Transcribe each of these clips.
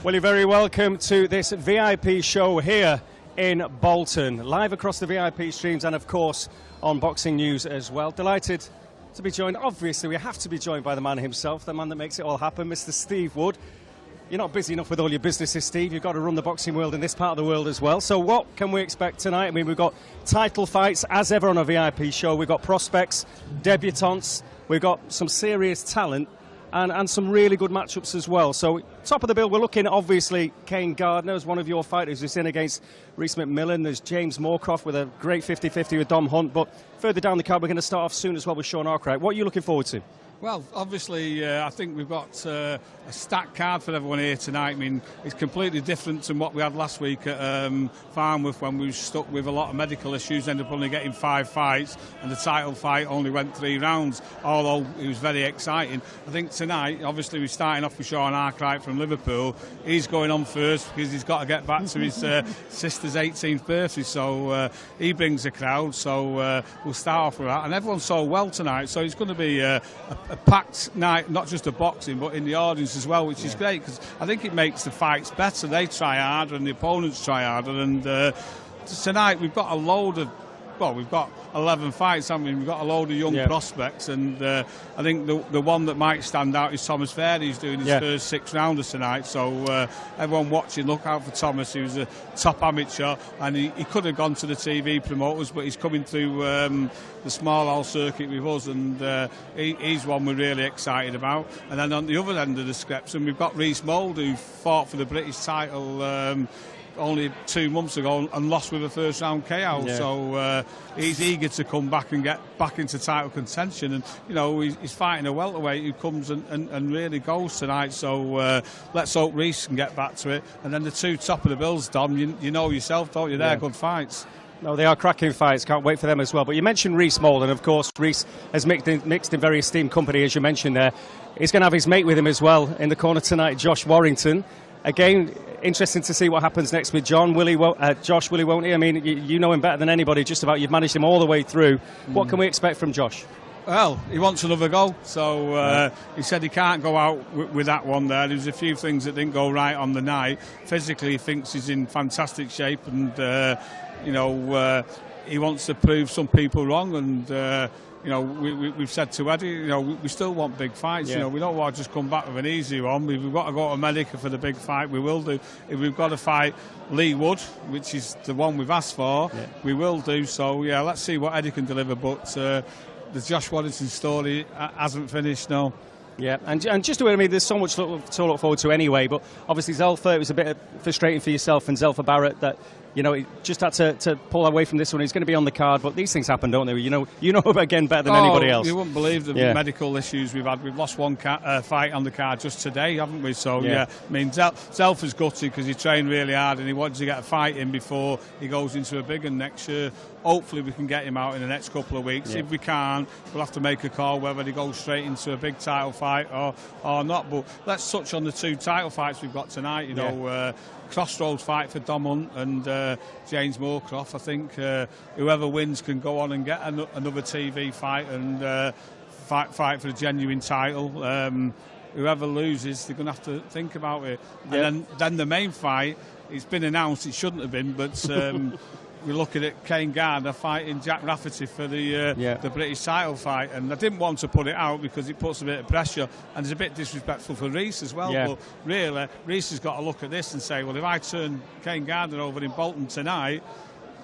Well, you're very welcome to this VIP show here in Bolton, live across the VIP streams and, of course, on Boxing News as well. Delighted to be joined. Obviously, we have to be joined by the man himself, the man that makes it all happen, Mr. Steve Wood. You're not busy enough with all your businesses, Steve. You've got to run the boxing world in this part of the world as well. So what can we expect tonight? I mean, we've got title fights, as ever on a VIP show. We've got prospects, debutantes. We've got some serious talent. And some really good matchups as well. So, top of the bill, we're looking at, obviously, Kane Gardner as one of your fighters who's in against Rhys McMillan. There's James Morcroft with a great 50-50 with Dom Hunt. But further down the card, we're going to start off soon as well with Sean Arkwright. What are you looking forward to? Well, obviously, I think we've got a stacked card for everyone here tonight. I mean, it's completely different to what we had last week at Farnworth when we were stuck with a lot of medical issues, ended up only getting 5 fights, and the title fight only went 3 rounds, although it was very exciting. I think tonight, obviously, we're starting off with Sean Arkwright from Liverpool. He's going on first because he's got to get back to his sister's 18th birthday, so he brings a crowd, so we'll start off with that. And everyone's so well tonight, so it's going to be a packed night, not just of boxing, but in the audience as well, which is great because I think it makes the fights better. They try harder and the opponents try harder. And tonight we've got a load of, well, we've got 11 fights, haven't we? We've got a load of young prospects, and I think the one that might stand out is Thomas Fairey. He's doing his first 6 rounders tonight, so everyone watching, look out for Thomas. He was a top amateur, and he could have gone to the TV promoters, but he's coming through the small hall circuit with us, and he's one we're really excited about. And then on the other end of the spectrum, we've got Rhys Mould, who fought for the British title only 2 months ago and lost with a first round KO, so he's eager to come back and get back into title contention, and you know he's fighting a welterweight who comes and really goes tonight, so let's hope Rhys can get back to it. And then the 2 top of the bills, Dom, you know yourself, don't you? They're good fights. No, they are cracking fights. Can't wait for them as well. But you mentioned Rhys Mould, and of course Rhys has mixed in very esteemed company, as you mentioned there. He's going to have his mate with him as well in the corner tonight, Josh Warrington. Again, interesting to see what happens next with Josh, won't he? I mean, you know him better than anybody, just about. You've managed him all the way through. What can we expect from Josh? Well, he wants another go, so he said he can't go out with that one there. There's a few things that didn't go right on the night. Physically, he thinks he's in fantastic shape, and, he wants to prove some people wrong, and... we've said to Eddie, we still want big fights. We don't want to just come back with an easy one. If we've got to go to America for the big fight, we will do. If we've got to fight Lee Wood, which is the one we've asked for, we will do. So, let's see what Eddie can deliver. But the Josh Warrington story hasn't finished, no. Yeah, and just to, I mean, there's so much to look forward to anyway, but obviously Zelfa, it was a bit frustrating for yourself and Zelfa Barrett that, he just had to pull away from this one. He's going to be on the card, but these things happen, don't they? You know again better than anybody else. You wouldn't believe the medical issues we've had. We've lost one fight on the card just today, haven't we? So, I mean, Zelfa's gutted because he trained really hard and he wanted to get a fight in before he goes into a big one next year. Hopefully we can get him out in the next couple of weeks. If we can't, we'll have to make a call whether he goes straight into a big title fight or not. But let's touch on the 2 title fights we've got tonight. Crossroads fight for Dom Hunt and James Morcroft. I think whoever wins can go on and get another TV fight and fight for a genuine title. Whoever loses, they're going to have to think about it. And then the main fight, it's been announced, it shouldn't have been, but... we're looking at Kane Gardner fighting Jack Rafferty for the British title fight, and I didn't want to put it out because it puts a bit of pressure and it's a bit disrespectful for Rhys as well. But really, Rhys has got to look at this and say, well, if I turn Kane Gardner over in Bolton tonight,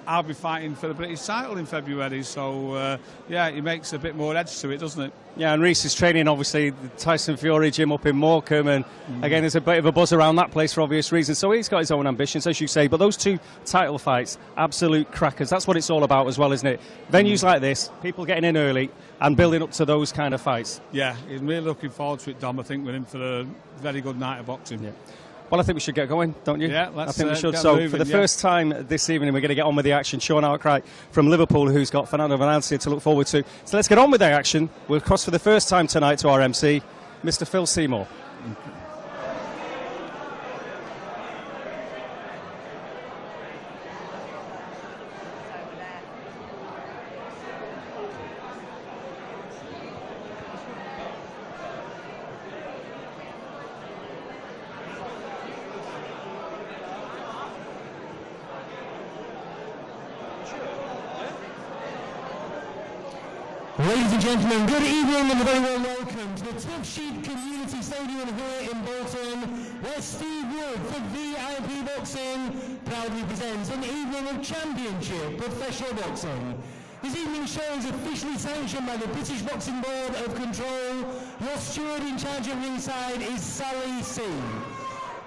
I'll be fighting for the British title in February. So, it makes a bit more edge to it, doesn't it? Yeah, and Rhys is training, obviously, the Tyson Fury gym up in Morecambe, and again, there's a bit of a buzz around that place for obvious reasons. So he's got his own ambitions, as you say. But those 2 title fights, absolute crackers. That's what it's all about as well, isn't it? Venues like this, people getting in early and building up to those kind of fights. Yeah, I'm really looking forward to it, Dom. I think we're in for a very good night of boxing. Yeah. Well, I think we should get going, don't you? Yeah, I think we should. So, moving, for the first time this evening, we're going to get on with the action. Sean Arkwright from Liverpool, who's got Fernando Valencia to look forward to. So let's get on with the action. We'll cross for the first time tonight to our MC, Mr. Phil Seymour. Ladies and gentlemen, good evening and a very warm welcome to the Tough Sheet Community Stadium here in Bolton, where Steve Wood for VIP Boxing proudly presents an evening of championship professional boxing. This evening's show is officially sanctioned by the British Boxing Board of Control. Your steward in charge of ringside is Sally C.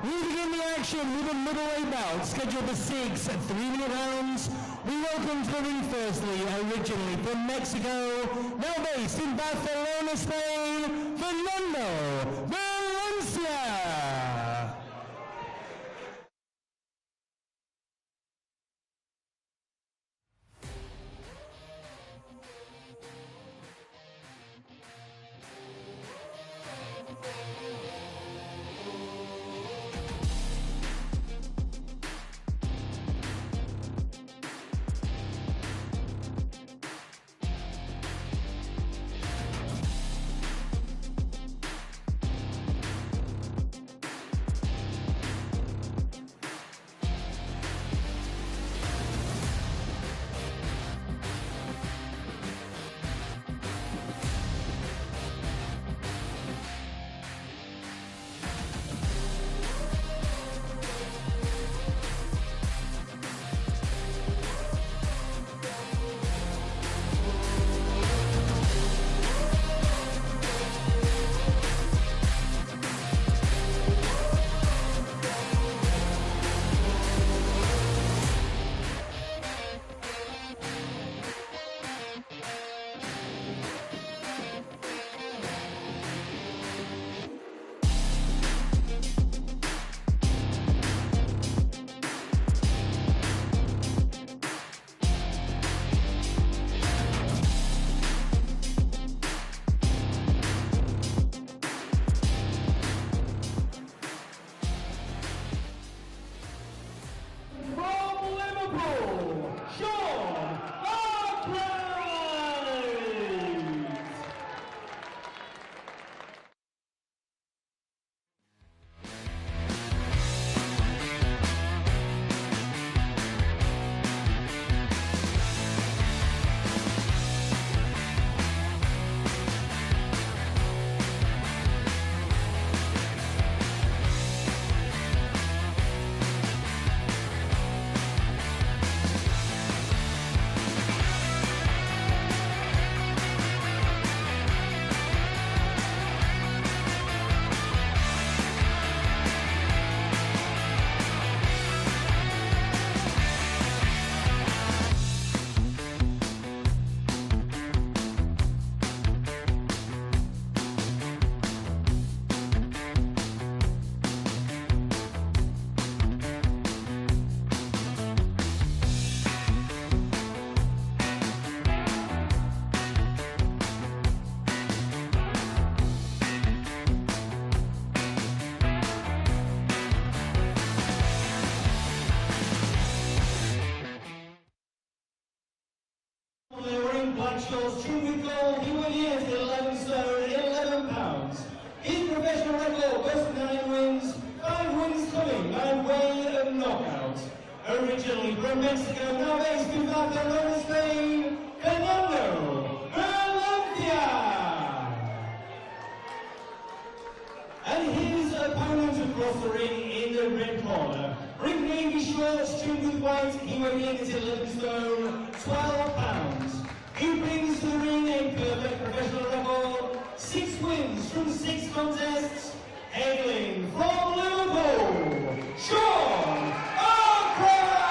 We begin the action with a middleweight bout scheduled for 6 3-minute rounds. We welcome to the ring firstly, originally from Mexico, now based in Barcelona, Spain, Fernando Valencia. Originally from Mexico, now based in Barcelona, Spain, Fernando Valencia. And his opponent across the ring in the red corner, ring navy shorts trimmed with white, he weighed in at 11 stone, 12 pounds. He brings to the ring a perfect professional record, 6 wins from 6 contests, hailing from Liverpool, Sean Arkwright!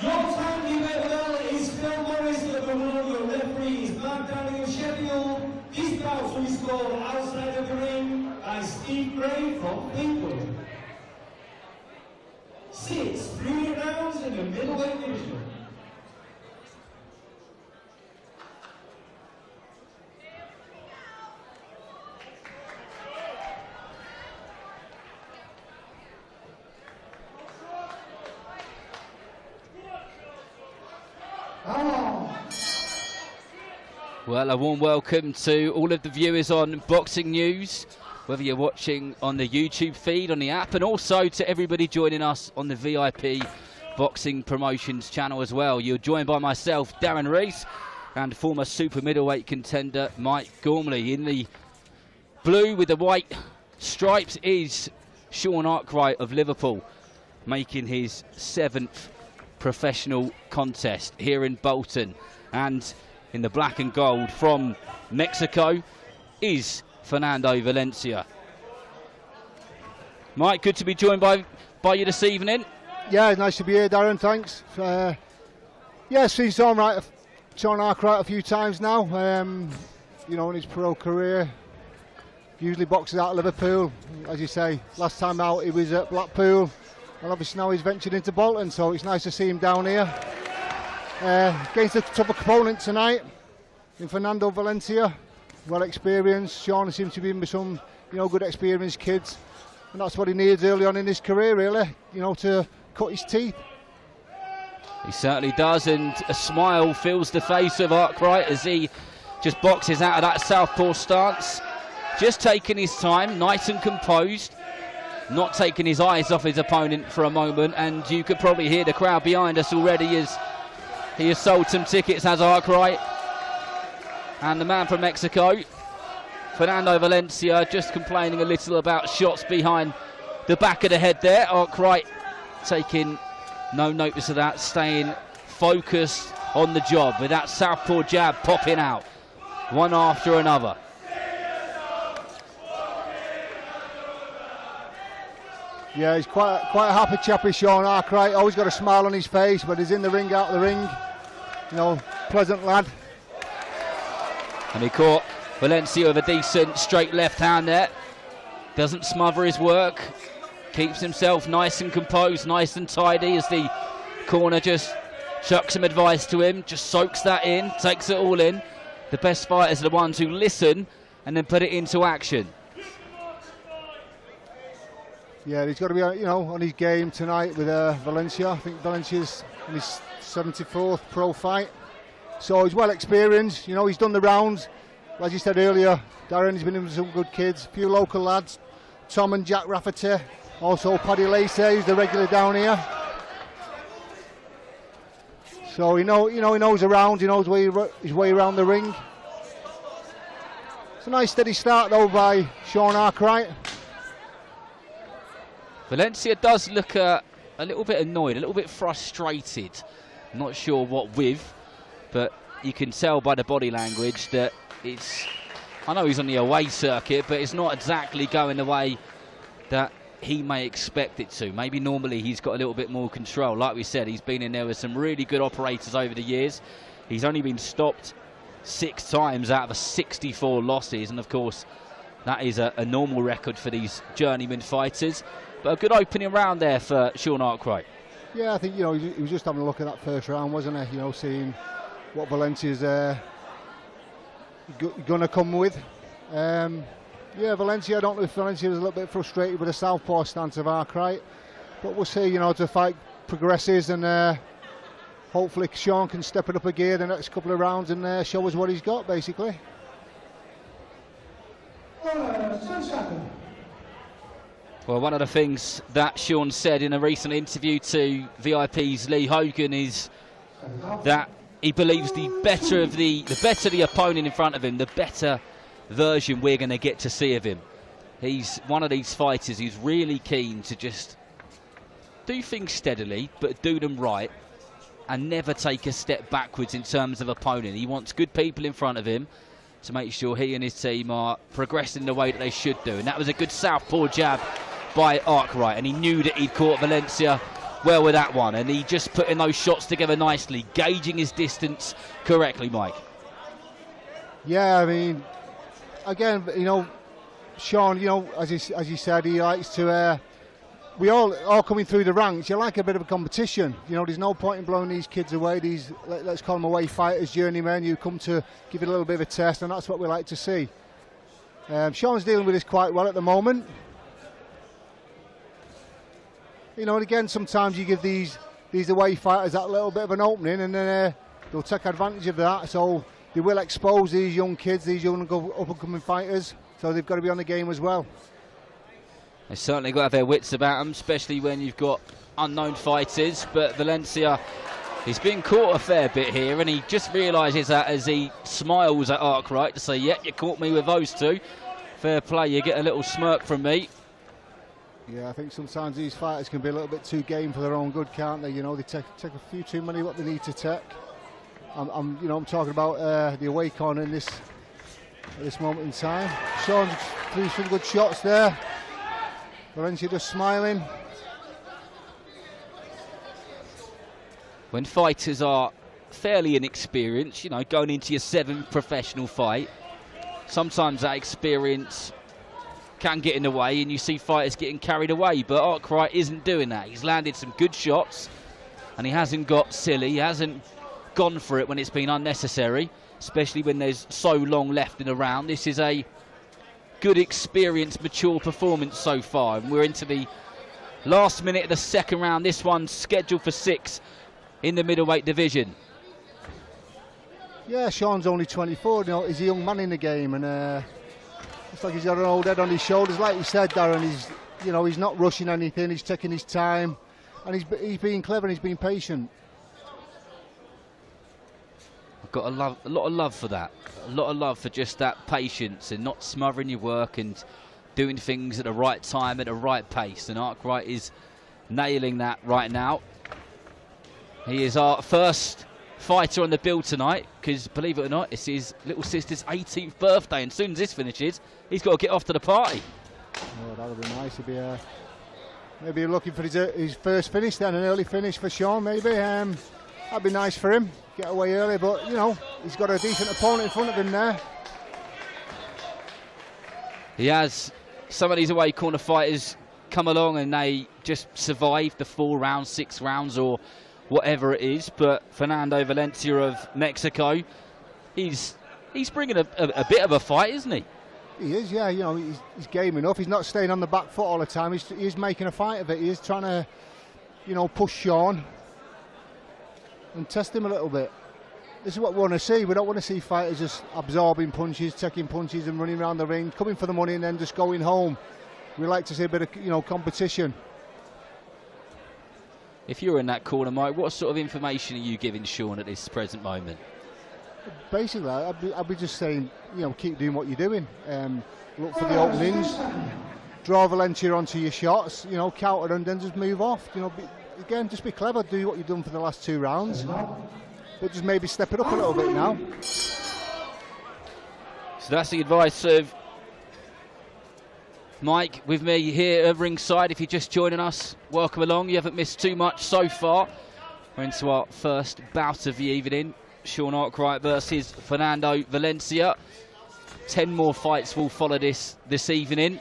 Your time debate well is Phil Morris of the world, your referees, Mark Downing of Sheffield. These bouts will be scored outside of the ring by Steve Gray from Fleetwood. 6 3 rounds in the middleweight division. Well, a warm welcome to all of the viewers on Boxing News, whether you're watching on the YouTube feed, on the app, and also to everybody joining us on the VIP Boxing Promotions channel as well. You're joined by myself, Darren Rees, and former super middleweight contender Mike Gormley. In the blue with the white stripes is Sean Arkwright of Liverpool, making his 7th professional contest here in Bolton. And in the black and gold from Mexico is Fernando Valencia. Mike, good to be joined by you this evening. Yeah, nice to be here, Darren, thanks. Yeah, seen Sean Arkwright a few times now, you know, in his pro career. Usually boxes out of Liverpool. As you say, last time out he was at Blackpool, and obviously now he's ventured into Bolton, so it's nice to see him down here. Against a tough opponent tonight in Fernando Valencia, well experienced. Sean seems to be in with some, you know, good experienced kids, and that's what he needs early on in his career, really, you know, to cut his teeth. He certainly does, and a smile fills the face of Arkwright as he just boxes out of that southpaw stance. Just taking his time, nice and composed, not taking his eyes off his opponent for a moment, and you could probably hear the crowd behind us already as he has sold some tickets, has Arkwright. And the man from Mexico, Fernando Valencia, just complaining a little about shots behind the back of the head there. Arkwright taking no notice of that, staying focused on the job with that southpaw jab popping out, one after another. Yeah, he's quite a happy chap, is Sean Arkwright. Always got a smile on his face, but he's in the ring, out the ring. You know, pleasant lad. And he caught Valencia with a decent straight left hand there. Doesn't smother his work. Keeps himself nice and composed, nice and tidy as the corner just chucks some advice to him. Just soaks that in, takes it all in. The best fighters are the ones who listen and then put it into action. Yeah, he's got to be, you know, on his game tonight with Valencia. I think Valencia's in his 74th pro fight, so he's well experienced. You know, he's done the rounds. As you said earlier, Darren, he's been in with some good kids, a few local lads, Tom and Jack Rafferty, also Paddy Lacey, who's the regular down here. So he knows around, he knows his way around the ring. It's a nice steady start though by Sean Arkwright. Valencia does look a little bit annoyed, a little bit frustrated. Not sure what with, but you can tell by the body language that it's, I know he's on the away circuit, but it's not exactly going the way that he may expect it to. Maybe normally he's got a little bit more control. Like we said, he's been in there with some really good operators over the years. He's only been stopped 6 times out of 64 losses, and of course that is a normal record for these journeyman fighters. But a good opening round there for Sean Arkwright. Yeah, I think, you know, he was just having a look at that first round, wasn't he? You know, seeing what Valencia's going to come with. Yeah, Valencia, I don't know if Valencia was a little bit frustrated with the southpaw stance of Arkwright, but we'll see, you know, as the fight progresses, and hopefully Sean can step it up a gear the next couple of rounds and show us what he's got, basically. Well, one of the things that Sean said in a recent interview to VIP's Lee Hogan is that he believes the better the opponent in front of him, the better version we're going to get to see of him. He's one of these fighters who's really keen to just do things steadily, but do them right, and never take a step backwards in terms of opponent. He wants good people in front of him to make sure he and his team are progressing the way that they should do. And that was a good southpaw jab by Arkwright, and he knew that he'd caught Valencia well with that one, and he just put in those shots together nicely, gauging his distance correctly, Mike. Yeah, I mean, again, you know, Sean, you know, as he said, he likes to, we all coming through the ranks, you like a bit of a competition. You know, there's no point in blowing these kids away, these, let's call them away fighters, journeymen. You come to give it a little bit of a test, and that's what we like to see. Sean's dealing with this quite well at the moment. You know, and again, sometimes you give these away fighters that little bit of an opening, and then they'll take advantage of that. So they will expose these young kids, these young up-and-coming fighters. So they've got to be on the game as well. They've certainly got to have their wits about them, especially when you've got unknown fighters, but Valencia, he's been caught a fair bit here, and he just realises that as he smiles at Arkwright to say, yep, you caught me with those two. Fair play, you get a little smirk from me. Yeah, I think sometimes these fighters can be a little bit too game for their own good, can't they? You know, they take a few too many what they need to take. I'm talking about the away corner in this moment in time. Sean threw some good shots there. Valencia just smiling. When fighters are fairly inexperienced, you know, going into your 7th professional fight, sometimes that experience can get in the way and you see fighters getting carried away, but Arkwright isn't doing that. He's landed some good shots and he hasn't got silly, he hasn't gone for it when it's been unnecessary, especially when there's so long left in the round. This is a good, experienced, mature performance so far, and we're into the last minute of the second round. This one's scheduled for 6 in the middleweight division. Yeah, Sean's only 24, you know, he's a young man in the game, and it's like he's got an old head on his shoulders. Like you said, Darren, he's not rushing anything, he's taking his time, and he's being clever and he's being patient. I've got a lot of love for that. A lot of love for just that patience and not smothering your work and doing things at the right time, at the right pace. And Arkwright is nailing that right now. He is our first fighter on the bill tonight, because believe it or not, it's his little sister's 18th birthday, and as soon as this finishes, he's got to get off to the party. Oh, that would be nice. He'd be maybe looking for his first finish then, an early finish for Sean maybe. That'd be nice for him, get away early, but you know, he's got a decent opponent in front of him there. He has some of these away corner fighters come along and they just survive the 4 rounds, 6 rounds or whatever it is, but Fernando Valencia of Mexico, he's bringing a bit of a fight, isn't he? He is, yeah. You know, he's game enough. He's not staying on the back foot all the time. He's making a fight of it. He is trying to, you know, push Sean and test him a little bit. This is what we want to see. We don't want to see fighters just absorbing punches, taking punches and running around the ring, coming for the money and then just going home. We like to see a bit of, you know, competition. If you're in that corner, Mike, what sort of information are you giving Sean at this present moment? Basically, I'd be just saying, you know, keep doing what you're doing. Look for the openings, draw Valencia onto your shots, you know, counter and then just move off. You know, again, just be clever, do what you've done for the last 2 rounds, but just maybe step it up a little bit now. So that's the advice of Mike with me here at ringside. If you're just joining us, welcome along. You haven't missed too much so far. We're into our first bout of the evening. Sean Arkwright versus Fernando Valencia. 10 more fights will follow this evening.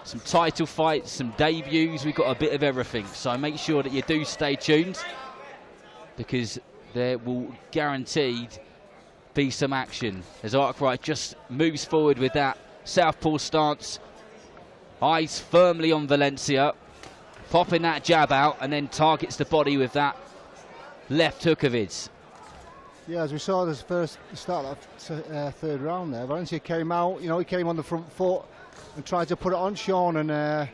Some title fights, some debuts. We've got a bit of everything. So make sure that you do stay tuned, because there will guaranteed be some action as Arkwright just moves forward with that southpaw stance. Eyes firmly on Valencia, popping that jab out and then targets the body with that left hook of his. Yeah, as we saw the start of that 3rd round there, Valencia came out, you know, he came on the front foot and tried to put it on Sean, and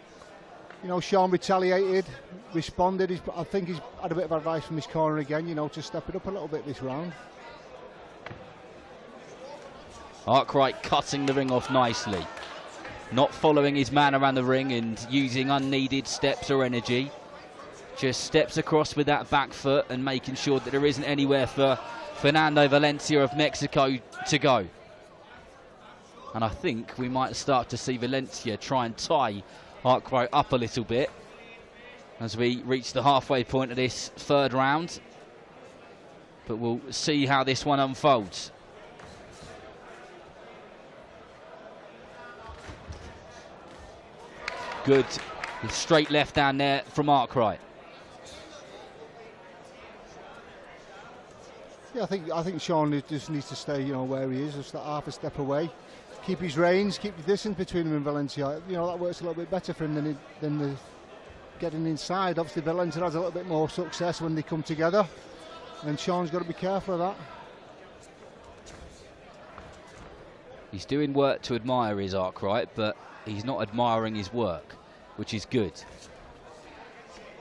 you know, Sean retaliated, responded. I think he's had a bit of advice from his corner again, you know, to step it up a little bit this round. Arkwright cutting the ring off nicely, not following his man around the ring and using unneeded steps or energy. Just steps across with that back foot and making sure that there isn't anywhere for Fernando Valencia of Mexico to go. And I think we might start to see Valencia try and tie Arkwright up a little bit as we reach the halfway point of this 3rd round. But we'll see how this one unfolds. Good straight left down there from Arkwright. Yeah, I think Sean just needs to stay, you know, where he is, just half a step away, keep his range, keep the distance between him and Valencia. You know, that works a little bit better for him than the getting inside. Obviously, Valencia has a little bit more success when they come together, and Sean's got to be careful of that. He's doing work to admire his Arkwright, but he's not admiring his work, which is good.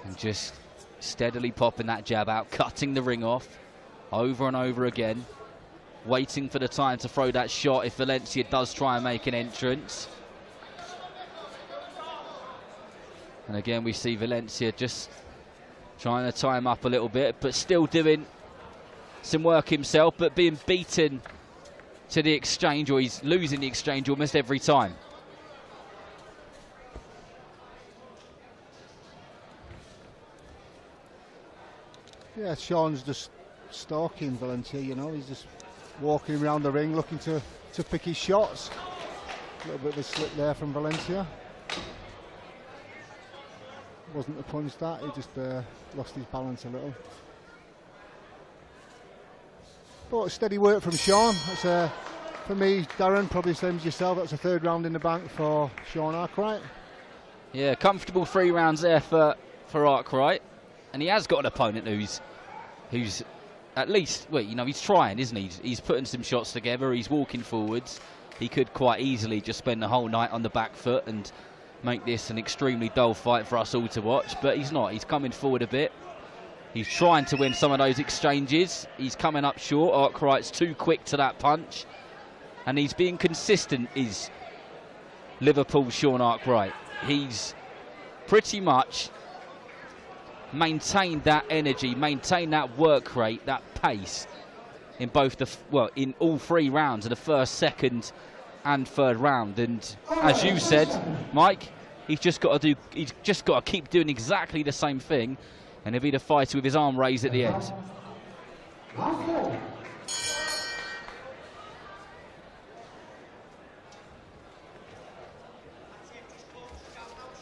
And just Steadily popping that jab out, cutting the ring off over and over again, waiting for the time to throw that shot if Valencia does try and make an entrance. And again, we see Valencia just trying to tie him up a little bit, but still doing some work himself, but being beaten to the exchange, or he's losing the exchange almost every time. Yeah, Sean's just stalking Valencia, you know, he's just walking around the ring looking to pick his shots. A little bit of a slip there from Valencia. Wasn't a punch that, he just lost his balance a little. But steady work from Sean. That's for me, Darren, probably the same as yourself, that's a third round in the bank for Sean Arkwright. Yeah, comfortable 3 rounds there for Arkwright. And he has got an opponent who's at least, well, you know, he's trying, isn't he? He's putting some shots together, he's walking forwards. He could quite easily just spend the whole night on the back foot and make this an extremely dull fight for us all to watch, but he's not. He's coming forward a bit. He's trying to win some of those exchanges. He's coming up short. Arkwright's too quick to that punch. And he's being consistent, is Liverpool's Sean Arkwright. He's pretty much maintained that energy, maintained that work rate, that pace in both in all 3 rounds, in the first, second and third round. And as you said, Mike, he's just got to keep doing exactly the same thing, and he'll be the fighter with his arm raised at the end.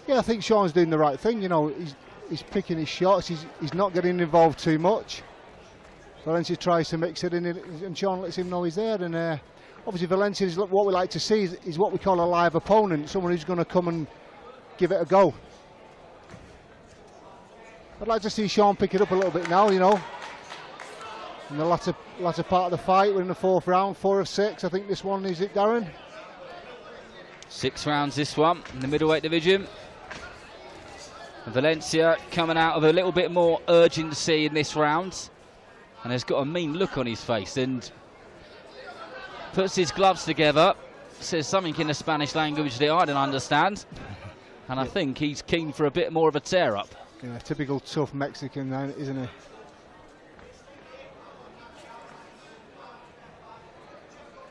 Yeah, I think Sean's doing the right thing, you know, he's picking his shots, he's not getting involved too much. Valencia tries to mix it in, and Sean lets him know he's there. And obviously Valencia is what we like to see is what we call a live opponent, someone who's going to come and give it a go. I'd like to see Sean pick it up a little bit now, you know. In the latter part of the fight, we're in the 4th round, 4 of 6. I think this one is it, Darren? 6 rounds this one in the middleweight division. And Valencia coming out of a little bit more urgency in this round, and has got a mean look on his face and puts his gloves together, says something in the Spanish language that I don't understand, and I think he's keen for a bit more of a tear-up. Yeah, typical tough Mexican, isn't he?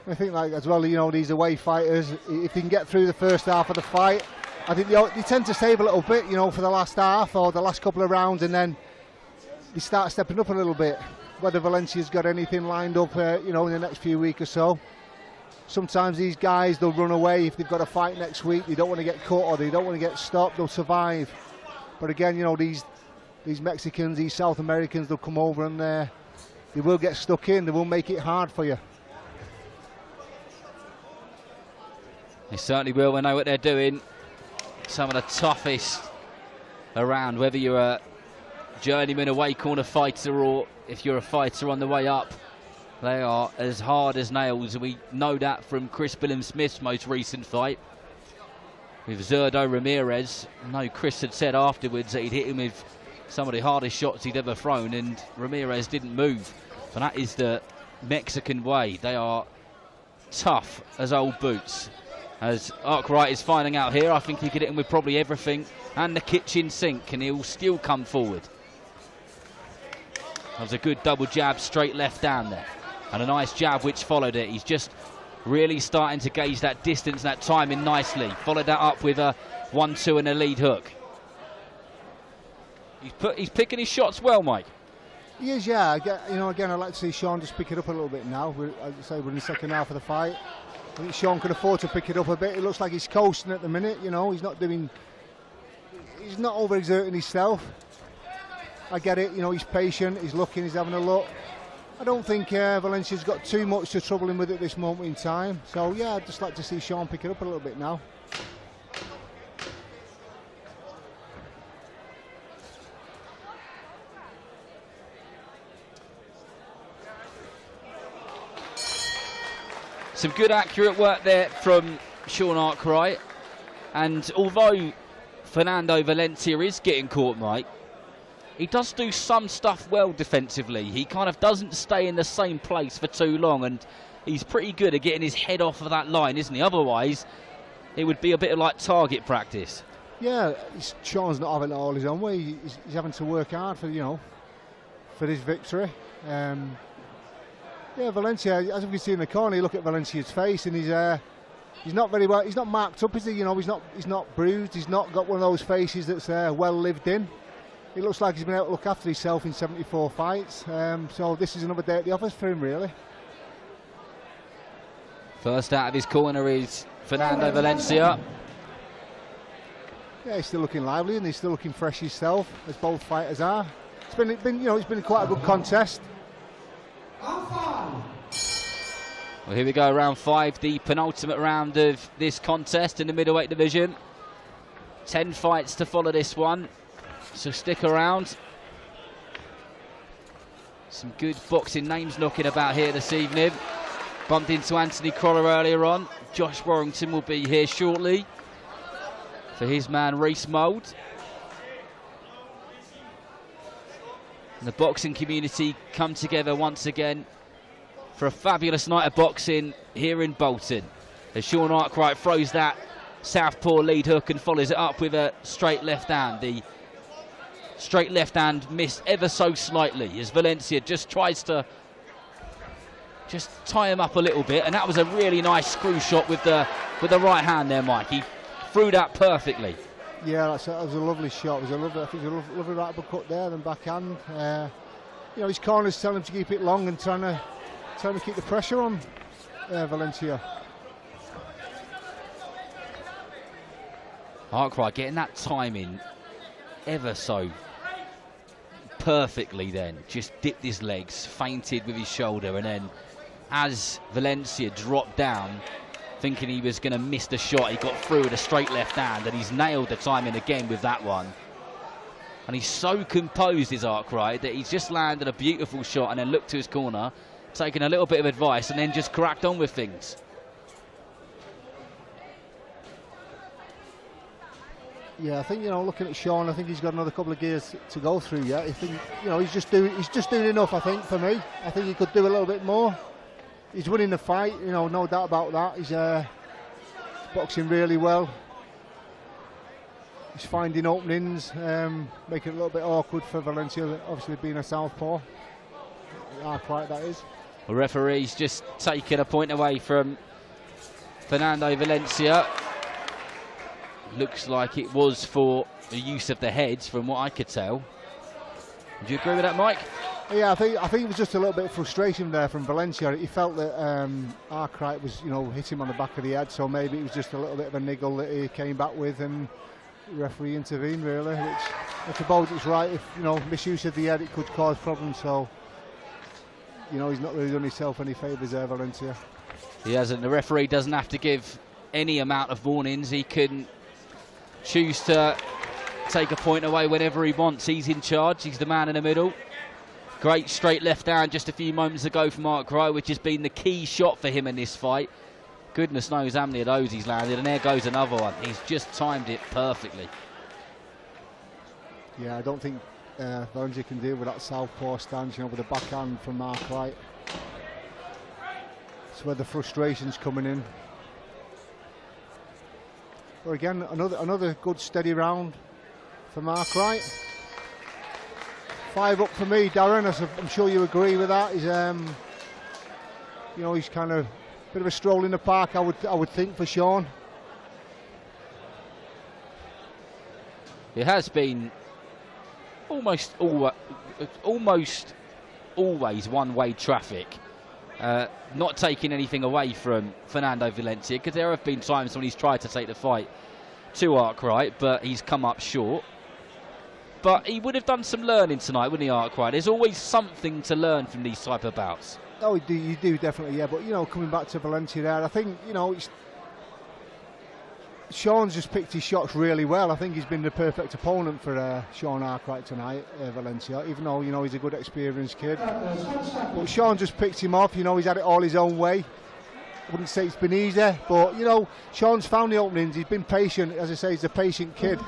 I think, like, as well, you know, these away fighters, if they can get through the first half of the fight, I think they tend to save a little bit, you know, for the last half or the last couple of rounds, and then they start stepping up a little bit. Whether Valencia's got anything lined up, you know, in the next few weeks or so. Sometimes these guys, they'll run away if they've got a fight next week. They don't want to get caught or they don't want to get stopped. They'll survive. But again, you know, these Mexicans, these South Americans, they'll come over and they will get stuck in. They will make it hard for you. They certainly will. They know what they're doing. Some of the toughest around, whether you're a journeyman away corner fighter or if you're a fighter on the way up, they are as hard as nails. We know that from Chris Billam-Smith's most recent fight with Zurdo Ramirez. I know Chris had said afterwards that he'd hit him with some of the hardest shots he'd ever thrown, and Ramirez didn't move. But that is the Mexican way. They are tough as old boots. As Arkwright is finding out here, I think he could hit him with probably everything and the kitchen sink, and he'll still come forward. That was a good double jab, straight left down there, and a nice jab which followed it. He's just really starting to gauge that distance and that timing nicely. Followed that up with a 1-2 and a lead hook. He's picking his shots well, Mike. He is, yeah. You know, again, I'd like to see Sean just pick it up a little bit now. As I say, we're in the second half of the fight. I think Sean can afford to pick it up a bit. It looks like he's coasting at the minute, you know. He's not overexerting himself. I get it, you know, he's patient, he's looking, he's having a look. I don't think Valencia's got too much to trouble him with at this moment in time. So, yeah, I'd just like to see Sean pick it up a little bit now. Some good accurate work there from Sean Arkwright. And although Fernando Valencia is getting caught, Mike, he does do some stuff well defensively. He kind of doesn't stay in the same place for too long, and he's pretty good at getting his head off of that line, isn't he? Otherwise, it would be a bit like target practice. Yeah, Sean's not having it all his own way. He's having to work hard for, you know, for his victory. Yeah, Valencia, as we can see in the corner, you look at Valencia's face, and he's not very well. He's not marked up, is he? You know, he's not bruised. He's not got one of those faces that's well lived in. It looks like he's been able to look after himself in 74 fights. So this is another day at the office for him, really. First out of his corner is Fernando Valencia. Yeah, he's still looking lively and he's still looking fresh himself, as both fighters are. It's been quite a good contest. Well, here we go, round 5, the penultimate round of this contest in the middleweight division. 10 fights to follow this one, so stick around. Some good boxing names knocking about here this evening. Bumped into Anthony Croller earlier on. Josh Warrington will be here shortly for his man Reese Mould. And the boxing community come together once again for a fabulous night of boxing here in Bolton. As Sean Arkwright throws that southpaw lead hook and follows it up with a straight left hand. The straight left hand missed ever so slightly as Valencia just tries to tie him up a little bit, and that was a really nice screw shot with the right hand there, Mike. He threw that perfectly. Yeah, that was a lovely shot. It was I think it was a lovely right uppercut there, then backhand. You know, his corner's telling him to keep it long and trying to keep the pressure on Valencia. Arkwright getting that timing ever so perfectly then. Just dipped his legs, feinted with his shoulder, and then as Valencia dropped down, thinking he was going to miss the shot, he got through with a straight left hand, and he's nailed the timing again with that one. And he's so composed, his Arkwright, that he's just landed a beautiful shot and then looked to his corner, taken a little bit of advice, and then just cracked on with things. Yeah, I think, you know, looking at Sean, I think he's got another couple of gears to go through yet. I think, you know, he's just doing enough, I think, for me. I think he could do a little bit more. He's winning the fight, you know, no doubt about that. He's boxing really well. He's finding openings, making it a little bit awkward for Valencia, obviously being a southpaw. Arkwright, that is. The referee's just taken a point away from Fernando Valencia. Looks like it was for the use of the heads, from what I could tell. Do you agree with that, Mike? Yeah, I think it was just a little bit of frustration there from Valencia. He felt that Arkwright was, you know, hit him on the back of the head, so maybe it was just a little bit of a niggle that he came back with, and the referee intervened, really. Which, if the Bolton's right, if, you know, misuse of the head, it could cause problems. So, you know, he's not really done himself any favours there, Valencia. He hasn't. The referee doesn't have to give any amount of warnings. He can choose to take a point away whenever he wants. He's in charge. He's the man in the middle. Great straight left hand just a few moments ago from Arkwright, which has been the key shot for him in this fight. Goodness knows how many of those he's landed, and there goes another one. He's just timed it perfectly. Yeah, I don't think Valencia can deal with that southpaw stance, you know, with the backhand from Arkwright. That's where the frustration's coming in. But again, another good steady round for Arkwright. 5 up for me, Darren. I'm sure you agree with that. He's, you know, he's kind of a bit of a stroll in the park, I would think, for Sean. It has been almost always one-way traffic. Not taking anything away from Fernando Valencia, because there have been times when he's tried to take the fight to Arkwright, but he's come up short. But he would have done some learning tonight, wouldn't he, Arkwright? There's always something to learn from these type of bouts. Oh, you do definitely, yeah. But, you know, coming back to Valencia there, I think, you know, Sean's just picked his shots really well. I think he's been the perfect opponent for Sean Arkwright tonight, Valencia, even though, you know, he's a good experienced kid. But Sean just picked him off, you know, he's had it all his own way. I wouldn't say it's been easy, but, you know, Sean's found the openings, he's been patient. As I say, he's a patient kid.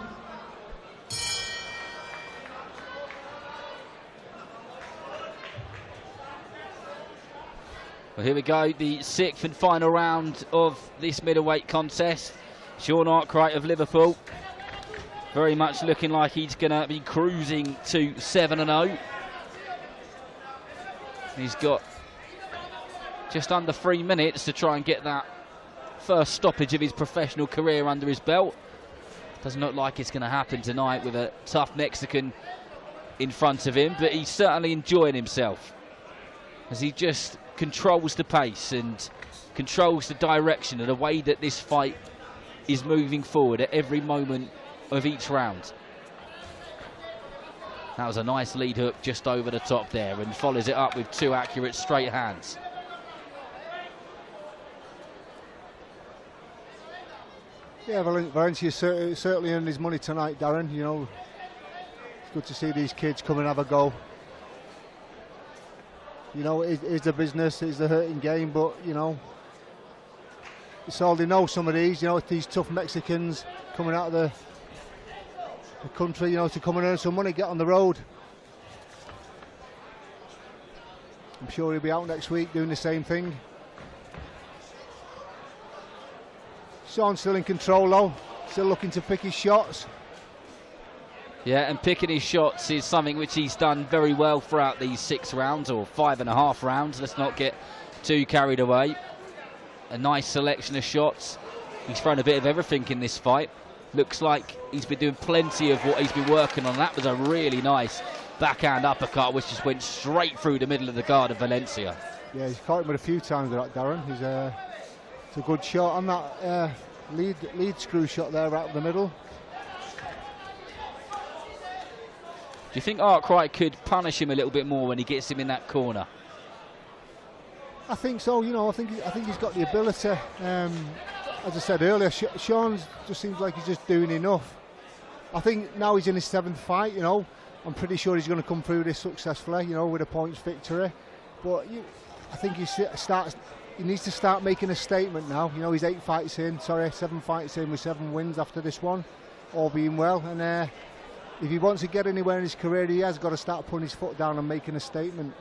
Well, here we go, the 6th and final round of this middleweight contest. Sean Arkwright of Liverpool, very much looking like he's going to be cruising to 7-0. He's got just under 3 minutes to try and get that first stoppage of his professional career under his belt. Doesn't look like it's going to happen tonight with a tough Mexican in front of him, but he's certainly enjoying himself as he just controls the pace and controls the direction and the way that this fight is moving forward at every moment of each round. That was a nice lead hook just over the top there, and follows it up with 2 accurate straight hands. Yeah, Valencia certainly earned his money tonight, Darren. You know, it's good to see these kids come and have a go. You know, it's a business, it's a hurting game, but, you know, it's all they know, some of these, you know, these tough Mexicans coming out of the country, you know, to come and earn some money, get on the road. I'm sure he'll be out next week doing the same thing. Sean's still in control though, still looking to pick his shots. Yeah, and picking his shots is something which he's done very well throughout these 6 rounds, or 5.5 rounds. Let's not get too carried away. A nice selection of shots. He's thrown a bit of everything in this fight. Looks like he's been doing plenty of what he's been working on. That was a really nice backhand uppercut which just went straight through the middle of the guard of Valencia. Yeah, he's caught him with a few times with that, Darren. It's a good shot on that lead screw shot there right in the middle. Do you think Arkwright could punish him a little bit more when he gets him in that corner? I think so. You know, I think he's got the ability. As I said earlier, Sean just seems like he's just doing enough. I think now he's in his 7th fight. You know, I'm pretty sure he's going to come through this successfully. You know, with a points victory. But I think he needs to start making a statement now. You know, he's 7 fights in with 7 wins after this one, all being well. And if he wants to get anywhere in his career, he has got to start putting his foot down and making a statement.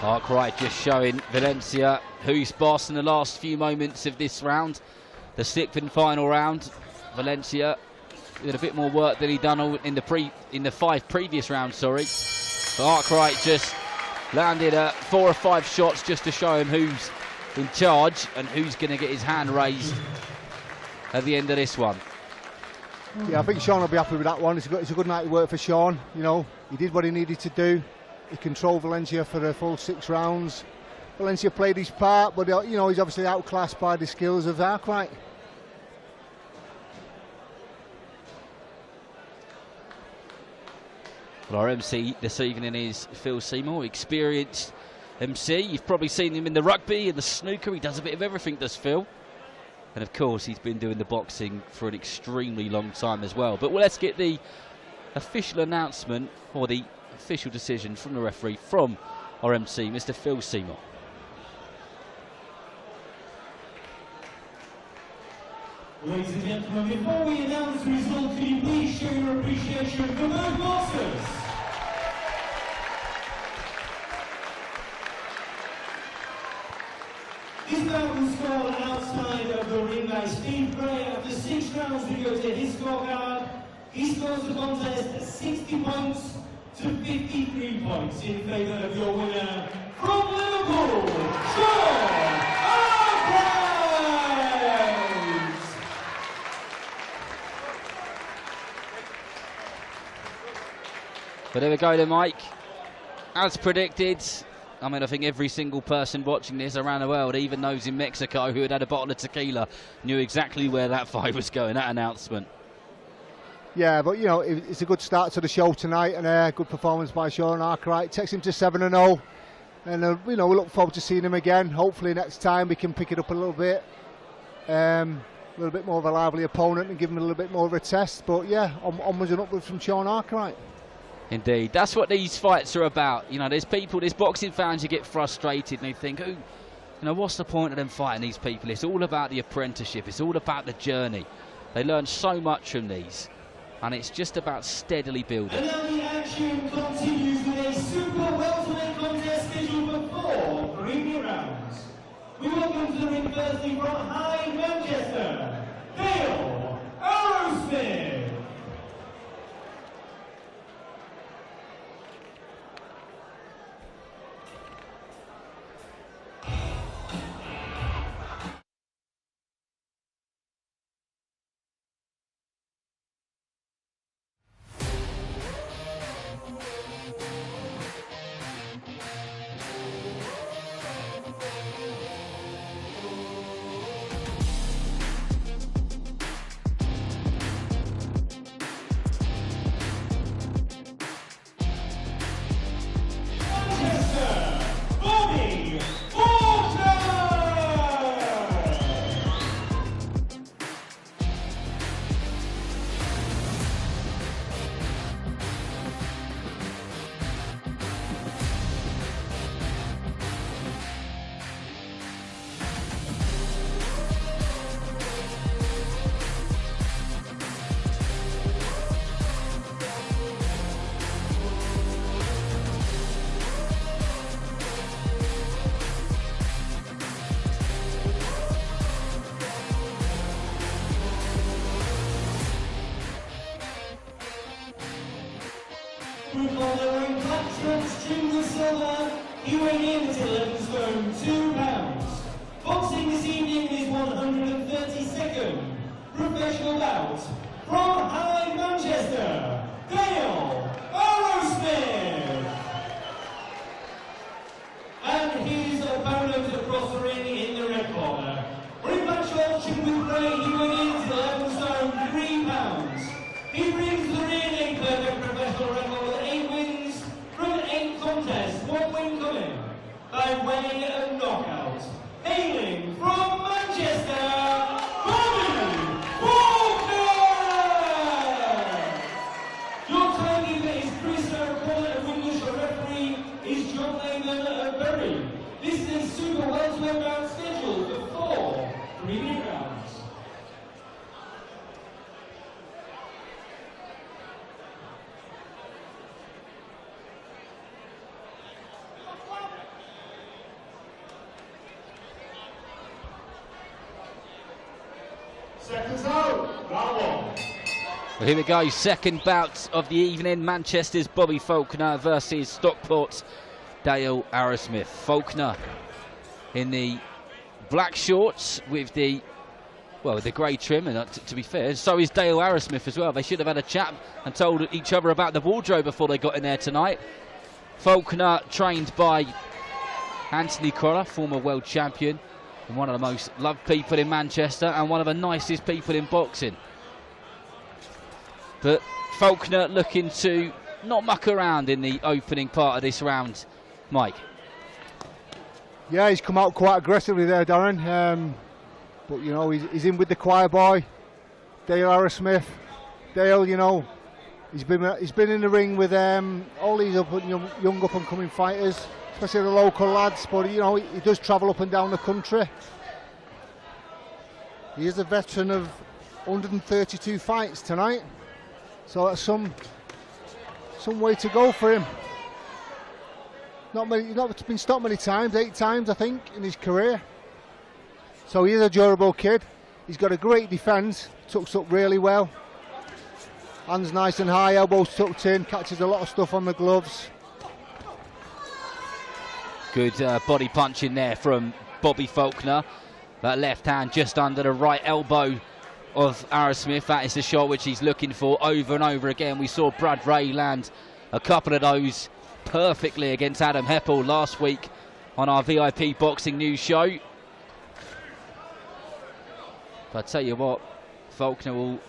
Arkwright just showing Valencia who's boss in the last few moments of this round. The 6th and final round. Valencia did a bit more work than he'd done in the 5 previous rounds, sorry. But Arkwright just landed 4 or 5 shots just to show him who's in charge and who's going to get his hand raised at the end of this one. Yeah, I think Sean will be happy with that one. It's a good night of work for Sean. You know, he did what he needed to do. He controlled Valencia for the full 6 rounds. Valencia played his part, but you know, he's obviously outclassed by the skills of Arkwright. Well, our MC this evening is Phil Seymour, experienced MC. You've probably seen him in the rugby and the snooker. He does a bit of everything, does Phil. And of course, he's been doing the boxing for an extremely long time as well. But let's get the official announcement, or the official decision from the referee, from our MC, Mr. Phil Seymour. Ladies and gentlemen, before we announce the result, can you please show your appreciation for both boxers? This bout will score outside of the ring by Steve Gray. After 6 rounds, we go to his scorecard. He scores the contest 60 points to 53 points in favour of your winner from Liverpool, Sean Arkwright! But there we go then, Mike. As predicted, I mean, I think every single person watching this around the world, even those in Mexico who had a bottle of tequila, knew exactly where that fight was going, that announcement. Yeah, but you know, it's a good start to the show tonight, and a good performance by Sean Arkwright. Takes him to 7-0, and you know, we look forward to seeing him again. Hopefully next time we can pick it up a little bit more of a lively opponent and give him a little bit more of a test. But yeah, onwards and upwards from Sean Arkwright. Indeed, that's what these fights are about. You know, there's boxing fans who get frustrated and they think, You know, what's the point of them fighting these people? It's all about the apprenticeship. It's all about the journey. They learn so much from these, and it's just about steadily building. And now the action continues with a super welterweight contest scheduled for 4 premium rounds. We welcome to the ring firstly from Hyde, Manchester, Dale Arrowsmith. He weighed in at 11 stone 2 pounds. Boxing this evening is 132nd professional bout from Hyde, Manchester, Dale Arrowsmith. And his opponent across the ring in the red corner. Ring match option with Gray, he weighed in at 11 stone 3 pounds. He brings to the ring a perfect professional record with 8 wins from 8 contests, 1 win coming by way of knockout. Hailing from Manchester, Faulkner! Your timekeeper is Chris O'Connor of English, your referee is John Lehman of Bury. This is a super welterweight bout scheduled for 4 premium rounds. Seconds out, round 1. Well, here we go, second bout of the evening. Manchester's Bobby Faulkner versus Stockport's Dale Arrowsmith. Faulkner in the black shorts with the grey trim, and to be fair, so is Dale Arrowsmith as well. They should have had a chat and told each other about the wardrobe before they got in there tonight. Faulkner trained by Anthony Crolla, former world champion, and one of the most loved people in Manchester and one of the nicest people in boxing. But Faulkner looking to not muck around in the opening part of this round, Mike. Yeah, he's come out quite aggressively there, Darren. But you know, he's in with the choir boy, Dale Arrowsmith. Dale, you know, he's been in the ring with all these young up and coming fighters, especially the local lads. But you know, he does travel up and down the country. He is a veteran of 132 fights tonight, so that's some way to go for him. He's not been stopped many times, 8 times I think in his career. So he is a durable kid. He's got a great defence, tucks up really well. Hands nice and high, elbows tucked in, catches a lot of stuff on the gloves. Good body punch in there from Bobby Faulkner. That left hand just under the right elbow of Arrowsmith. That is the shot which he's looking for over and over again. We saw Brad Ray land a couple of those perfectly against Adam Heppel last week on our VIP Boxing News show. But I tell you what, Faulkner will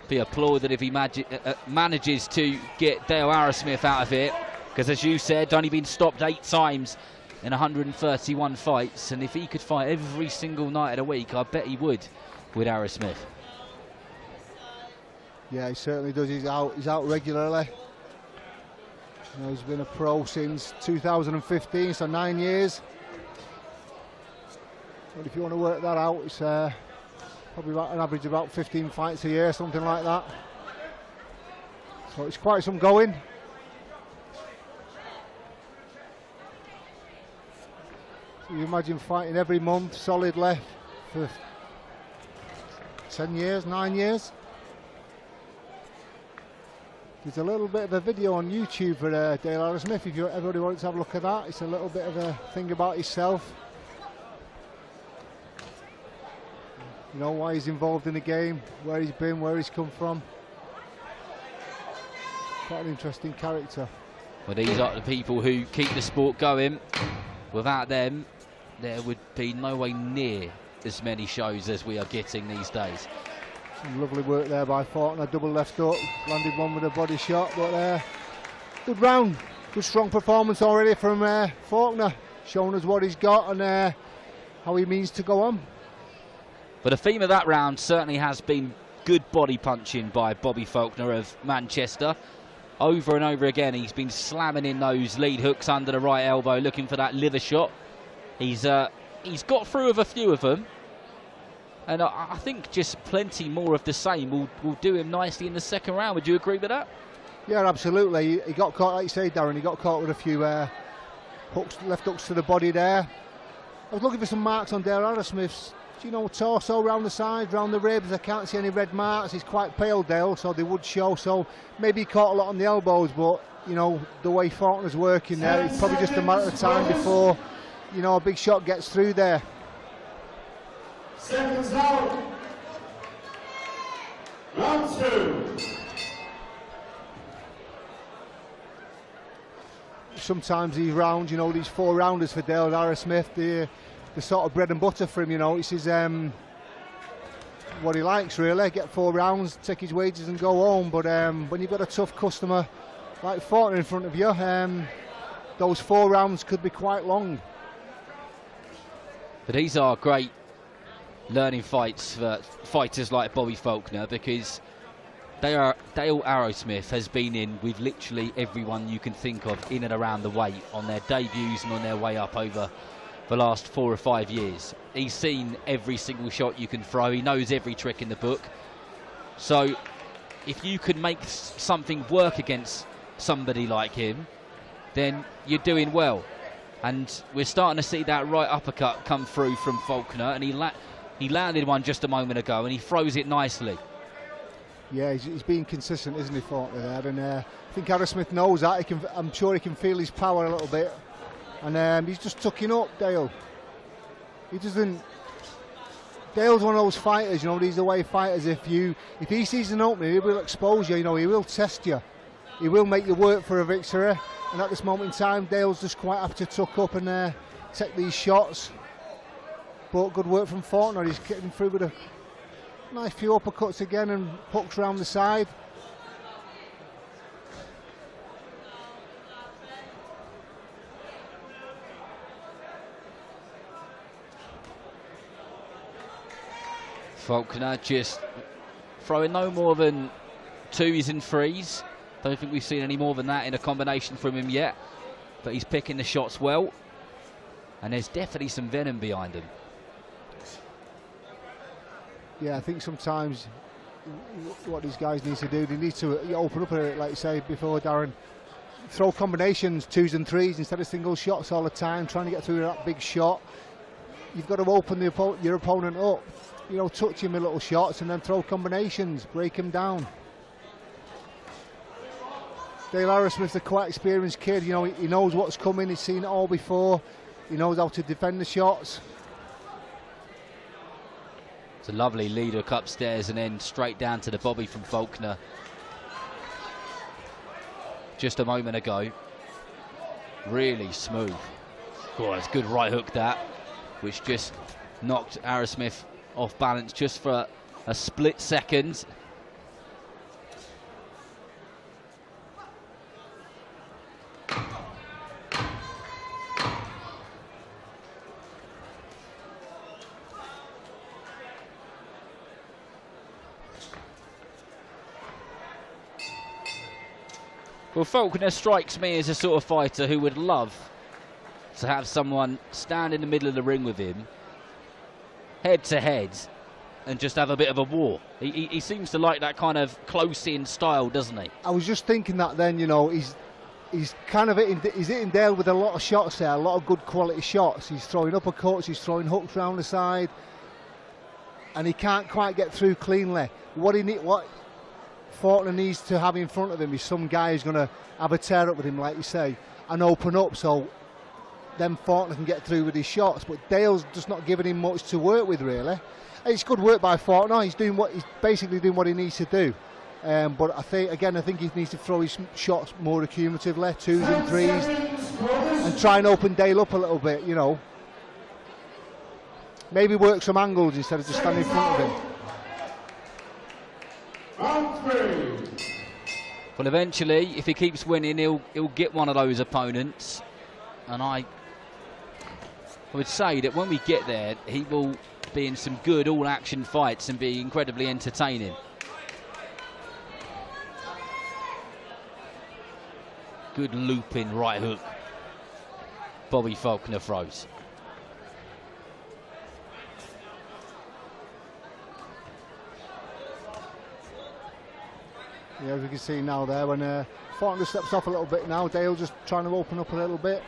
be applauded if he manages to get Dale Arrowsmith out of it, because as you said, only been stopped 8 times in 131 fights, and if he could fight every single night of the week, I bet he would with Arrowsmith. Yeah, he certainly does. He's out regularly. You know, he's been a pro since 2015, so 9 years. But if you want to work that out, it's probably about an average of about 15 fights a year, something like that. So it's quite some going. So you imagine fighting every month, solidly, for 10 years, 9 years. There's a little bit of a video on YouTube for Dale Arrowsmith, if everybody wants to have a look at that. It's a little bit of a thing about himself. You know, why he's involved in the game, where he's been, where he's come from. Quite an interesting character. Well, these are the people who keep the sport going. Without them, there would be no way near as many shows as we are getting these days. Some lovely work there by Faulkner, double left up, landed one with a body shot, but good round, good strong performance already from Faulkner, showing us what he's got and how he means to go on. But the theme of that round certainly has been good body punching by Bobby Faulkner of Manchester. Over and over again, he's been slamming in those lead hooks under the right elbow, looking for that liver shot. He's got through with a few of them. And I think just plenty more of the same will do him nicely in the second round. Would you agree with that? Yeah, absolutely. He got caught, like you say, Darren, he got caught with a few hooks, left hooks to the body there. I was looking for some marks on Dale Arrowsmith's, you know, torso, round the sides, round the ribs. I can't see any red marks. He's quite pale, Dale, so they would show. So maybe he caught a lot on the elbows, but, you know, the way Faulkner's working there, it's probably just a matter of time before, you know, a big shot gets through there. Seconds out. Round 2. Sometimes these rounds, you know, these 4-rounders for Dale Arrowsmith, the sort of bread and butter for him, you know. This is what he likes, really. Get 4 rounds, take his wages and go home. But when you've got a tough customer like Faulkner in front of you, those 4 rounds could be quite long. But these are great learning fights for fighters like Bobby Faulkner, because Dale Arrowsmith has been in with literally everyone you can think of in and around the weight on their debuts and on their way up over the last 4 or 5 years. He's seen every single shot you can throw. He knows every trick in the book. So if you can make something work against somebody like him, then you're doing well. And we're starting to see that right uppercut come through from Faulkner, and he landed one just a moment ago, and he throws it nicely. Yeah, he's being consistent, isn't he, Faulkner there? And I think Arrowsmith knows that. I'm sure he can feel his power a little bit. And he's just tucking up, Dale. He doesn't... Dale's one of those fighters, you know, these away fighters. If he sees an opening, he will expose you, you know, he will test you. He will make you work for a victory. And at this moment in time, Dale's just quite happy to tuck up and take these shots. But good work from Faulkner. He's getting through with a nice few uppercuts again and hooks around the side. Faulkner just throwing no more than 2s and 3s. Don't think we've seen any more than that in a combination from him yet. But he's picking the shots well. And there's definitely some venom behind him. Yeah, I think sometimes what these guys need to do, they need to open up a bit, like you say before, Darren. Throw combinations, 2s and 3s instead of single shots all the time, trying to get through that big shot. You've got to open your opponent up. You know, touch him with little shots and then throw combinations, break him down. Dale Arrowsmith's a quite experienced kid, you know, he knows what's coming, he's seen it all before, he knows how to defend the shots. It's a lovely lead hook upstairs and then straight down to the bobby from Faulkner. Just a moment ago. Really smooth. Oh, it's a good right hook that, which just knocked Arrowsmith off balance just for a split second. Well, Faulkner strikes me as a sort of fighter who would love to have someone stand in the middle of the ring with him head-to-head and just have a bit of a war. He seems to like that kind of close-in style, doesn't he? I was just thinking that then, you know, he's kind of hitting Dale with a lot of shots there, a lot of good quality shots. He's throwing uppercuts, he's throwing hooks round the side, and he can't quite get through cleanly. What Faulkner needs to have in front of him is some guy who's going to have a tear up with him, like you say, and open up so then Faulkner can get through with his shots. But Dale's just not giving him much to work with, really. It's good work by Faulkner. He's basically doing what he needs to do. But I think he needs to throw his shots more accumulatively, 2s and 3s, and try and open Dale up a little bit, you know. Maybe work some angles instead of just standing in front of him. Well, eventually, if he keeps winning, he'll get one of those opponents. And I would say that when we get there, he will be in some good all-action fights and be incredibly entertaining. Good looping right hook Bobby Faulkner throws. Yeah, as we can see now there, when Faulkner steps off a little bit now, Dale just trying to open up a little bit.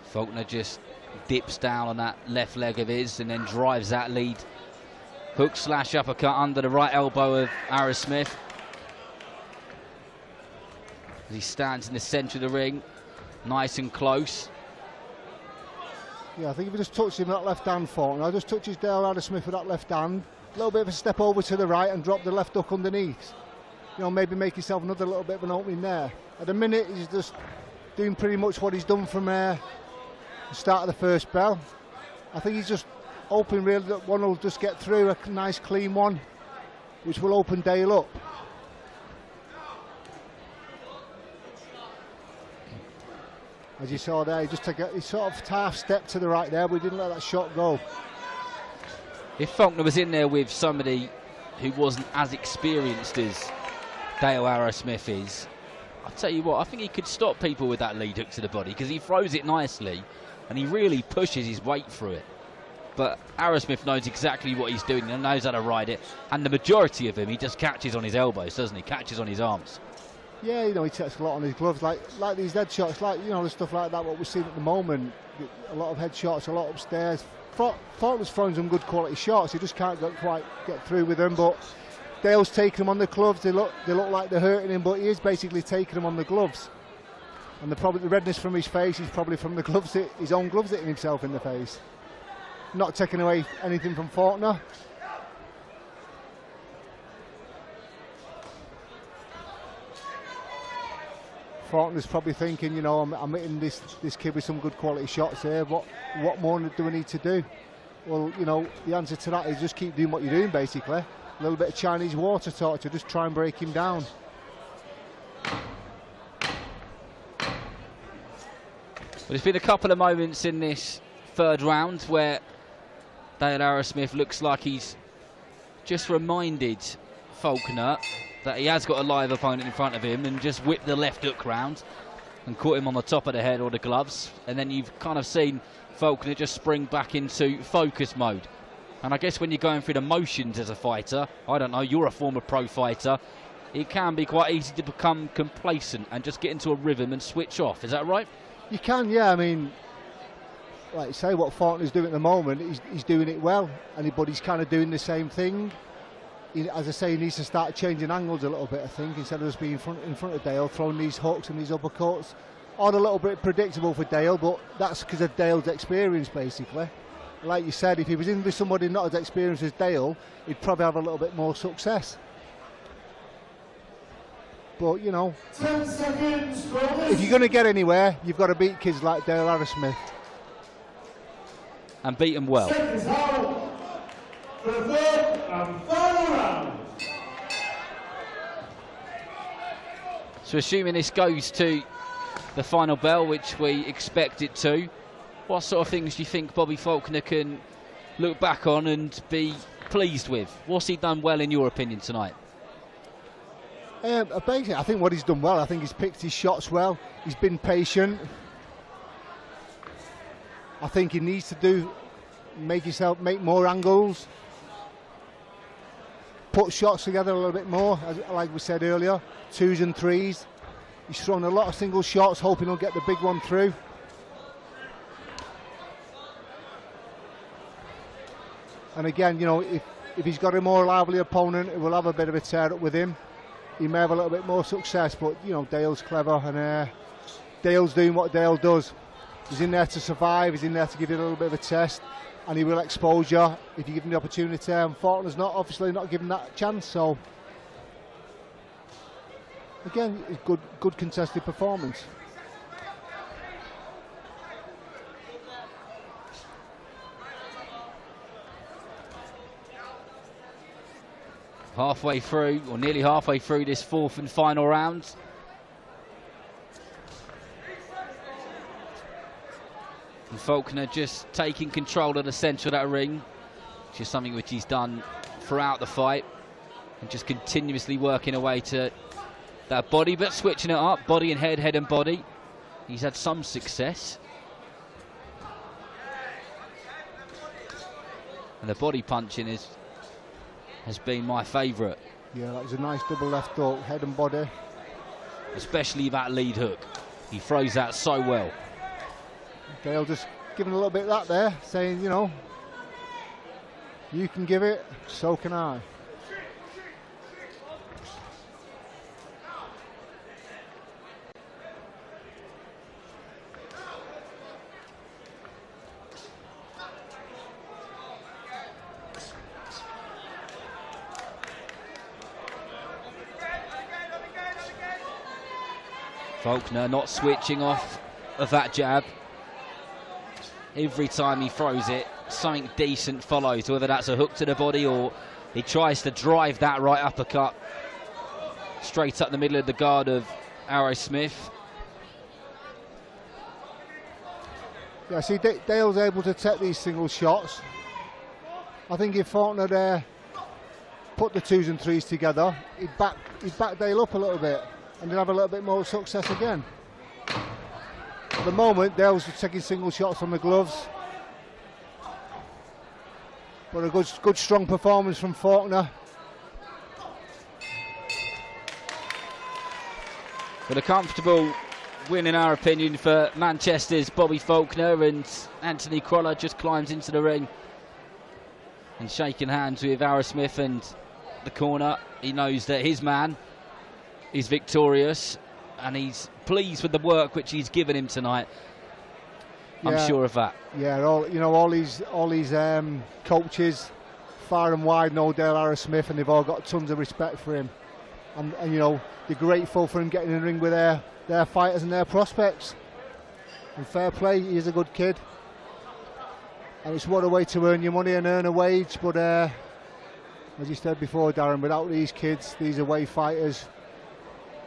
Faulkner just dips down on that left leg of his and then drives that lead hook slash uppercut under the right elbow of Arrowsmith. As he stands in the centre of the ring, nice and close. Yeah, I think if he just touches him with that left hand, Faulkner, just touches Dale Arrowsmith with that left hand, a little bit of a step over to the right and drop the left hook underneath. You know, maybe make yourself another little bit of an opening there. At the minute, he's just doing pretty much what he's done from the start of the first bell. I think he's just hoping really that one will just get through, a nice clean one, which will open Dale up. As you saw there, he just took he sort of half step to the right there, but he didn't let that shot go. If Faulkner was in there with somebody who wasn't as experienced as Dale Arrowsmith is, I'll tell you what, I think he could stop people with that lead hook to the body, because he throws it nicely and he really pushes his weight through it. But Arrowsmith knows exactly what he's doing and knows how to ride it, and the majority of him, he just catches on his elbows, doesn't he? Catches on his arms. Yeah, you know, he takes a lot on his gloves, like these head shots, like, you know, the stuff like that, what we're seeing at the moment, a lot of head shots, a lot upstairs. Faulkner's throwing some good quality shots, he just can't quite get through with them, but Dale's taking them on the gloves. They look like they're hurting him, but he is basically taking them on the gloves. And the redness from his face is probably from the gloves, his own gloves hitting himself in the face. Not taking away anything from Faulkner. Faulkner's probably thinking, you know, I'm hitting this kid with some good quality shots here. What more do I need to do? Well, you know, the answer to that is just keep doing what you're doing, basically. A little bit of Chinese water torture, just try and break him down. Well, there's been a couple of moments in this third round where Dale Arrowsmith looks like he's just reminded Faulkner that he has got a live opponent in front of him, and just whipped the left hook round and caught him on the top of the head or the gloves. And then you've kind of seen Faulkner just spring back into focus mode. And I guess when you're going through the motions as a fighter, I don't know, you're a former pro fighter, it can be quite easy to become complacent and just get into a rhythm and switch off. Is that right? You can, yeah. I mean, like you say, what Faulkner's doing at the moment, he's doing it well, but he's kind of doing the same thing. As I say, he needs to start changing angles a little bit, I think, instead of just being in front of Dale, throwing these hooks and these uppercuts. Are a little bit predictable for Dale, but that's because of Dale's experience, basically. Like you said, if he was in with somebody not as experienced as Dale, he'd probably have a little bit more success. But, you know, 10 seconds, if you're going to get anywhere, you've got to beat kids like Dale Arrowsmith. And beat them well. Seconds out for the third and final round. So assuming this goes to the final bell, which we expect it to, What sort of things do you think Bobby Faulkner can look back on and be pleased with? What's he done well in your opinion tonight? Basically, I think what he's done well, I think he's picked his shots well. He's been patient. I think he needs to make more angles, put shots together a little bit more, like we said earlier, 2s and 3s. He's thrown a lot of single shots, hoping he'll get the big one through. And again, you know, if he's got a more lively opponent, it will have a bit of a tear up with him. He may have a little bit more success, but you know, Dale's clever, and Dale's doing what Dale does. He's in there to survive, he's in there to give you a little bit of a test, and he will expose you if you give him the opportunity. And Faulkner's obviously not given that chance, so again, it's good contested performance. Halfway through, or nearly halfway through this fourth and final round. And Faulkner just taking control of the centre of that ring, which is something which he's done throughout the fight, and just continuously working away to that body, but switching it up, body and head, head and body. He's had some success. And the body punching has been my favourite. Yeah, that was a nice double left hook, head and body. Especially that lead hook. He throws that so well. Dale just giving a little bit of that there, saying, you know, you can give it, so can I. Faulkner not switching off of that jab. Every time he throws it, something decent follows, whether that's a hook to the body or he tries to drive that right uppercut straight up the middle of the guard of Arrowsmith. Yeah, see, Dale's able to take these single shots. I think if Faulkner there put the 2s and 3s together, he'd back Dale up a little bit, and then have a little bit more success again. At the moment, Dale's taking single shots on the gloves. But a good strong performance from Faulkner. But a comfortable win, in our opinion, for Manchester's Bobby Faulkner, and Anthony Crolla just climbs into the ring and shaking hands with Arrowsmith and the corner. He knows that his man is victorious, and he's pleased with the work which he's given him tonight. I'm sure of that. Yeah, all these coaches far and wide know Dale Arrowsmith, and they've all got tons of respect for him, and you know, they're grateful for him getting in the ring with their fighters and their prospects. And fair play, he's a good kid, and it's what a way to earn your money and earn a wage. But as you said before, Darren, without these kids, these away fighters,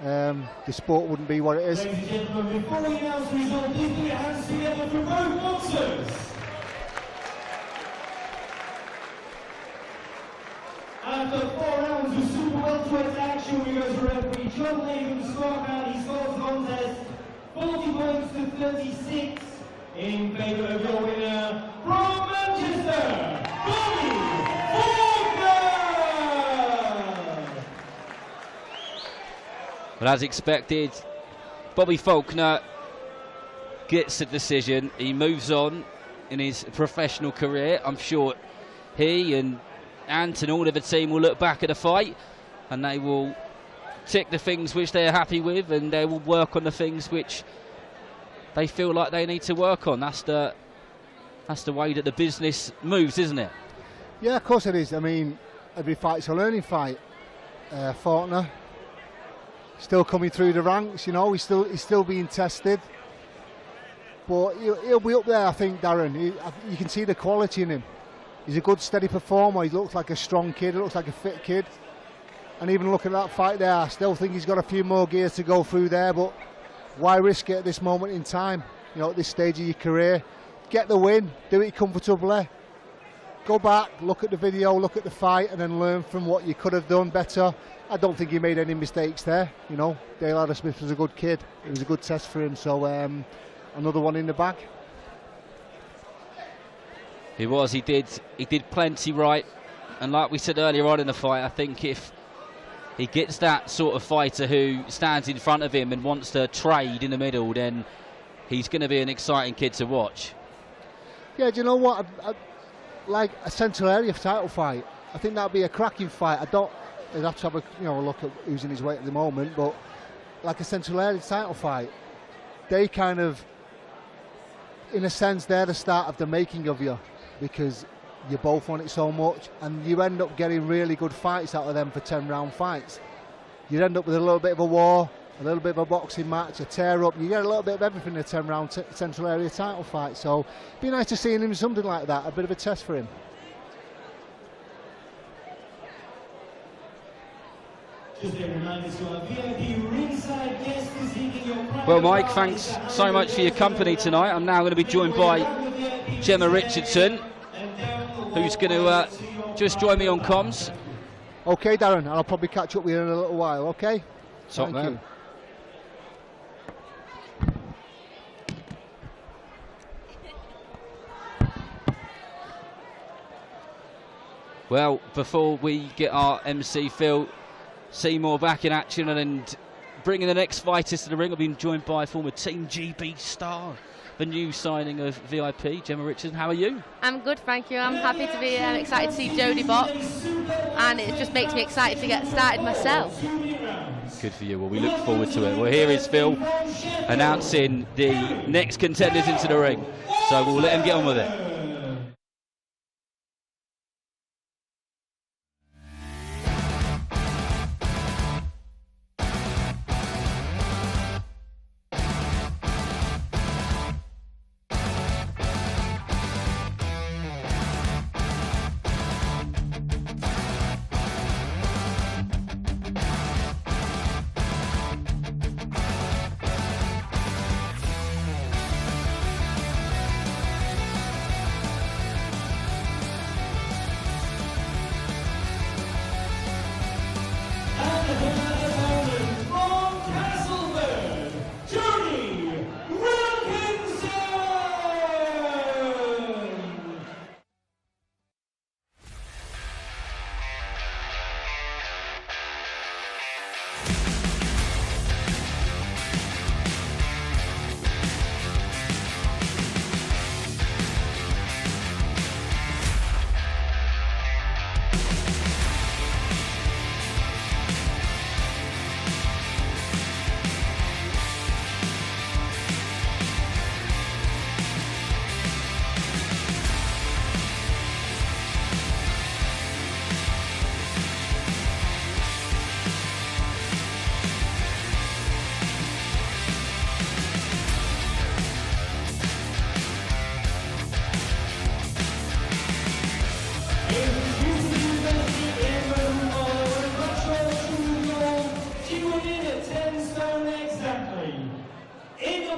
the sport wouldn't be what it is. Ladies and gentlemen, before we announce the result, please put your hands together for both boxers. After 4 rounds of super welterweight action, we go to referee John Latham scorecard. He scores the contest 40 points to 36 in favour of your winner from Manchester, Bobby Faulkner. But as expected, Bobby Faulkner gets the decision. He moves on in his professional career. I'm sure he and Ant and all of the team will look back at the fight, and they will tick the things which they are happy with, and they will work on the things which they feel like they need to work on. That's the way that the business moves, isn't it? Yeah, of course it is. I mean, every fight's a learning fight. Faulkner still coming through the ranks, you know, he's still being tested, but he'll be up there, I think, Darren. You can see the quality in him. He's a good, steady performer. He looks like a strong kid. He looks like a fit kid. And even looking at that fight there, I still think he's got a few more gears to go through there, but why risk it at this moment in time? You know, at this stage of your career, get the win, do it comfortably. Go back, look at the video, look at the fight, and then learn from what you could have done better. I don't think he made any mistakes there. You know, Dale Arrowsmith was a good kid. It was a good test for him. So another one in the bag. He was. He did plenty right. And like we said earlier on in the fight, I think if he gets that sort of fighter who stands in front of him and wants to trade in the middle, then he's going to be an exciting kid to watch. Yeah, do you know what? I like a central area title fight. I think that'd be a cracking fight. I'd have to have a look at who's in his weight at the moment, but like a central area title fight, they kind of, in a sense, they're the start of the making of you, because you both want it so much, and you end up getting really good fights out of them for 10-round fights. You end up with a little bit of a war, a little bit of a boxing match, a tear-up. You get a little bit of everything in a 10-round central area title fight. So it'd be nice to see him in something like that, a bit of a test for him. Well, Mike, thanks so much for your company tonight. I'm now going to be joined by Gemma Richardson, who's going to just join me on comms. Okay, Darren, I'll probably catch up with you in a little while, okay? Top man. You. Well, before we get our MC Phil Seymour back in action and bringing the next fighters to the ring, I've been joined by former Team GB star, the new signing of VIP, Gemma Richardson. How are you? I'm good, thank you. I'm happy to be excited to see Jody box, and it just makes me excited to get started myself. Good for you. Well, we look forward to it. Well, here is Phil announcing the next contenders into the ring. So we'll let him get on with it.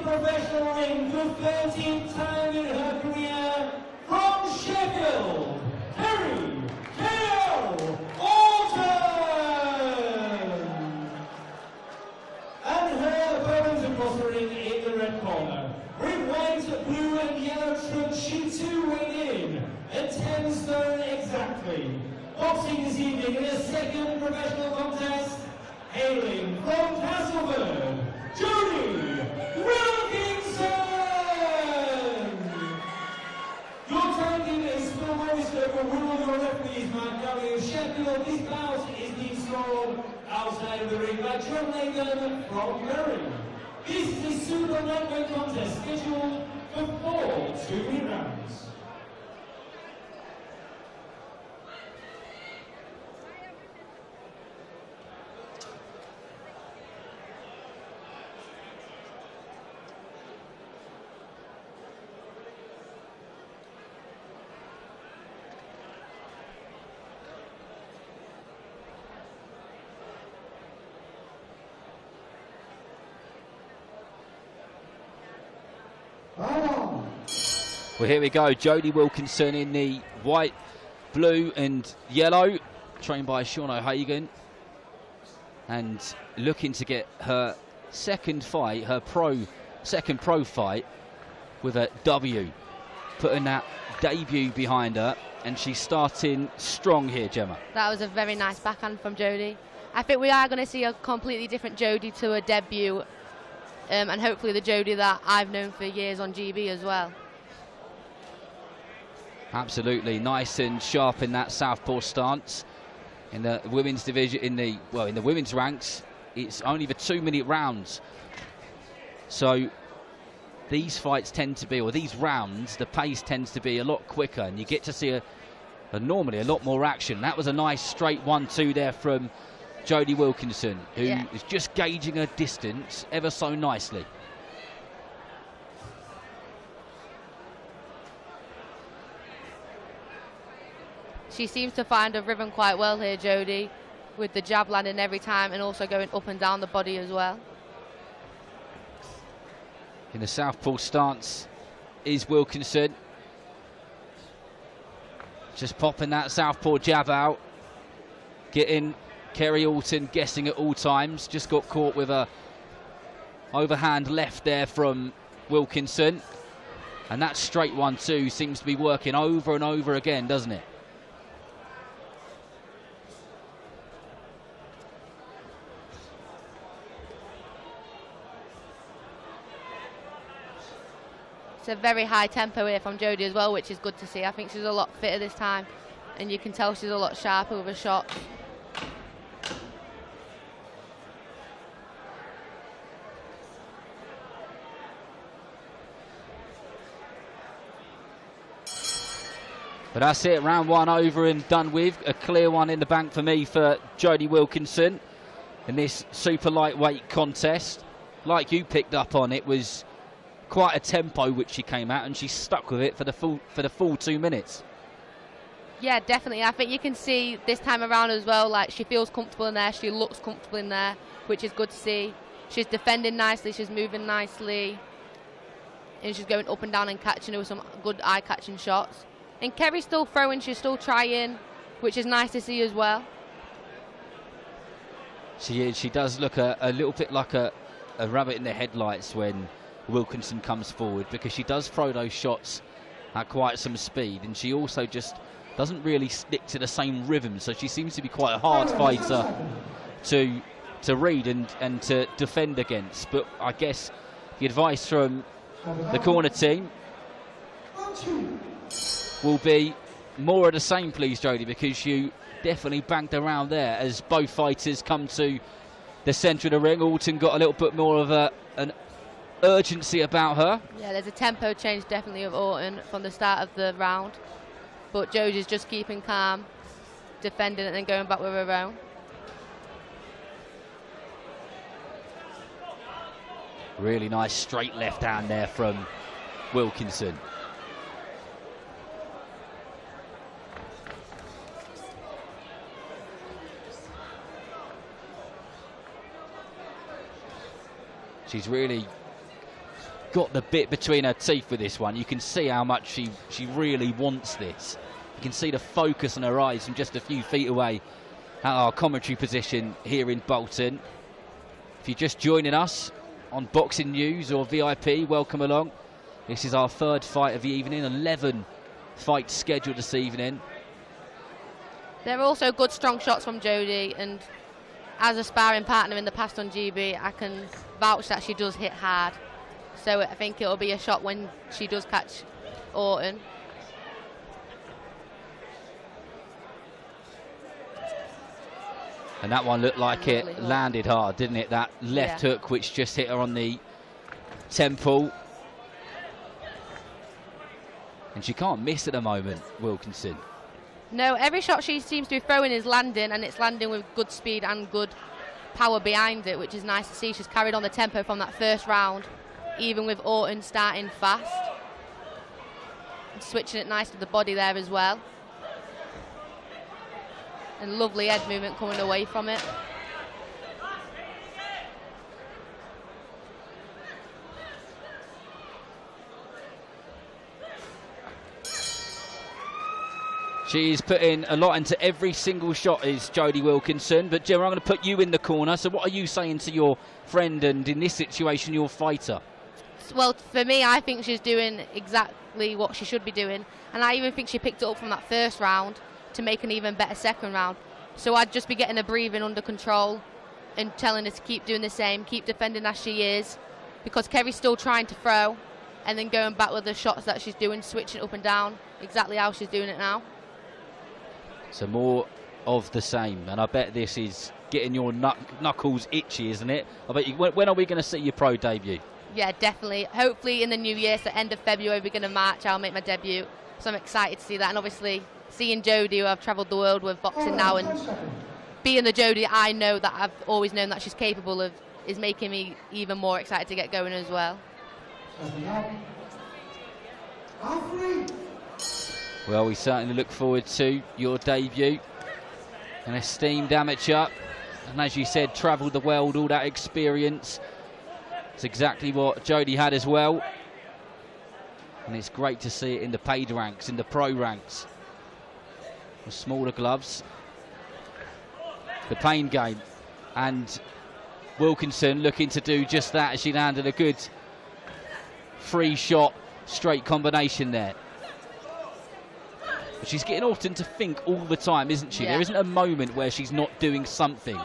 professional ring for 13th time in her career, from Sheffield, Kerry K.O. Orton! And her opponent across the ring in the red corner, with white, blue and yellow trunks, she too weighed in at 10 stone exactly. Boxing this evening in a second professional contest, hailing from Castleford, Jody Wilkinson! Your tanking is Phil Morrison for Will Your Referees, Mark Gallagher of Sheffield. This bout is being scored outside of the ring by John Lagan from Bury. This is a super lightweight contest scheduled for 4 2-minute rounds. Well, here we go. Jodie Wilkinson in the white, blue and yellow, trained by Sean O'Hagan, and looking to get her second fight, her second pro fight, with a W, putting that debut behind her, and she's starting strong here, Gemma. That was a very nice backhand from Jodie. I think we are going to see a completely different Jodie to a debut, and hopefully the Jodie that I've known for years on GB as well. Absolutely nice and sharp in that southpaw stance. In the women's division, in the women's ranks, it's only the 2-minute rounds. So these fights tend to be, or these rounds, the pace tends to be a lot quicker, and you get to see normally a lot more action. That was a nice straight 1-2 there from Jodie Wilkinson, who is just gauging her distance ever so nicely. She seems to find a rhythm quite well here, Jodie, with the jab landing every time and also going up and down the body as well. In the southpaw stance is Wilkinson. Just popping that southpaw jab out. Getting Kerry Orton guessing at all times. Just got caught with a overhand left there from Wilkinson. And that straight 1-2 seems to be working over and over again, doesn't it? It's a very high tempo here from Jodie as well, which is good to see. I think she's a lot fitter this time, and you can tell she's a lot sharper with her shot. But that's it, round 1 over and done with. A clear one in the bank for me for Jodie Wilkinson in this super lightweight contest. Like you picked up on, it was quite a tempo which she came out, and she stuck with it for the full 2 minutes. Yeah, definitely. I think you can see this time around as well, like she feels comfortable in there, she looks comfortable in there, which is good to see. She's defending nicely, she's moving nicely, and she's going up and down and catching her with some good eye-catching shots. And Kerry's still throwing, she's still trying, which is nice to see as well. She is. She does look a little bit like a rabbit in the headlights when Wilkinson comes forward, because she does throw those shots at quite some speed, and she also just doesn't really stick to the same rhythm, so she seems to be quite a hard fighter to read and to defend against. But I guess the advice from the corner team will be more of the same, please, Jodie, because you definitely banged around there as both fighters come to the centre of the ring. Orton got a little bit more of an urgency about her. Yeah, there's a tempo change definitely of Orton from the start of the round, but Jodie's just keeping calm, defending it and then going back with her own. Really nice straight left hand there from Wilkinson. She's really got the bit between her teeth with this one. You can see how much she really wants this. You can see the focus in her eyes from just a few feet away at our commentary position here in Bolton. If you're just joining us on Boxing News or VIP, welcome along. This is our third fight of the evening, 11 fights scheduled this evening. There are also good strong shots from Jodie, and as a sparring partner in the past on GB, I can vouch that she does hit hard. So I think it'll be a shot when she does catch Orton. And that one looked like it landed hard, didn't it? That left hook which just hit her on the temple. And she can't miss at the moment, Wilkinson. No, every shot she seems to be throwing is landing, and it's landing with good speed and good power behind it, which is nice to see. She's carried on the tempo from that first round, even with Orton starting fast. And switching it nice to the body there as well. And lovely head movement coming away from it. She's putting a lot into every single shot, is Jodie Wilkinson. But Gemma, I'm going to put you in the corner. So what are you saying to your friend and, in this situation, your fighter? Well, for me, I think she's doing exactly what she should be doing. And I even think she picked it up from that first round to make an even better second round. So I'd just be getting her breathing under control and telling her to keep doing the same, keep defending as she is. Because Kerry's still trying to throw and then going back with the shots that she's doing, switching up and down, exactly how she's doing it now. So more of the same, and I bet this is getting your knuckles itchy, isn't it? I bet you, when are we going to see your pro debut? Yeah, definitely. Hopefully in the new year, so end of February, we're going to March. I'll make my debut. So I'm excited to see that. And obviously, seeing Jodie, who I've travelled the world with boxing now, and being the Jodie I know that I've always known that she's capable of, is making me even more excited to get going as well. Well, we certainly look forward to your debut. An esteemed amateur, and as you said, travelled the world, all that experience. It's exactly what Jodie had as well. And it's great to see it in the paid ranks, in the pro ranks. The smaller gloves. The pain game. And Wilkinson looking to do just that as she landed a good free shot, straight combination there. But she's getting Orton to think all the time, isn't she? Yeah. There isn't a moment where she's not doing something.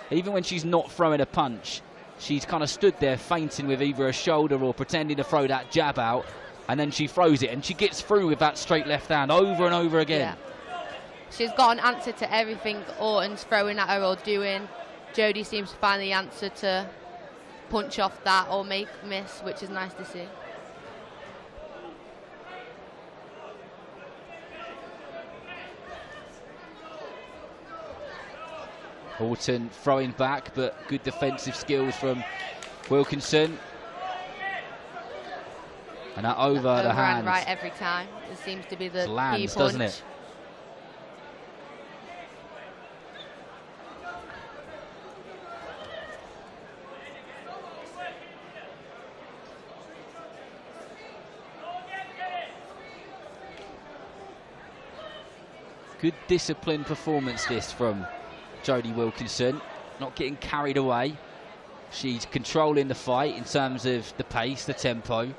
Even when she's not throwing a punch, she's kind of stood there feinting with either a shoulder or pretending to throw that jab out, and then she throws it, and she gets through with that straight left hand over and over again. Yeah. She's got an answer to everything Orton's throwing at her or doing. Jodie seems to find the answer to punch off that or make miss, which is nice to see. Bolton throwing back, but good defensive skills from Wilkinson. And that over the hand. Right every time. It seems to be the lands, key punch. doesn't it? Good disciplined performance this from Jodie Wilkinson, not getting carried away. She's controlling the fight in terms of the pace, the tempo,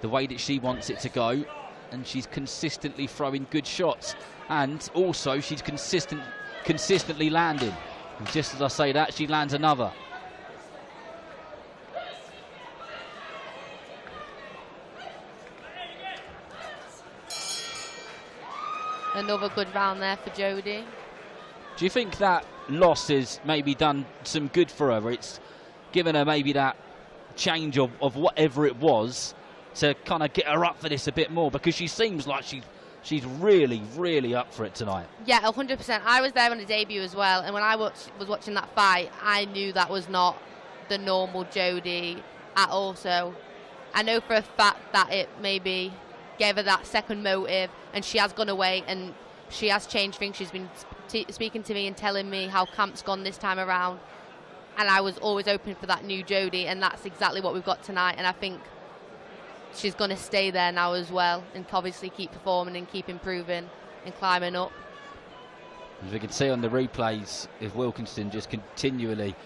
the way that she wants it to go, and she's consistently throwing good shots, and also she's consistently landing. And just as I say that, she lands another. Another good round there for Jodie. Do you think that loss has maybe done some good for her? It's given her maybe that change of whatever it was to kind of get her up for this a bit more, because she seems like she's really, really up for it tonight. Yeah, 100%. I was there on the debut as well, and when I was watching that fight, I knew that was not the normal Jodie at all. So I know for a fact that it maybe gave her that second motive, and she has gone away and she has changed things. She's been speaking to me and telling me how camp's gone this time around, and I was always open for that new Jodie, and that's exactly what we've got tonight. And I think she's going to stay there now as well, and obviously keep performing and keep improving and climbing up. As we can see on the replays, if Wilkinson just continually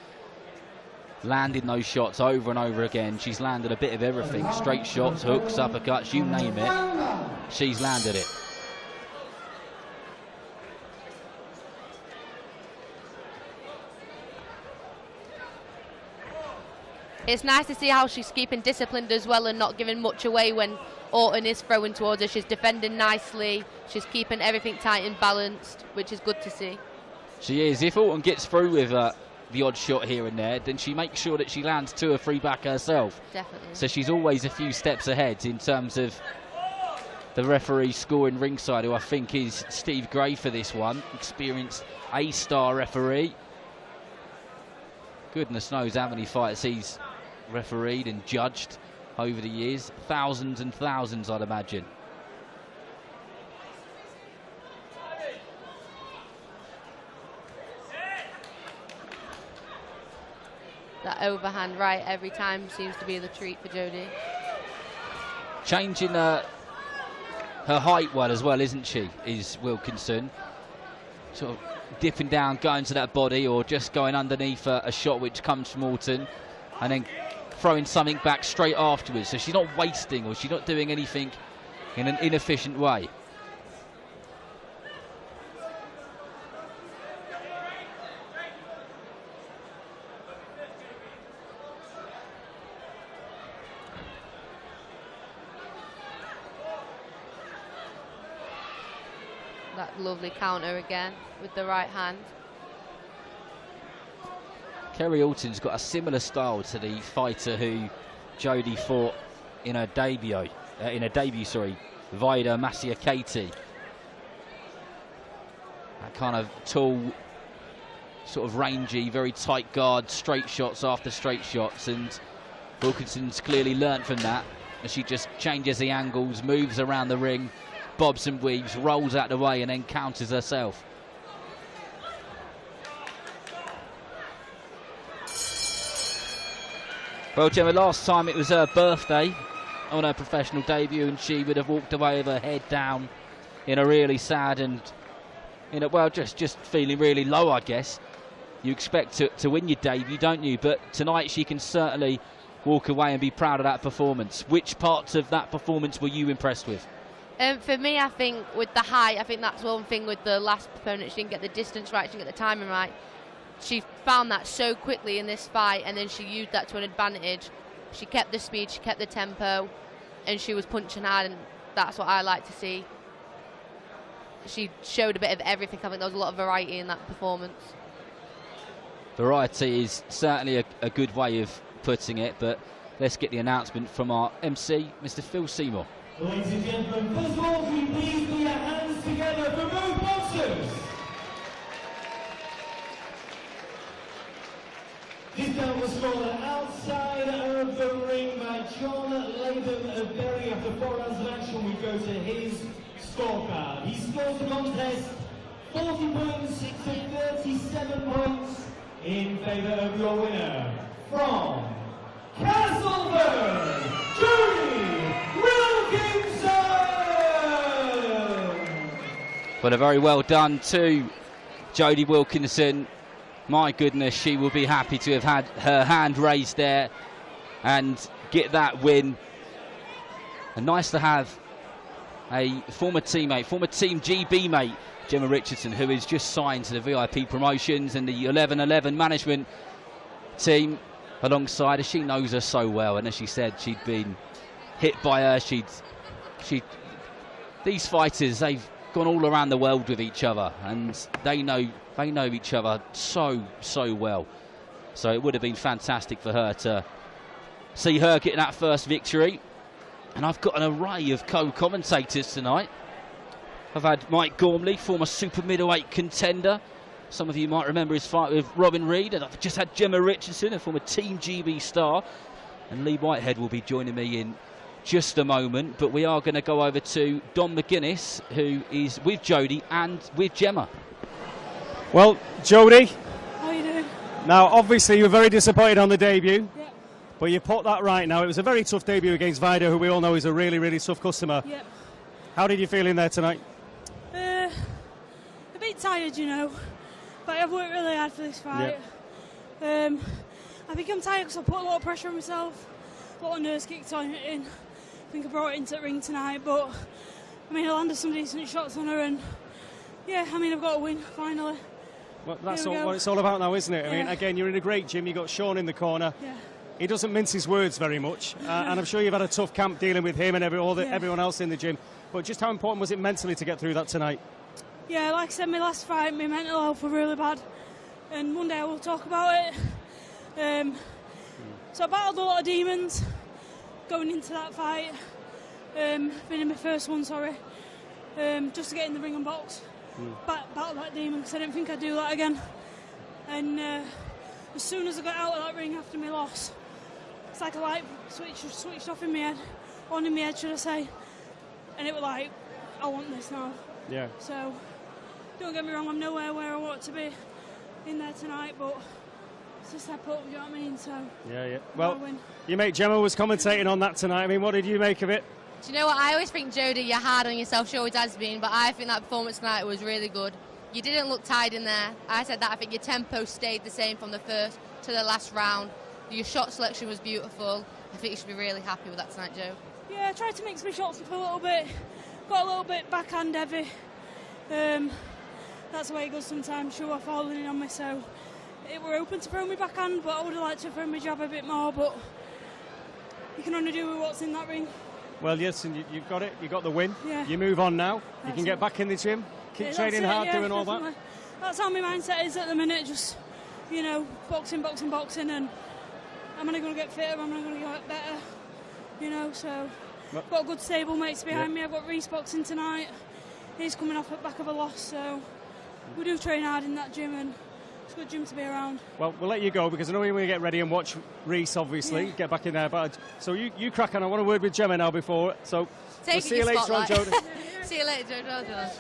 landing those shots over and over again. She's landed a bit of everything. Straight shots, hooks, uppercuts, you name it. She's landed it. It's nice to see how she's keeping disciplined as well and not giving much away when Orton is throwing towards her. She's defending nicely. She's keeping everything tight and balanced, which is good to see. She is. If Orton gets through with the odd shot here and there, then she makes sure that she lands 2 or 3 back herself. Definitely. So she's always a few steps ahead in terms of the referee scoring ringside, who I think is Steve Gray for this one. Experienced A-star referee. Goodness knows how many fights he's refereed and judged over the years. Thousands and thousands, I'd imagine. That overhand right every time seems to be the treat for Jodie. Changing her her height well as well, isn't she? Is Wilkinson sort of dipping down, going to that body, or just going underneath a shot which comes from Orton, and then throwing something back straight afterwards. So she's not wasting, or she's not doing anything in an inefficient way. That lovely counter again with the right hand. Kerry Orton's got a similar style to the fighter who Jodie fought in her debut. Vida Masiakati. That kind of tall, sort of rangy, very tight guard, straight shots after straight shots, and Wilkinson's clearly learnt from that. And she just changes the angles, moves around the ring, bobs and weaves, rolls out the way, and then counters herself. Well, Gemma, last time it was her birthday on her professional debut, and she would have walked away with her head down in a really sad and, well, just feeling really low, I guess. You expect to win your debut, don't you? But tonight she can certainly walk away and be proud of that performance. Which parts of that performance were you impressed with? For me, I think with the height, I think that's one thing with the last opponent. She didn't get the distance right, she didn't get the timing right. She found that so quickly in this fight, and then she used that to an advantage. She kept the speed, she kept the tempo, and she was punching hard, and that's what I like to see. She showed a bit of everything. I think there was a lot of variety in that performance. Variety is certainly a good way of putting it, but let's get the announcement from our MC, Mr. Phil Seymour. Ladies and gentlemen, first of all, can you please put your hands together for both boxers? This bout was scored outside of the ring by John Latham of Berry. After 4 rounds of action, we go to his scorecard. He scores the contest 40 points to 37 points in favour of your winner. From Castleford, Jodie Wilkinson! Well, very well done to Jodie Wilkinson. My goodness, she will be happy to have had her hand raised there and get that win. And nice to have a former teammate, former Team GB mate, Gemma Richardson, who is just signed to the VIP promotions and the 11-11 management team alongside her. She knows her so well, and as she said, she'd been hit by her. These fighters, they've gone all around the world with each other, and they know each other so well. So it would have been fantastic for her to see her get that first victory. And I've got an array of co-commentators tonight. I've had Mike Gormley, former super middleweight contender. Some of you might remember his fight with Robin Reed. And I've just had Gemma Richardson, a former Team GB star. And Lee Whitehead will be joining me in just a moment. But we are going to go over to Don McGuinness, who is with Jodie and with Gemma. Well, Jodie. How are you doing? Now, obviously, you were very disappointed on the debut. Yep. But you put that right now. It was a very tough debut against Vida, who we all know is a really, really tough customer. Yep. How did you feel in there tonight? A bit tired, you know. But I've worked really hard for this fight. Yep. I think I'm tired because I put a lot of pressure on myself. A lot of nerves kicked on in. I think I brought it into the ring tonight. But, I mean, I landed some decent shots on her. And, yeah, I mean, I've got a win, finally. Well, that's what it's all about now, isn't it? Yeah. I mean, again, you're in a great gym. You've got Sean in the corner. Yeah. He doesn't mince his words very much. And I'm sure you've had a tough camp dealing with him and everyone else in the gym. But just how important was it mentally to get through that tonight? Yeah, like I said, my last fight, my mental health was really bad. And one day I will talk about it. So I battled a lot of demons going into that fight. Been in my first one, just to get in the ring and box. Battle that demon because I didn't think I'd do that again. And as soon as I got out of that ring after my loss, it's like a light switched off in my head, on in my head, should I say. And it was like, I want this now. Yeah. So, don't get me wrong, I'm nowhere where I want to be in there tonight, but it's a step up, you know what I mean? So, yeah. Well, your mate Gemma was commentating on that tonight. I mean, what did you make of it? Do you know what? I always think, Jodie, you're hard on yourself. She always has been, but I think that performance tonight was really good. You didn't look tired in there. I said that. I think your tempo stayed the same from the first to the last round. Your shot selection was beautiful. I think you should be really happy with that tonight, Jo. Yeah, I tried to mix my shots up a little bit. Got a little bit backhand heavy. That's the way it goes sometimes. She were falling in on me, so it were open to throw me backhand, but I would have liked to throw my jab a bit more, but you can only do with what's in that ring. Well, yes, and you've got it. You got the win. Yeah. You move on now. That's You can get back in the gym, keep training hard, doing all that. That's how my mindset is at the minute. Just, boxing, and am I going to get fitter? Am I going to get better? So I've got good stable mates behind me. I've got Reese boxing tonight. He's coming off the back of a loss, so we do train hard in that gym, and it's a good gym to be around. Well, we'll let you go because I know you're going to get ready and watch Reese, obviously, get back in there. But so you crack on. I want a word with Gemma now before. So we'll see you later on, Joe. See you later, Joe. Well done.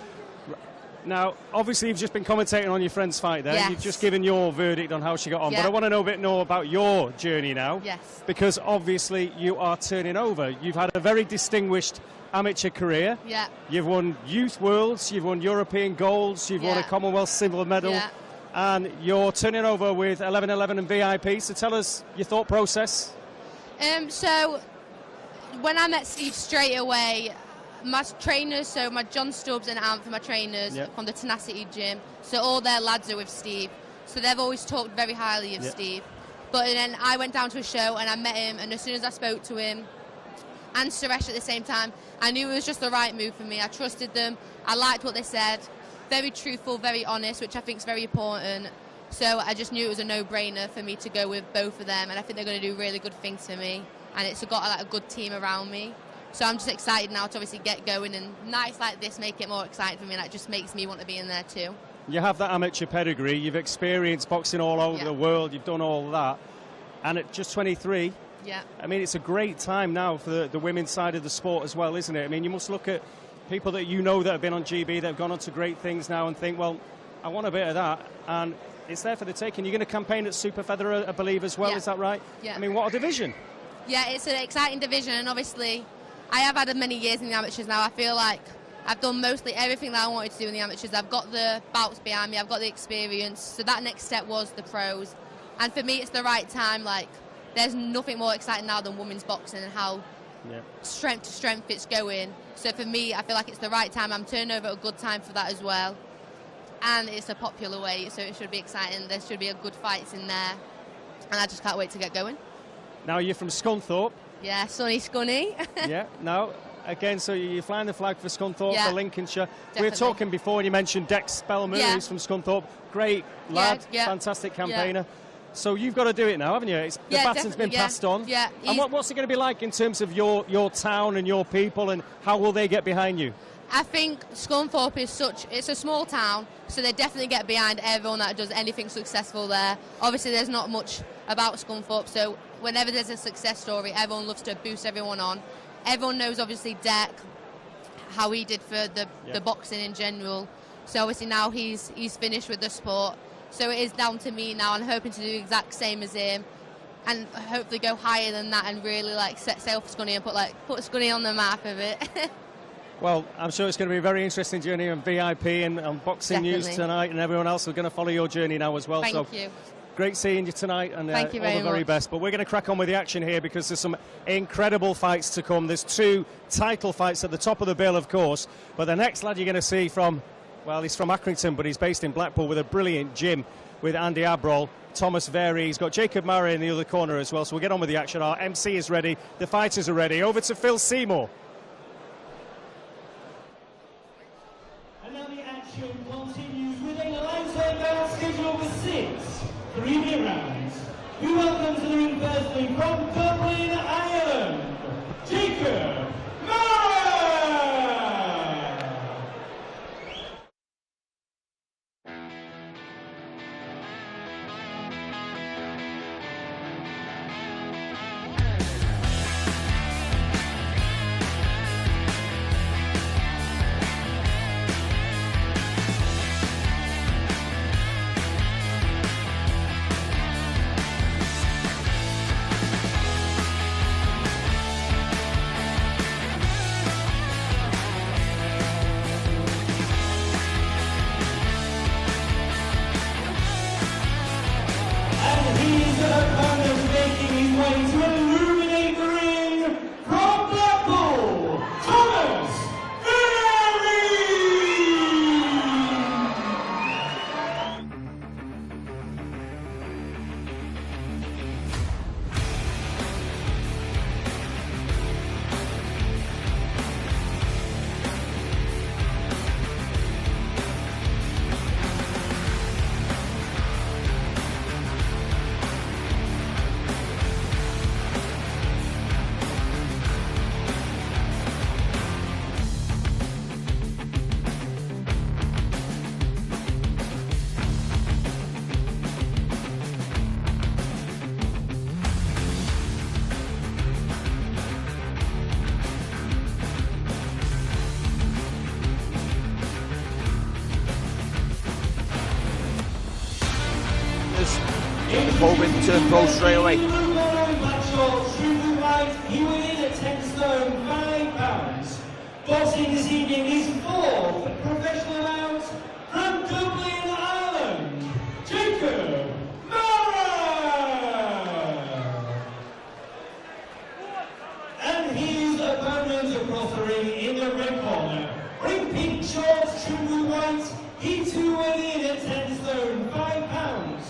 Now, obviously, you've just been commentating on your friend's fight there. Yes. You've just given your verdict on how she got on. Yeah. But I want to know a bit more about your journey now. Yes. Because obviously you are turning over. You've had a very distinguished amateur career. Yeah. You've won Youth Worlds, you've won European Golds, you've won a Commonwealth silver medal. Yeah. And you're turning over with 11-11 and VIP. So tell us your thought process. So when I met Steve straight away, my trainers, so my John Stubbs and Ant, my trainers from the Tenacity gym, so all their lads are with Steve. So they've always talked very highly of Steve. But then I went down to a show and I met him, and as soon as I spoke to him, and Suresh at the same time, I knew it was just the right move for me. I trusted them. I liked what they said. Very truthful, very honest, which I think is very important. So I just knew it was a no-brainer for me to go with both of them, and I think they're going to do really good things for me. And it's got a good team around me. So I'm just excited now to obviously get going, and nights like this make it more exciting for me, and that just makes me want to be in there too. You have that amateur pedigree, you've experienced boxing all over the world, you've done all that, and at just 23, I mean, it's a great time now for the women's side of the sport as well, isn't it? I mean, you must look at people that you know that have been on GB, that have gone on to great things now, and think, well, I want a bit of that, and it's there for the taking. You're going to campaign at Super Feather, I believe, as well, is that right? Yeah. I mean, what a division. Yeah, it's an exciting division, and obviously I have had many years in the amateurs now. I feel like I've done mostly everything that I wanted to do in the amateurs. I've got the bouts behind me, I've got the experience, so that next step was the pros. And for me, it's the right time. Like, there's nothing more exciting now than women's boxing and how strength to strength it's going. So for me, I feel like it's the right time. I'm turning over at a good time for that as well. And it's a popular weight, so it should be exciting. There should be a good fights in there. And I just can't wait to get going. Now, you're from Scunthorpe. Yeah, sunny Scunny. No, again, so you're flying the flag for Scunthorpe, for Lincolnshire. Definitely. We were talking before, and you mentioned Dex Spellmurray, who's from Scunthorpe. Great lad, fantastic campaigner. So you've got to do it now, haven't you? The baton's been passed on. Yeah. And what's it going to be like in terms of your town and your people, and how will they get behind you? I think Scunthorpe it's a small town, so they definitely get behind everyone that does anything successful there. Obviously, there's not much about Scunthorpe, so whenever there's a success story, everyone loves to boost everyone on. Everyone knows, obviously, Deck, how he did for the boxing in general. So obviously now he's finished with the sport. So it is down to me now. I'm hoping to do the exact same as him, and hopefully go higher than that, and really set sail for Scunny and put Scunny on the map of it. Well, I'm sure it's going to be a very interesting journey on VIP and on Boxing News tonight, and everyone else is going to follow your journey now as well. Thank you. Great seeing you tonight, and all the very best. But we're going to crack on with the action here, because there's some incredible fights to come. There's 2 title fights at the top of the bill, of course. But the next lad you're going to see he's from Accrington, but he's based in Blackpool with a brilliant gym with Andy Abrol, Thomas Very. He's got Jacob Murray in the other corner as well. So we'll get on with the action. Our MC is ready. The fighters are ready. Over to Phil Seymour. Continues with a line-side bout scheduled for 6 3-minute rounds. We welcome to the ring firstly from Dublin, Ireland, Jacob Murray! Bowman turned pro straight away. He went in at 10 stone, £5. Boxing this evening is 4th professional bout from Dublin, Ireland, Jacob Mara. And his opponent across the ring in the red corner, wearing pink shorts trimmed with white, he too went in at 10 stone, £5.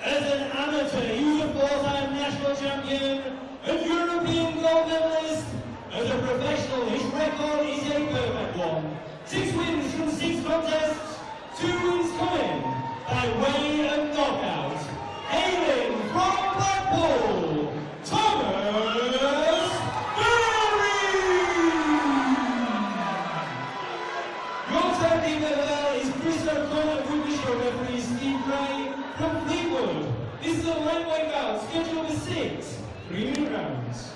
As an amateur, he was a 4-time national champion, a European gold medalist. As a professional, his record is a perfect one. 6 wins from 6 contests, 2 wins coming by way of knockout. Hailing from Blackpool, Thomas Berry! Your technique level is Chris O'Connor from the show referee Steve Gray from Fleetwood. This is a lightweight bout, scheduled for 6 3-minute rounds.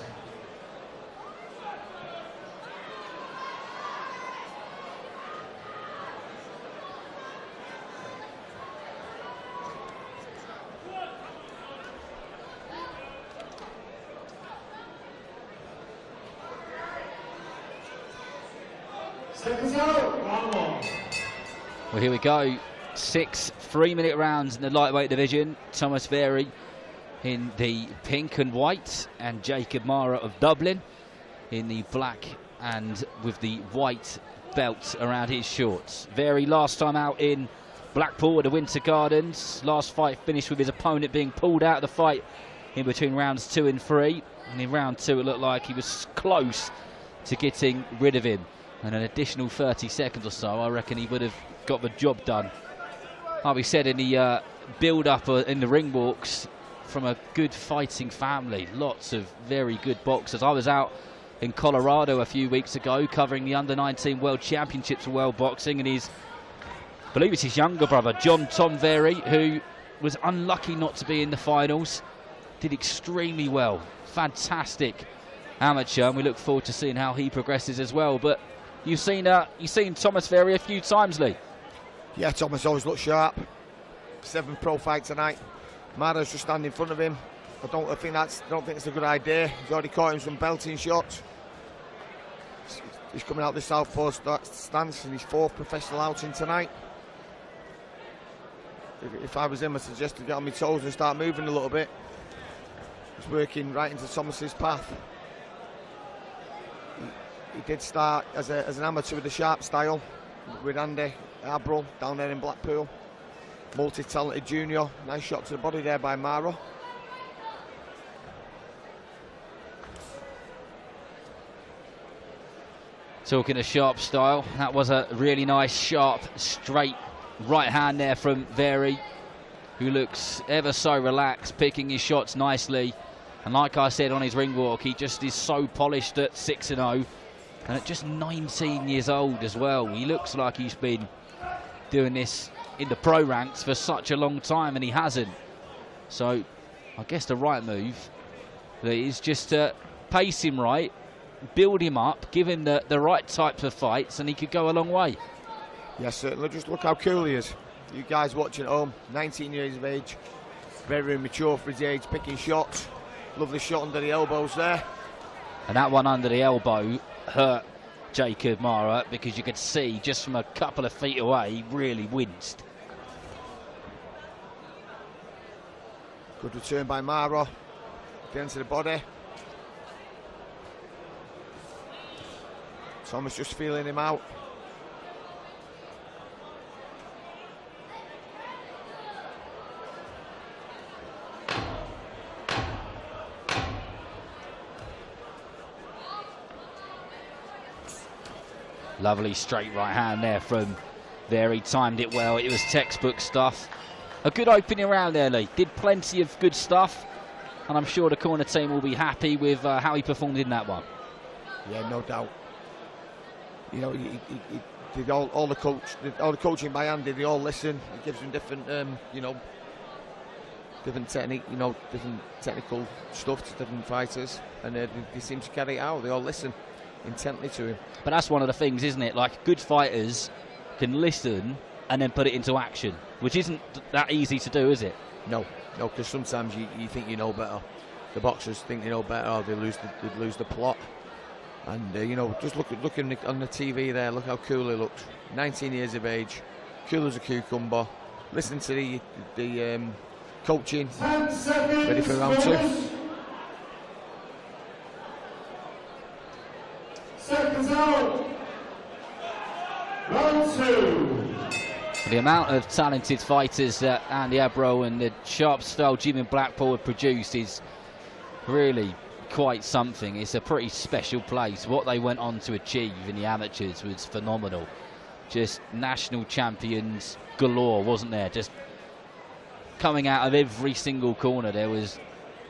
Seconds out, round 1. Well, here we go. 6 3-minute rounds in the lightweight division. Thomas Berry in the pink and white, and Jacob Mara of Dublin in the black and with the white belt around his shorts. Berry last time out in Blackpool at the Winter Gardens. Last fight finished with his opponent being pulled out of the fight in between rounds 2 and 3. And in round 2 it looked like he was close to getting rid of him. And an additional 30 seconds or so, I reckon he would have got the job done. Like we said in the build-up in the ring walks, from a good fighting family, lots of very good boxers. I was out in Colorado a few weeks ago covering the Under-19 World Championships for World Boxing, and I believe it's his younger brother, John Tom Berry, who was unlucky not to be in the finals, did extremely well. Fantastic amateur, and we look forward to seeing how he progresses as well. But you've seen Thomas Berry a few times, Lee. Yeah, Thomas always looks sharp. 7th pro fight tonight. Mara's just standing in front of him. I don't think it's a good idea. He's already caught him some belting shots. He's coming out the southpaw stance in his 4th professional outing tonight. If I was him, I'd suggest to get on my toes and start moving a little bit. He's working right into Thomas's path. He did start as an amateur with the sharp style with Andy Abril down there in Blackpool. Multi-talented junior. Nice shot to the body there by Mara. Talking of sharp style, that was a really nice, sharp, straight right hand there from Berry, who looks ever so relaxed, picking his shots nicely. And like I said on his ring walk, he just is so polished at 6-0. And at just 19 years old as well. He looks like he's been doing this in the pro ranks for such a long time, and he hasn't. So I guess the right move is just to pace him right, build him up, give him the right types of fights, and he could go a long way. Yes, certainly. Just look how cool he is. You guys watching at home, 19 years of age, very mature for his age, picking shots. Lovely shot under the elbows there. And that one under the elbow hurt Jacob Mara, because you could see just from a couple of feet away he really winced. Good return by Mara. Get into the body. Thomas just feeling him out. Lovely straight right hand there from there. He timed it well. It was textbook stuff. A good opening round there, Lee. Did plenty of good stuff, and I'm sure the corner team will be happy with how he performed in that one. Yeah, no doubt. You know, he did all the coaching by Andy. They all listen. He gives them different, different technique, different technical stuff to different fighters, and they seem to carry it out. They all listen intently to him. But that's one of the things, isn't it? Like, good fighters can listen and then put it into action, which isn't that easy to do, is it? No, know, because sometimes you think you know better. The boxers think they know better, or they lose the plot. And you know, just looking on the TV there, look how cool he looks. 19 years of age, cool as a cucumber. Listen to the coaching, ready for round 2. Seconds out. Round 2. The amount of talented fighters that Andy Abro and the sharp-style Jim in Blackpool have produced is really quite something. It's a pretty special place. What they went on to achieve in the amateurs was phenomenal. Just national champions galore, wasn't there? Just coming out of every single corner, there was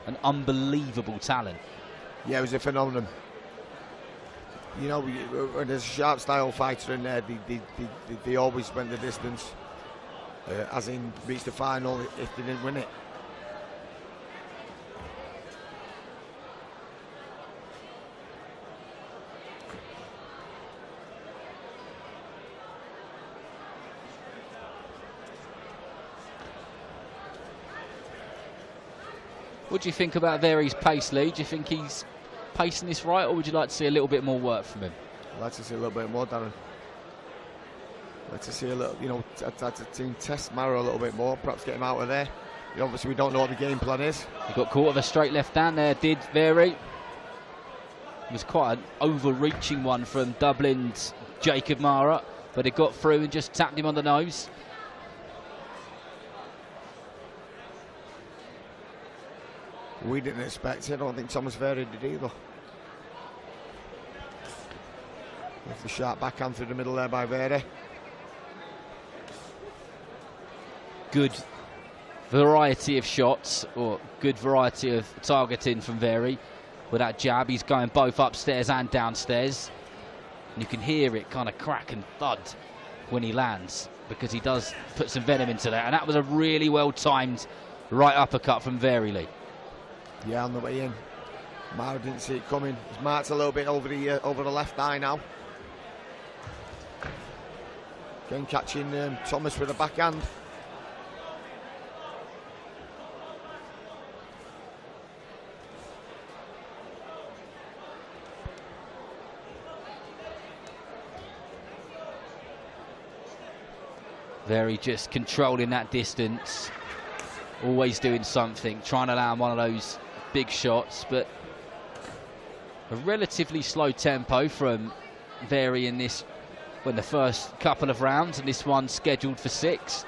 an unbelievable talent. Yeah, it was a phenomenon. You know, when there's a sharp style fighter in there, they always went the distance, as in reached the final if they didn't win it. What do you think about Very's pace, Lee? Do you think he's pacing this right, or would you like to see a little bit more work from him? I'd like to see a little bit more, Darren. I'd like to see a little, you know, I'd like to test Mara a little bit more, perhaps get him out of there. You know, obviously, we don't know what the game plan is. He got caught with a straight left hand there, did Very. It was quite an overreaching one from Dublin's Jacob Mara, but it got through and just tapped him on the nose. We didn't expect it. I don't think Thomas Very did either. With the sharp backhand through the middle there by Very. Good variety of shots, or good variety of targeting from Very. With that jab, he's going both upstairs and downstairs. And you can hear it kind of crack and thud when he lands, because he does put some venom into that. And that was a really well-timed right uppercut from Very, Lee. Yeah, on the way in. Mara didn't see it coming. He's marked a little bit over the left eye now. Again, catching Thomas with a backhand. Very just controlling that distance, always doing something, trying to land one of those big shots, but a relatively slow tempo from Very in this, when the first couple of rounds, and this one scheduled for 6.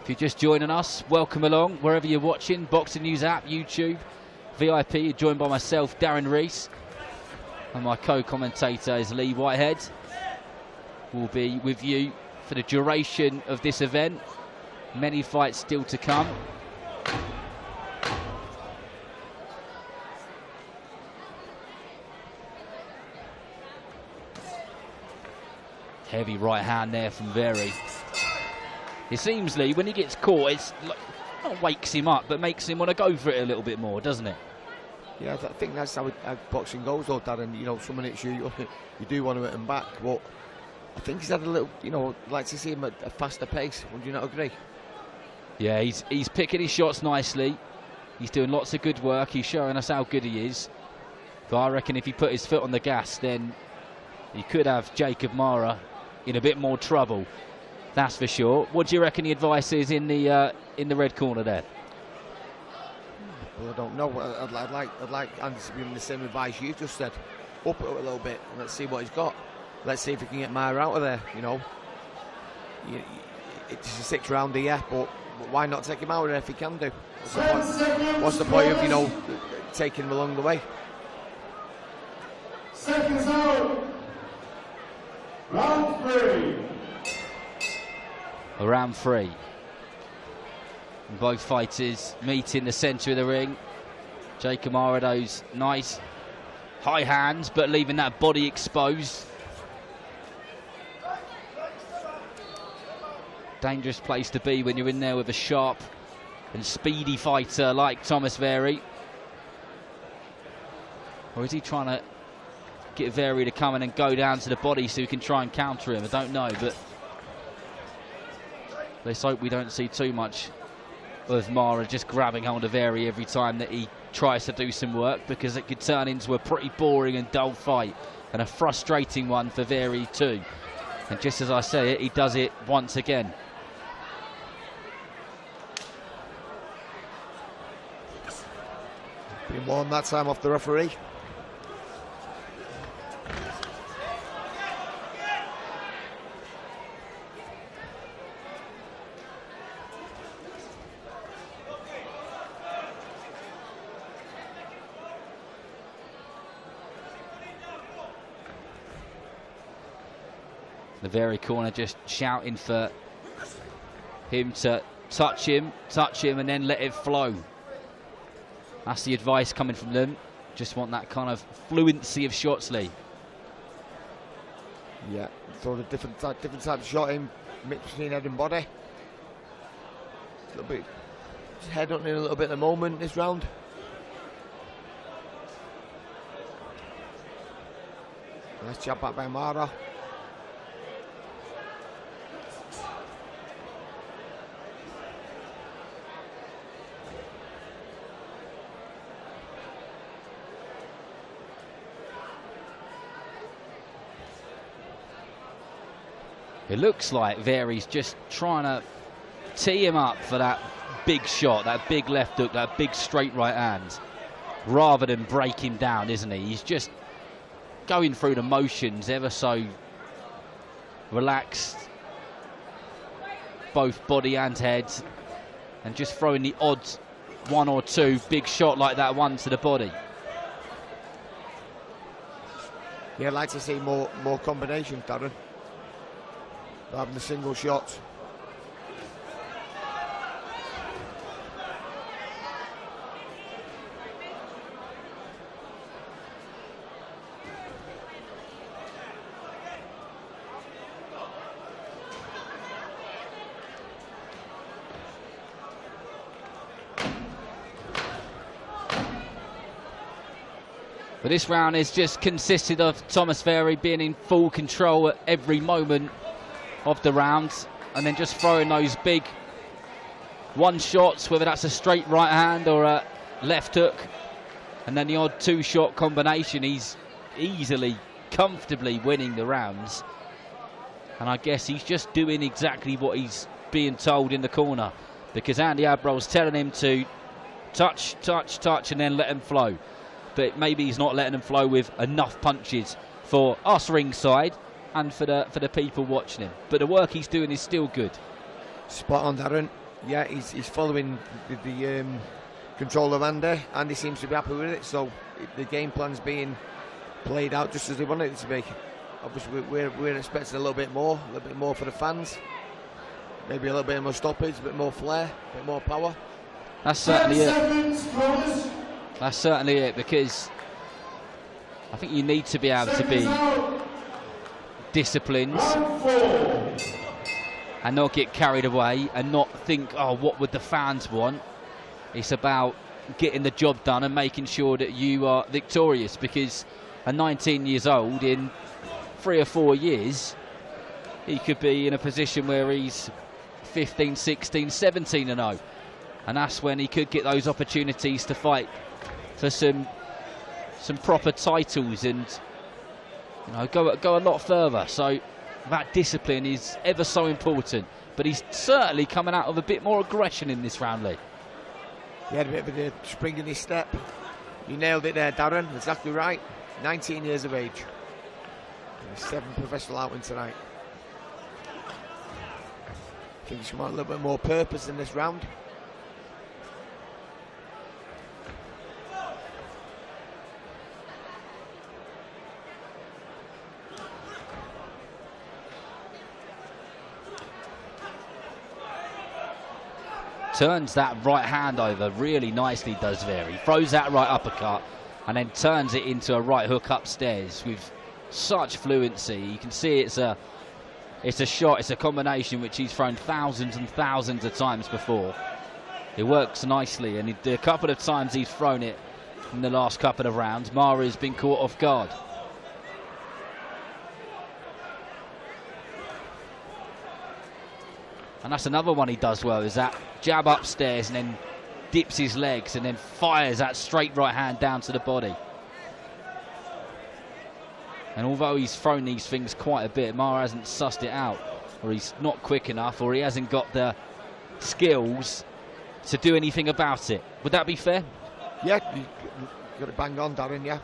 If you're just joining us, welcome along wherever you're watching. Boxing News app, YouTube, VIP. You're joined by myself, Darren Rees, and my co-commentator is Lee Whitehead. We'll be with you for the duration of this event. Many fights still to come. Heavy right hand there from Very. It seems, Lee, when he gets caught, it's like, not wakes him up, but makes him want to go for it a little bit more, doesn't it? Yeah, I think that's how boxing goes, though, Darren. You know, someone hits you, you do want to hit him back, but I think he's had a little, you know, like to see him at a faster pace. Would you not agree? Yeah, he's picking his shots nicely. He's doing lots of good work. He's showing us how good he is. But I reckon if he put his foot on the gas, then he could have Jacob Mara in a bit more trouble. That's for sure. What do you reckon the advice is in the red corner there? Well, I don't know. I'd like Andy to be in the same advice you just said. Up it a little bit and let's see what he's got. Let's see if he can get Mara out of there. You know, it's a 6 rounder, yeah, but why not take him out of there if he can do? What's the point of, you know, taking him along the way? Seconds out. Round 3. Round 3. And both fighters meet in the centre of the ring. Jacob Mara, those nice high hands, but leaving that body exposed. Dangerous place to be when you're in there with a sharp and speedy fighter like Thomas Very. Or is he trying to get Very to come in and go down to the body so he can try and counter him? I don't know, but let's hope we don't see too much of Mara just grabbing hold of Vary every time that he tries to do some work, because it could turn into a pretty boring and dull fight, and a frustrating one for Vary too. And just as I say it, he does it once again. Been warned that time off the referee. The very corner just shouting for him to touch him, and then let it flow. That's the advice coming from them. Just want that kind of fluency of shots, Lee. Yeah, throw the different type of shot in, mix between head and body. A little bit head hunting a little bit at the moment this round. Nice jab back by Mara. It looks like Vary's just trying to tee him up for that big shot, that big left hook, that big straight right hand, rather than break him down, isn't he? He's just going through the motions, ever so relaxed, both body and head, and just throwing the odd one or two big shot like that one to the body. Yeah, I'd like to see more combinations, Darren, rather than the single shots. But this round is just consisted of Thomas Vary being in full control at every moment of the round, and then just throwing those big one shots, whether that's a straight right hand or a left hook, and then the odd two shot combination. He's easily, comfortably winning the rounds, and I guess he's just doing exactly what he's being told in the corner, because Andy Abrol's telling him to touch, and then let him flow. But maybe he's not letting them flow with enough punches for us ringside and for the people watching him. But the work he's doing is still good. Spot on, Darren. Yeah, he's following the control of Andy. Andy seems to be happy with it, so the game plan's being played out just as they wanted it to be. Obviously, we're expecting a little bit more for the fans. Maybe a little bit more stoppage, a bit more flair, a bit more power. That's certainly it. That's certainly it, because I think you need to be able to be disciplined and not get carried away and not think, oh, what would the fans want? It's about getting the job done and making sure that you are victorious, because at 19 years old, in 3 or 4 years, he could be in a position where he's 15, 16, 17-0. And that's when he could get those opportunities to fight for some proper titles and, you know, go a lot further. So that discipline is ever so important. But he's certainly coming out of a bit more aggression in this round, Lee. He had a bit of a spring in his step. You nailed it there, Darren. Exactly right. 19 years of age. 7 professional outings tonight. I think he's come out a little bit more purpose in this round. Turns that right hand over really nicely, does Vary. Throws that right uppercut and then turns it into a right hook upstairs with such fluency. You can see it's a shot, it's a combination which he's thrown thousands and thousands of times before. It works nicely, and a couple of times he's thrown it in the last couple of rounds, Mara's been caught off guard. And that's another one he does well, is that jab upstairs and then dips his legs and then fires that straight right hand down to the body. And although he's thrown these things quite a bit, Maguire hasn't sussed it out, or he's not quick enough, or he hasn't got the skills to do anything about it. Would that be fair? Yeah, you got it bang on, Darren, yeah.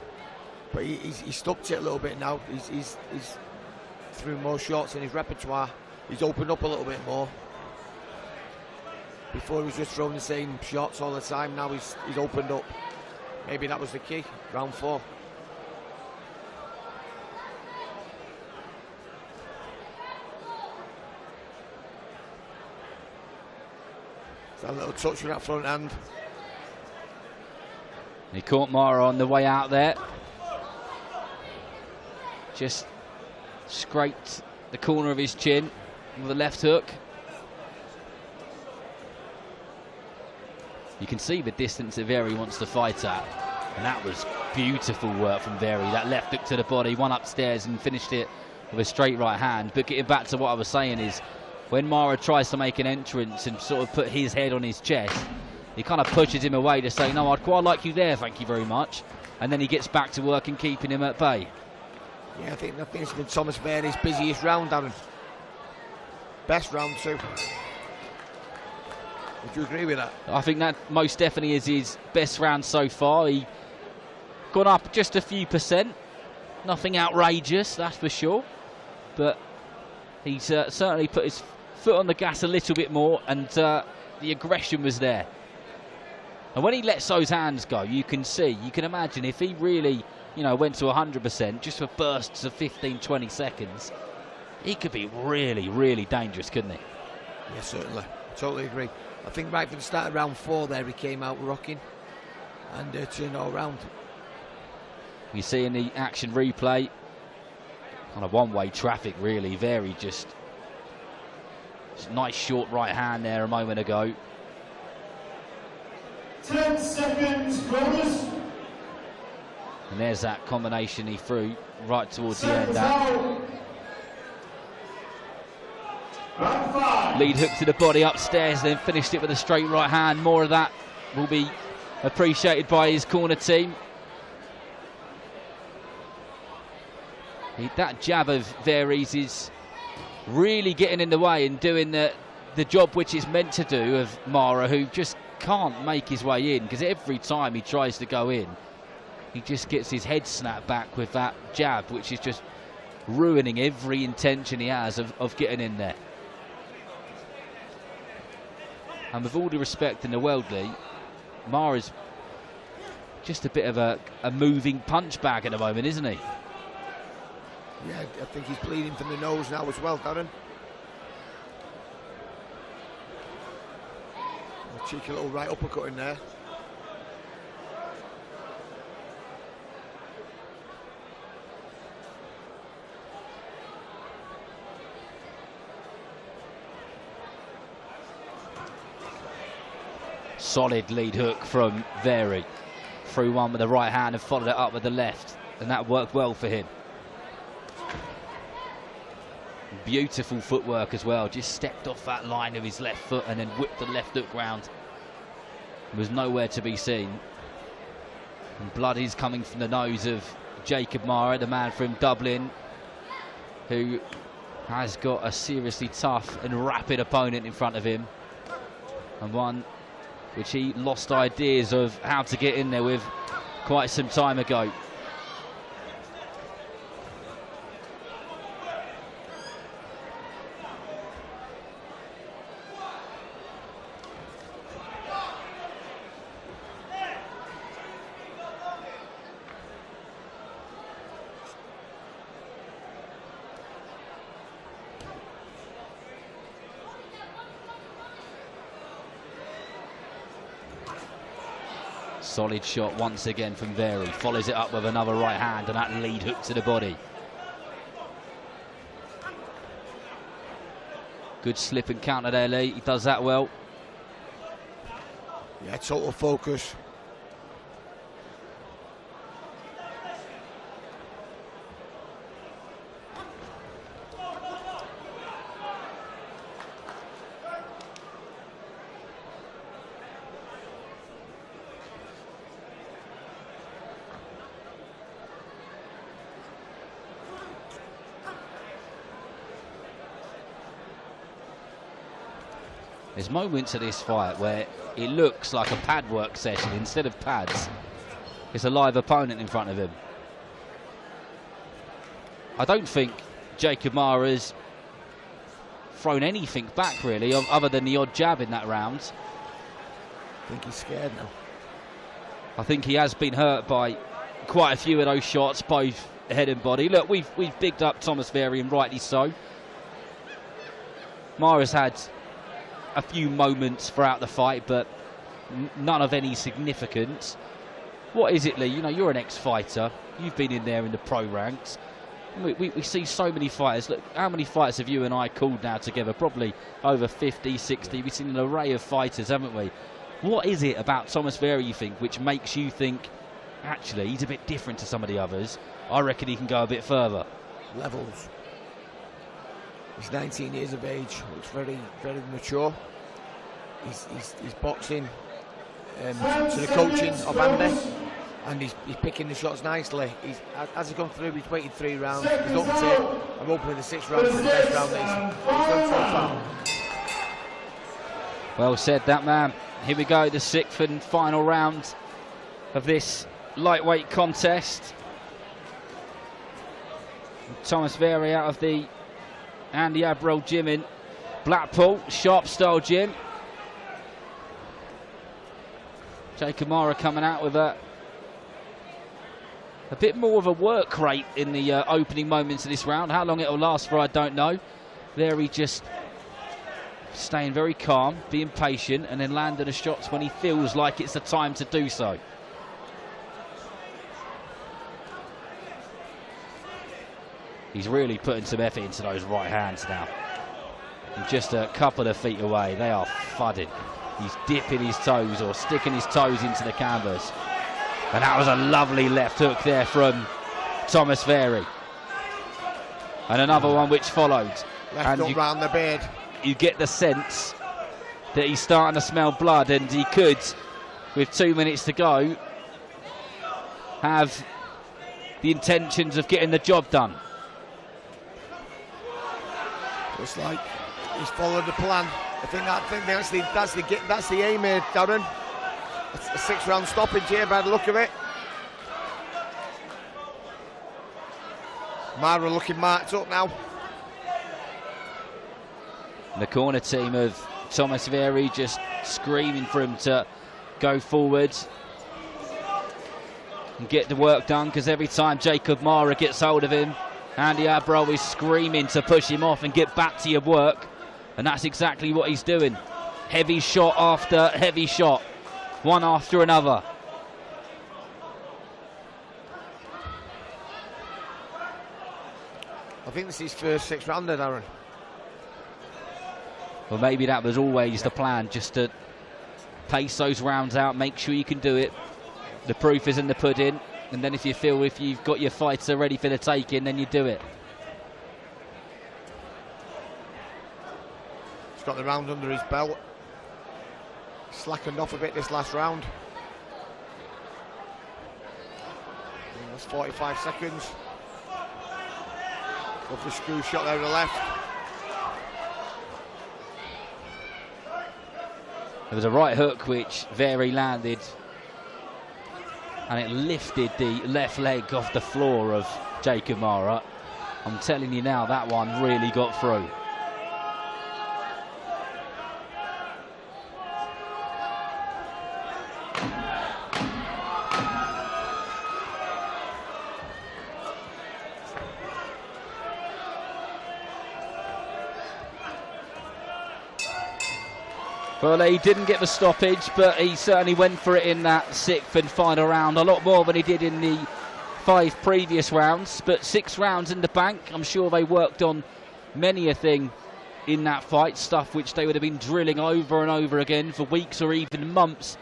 But he's stuck to it a little bit now. He's threw more shots in his repertoire. He's opened up a little bit more. Before he was just throwing the same shots all the time. Now he's opened up. Maybe that was the key. Round 4. A little touch with that front hand. He caught Mara on the way out there. Just scraped the corner of his chin with a left hook. You can see the distance that Very wants to fight at. And that was beautiful work from Very. That left hook to the body, one upstairs and finished it with a straight right hand. But getting back to what I was saying is, when Mara tries to make an entrance and sort of put his head on his chest, he kind of pushes him away to say, no, I'd quite like you there, thank you very much. And then he gets back to work and keeping him at bay. Yeah, I think it's been Thomas Very's busiest round, Darren. Best round 2. Would you agree with that? I think that most definitely is his best round so far. He gone up just a few %. Nothing outrageous, that's for sure. But he's certainly put his foot on the gas a little bit more, and the aggression was there. And when he lets those hands go, you can imagine if he really, went to 100% just for bursts of 15, 20 seconds, he could be really, really dangerous, couldn't he? Yeah, certainly. Totally agree. I think right from the start of round 4 there, he came out rocking and turned all round. You see in the action replay, kind of one-way traffic, really. Very just nice short right hand there a moment ago. 10 seconds, bonus. And there's that combination he threw right towards the end. That lead hook to the body upstairs, then finished it with a straight right hand. More of that will be appreciated by his corner team. That jab of Very's is really getting in the way and doing the job which it's meant to do of Mara, who just can't make his way in, because every time he tries to go in, he just gets his head snapped back with that jab, which is just ruining every intention he has of getting in there. And with all the respect in the world, Lee, Mara's just a bit of a moving punch bag at the moment, isn't he? Yeah, I think he's bleeding from the nose now as well, Darren. A cheeky little right uppercut in there. Solid lead hook from Very. Threw one with the right hand and followed it up with the left, and that worked well for him. Beautiful footwork as well, just stepped off that line of his left foot and then whipped the left hook round. Was nowhere to be seen. And blood is coming from the nose of Jacob Mara, the man from Dublin, who has got a seriously tough and rapid opponent in front of him, and one which he lost ideas of how to get in there with quite some time ago. Solid shot once again from Very. Follows it up with another right hand and that lead hook to the body. Good slip and counter there, Lee. He does that well. Yeah, total focus. There's moments of this fight where it looks like a pad work session. Instead of pads, it's a live opponent in front of him. I don't think Jacob Mara has thrown anything back, really, other than the odd jab in that round. I think he's scared now. I think he has been hurt by quite a few of those shots, both head and body. Look, we've bigged up Thomas Very, and rightly so. Mara's had a few moments throughout the fight, but none of any significance. What is it, Lee? You know, you're an ex-fighter. You've been in there in the pro ranks. We see so many fighters. Look, how many fights have you and I called now together? Probably over 50, 60. We've seen an array of fighters, haven't we? What is it about Thomas Very, you think, which makes you think, actually, he's a bit different to some of the others? I reckon he can go a bit further. Levels. He's 19 years of age. Looks very, very mature. He's boxing to the coaching of Andy, and he's picking the shots nicely. As he's gone through, he's waited 3 rounds. He's up to it. I'm hoping the 6th round is the best round that he's done so far. Well said, that man. Here we go, the 6th and final round of this lightweight contest. Thomas Very out of the Andy Abrell gym in Blackpool, Sharp Style Gym. Jacob Mara coming out with a bit more of a work rate in the opening moments of this round. How long it'll last for, I don't know. Very just staying very calm, being patient, and then landing the shots when he feels like it's the time to do so. He's really putting some effort into those right hands now. And just a couple of feet away, they are thudding. He's dipping his toes or sticking his toes into the canvas. And that was a lovely left hook there from Thomas Very. And another one which followed. Left hook round the beard. You get the sense that he's starting to smell blood, and he could, with 2 minutes to go, have the intentions of getting the job done. Looks like he's followed the plan. I think that's the aim here, Darren. It's a 6th round stoppage here by the look of it. Mara looking marked up now. The corner team of Thomas Very just screaming for him to go forward and get the work done, because every time Jacob Mara gets hold of him, Andy Abrell is screaming to push him off and get back to your work, and that's exactly what he's doing. Heavy shot after heavy shot, one after another. I think this is his first 6th rounder, Darren. Well, maybe that was always the plan, just to pace those rounds out, make sure you can do it. The proof is in the pudding, and then if you feel if you've got your fighter ready for the taking, then you do it. He's got the round under his belt. Slackened off a bit this last round. That's 45 seconds. Lovely screw shot there to the left. There was a right hook which Very landed, and it lifted the left leg off the floor of Jacob Mara. I'm telling you now, that one really got through. Well, he didn't get the stoppage, but he certainly went for it in that 6th and final round. A lot more than he did in the 5 previous rounds, but 6 rounds in the bank. I'm sure they worked on many a thing in that fight, stuff which they would have been drilling over and over again for weeks or even months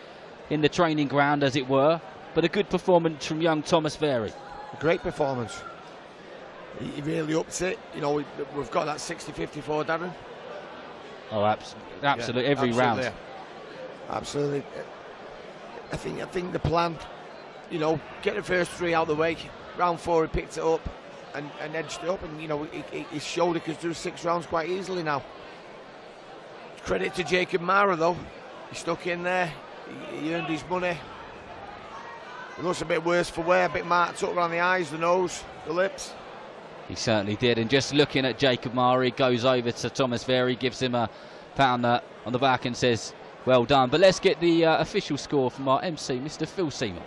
in the training ground, as it were. But a good performance from young Thomas Very. A great performance. He really ups it. You know, we've got that 60-54, Darren. Oh, absolutely, yeah, every round. Absolutely. I think the plan, you know, get the first 3 out of the way. Round 4, he picked it up and edged it up, and you know, his shoulder could do 6 rounds quite easily now. Credit to Jacob Mara though, he stuck in there, he earned his money. He looks a bit worse for wear, a bit marked up around the eyes, the nose, the lips. He certainly did, and just looking at Jacob Mara, he goes over to Thomas Very, gives him a pat on the back and says, well done. But let's get the official score from our MC, Mr. Phil Seaman.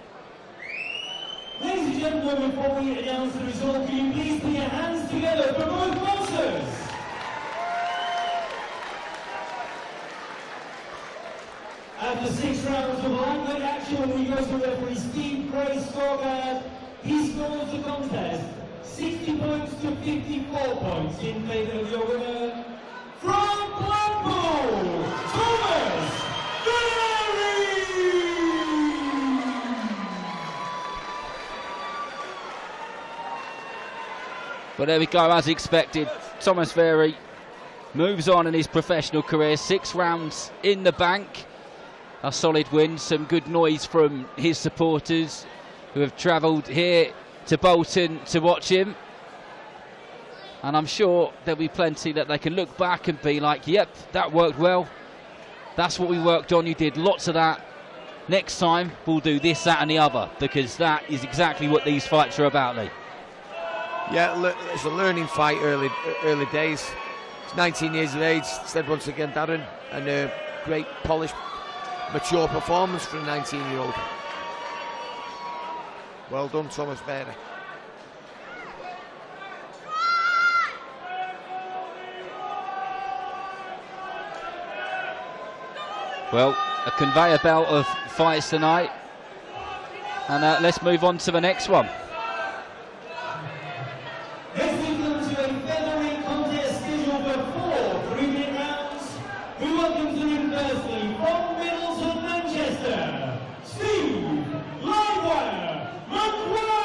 Ladies and gentlemen, before we announce the result, can you please put your hands together for both boxers? After 6 rounds of long action, we go to referee Steve Gray's scorecard. He scores the contest 60 points to 54 points in favour of your winner. From Blackpool, Thomas Very! Well, there we go, as expected. Thomas Very moves on in his professional career. 6 rounds in the bank. A solid win, some good noise from his supporters who have travelled here to Bolton to watch him. And I'm sure there'll be plenty that they can look back and be like, yep, that worked well. That's what we worked on. You did lots of that. Next time, we'll do this, that and the other, because that is exactly what these fights are about, Lee. Yeah, it's a learning fight early days. He's 19 years of age, said once again, Darren, and a great polished, mature performance for a 19-year-old. Well done, Thomas Very. Well, a conveyor belt of fights tonight, and let's move on to the next one. Next we come to a featherweight contest scheduled for 4 3-minute rounds. We welcome to him firstly from Middleton, Manchester, Steve Livewire Maguire.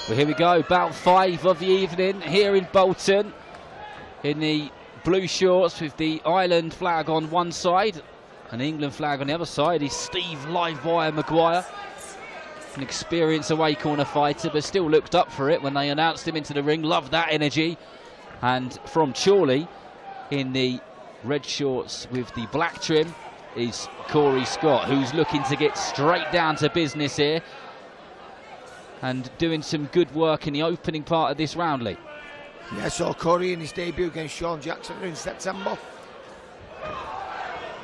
Well, here we go, bout 5 of the evening here in Bolton, in the blue shorts with the Ireland flag on one side and the England flag on the other side is Steve Livewire Maguire, an experienced away corner fighter, but still looked up for it when they announced him into the ring. Loved that energy. And from Chorley, in the red shorts with the black trim, is Corey Scott, who's looking to get straight down to business here and doing some good work in the opening part of this round, Lee. Yeah, I saw Corey in his debut against Sean Jackson in September.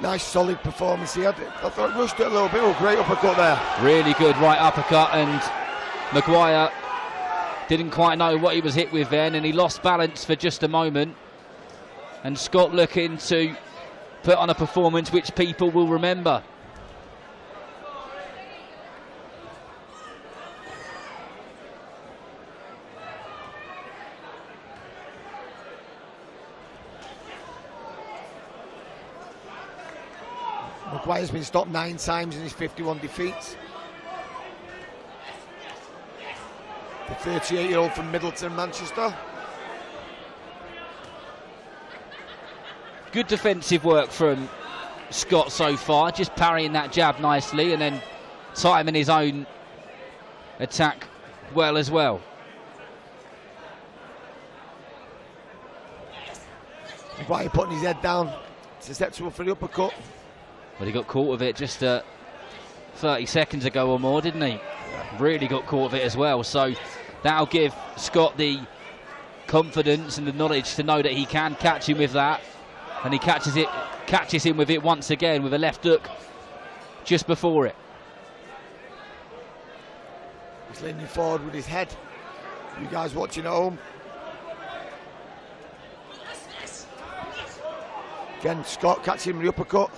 Nice solid performance he had. I thought rushed it a little bit. Oh, great uppercut there. Really good right uppercut, and Maguire didn't quite know what he was hit with then, and he lost balance for just a moment. And Scott looking to put on a performance which people will remember. Maguire's been stopped 9 times in his 51 defeats. The 38-year-old from Middleton, Manchester. Good defensive work from Scott so far, just parrying that jab nicely and then timing his own attack well as well. Maguire putting his head down, susceptible for the uppercut. But he got caught with it just 30 seconds ago or more, didn't he? Really got caught with it as well. So that'll give Scott the confidence and the knowledge to know that he can catch him with that. And he catches him with it once again with a left hook just before it. He's leaning forward with his head. You guys watching at home. Again, Scott catching him with the uppercut.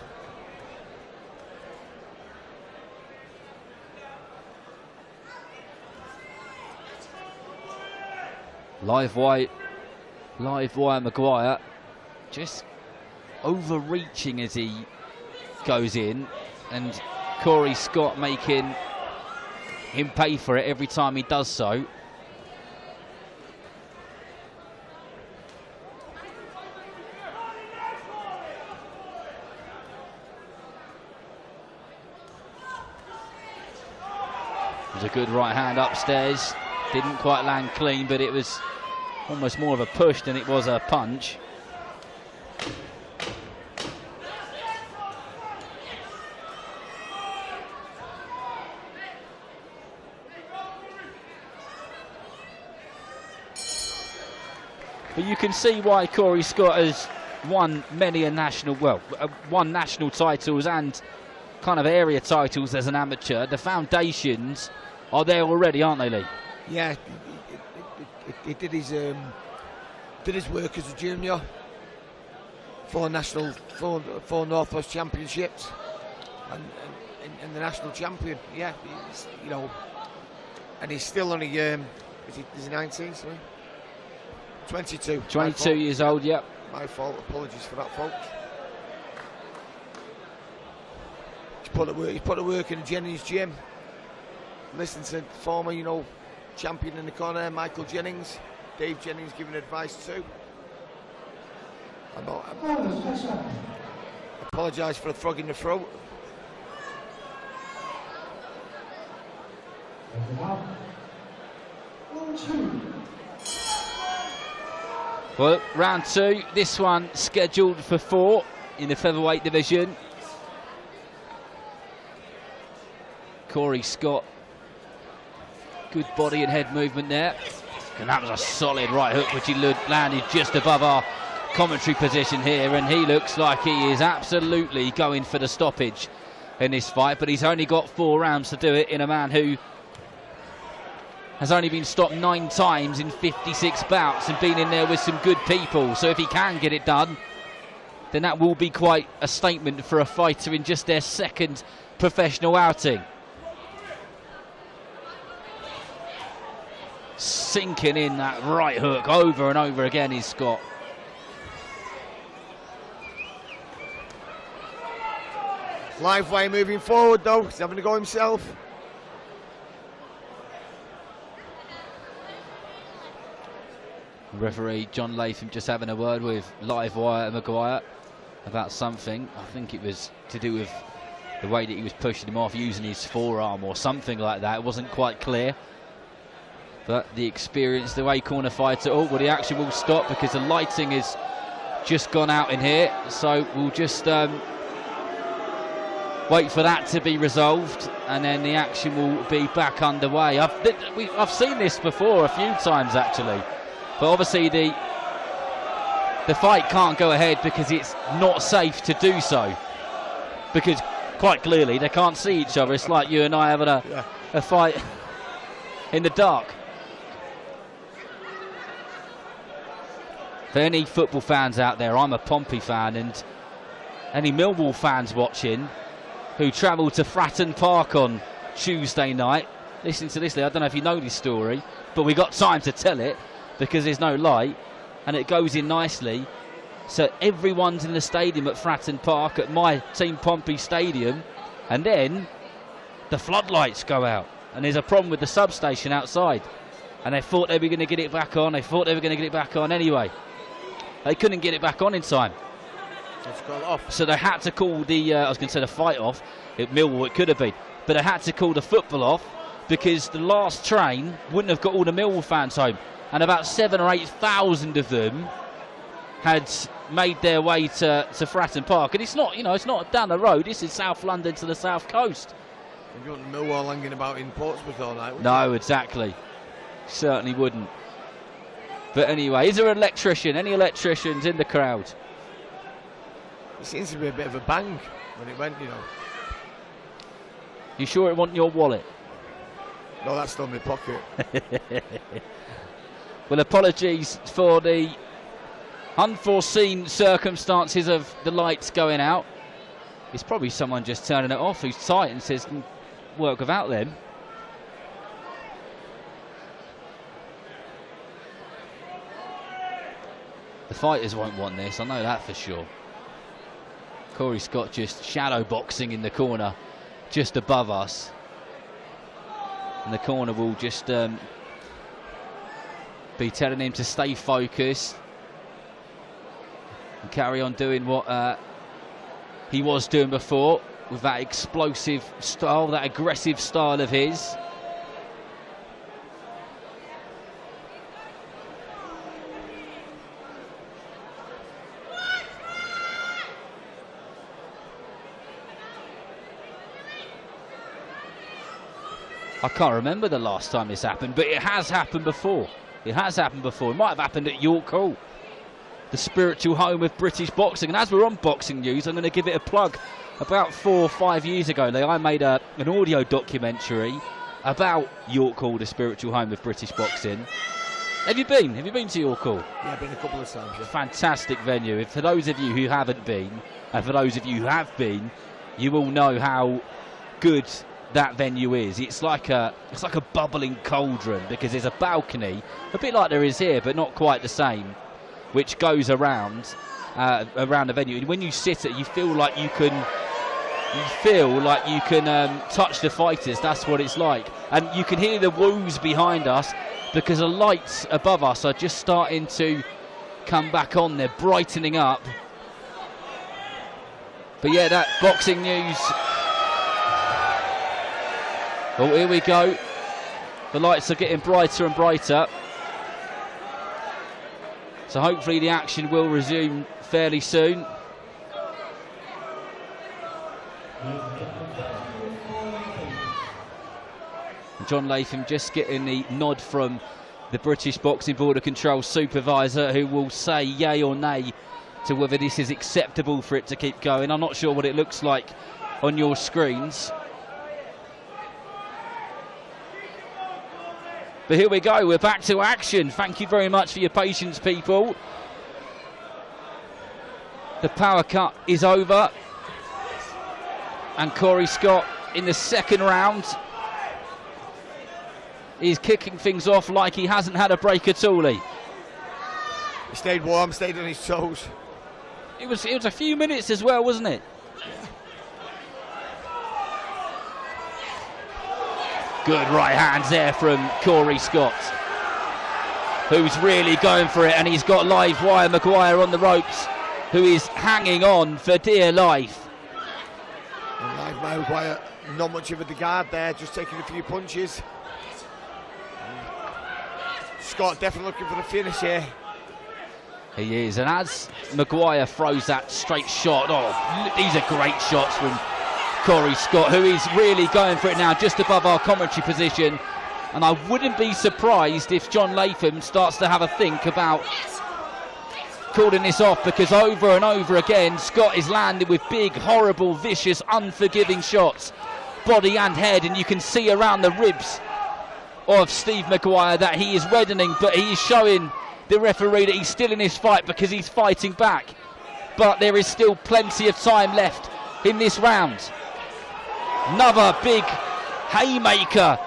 Livewire Maguire just overreaching as he goes in, and Corey Scott making him pay for it every time he does so. It was a good right hand upstairs, didn't quite land clean, but it was almost more of a push than it was a punch. But you can see why Corey Scott has won many a national, won national titles and kind of area titles as an amateur. The foundations are there already, aren't they, Lee? Yeah, he did his work as a junior. 4 North West Championships, and the national champion. Yeah, you know, and he's still only is he 19? Sorry, 22. 22 years old. Yep. My fault. Apologies for that, folks. He's put the work in the Jennings gym. Listen to former, champion in the corner, Michael Jennings, Dave Jennings giving advice too. I apologise for a frog in the throat. Well, round 2, this one scheduled for 4 in the featherweight division. Corey Scott, good body and head movement there, and that was a solid right hook which he landed just above our commentary position here, and he looks like he is absolutely going for the stoppage in this fight, but he's only got 4 rounds to do it in a man who has only been stopped 9 times in 56 bouts and been in there with some good people. So if he can get it done, then that will be quite a statement for a fighter in just their 2nd professional outing. Sinking in that right hook over and over again is Scott. Livewire moving forward though, he's having to go himself. Referee John Latham just having a word with live wire Maguire about something. I think it was to do with the way that he was pushing him off using his forearm or something like that. It wasn't quite clear. But the experience, the way corner fighter, oh, well, the action will stop because the lighting has just gone out in here. So we'll just wait for that to be resolved, and then the action will be back underway. I've seen this before a few times actually, but obviously the fight can't go ahead because it's not safe to do so, because quite clearly they can't see each other. It's like you and I having a fight in the dark. For any football fans out there, I'm a Pompey fan, and any Millwall fans watching who travelled to Fratton Park on Tuesday night, listen to this. I don't know if you know this story, but we got time to tell it because there's no light and it goes in nicely. So everyone's in the stadium at Fratton Park at my team Pompey Stadium, and then the floodlights go out and there's a problem with the substation outside, and they thought they were going to get it back on. Anyway, they couldn't get it back on in time. So they had to call the, I was going to say the fight off, at Millwall it could have been, but they had to call the football off because the last train wouldn't have got all the Millwall fans home, and about 7,000 or 8,000 of them had made their way to Fratton Park, and it's not, it's not down the road. This is South London to the south coast. You want Millwall hanging about in Portsmouth all night? No, exactly. Certainly wouldn't. But anyway, is there an electrician? Any electricians in the crowd? It seems to be a bit of a bang when it went, You sure it wasn't your wallet? No, that's still in my pocket. Well, apologies for the unforeseen circumstances of the lights going out. It's probably someone just turning it off who's tight and says, can work without them. The fighters won't want this, I know that for sure. Corey Scott just shadow boxing in the corner just above us, and the corner will just be telling him to stay focused and carry on doing what he was doing before with that explosive style, that aggressive style of his. I can't remember the last time this happened, but it has happened before. It has happened before. It might have happened at York Hall, the spiritual home of British boxing. And as we're on boxing news, I'm going to give it a plug. About 4 or 5 years ago, I made an audio documentary about York Hall, the spiritual home of British boxing. Have you been? Have you been to York Hall? Yeah, I've been a couple of times. Yeah. Fantastic venue. And for those of you who haven't been, and for those of you who have been, you will know how good that venue is. It's like a bubbling cauldron, because there's a balcony, a bit like there is here, but not quite the same, which goes around the venue. And when you sit it, you feel like you can touch the fighters. That's what it's like. And you can hear the woos behind us because the lights above us are just starting to come back on. They're brightening up. But yeah, that boxing news. Oh, here we go. The lights are getting brighter and brighter. So hopefully the action will resume fairly soon. John Latham just getting the nod from the British Boxing Border Control supervisor, who will say yay or nay to whether this is acceptable for it to keep going. I'm not sure what it looks like on your screens. But here we go, we're back to action. Thank you very much for your patience, people. The power cut is over. And Corey Scott in the second round is kicking things off like he hasn't had a break at all. He stayed warm, stayed on his toes. It was a few minutes as well, wasn't it? Good right hands there from Corey Scott. who's really going for it, and he's got live wire Maguire on the ropes, who is hanging on for dear life. And live Maguire, not much of a guard there, just taking a few punches. Scott definitely looking for the finish here. He is, and as Maguire throws that straight shot, these are great shots from Corey Scott, who is really going for it now, just above our commentary position. And I wouldn't be surprised if John Latham starts to have a think about calling this off, because over and over again Scott is landing with big, horrible, vicious, unforgiving shots, body and head, and you can see around the ribs of Steve Maguire that he is reddening, but he is showing the referee that he's still in this fight because he's fighting back. But there is still plenty of time left in this round. Another big haymaker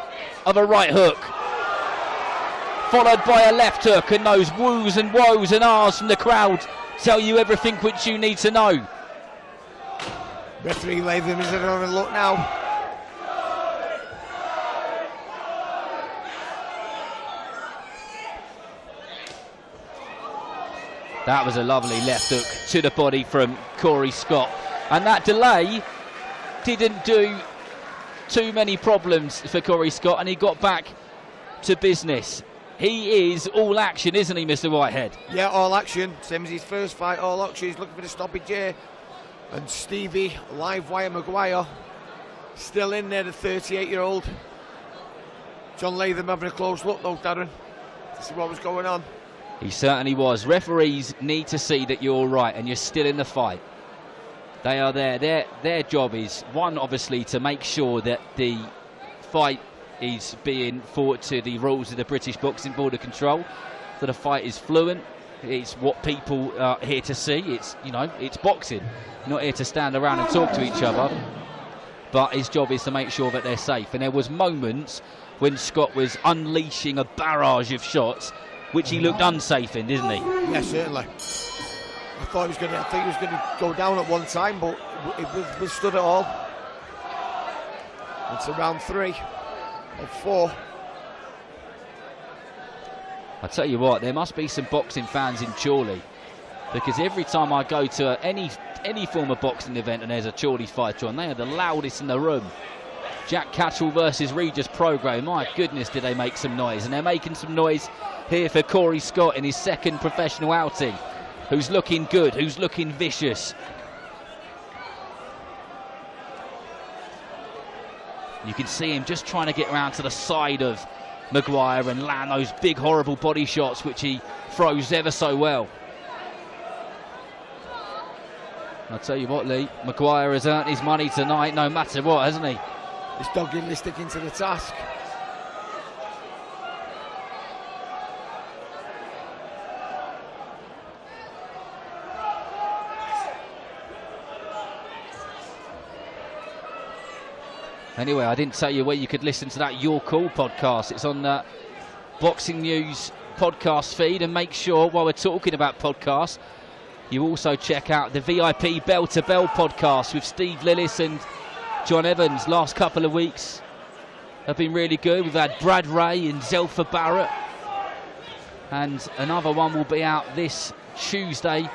of a right hook, followed by a left hook, and those woos and woes and ahs from the crowd tell you everything which you need to know. Referee Latham is having a look now. That was a lovely left hook to the body from Corey Scott, and that delay didn't do too many problems for Corey Scott, and he got back to business. He is all action, isn't he, Mr. Whitehead? Yeah, all action. Same as his first fight, all action. He's looking for the stoppage here. And Stevie, live wire Maguire, still in there, the 38-year-old. John Latham having a close look though, Darren, to see what was going on. He certainly was. Referees need to see that you're all right and you're still in the fight. They are there. Their job is, one, obviously, to make sure that the fight is being fought to the rules of the British Boxing Board of Control, that the fight is fluent. It's what people are here to see. It's, you know, it's boxing. Not here to stand around and talk to each other. But his job is to make sure that they're safe. And there was moments when Scott was unleashing a barrage of shots, which he looked unsafe in, didn't he? Yeah, certainly. I think he was going to go down at one time, but it withstood it all. It's round 3 of 4. I tell you what, there must be some boxing fans in Chorley, because every time I go to any form of boxing event and there's a Chorley fighter on, they are the loudest in the room. Jack Catchell versus Regis Prograis, my goodness, did they make some noise, and they're making some noise here for Corey Scott in his second professional outing, who's looking good, who's looking vicious. You can see him just trying to get around to the side of Maguire and land those big, horrible body shots, which he throws ever so well. I'll tell you what, Lee, Maguire has earned his money tonight, no matter what, hasn't he? He's doggedly sticking to the task. Anyway, I didn't tell you where you could listen to that Your Call podcast. It's on the Boxing News podcast feed. And make sure, while we're talking about podcasts, you also check out the VIP Bell to Bell podcast with Steve Lillis and John Evans. Last couple of weeks have been really good. We've had Brad Ray and Zelfa Barrett. And another one will be out this Tuesday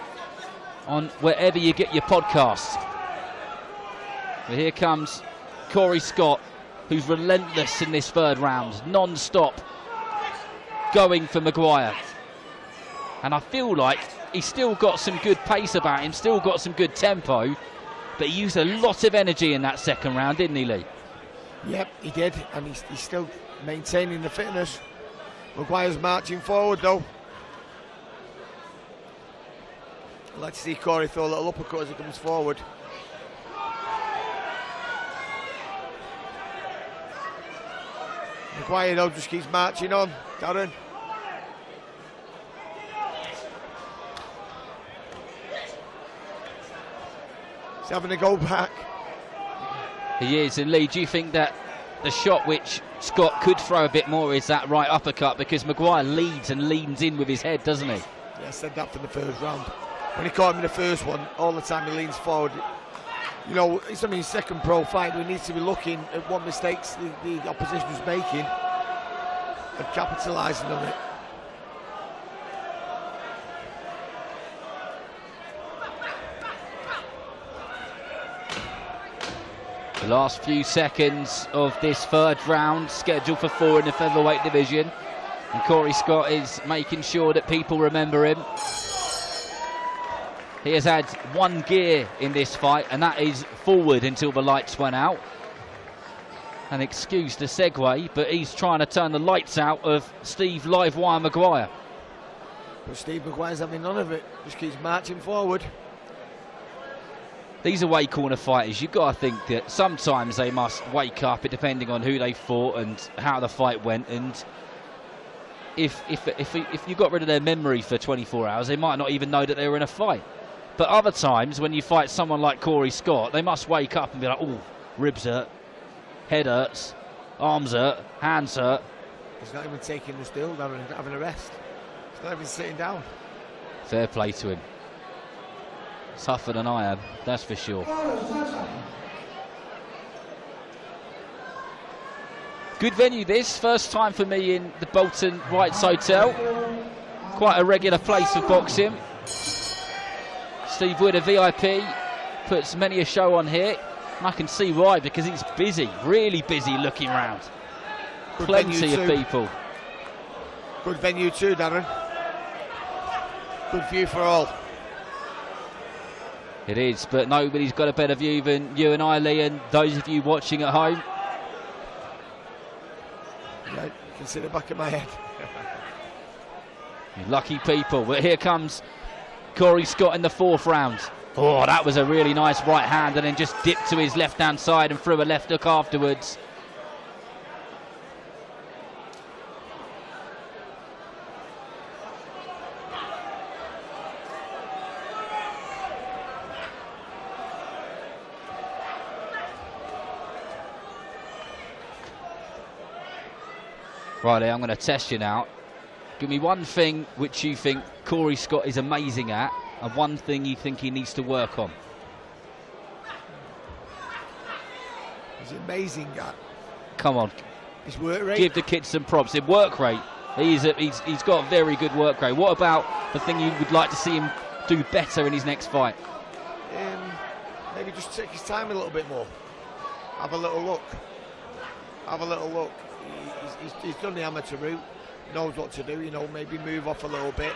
on wherever you get your podcasts. But here comes Corey Scott, who's relentless in this third round, non-stop going for Maguire. And I feel like he's still got some good pace about him, still got some good tempo, but he used a lot of energy in that second round, didn't he, Lee? Yep, he did, and he's still maintaining the fitness. Maguire's marching forward though. Let's see Corey throw a little uppercut as he comes forward. Maguire though just keeps marching on, Darren. He's having to go back. He is, and Lee, do you think that the shot which Scott could throw a bit more is that right uppercut, because Maguire leads and leans in with his head, doesn't he? Yeah, I said that for the first round. When he caught him in the first one, all the time he leans forward. You know, it's only his second pro fight. We need to be looking at what mistakes the opposition was making and capitalising on it. The last few seconds of this third round, scheduled for 4 in the featherweight division. And Corey Scott is making sure that people remember him. He has had one gear in this fight, and that is forward until the lights went out. And excuse the segue, but he's trying to turn the lights out of Steve Livewire Maguire. But Steve Maguire's having none of it, just keeps marching forward. These away corner fighters, you've got to think that sometimes they must wake up, depending on who they fought and how the fight went. And if you got rid of their memory for 24 hours, they might not even know that they were in a fight. But other times, when you fight someone like Corey Scott, they must wake up and be like, oh, ribs hurt, head hurts, arms hurt, hands hurt. He's not even taking the stool down and having a rest. He's not even sitting down. Fair play to him. Tougher than I am, that's for sure. Good venue this, first time for me in the Bolton Whites Hotel. Quite a regular place for boxing. Steve Wood, a VIP, puts many a show on here. And I can see why, because he's busy, really busy looking round. Good Plenty of people. Good venue too, Darren. Good view for all. It is, but nobody's got a better view than you and I, Lee, and those of you watching at home. Yeah, you can see the back of my head. You lucky people. But here comes Corey Scott in the 4th round. Oh, that was a really nice right hand, and then just dipped to his left-hand side and threw a left hook afterwards. Right, I'm going to test you now. Give me one thing which you think Corey Scott is amazing at, and one thing you think he needs to work on. He's amazing at. Come on. His work rate. Give the kid some props. In work rate, he's got a very good work rate. What about the thing you would like to see him do better in his next fight? Maybe just take his time a little bit more. Have a little look. Have a little look. He's done the amateur route, knows what to do, you know, maybe move off a little bit,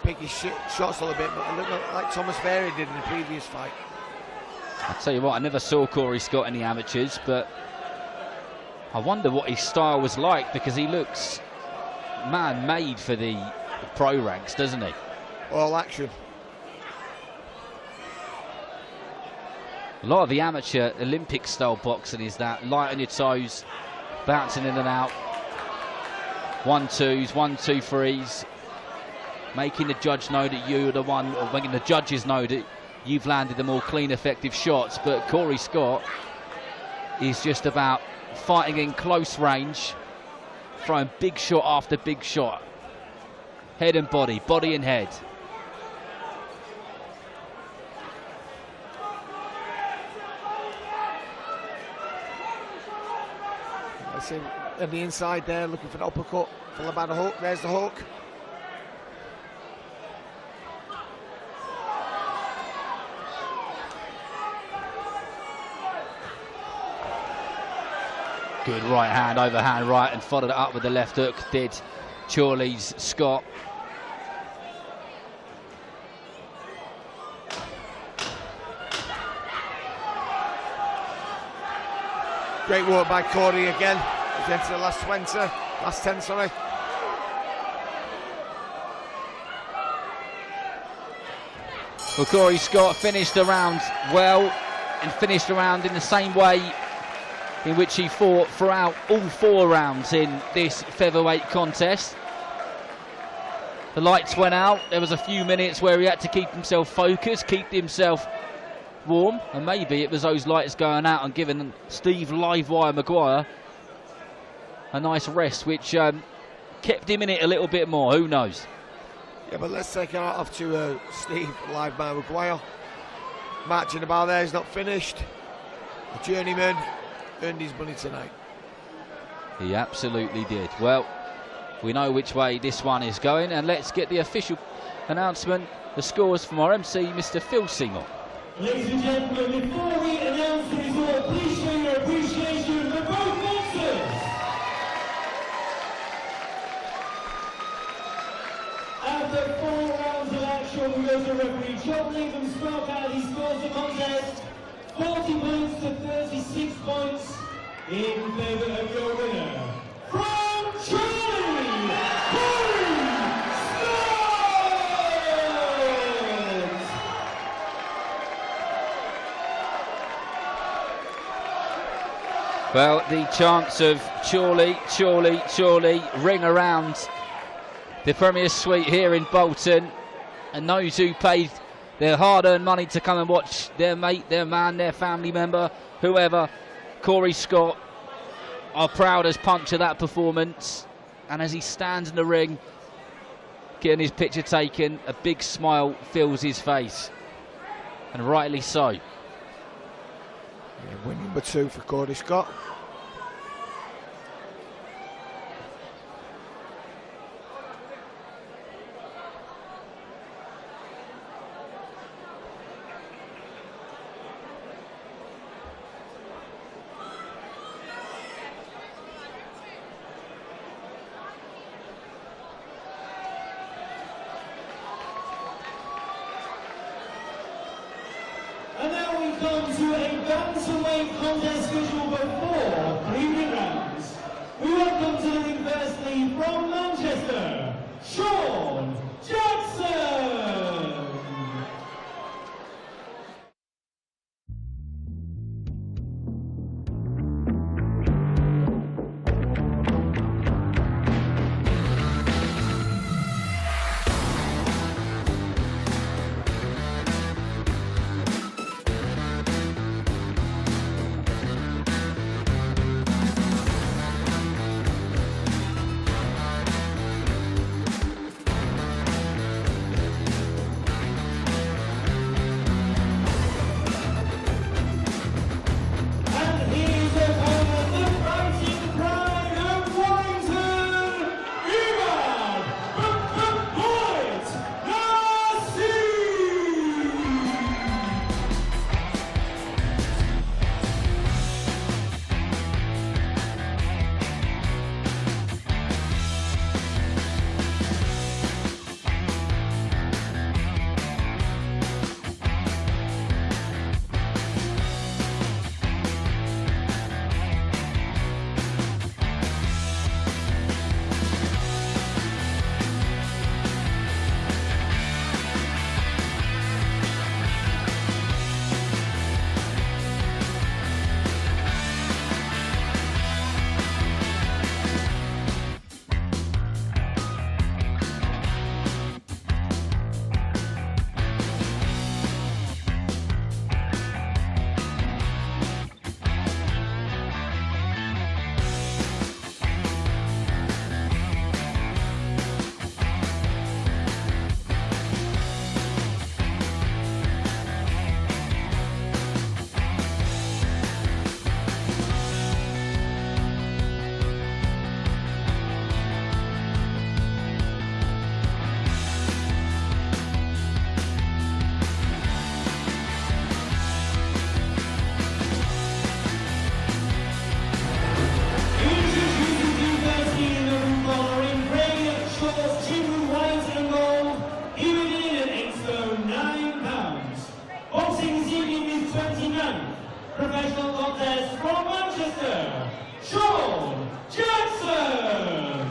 pick his shots a little bit, but look like Thomas Ferry did in the previous fight. I'll tell you what, I never saw Corey Scott in the amateurs, but I wonder what his style was like, because he looks man-made for the pro ranks, doesn't he? All action. A lot of the amateur Olympic style boxing is that light on your toes, bouncing in and out, 1-2s, 1-2-3s, making the judge know that you're the one, or making the judges know that you've landed the more clean, effective shots. But Corey Scott is just about fighting in close range, throwing big shot after big shot, head and body, body and head. That's him on the inside there, looking for an uppercut, followed by the hook. There's the hook. Good right hand, overhand right, and followed it up with the left hook, did Chorley's Scott. Great work by Corey again. He's into the last 10, sorry. Well, Corey Scott finished the round well, and finished the round in the same way in which he fought throughout all 4 rounds in this featherweight contest. The lights went out. There was a few minutes where he had to keep himself focused, keep himself warm, and maybe it was those lights going out and giving Steve Livewire Maguire a nice rest, which kept him in it a little bit more. Who knows? Yeah, but let's take it off to Steve Livewire Maguire. Marching about there, he's not finished. The journeyman earned his money tonight. He absolutely did. Well, we know which way this one is going, and let's get the official announcement, the scores from our MC, Mr. Phil Seymour. Ladies and gentlemen, before we announce the result, please show your to referee John from Sprout. He scores the contest 40 points to 36 points in favour of your winner. From Charlie, Well, the chants of Chorley, Chorley, Chorley ring around the Premier Suite here in Bolton, and those who paid their hard-earned money to come and watch their mate, their man, their family member, whoever, Corey Scott, are proud as punch of that performance. And as he stands in the ring, getting his picture taken, a big smile fills his face, and rightly so. Yeah, win number 2 for Corey Scott. And now we come to a bantamweight contest scheduled for 4 preliminary rounds. We welcome to the ring firstly from Manchester, Sean Jackson. Professional contest from Manchester, Sean Jackson.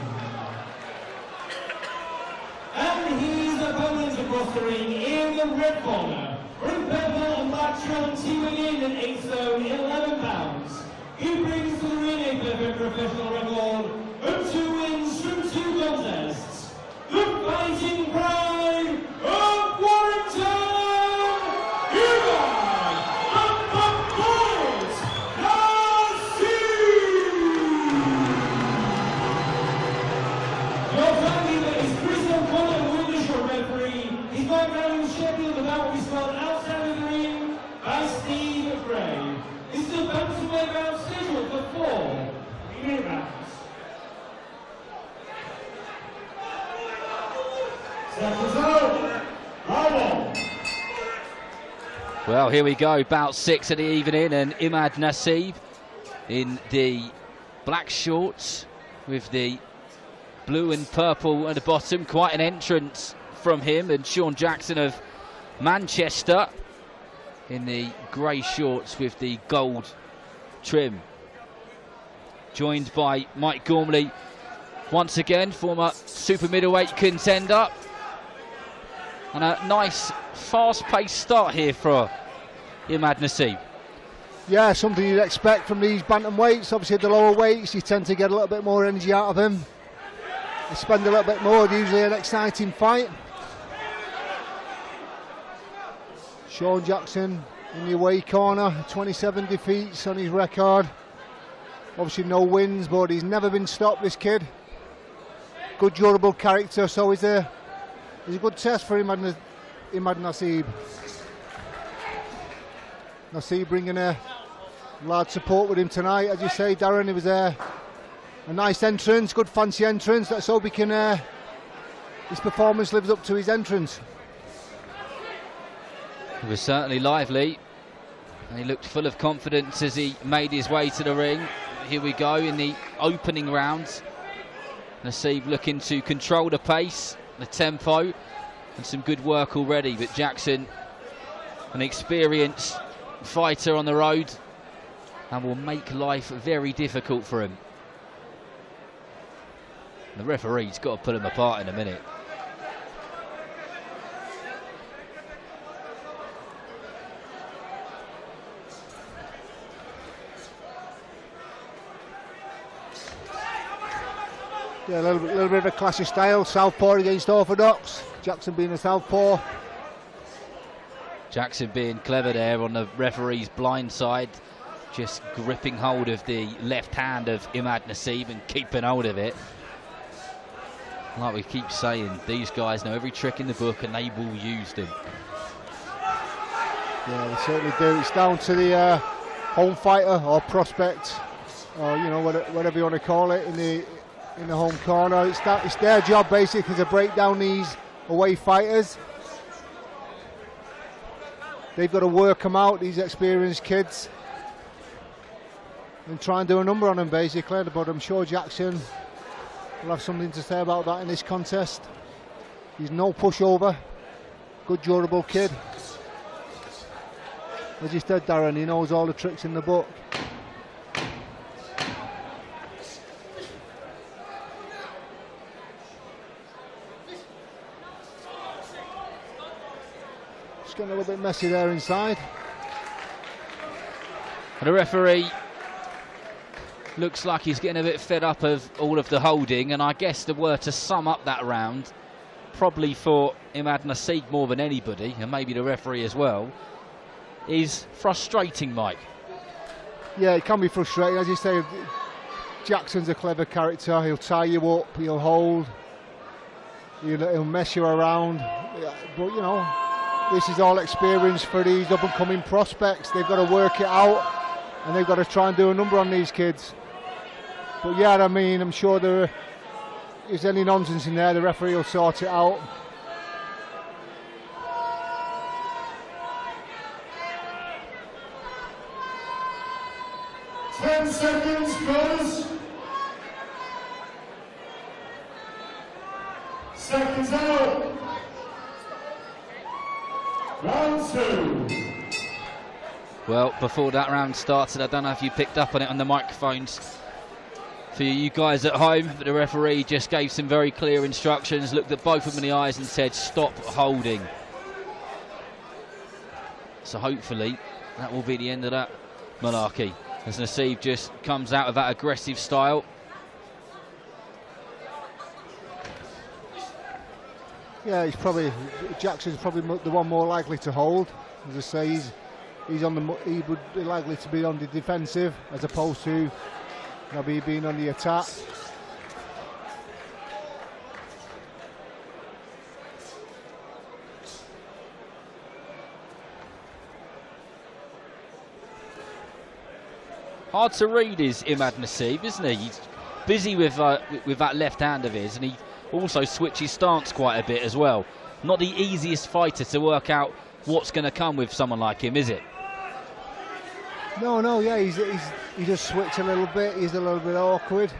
And his opponent across the ring in the red corner, ring purple and black trunk, teaming in at 8 stone 11 pounds. He brings to the ring a perfect professional record of 2 wins from 2 contests. The fighting pride of Warrington. He's going down in Sheffield, the battle is spelled outside of the ring by Steve Gray. This is a bantamweight round scheduled for 4 preliminary rounds. Well, here we go, bout 6 of the evening, and Imad Nasib in the black shorts with the blue and purple at the bottom. Quite an entrance from him, and Sean Jackson of Manchester in the grey shorts with the gold trim. Joined by Mike Gormley, once again, former super middleweight contender. And a nice fast-paced start here for Imad Naseeb. Yeah, something you'd expect from these bantamweights. Obviously at the lower weights you tend to get a little bit more energy out of him. They spend a little bit more, usually an exciting fight. Sean Jackson in the away corner, 27 defeats on his record. Obviously no wins, but he's never been stopped, this kid. Good durable character, so he's a good test for Imad Naseeb. Naseeb bringing a large support with him tonight, as you say, Darren. It was a nice entrance, good fancy entrance. Let's hope he can, his performance lives up to his entrance. He was certainly lively, and he looked full of confidence as he made his way to the ring. Here we go in the opening rounds. Naseeb looking to control the pace, the tempo, and some good work already. But Jackson, an experienced fighter on the road, and will make life very difficult for him. The referee's got to pull him apart in a minute. Yeah, a little bit of a clash of style. Southpaw against orthodox. Jackson being a southpaw. Jackson being clever there on the referee's blind side, just gripping hold of the left hand of Imad Naseeb and keeping hold of it. Like we keep saying, these guys know every trick in the book and they will use them. Yeah, they certainly do. It's down to the home fighter or prospect, or you know, whatever you want to call it, in the home corner. It's their job basically to break down these away fighters. They've got to work them out, these experienced kids, and try and do a number on them basically. But I'm sure Jackson will have something to say about that in this contest. He's no pushover, good durable kid. As you said, Darren, he knows all the tricks in the book. Getting a little bit messy there inside. And the referee looks like he's getting a bit fed up of all of the holding, and I guess the word to sum up that round, probably for Imad Naseeb more than anybody, and maybe the referee as well, is frustrating, Mike. Yeah, it can be frustrating. As you say, Jackson's a clever character. He'll tie you up, he'll hold, he'll mess you around, but you know, this is all experience for these up-and-coming prospects. They've got to work it out, and they've got to try and do a number on these kids. But yeah, I mean, I'm sure there is any nonsense in there, the referee will sort it out. Ten seconds, guys. Seconds out. Round two. Well, before that round started, I don't know if you picked up on it on the microphones for you guys at home, but the referee just gave some very clear instructions, looked at both of them in the eyes and said, stop holding. So hopefully that will be the end of that malarkey, as Naseeb just comes out of that aggressive style. Yeah, Jackson's probably the one more likely to hold. As I say, he would be likely to be on the defensive as opposed to maybe being on the attack. Hard to read is Imad Naseeb, isn't he? He's busy with that left hand of his, and he also switches stance quite a bit as well. Not the easiest fighter to work out what's going to come with someone like him, is it? No, yeah, he just switched a little bit. He's a little bit awkward,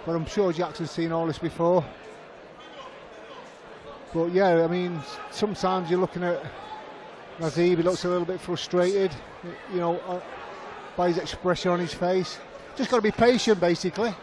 but I'm sure Jackson's seen all this before. But yeah, I mean, sometimes you're looking at Nazib, he looks a little bit frustrated, you know, by his expression on his face. Just got to be patient, basically.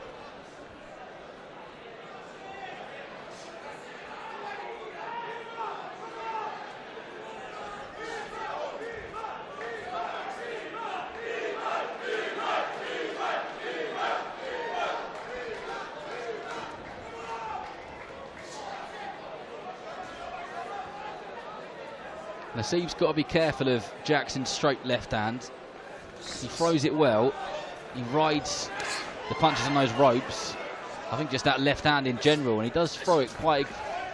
Nasib's got to be careful of Jackson's straight left hand. He throws it well. He rides the punches on those ropes. I think just that left hand in general, and he does throw it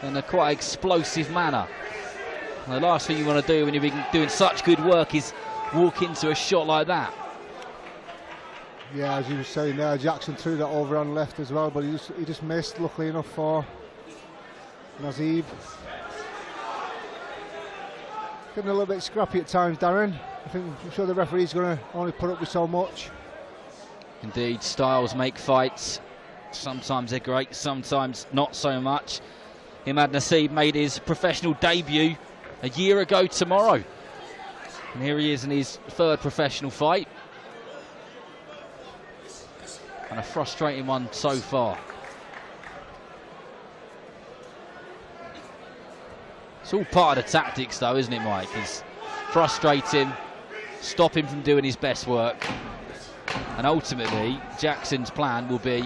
in a quite explosive manner. And the last thing you want to do when you've been doing such good work is walk into a shot like that. Yeah, as you were saying there, Jackson threw that over on left as well, but he just missed, luckily enough for Nazib. Getting a little bit scrappy at times, Darren. I'm sure the referee's going to only put up with so much. Indeed, styles make fights. Sometimes they're great, sometimes not so much. Imad Nasib made his professional debut a year ago tomorrow. And here he is in his third professional fight. And a frustrating one so far. It's all part of the tactics though, isn't it, Mike? Is frustrate him, stop him from doing his best work. And ultimately, Jackson's plan will be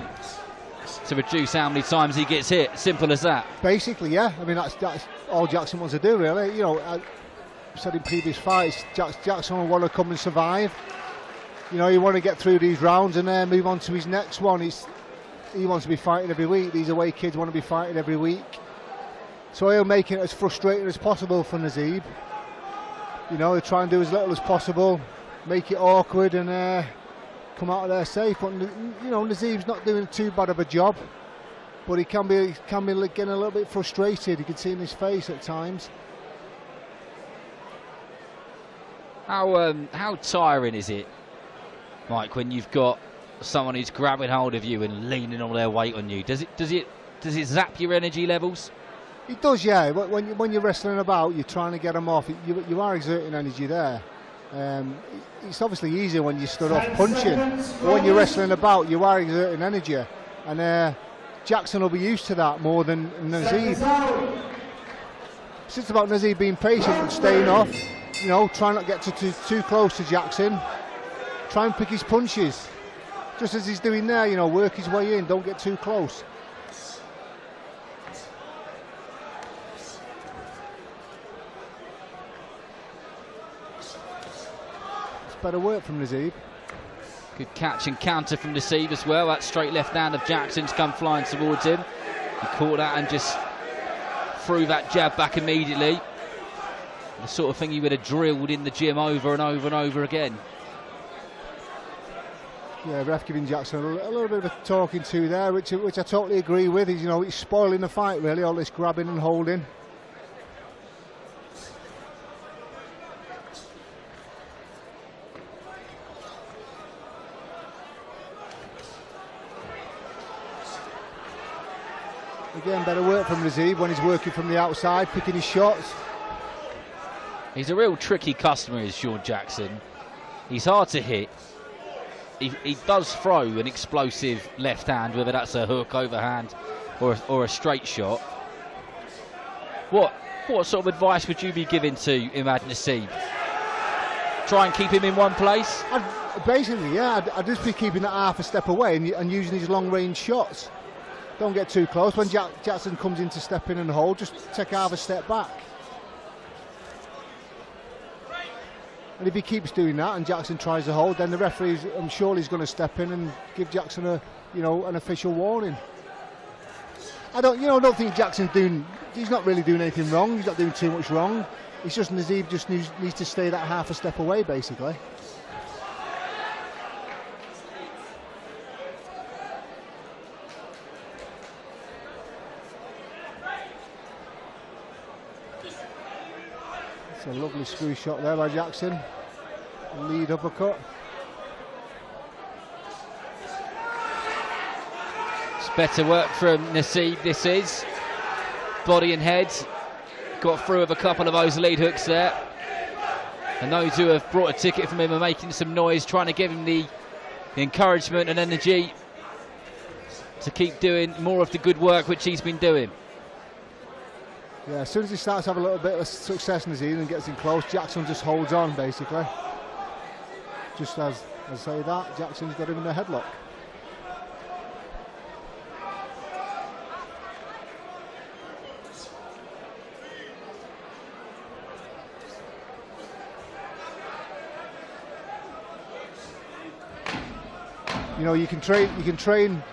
to reduce how many times he gets hit. Simple as that. Basically, yeah. I mean, that's all Jackson wants to do, really. You know, I said in previous fights, Jackson will want to come and survive. You know, he want to get through these rounds and then move on to his next one. He wants to be fighting every week. These away kids want to be fighting every week. So he'll make it as frustrating as possible for Nazib. You know, he'll try and do as little as possible, make it awkward and come out of there safe. But, you know, Nazib's not doing too bad of a job, but he can be getting a little bit frustrated. You can see in his face at times. How tiring is it, Mike, when you've got someone who's grabbing hold of you and leaning all their weight on you? Does it zap your energy levels? It does, yeah. When you're wrestling about, you're trying to get them off. You are exerting energy there. It's obviously easier when you stood off punching, but when you're wrestling about, you are exerting energy, and Jackson will be used to that more than Nazib. It's about Nazib being patient and staying off. You know, try not to get too close to Jackson. Try and pick his punches, just as he's doing there. You know, work his way in. Don't get too close. Better work from Nazib. Good catch and counter from Nazib as well. That straight left hand of Jackson's come flying towards him. He caught that and just threw that jab back immediately. The sort of thing he would have drilled in the gym over and over and over again. Yeah, ref giving Jackson a little bit of a talking to there, which I totally agree with. He's, you know, he's spoiling the fight really, all this grabbing and holding. Again, better work from Nazib when he's working from the outside, picking his shots. He's a real tricky customer, is Sean Jackson. He's hard to hit. He does throw an explosive left hand, whether that's a hook, overhand, or a straight shot. What sort of advice would you be giving to Imad Nasib? Try and keep him in one place? Basically, yeah. I'd just be keeping that half a step away and using his long-range shots. Don't get too close. When Jackson comes in to step in and hold, just take half a step back. And if he keeps doing that and Jackson tries to hold, then the referee, I'm sure, he's going to step in and give Jackson an official warning. I don't think Jackson's he's not really doing anything wrong. He's not doing too much wrong. It's just Nazib just needs to stay that half a step away, basically. It's a lovely screw shot there by Jackson. Lead uppercut. It's better work from Nasib, this is. Body and head got through with a couple of those lead hooks there. And those who have brought a ticket from him are making some noise, trying to give him the encouragement and energy to keep doing more of the good work which he's been doing. Yeah, as soon as he starts to have a little bit of success in the season and gets in close, Jackson just holds on, basically. Just as I say that, Jackson's got him in the headlock. You know, you can train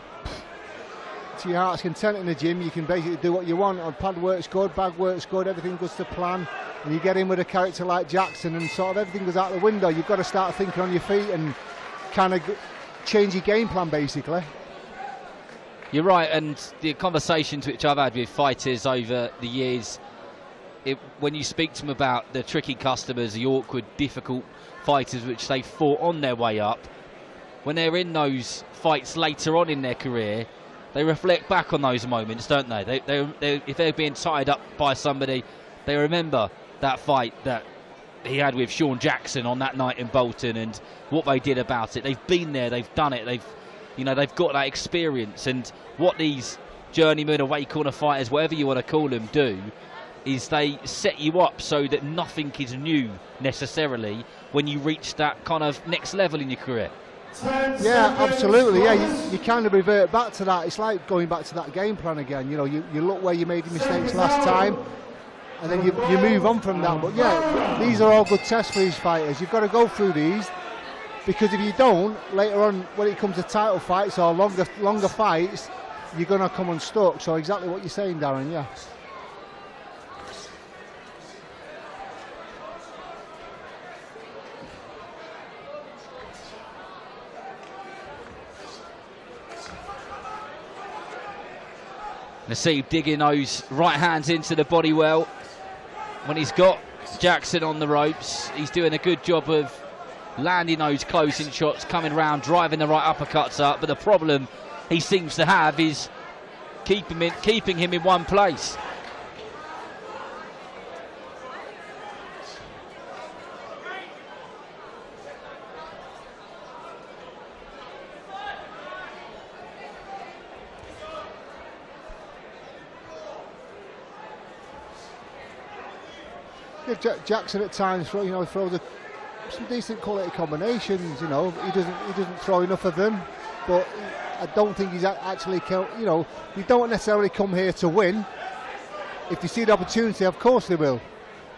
to your heart's content in the gym. You can basically do what you want. On pad works good, bag works good, everything goes to plan. And you get in with a character like Jackson and sort of everything goes out the window. You've got to start thinking on your feet and kind of change your game plan, basically. You're right, and the conversations which I've had with fighters over the years, when you speak to them about the tricky customers, the awkward, difficult fighters which they fought on their way up, when they're in those fights later on in their career, they reflect back on those moments, don't they? If they're being tied up by somebody, they remember that fight that he had with Sean Jackson on that night in Bolton and what they did about it. They've been there, they've done it, they've got that experience. And what these journeyman, away corner fighters, whatever you want to call them, do is they set you up so that nothing is new necessarily when you reach that kind of next level in your career. Yeah, absolutely. Yeah, you kind of revert back to that. It's like going back to that game plan again. You know, you look where you made your mistakes last time, and then you move on from that. But yeah, these are all good tests for these fighters. You've got to go through these, because if you don't, later on when it comes to title fights or longer fights, you're going to come unstuck. So exactly what you're saying, Darren. Yeah. Nase digging those right hands into the body well. When he's got Jackson on the ropes, he's doing a good job of landing those closing shots, coming round, driving the right uppercuts up. But the problem he seems to have is keeping him in one place. Yeah, Jackson at times, throws some decent quality combinations. You know, he doesn't throw enough of them, but I don't think he's actually. You don't necessarily come here to win. If they see the opportunity, of course they will.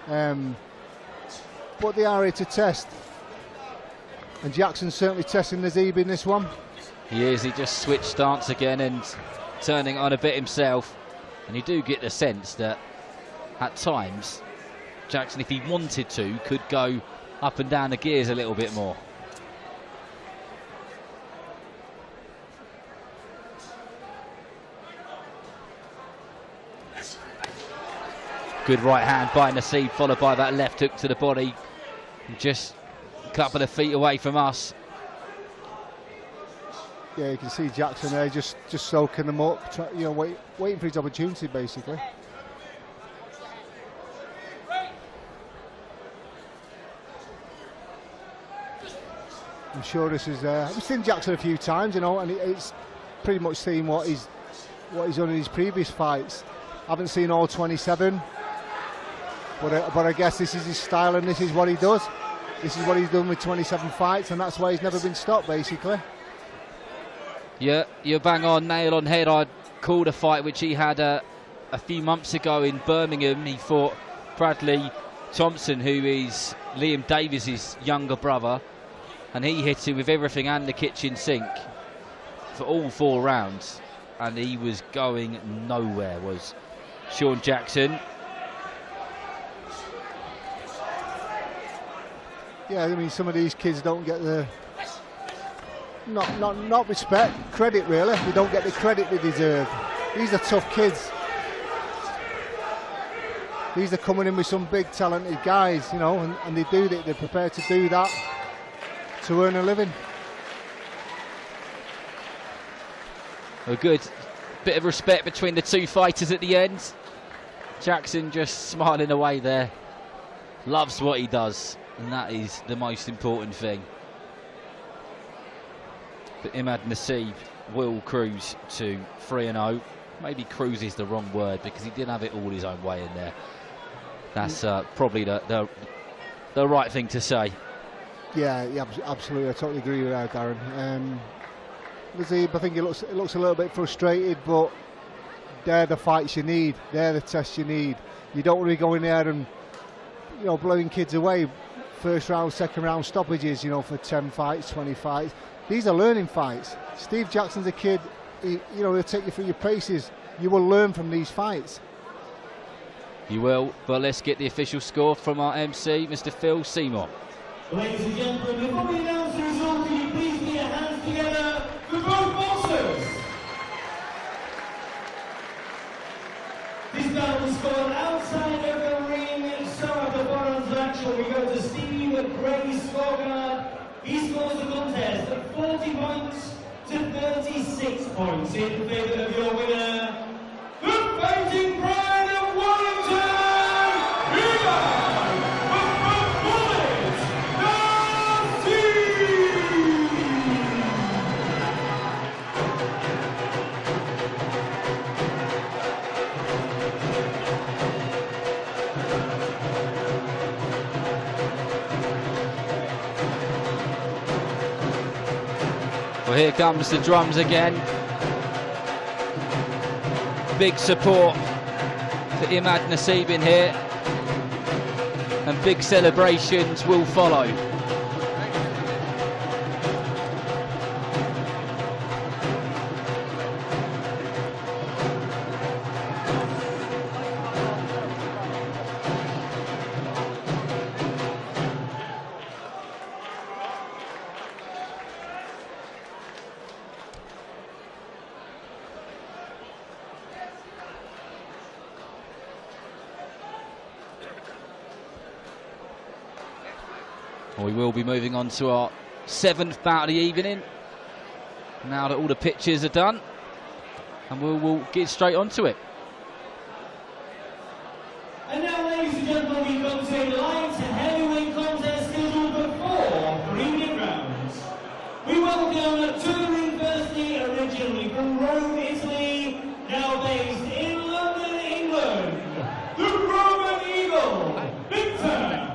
But they are here to test, and Jackson's certainly testing Nazeeb in this one. He is. He just switched stance again and turning on a bit himself, and you do get the sense that at times Jackson, if he wanted to, could go up and down the gears a little bit more. Good right hand by Nase, followed by that left hook to the body. Just a couple of feet away from us. Yeah, you can see Jackson there just soaking them up, waiting for his opportunity, basically. I'm sure this is. I've seen Jackson a few times, and it's pretty much seen what he's done in his previous fights. I haven't seen all 27, but I guess this is his style, and this is what he does. This is what he's done with 27 fights, and that's why he's never been stopped, basically. Yeah, you're bang on, nail on head. I called a fight which he had a few months ago in Birmingham. He fought Bradley Thompson, who is Liam Davis's younger brother. And he hit him with everything and the kitchen sink for all 4 rounds. And he was going nowhere, was Sean Jackson. Yeah, I mean, some of these kids don't get the... Not respect, credit, really. They don't get the credit they deserve. These are tough kids. These are coming in with some big, talented guys, and they do that. They're prepared to do that to earn a living. A good bit of respect between the two fighters at the end. Jackson just smiling away there. Loves what he does, and that is the most important thing. But Imad Naseeb will cruise to 3-0. Maybe cruise is the wrong word, because he did have it all his own way in there. That's probably the right thing to say. Yeah, absolutely. I totally agree with that, Darren. Naseeb, I think it looks a little bit frustrated, but they're the fights you need. They're the tests you need. You don't really go in there and, you know, blowing kids away. First round, second round stoppages, you know, for 10 fights, 20 fights. These are learning fights. Steve Jackson's a kid, you know, he'll take you through your paces. You will learn from these fights. You will, but let's get the official score from our MC, Mr. Phil Seymour. Ladies and gentlemen, before we announce the result, can you please put your hands together for both boxers? This battle was scored outside of the ring, so after 4 rounds of action, we go to Steve Gray's scorecard. He scores the contest at 40 points to 36 points in favour of your winner, the fighting pride of Wellington, Well, here comes the drums again. Big support for Imad Naseeb in here, and big celebrations will follow. We will be moving on to our 7th bout of the evening, now that all the pictures are done, and we'll get straight onto it. And now, ladies and gentlemen, we come to a light heavyweight contest scheduled for 4 3-minute rounds. We welcome to the ring firstly, originally from Rome, Italy, now based in London, England, the Roman Eagle, Victor Hadada.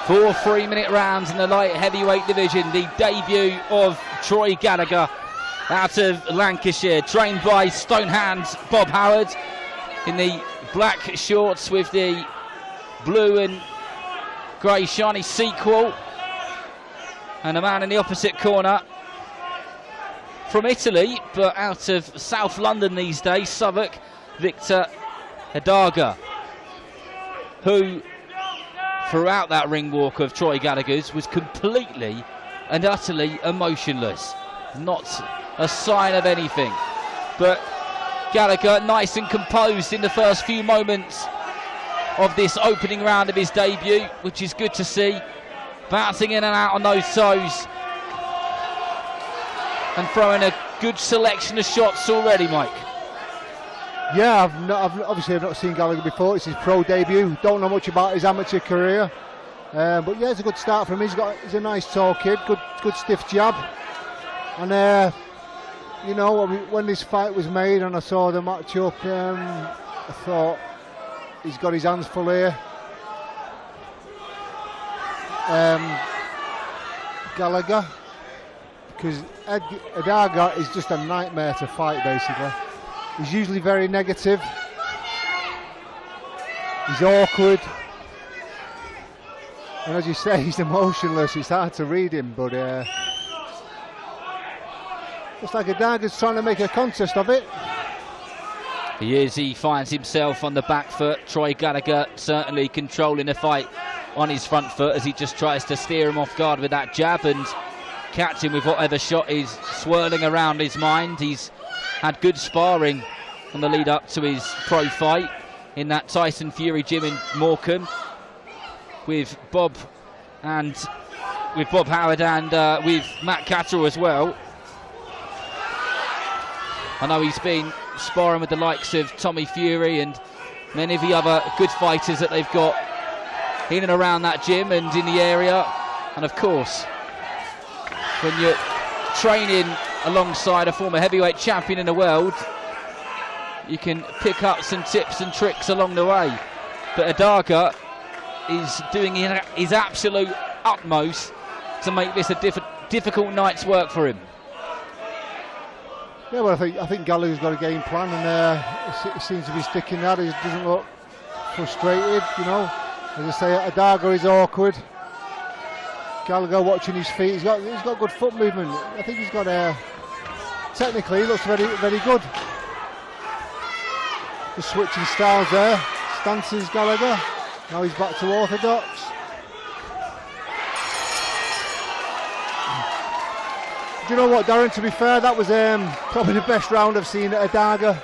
Four 3-minute rounds in the light heavyweight division. The debut of Troy Gallagher out of Lancashire, trained by Stonehand's Bob Howard in the black shorts with the blue and grey shiny sequel. And a man in the opposite corner from Italy, but out of South London these days, Southwark, Victor Hadada, who throughout that ring walk of Troy Gallagher's was completely and utterly emotionless. Not a sign of anything. But Gallagher nice and composed in the first few moments of this opening round of his debut, which is good to see. Bouncing in and out on those toes and throwing a good selection of shots already, Mike. Yeah, I've not seen Gallagher before. It's his pro debut. Don't know much about his amateur career, but yeah, it's a good start from him. He's a nice tall kid, good stiff jab. And you know, when this fight was made and I saw the matchup, I thought he's got his hands full here. Gallagher, because Hadada is just a nightmare to fight, basically. He's usually very negative. He's awkward. And as you say, he's emotionless. It's hard to read him, but looks like Hadada's trying to make a contest of it. He is. He finds himself on the back foot. Troy Gallagher certainly controlling the fight on his front foot as he just tries to steer him off guard with that jab and catch him with whatever shot is swirling around his mind. He's had good sparring on the lead up to his pro fight in that Tyson Fury gym in Morecambe with Bob Howard and with Matt Catterall as well. I know he's been sparring with the likes of Tommy Fury and many of the other good fighters that they've got in and around that gym and in the area. And of course, when you're training alongside a former heavyweight champion in the world, you can pick up some tips and tricks along the way. But Hadada is doing his absolute utmost to make this a difficult night's work for him. Yeah, well, I think Gallagher's got a game plan, and he seems to be sticking that. He doesn't look frustrated, you know. As I say, Hadada is awkward. Gallagher watching his feet. He's got good foot movement. I think he's got technically he looks very, very good. Just switching styles there. Stances Gallagher. Now he's back to orthodox. Do you know what, Darren? To be fair, that was probably the best round I've seen at Hadada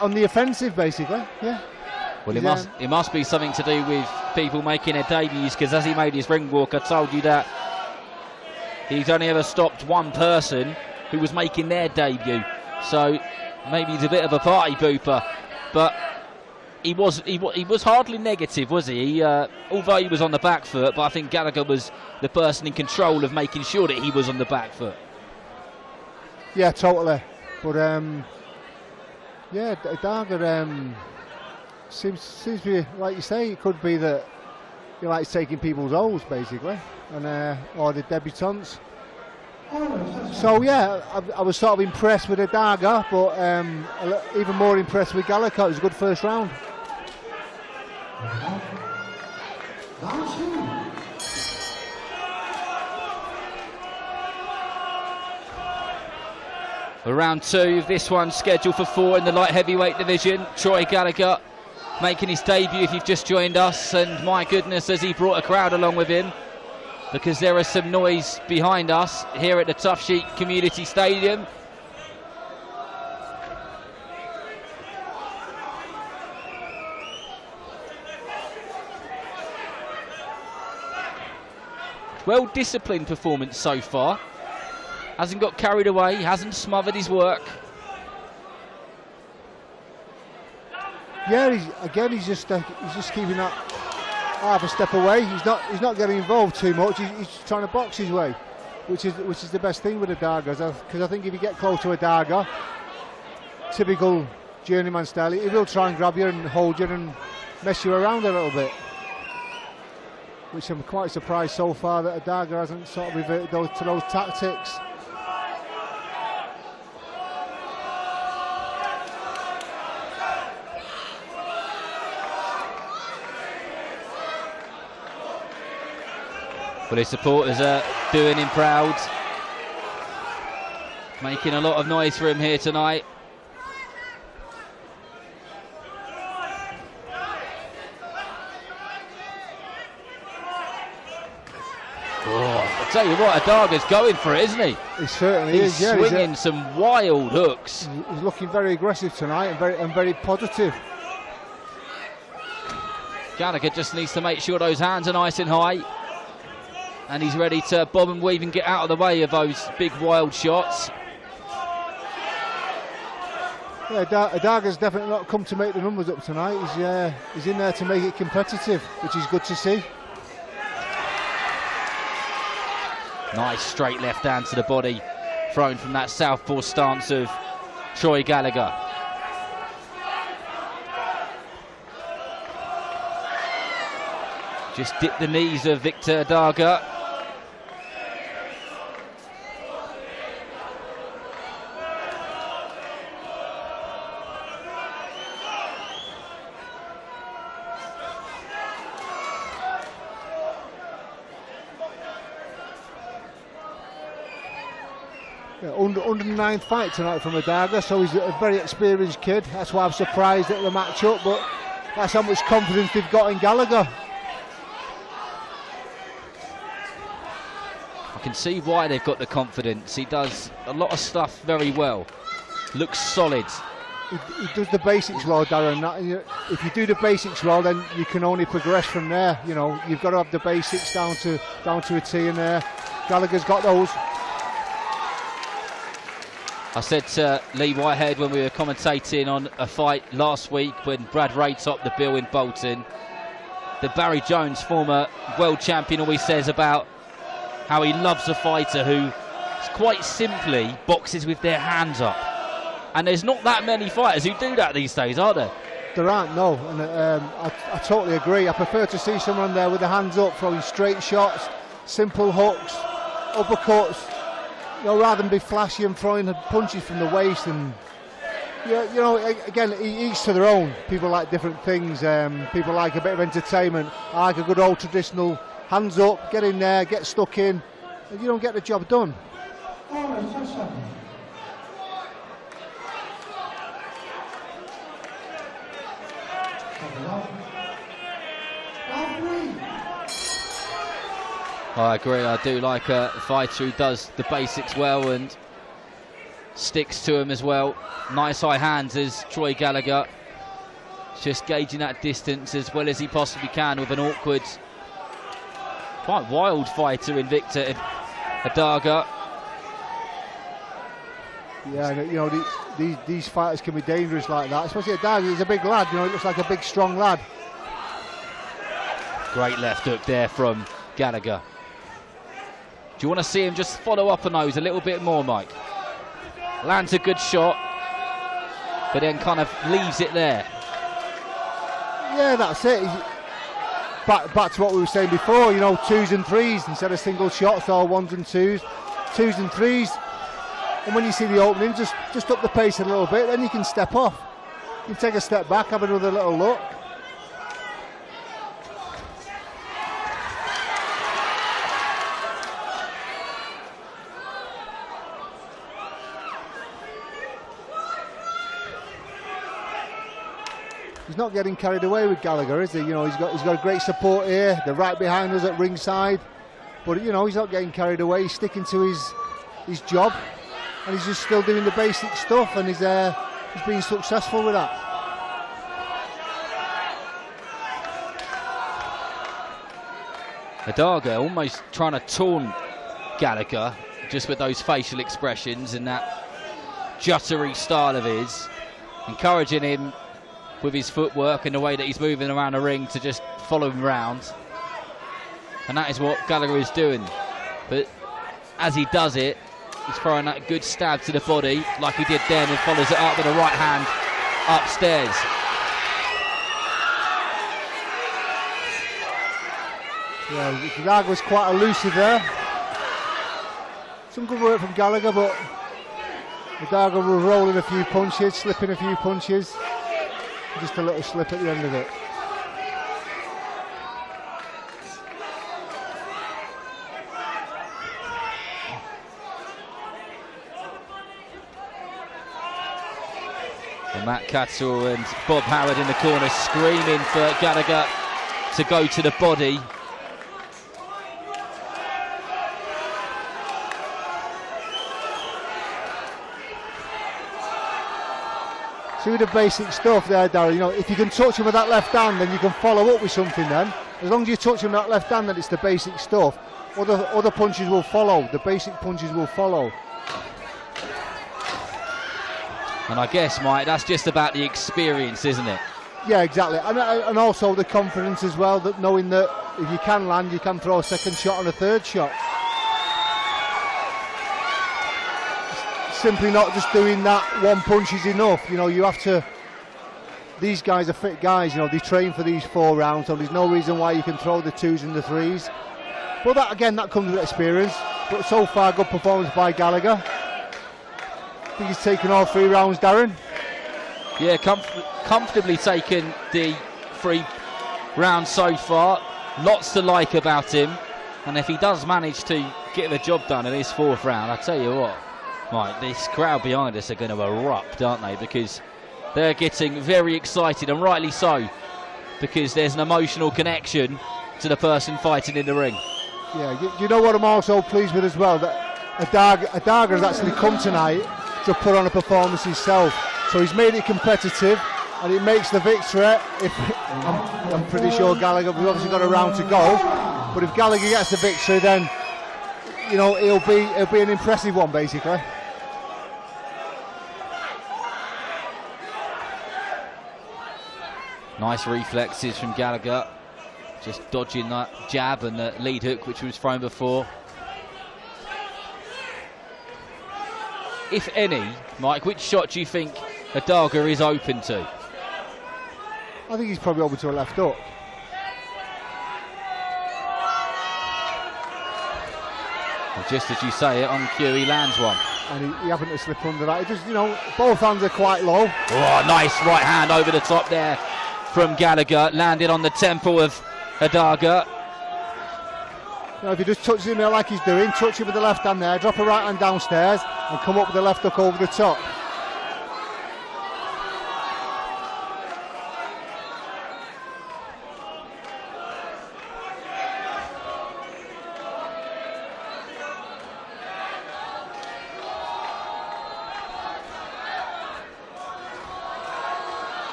on the offensive, basically. Yeah. Well, it must be something to do with people making their debuts, because as he made his ring walk, I told you that he's only ever stopped one person who was making their debut. So maybe he's a bit of a party pooper, but he was hardly negative, was he? Although he was on the back foot, but I think Gallagher was the person in control of making sure that he was on the back foot. Yeah, totally. But yeah, Hadada seems to be, like you say, it could be that he likes taking people's O's basically, and or the debutants. So yeah, I was sort of impressed with Hadada, but even more impressed with Gallagher. It was a good first round. Round 2 of this one, scheduled for 4 in the light heavyweight division. Troy Gallagher making his debut if you've just joined us, and my goodness, has he brought a crowd along with him, because there is some noise behind us here at the Tough Sheet Community Stadium. Well disciplined performance so far. Hasn't got carried away, hasn't smothered his work. Yeah, he's just keeping that half a step away. He's not getting involved too much. He's trying to box his way, which is the best thing with Hadada. Because I think if you get close to Hadada, typical journeyman style, he will try and grab you and hold you and mess you around a little bit. Which I'm quite surprised so far that Hadada hasn't sort of reverted to those tactics. Well, his supporters are doing him proud, making a lot of noise for him here tonight. Oh, I tell you what, Hadada's going for it, isn't he? He certainly is. Yeah, swinging some wild hooks. He's looking very aggressive tonight and very positive. Gallagher just needs to make sure those hands are nice and high, and he's ready to bob and weave and get out of the way of those big wild shots. Yeah, Hadada's definitely not come to make the numbers up tonight. He's in there to make it competitive, which is good to see. Nice straight left hand to the body, thrown from that southpaw stance of Troy Gallagher. Just dipped the knees of Victor Hadada. Under the 9th fight tonight from Hadada, so he's a very experienced kid. That's why I'm surprised at the matchup, but that's how much confidence they've got in Gallagher. I can see why they've got the confidence. He does a lot of stuff very well. Looks solid. He does the basics well, Darren. If you do the basics well, then you can only progress from there. You know, you've got to have the basics down to a T in there. Gallagher's got those. I said to Lee Whitehead when we were commentating on a fight last week when Brad Ray topped the bill in Bolton, that Barry Jones, former world champion, always says about how he loves a fighter who quite simply boxes with their hands up. And there's not that many fighters who do that these days, are there? There aren't, no. And I totally agree. I prefer to see someone there with the hands up, throwing straight shots, simple hooks, uppercuts. You know, rather than be flashy and throwing punches from the waist. And you know, again, each to their own. People like different things. People like a bit of entertainment. I like a good old traditional hands up, get in there, get stuck in, and you don't get the job done. I agree. I do like a fighter who does the basics well and sticks to them as well. Nice high hands as Troy Gallagher, just gauging that distance as well as he possibly can with an awkward, quite wild fighter in Victor Hadada. Yeah, you know, these fighters can be dangerous like that, especially Hadada. He's a big lad, you know, he looks like a big strong lad. Great left hook there from Gallagher. Do you want to see him just follow up on those a little bit more, Mike? lands a good shot, but then kind of leaves it there. Yeah, that's it. Back to what we were saying before, you know, 2s and 3s instead of single shots, or 1s and 2s, 2s and 3s. And when you see the opening, just up the pace a little bit, then you can step off. You can take a step back, have another little look. He's not getting carried away with Gallagher, is he? You know, he's got a great support here. They're right behind us at ringside, but you know, he's not getting carried away. He's sticking to his job, and he's just still doing the basic stuff, and he's being successful with that. Hadada almost trying to taunt Gallagher just with those facial expressions and that juttery style of his, encouraging him with his footwork and the way that he's moving around the ring to just follow him around. And that is what Gallagher is doing. But as he does it, he's throwing that good stab to the body like he did then, and follows it up with a right hand upstairs. Yeah, Gallagher was quite elusive there. Some good work from Gallagher, but Gallagher was rolling a few punches, slipping a few punches. Just a little slip at the end of it. And Matt Cattle and Bob Howard in the corner screaming for Gallagher to go to the body. See, with the basic stuff there, Darren, you know, if you can touch him with that left hand, then you can follow up with something then. As long as you touch him with that left hand, then it's the basic stuff. Other punches will follow. The basic punches will follow. And I guess, Mike, that's just about the experience, isn't it? Yeah, exactly. And also the confidence as well, that knowing that if you can land, you can throw a second shot and a third shot. Simply not just doing that one punch is enough. You know, you have to. These guys are fit guys. You know, they train for these 4 rounds, so there's no reason why you can throw the 2s and the 3s. But that again, that comes with experience. But so far, good performance by Gallagher. I think he's taken all 3 rounds, Darren. Yeah, comfortably taken the 3 rounds so far. Lots to like about him. And if he does manage to get the job done in his 4th round, I tell you what, Mike, this crowd behind us are going to erupt, aren't they? Because they're getting very excited, and rightly so, because there's an emotional connection to the person fighting in the ring. Yeah, you know what I'm also pleased with as well, that Hadada has actually come tonight to put on a performance himself. So he's made it competitive, and it makes the victory. I'm pretty sure Gallagher, we've obviously got a round to go, but if Gallagher gets the victory, then you know it'll be an impressive one, basically. Nice reflexes from Gallagher, just dodging that jab and the lead hook which was thrown before. If any, Mike, which shot do you think Hadada is open to? I think he's probably open to a left hook. And just as you say it, on cue he lands one. And he happened to slip under that. He just, you know, both hands are quite low. Oh, nice right hand over the top there from Gallagher, landed on the temple of Hadada. You know, if he just touches him there like he's doing, touch him with the left hand there, drop a right hand downstairs, and come up with the left hook over the top.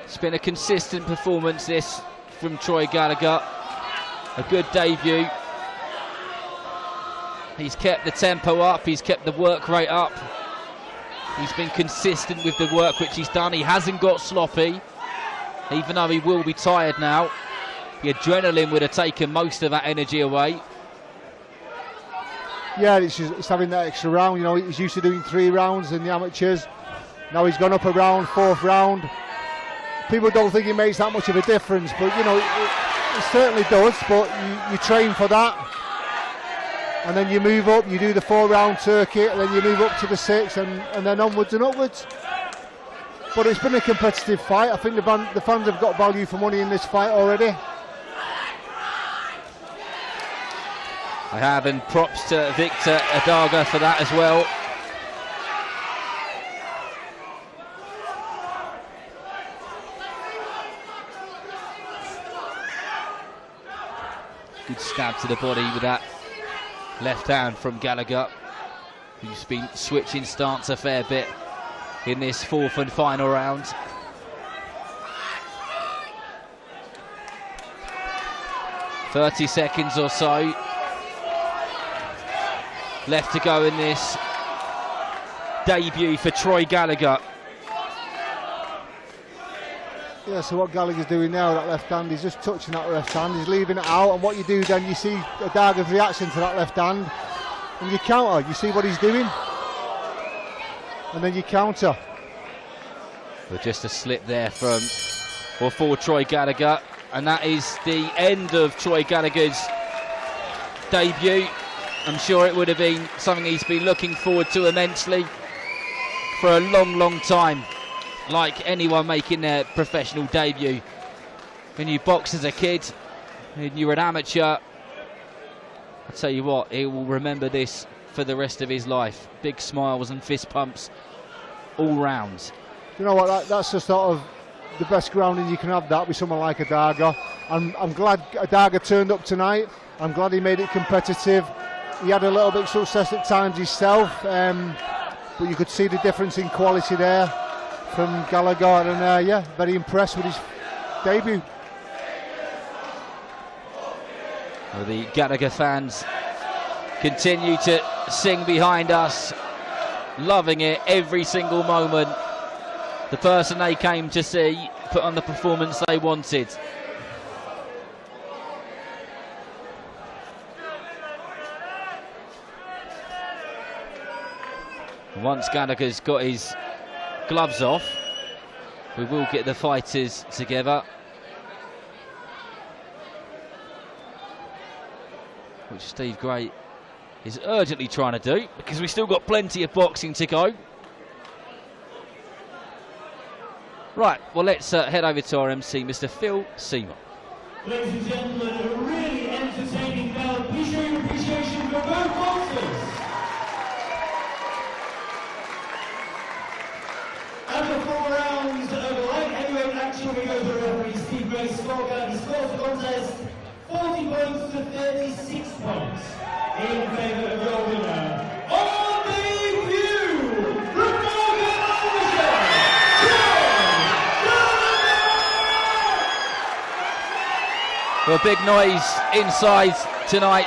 It's been a consistent performance this from Troy Gallagher. A good debut. He's kept the tempo up, he's kept the work rate up. He's been consistent with the work which he's done. He hasn't got sloppy, even though he will be tired now. the adrenaline would have taken most of that energy away. Yeah, it's having that extra round. You know, he's used to doing 3 rounds in the amateurs. Now he's gone up a round, 4th round. People don't think it makes that much of a difference, but you know, it certainly does. But you train for that, and then you move up. You do the 4-round circuit, and then you move up to the 6th, and then onwards and upwards. But it's been a competitive fight. I think the fans have got value for money in this fight already. I have, and props to Victor Hadada for that as well. Good stab to the body with that left hand from Gallagher, who's been switching stance a fair bit in this 4th and final round. "30 seconds or so left to go in this debut for Troy Gallagher. Yeah, so what Gallagher's doing now, that left hand, he's just touching that left hand, he's leaving it out, and what you do then, you see Hadada's reaction to that left hand, and you counter, you see what he's doing, and then you counter. But just a slip there for Troy Gallagher, and that is the end of Troy Gallagher's debut. I'm sure it would have been something he's been looking forward to immensely for a long, long time. Like anyone making their professional debut. When you box as a kid, and you're an amateur, I tell you what, he will remember this for the rest of his life. Big smiles and fist pumps all round. You know what, that's the sort of the best grounding you can have, that with someone like Hadada. I'm glad Hadada turned up tonight. I'm glad he made it competitive. He had a little bit of success at times himself, but you could see the difference in quality there from Gallagher, and yeah, very impressed with his debut. Well, the Gallagher fans continue to sing behind us, loving it every single moment. The person they came to see put on the performance they wanted. Once Gallagher's got his gloves off, we will get the fighters together, which Steve Gray is urgently trying to do, because we've still got plenty of boxing to go. Right, well, let's head over to our MC, Mr. Phil Seymour. Ladies and gentlemen, a really entertaining bout. Please show your appreciation for both boxers. After 4 rounds of light heavyweight action, we go to the referee Steve Gray's scorecard. He scores the contest 40 points to 36 points in favour of your winner. On debut, from Well, big noise inside tonight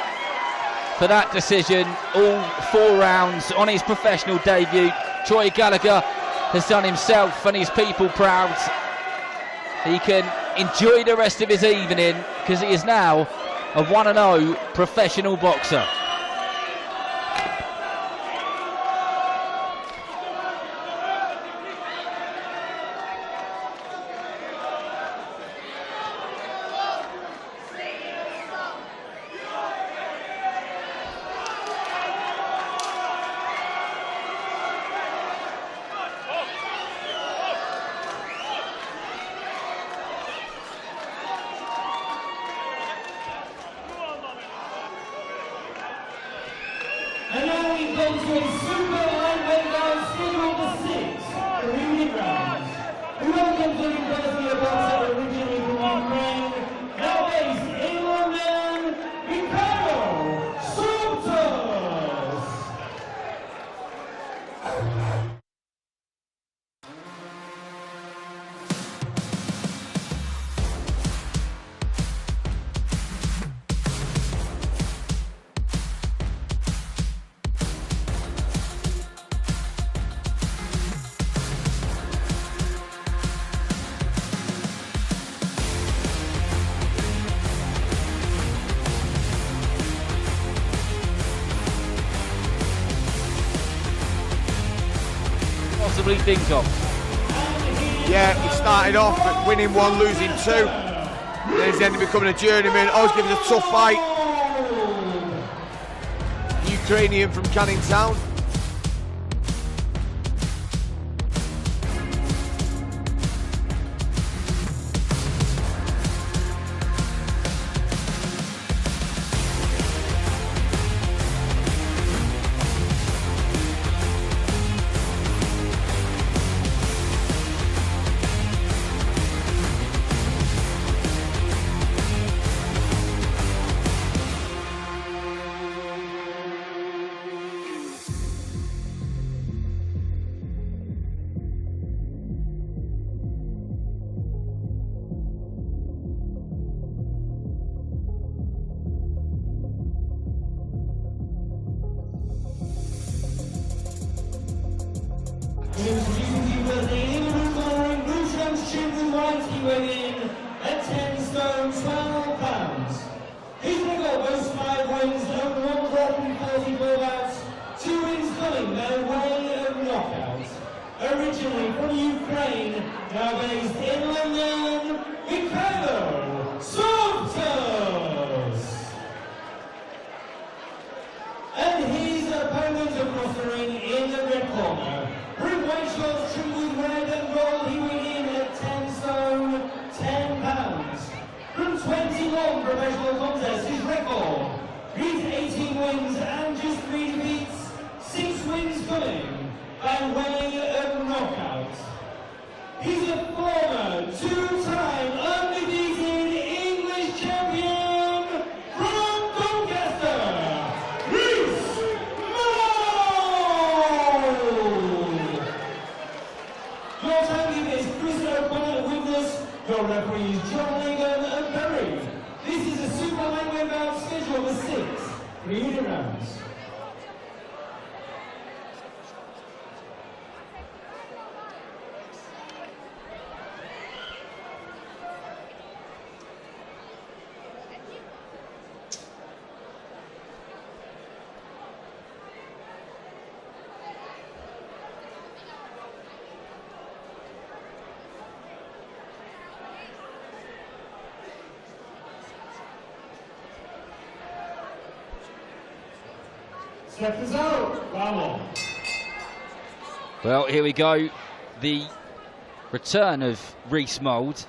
for that decision. All 4 rounds on his professional debut. Troy Gallagher has done himself and his people proud. He can enjoy the rest of his evening, because he is now a 1-0 professional boxer. And now we go to a super lightweight round scheduled for 6 3-minute rounds. We welcome to the University of Bolton, originally from Ukraine, now based in London, Ricardo Softus. possibly think of. Yeah, he started off at winning 1, losing 2. Then he's ended up becoming a journeyman. Always giving a tough fight. Ukrainian from Canning Town. Introducing to you the England scoring blue championship with white, he weighed in at 10 stone 12 pounds. His record boasts 5 wins and 1 drop in 44 bouts, 2 wins coming their way of knockouts. Originally from Ukraine, now based in London, Mikhailo Softus. And his opponent across the ring in the red corner. Bring white shorts trimmed with red and gold, he weighed in at 10 stone, 10 pounds. From 21 professional contests, his record, he's 18 wins and just 3 defeats, 6 wins coming by way of knockout. He's a former 2-time undefeated English champion from Doncaster, Your timekeeper is Chris O'Connor, witness. Your referees John Lagan and Perry. This is a super lightweight bout scheduled for 6 3 rounds. Steps out. Wow. Well, here we go. The return of Reece Mould,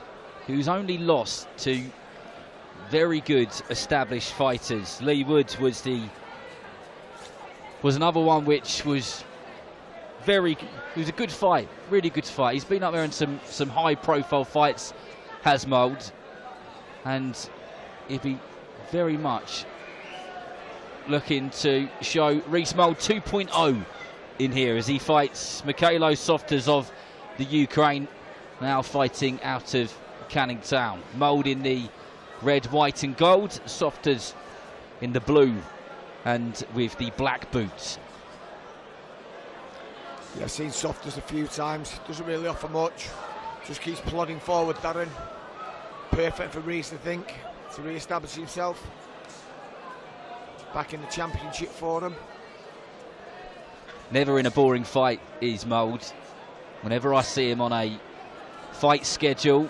who's only lost to very good established fighters. Lee Woods was another one which was it was a good fight, really good fight. He's been up there in some high profile fights, has Mould, and he'd be very much looking to show Reece Mould 2.0 in here as he fights Mikhailo Softus of the Ukraine, now fighting out of Canning Town. Mould in the red, white and gold, Softus in the blue and with the black boots. Yeah, I've seen Softus a few times, doesn't really offer much, just keeps plodding forward, Darren. Perfect for Reece, I think, to re-establish himself back in the championship for him. Never in a boring fight is Mould. Whenever I see him on a fight schedule,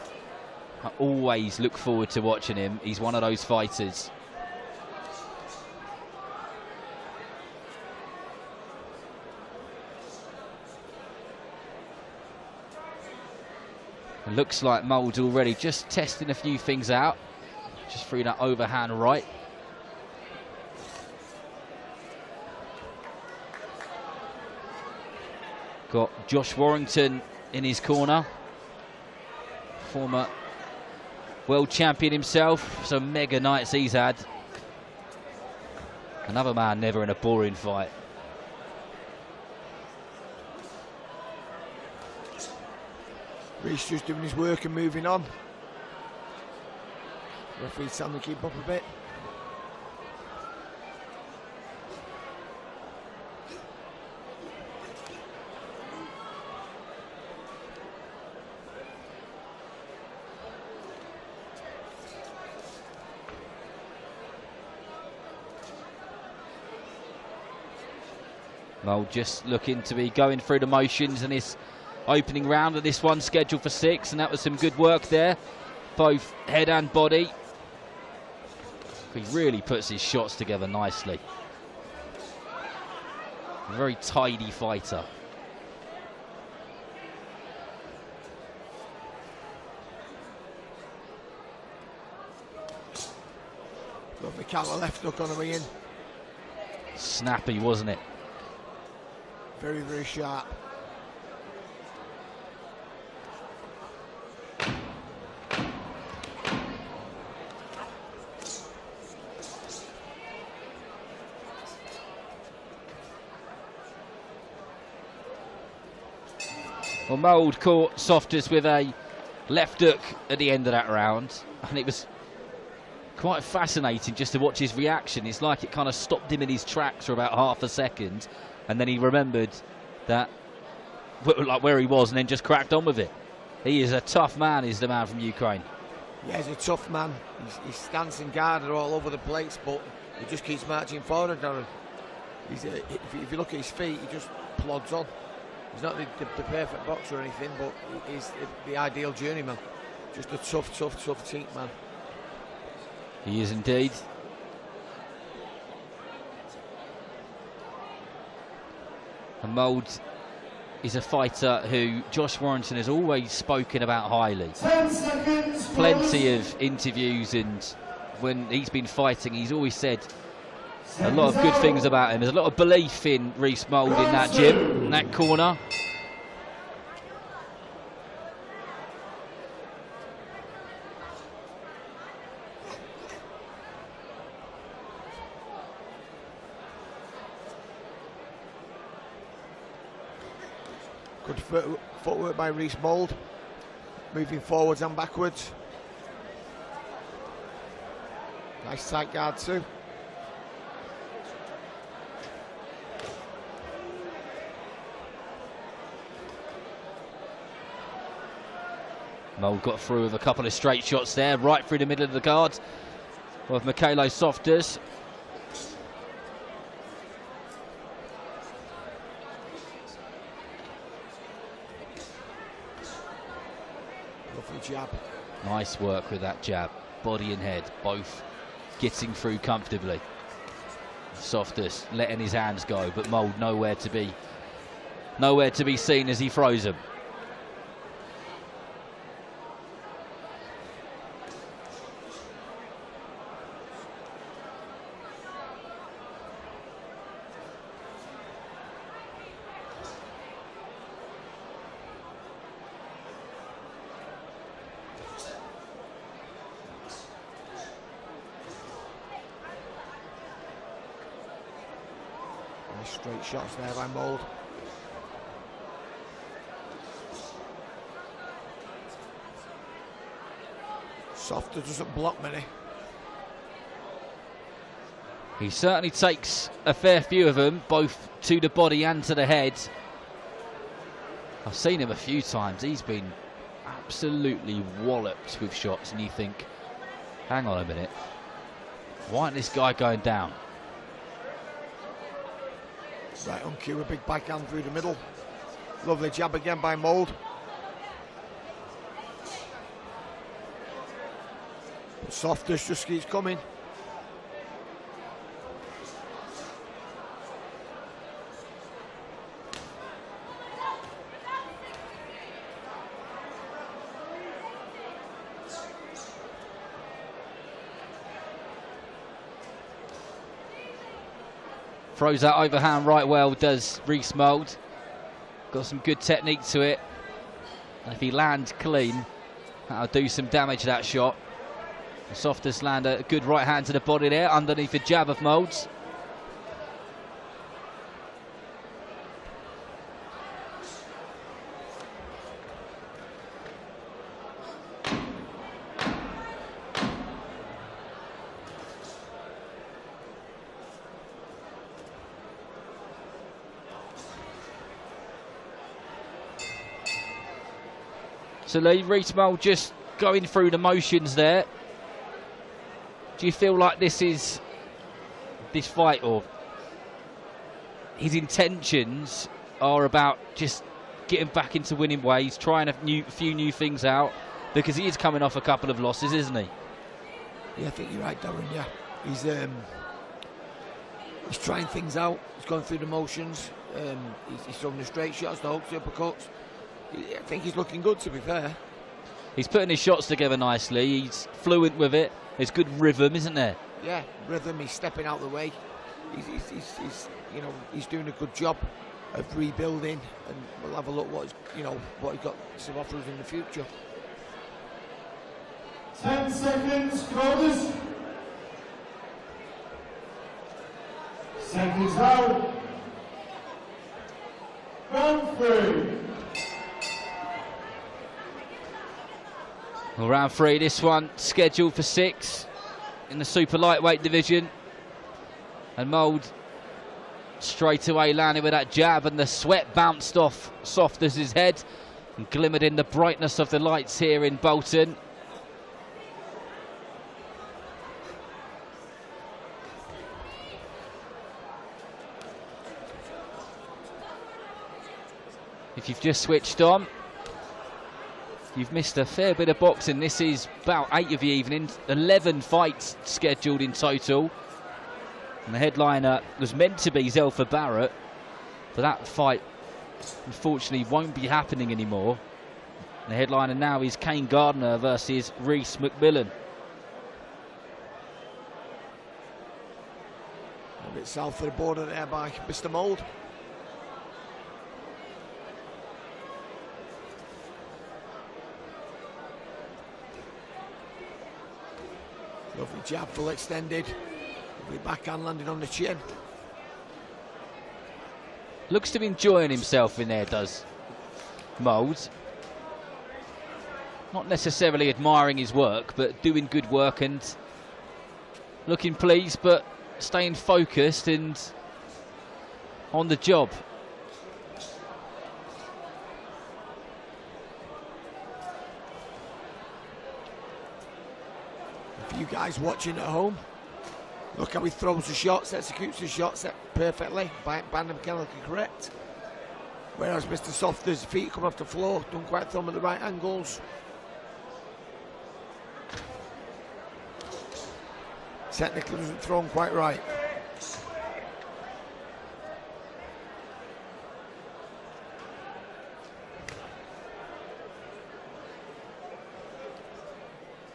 I always look forward to watching him. He's one of those fighters. It looks like Mould already just testing a few things out. Just threw that overhand right. Got Josh Warrington in his corner, former world champion himself, some mega nights he's had. Another man never in a boring fight. Reece just doing his work and moving on. Referee's telling him to keep up a bit. Mould just looking to be going through the motions, and this opening round of this one, scheduled for 6, and that was some good work there, both head and body. He really puts his shots together nicely. A very tidy fighter. Lovely counter left hook on the way in. Snappy, wasn't it? Very, very sharp. Well, Mould caught Softus with a left hook at the end of that round, and it was quite fascinating just to watch his reaction. It's like it kind of stopped him in his tracks for about half a second, and then he remembered that, like where he was, and then just cracked on with it. He is a tough man, is the man from Ukraine. Yeah, he's a tough man. He's stance and Gardner all over the place, but he just keeps marching forward, Darren. If you look at his feet, he just plods on. He's not the perfect boxer or anything, but he's the ideal journeyman. Just a tough team man. He is indeed. And Mould is a fighter who Josh Warrington has always spoken about highly. 10 seconds. Plenty of interviews, and when he's been fighting, he's always said a lot of good things about him. There's a lot of belief in Reece Mould in that gym, in that corner. Good footwork by Reece Mould, moving forwards and backwards. Nice tight guard too. Mould got through with a couple of straight shots there, right through the middle of the guard of Mikhailo Softus. Lovely jab. Nice work with that jab, body and head, both getting through comfortably. Softus letting his hands go, but Mould nowhere to be seen as he throws them. Straight shots there by Mould. Softer doesn't block many. He certainly takes a fair few of them, both to the body and to the head. I've seen him a few times. He's been absolutely walloped with shots, and you think, hang on a minute, why isn't this guy going down? Right on cue, a big backhand through the middle. Lovely jab again by Mould. Softus just keeps coming. Throws that overhand right well, does Reece Mould. Got some good technique to it. And if he lands clean, that'll do some damage, that shot. Softus land a good right hand to the body there, underneath the jab of Mould's. So Lee, Reece Mould just going through the motions there. Do you feel like this fight, or his intentions are about just getting back into winning ways, trying a few new things out, because he is coming off a couple of losses, isn't he? Yeah, I think you're right, Darren. Yeah, he's trying things out. He's gone through the motions. He's throwing the straight shots, the hooks, the uppercuts. I think he's looking good, to be fair. He's putting his shots together nicely. He's fluent with it. There's good rhythm, isn't there? Yeah, rhythm. He's stepping out the way. He's doing a good job of rebuilding, and we'll have a look what he's got to offer us in the future. 10 seconds, Croders. Seconds out. Round 3. Well, round 3, this one scheduled for 6 in the super lightweight division. And Mould straight away landed with that jab, and the sweat bounced off Softus' head and glimmered in the brightness of the lights here in Bolton. If you've just switched on, you've missed a fair bit of boxing. This is about 8 of the evening, 11 fights scheduled in total. And the headliner was meant to be Zelfa Barrett, but that fight unfortunately won't be happening anymore. The headliner now is Kane Gardner versus Rhys McMillan. A bit south of the border there by Mr. Mould. Lovely jab, full extended. Lovely backhand landing on the chin. Looks to be enjoying himself in there, does Mould. Not necessarily admiring his work, but doing good work and looking pleased, but staying focused and on the job. You guys watching at home, look how he throws the shots, executes the shots perfectly, band mechanically correct. Whereas Mr. Softus' feet come off the floor, don't quite throw them at the right angles. Technically doesn't throw them quite right.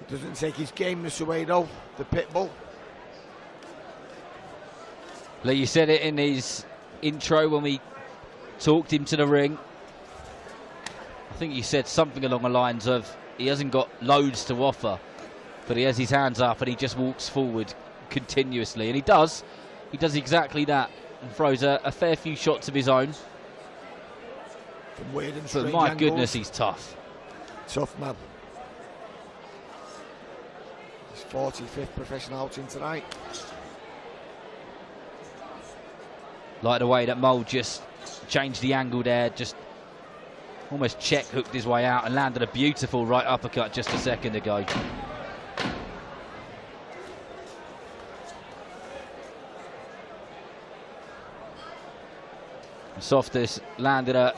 Doesn't take his gameness away though, the pit bull. Lee, you said it in his intro when we talked him to the ring. I think you said something along the lines of he hasn't got loads to offer, but he has his hands up and he just walks forward continuously, and he does exactly that and throws a fair few shots of his own. From weird and but strange my angles. goodness, he's tough. Tough man. His 45th professional outing tonight. Like the way that Mould just changed the angle there, just almost check hooked his way out and landed a beautiful right uppercut just a second ago. Softus landed a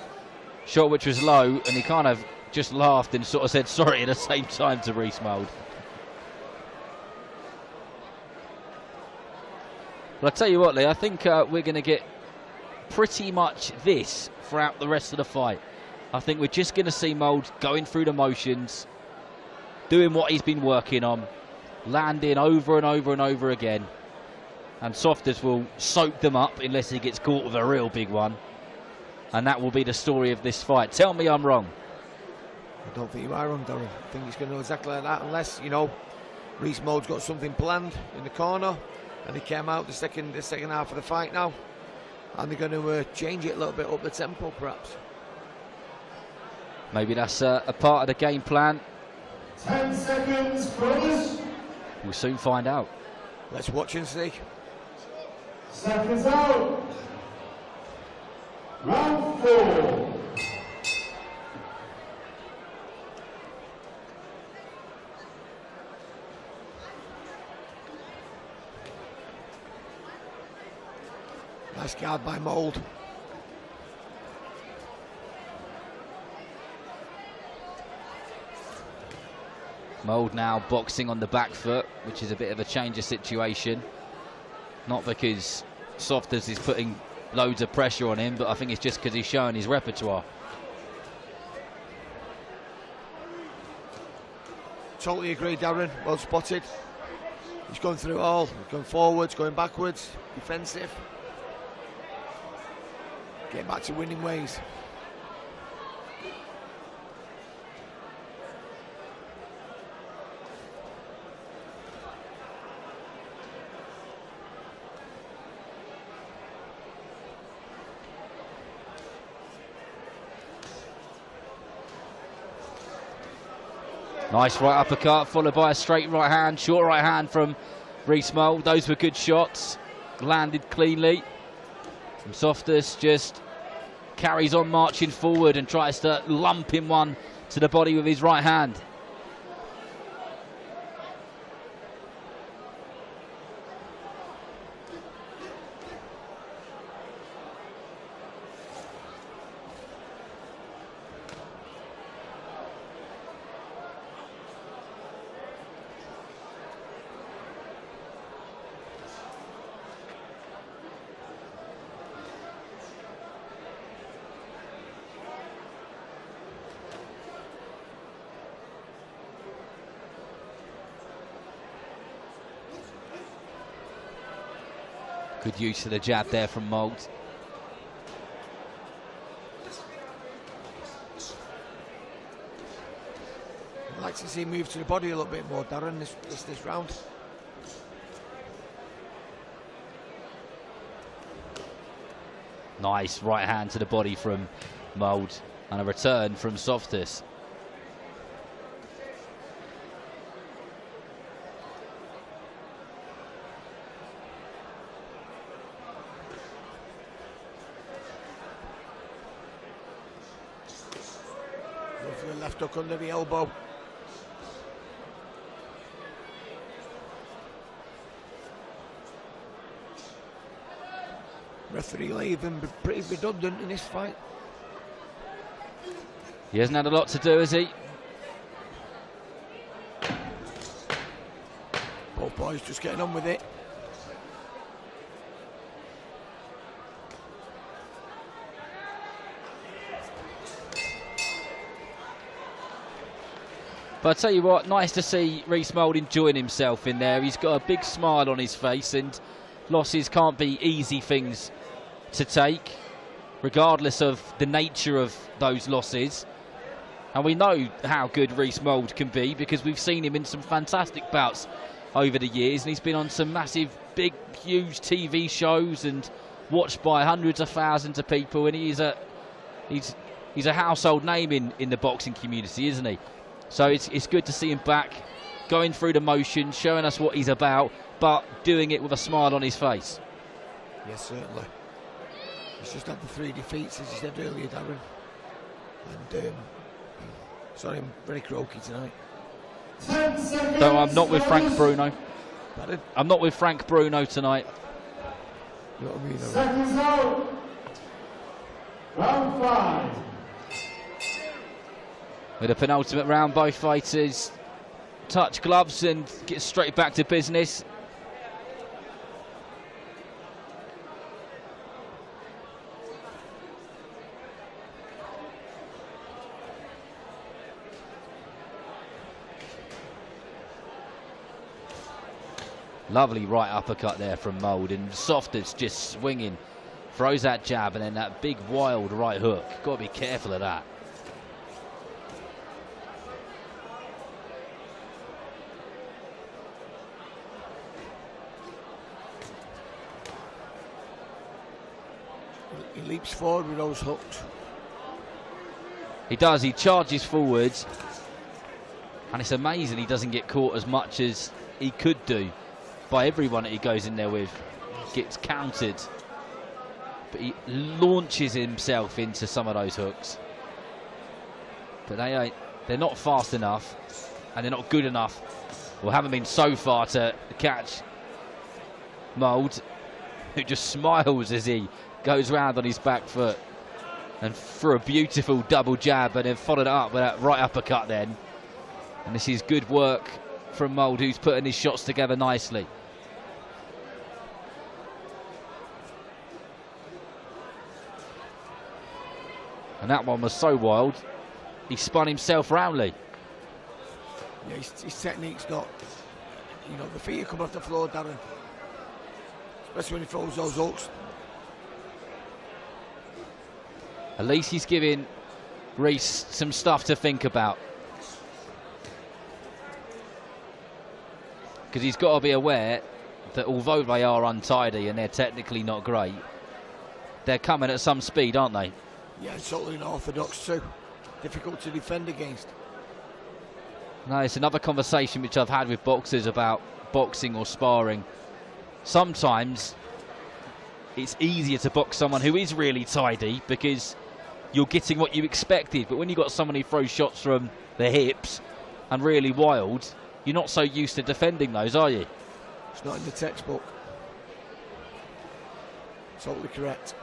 shot which was low, and he kind of just laughed and sort of said sorry at the same time to Rhys Mould. But I'll tell you what, Lee, I think we're going to get pretty much this throughout the rest of the fight. I think we're just going to see Mould going through the motions, doing what he's been working on, landing over and over and over again. And Softus will soak them up unless he gets caught with a real big one. And that will be the story of this fight. Tell me I'm wrong. I don't think you are wrong, Darren. I think he's going to go exactly like that, unless, you know, Rhys Mould's got something planned in the corner and he came out the second half of the fight now, and they're going to change it a little bit, up the tempo perhaps. Maybe that's a part of the game plan. 10 seconds, brothers. We'll soon find out. Let's watch and see. Seconds out. Round 4. Nice guard by Mould. Mould now boxing on the back foot, which is a bit of a change of situation. Not because Softus is putting loads of pressure on him, but I think it's just because he's showing his repertoire. Totally agree, Darren. Well spotted. He's going through it all. He's going forwards, going backwards, defensive. Getting back to winning ways. Nice right uppercut, followed by a straight right hand, short right hand from Rhys Mould. Those were good shots, landed cleanly. And Softus just carries on marching forward and tries to lump him one to the body with his right hand. Good use of the jab there from Mould. I'd like to see him move to the body a little bit more, Darren, this round. Nice right hand to the body from Mould, and a return from Softus. Left hook under the elbow. Referee Latham pretty redundant in this fight. He hasn't had a lot to do, has he? Both boys just getting on with it. But I tell you what, nice to see Rhys Mould enjoying himself in there. He's got a big smile on his face, and losses can't be easy things to take, regardless of the nature of those losses. And we know how good Rhys Mould can be because we've seen him in some fantastic bouts over the years, and he's been on some massive, big, huge TV shows and watched by hundreds of thousands of people, and he's a household name in the boxing community, isn't he? So it's good to see him back, going through the motion, showing us what he's about, but doing it with a smile on his face. Yes, certainly. He's just had the 3 defeats, as you said earlier, Darren. And sorry, I'm very croaky tonight. No, I'm not with Frank Bruno. Pardon? I'm not with Frank Bruno tonight. You know what I mean? Seconds out. Round 5. With a penultimate round, both fighters touch gloves and get straight back to business. Lovely right uppercut there from Mould, and Softus just swinging, throws that jab, and then that big wild right hook. Got to be careful of that. He leaps forward with those hooks. He does, he charges forwards, and it's amazing he doesn't get caught as much as he could do by everyone that he goes in there with. Gets countered, but he launches himself into some of those hooks. But they're not fast enough, and they're not good enough, or haven't been so far, to catch Mould, who just smiles as he goes round on his back foot and threw a beautiful double jab, and then followed it up with that right uppercut then. And this is good work from Mould, who's putting his shots together nicely. And that one was so wild, he spun himself roundly. Yeah, his technique's not, you know, the feet are coming off the floor, Darren. Especially when he throws those hooks. At least he's giving Reese some stuff to think about. Because he's got to be aware that although they are untidy and they're technically not great, they're coming at some speed, aren't they? Yeah, it's totally unorthodox too. Difficult to defend against. No, it's another conversation which I've had with boxers about boxing or sparring. Sometimes it's easier to box someone who is really tidy because you're getting what you expected. But when you've got someone who throws shots from the hips and really wild, you're not so used to defending those, are you? It's not in the textbook. Totally correct.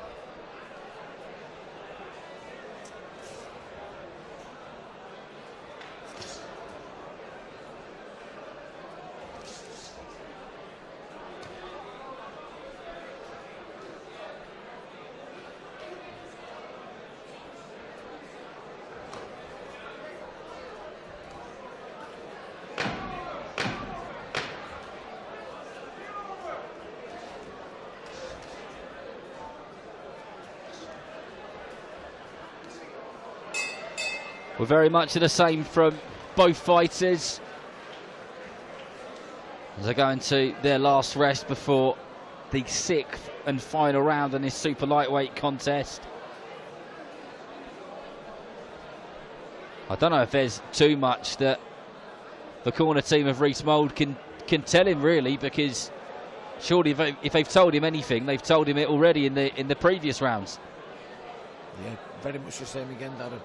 We're very much the same from both fighters as they go into their last rest before the 6th and final round in this super lightweight contest. I don't know if there's too much that the corner team of Reese Mould can tell him, really, because surely if they've told him anything, they've told him it already in the previous rounds. Yeah, very much the same again, Darren.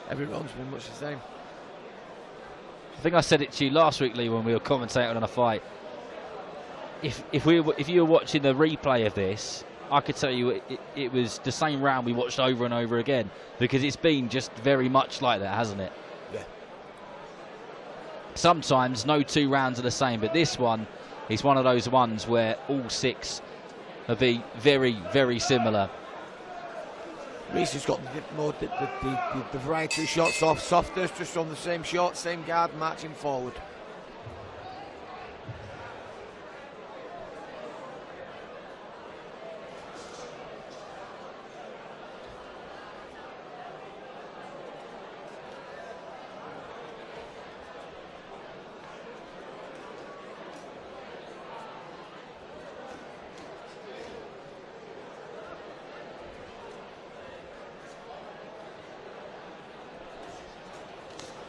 Every round's been much the same. I think I said it to you last week, Lee, when we were commentating on a fight. If you were watching the replay of this, I could tell you it was the same round we watched over and over again, because it's been just very much like that, hasn't it? Yeah. Sometimes no 2 rounds are the same, but this one is one of those ones where all 6 will be very, very similar. Reese has got the variety of shots off. Softus just on the same shot, same guard, marching forward.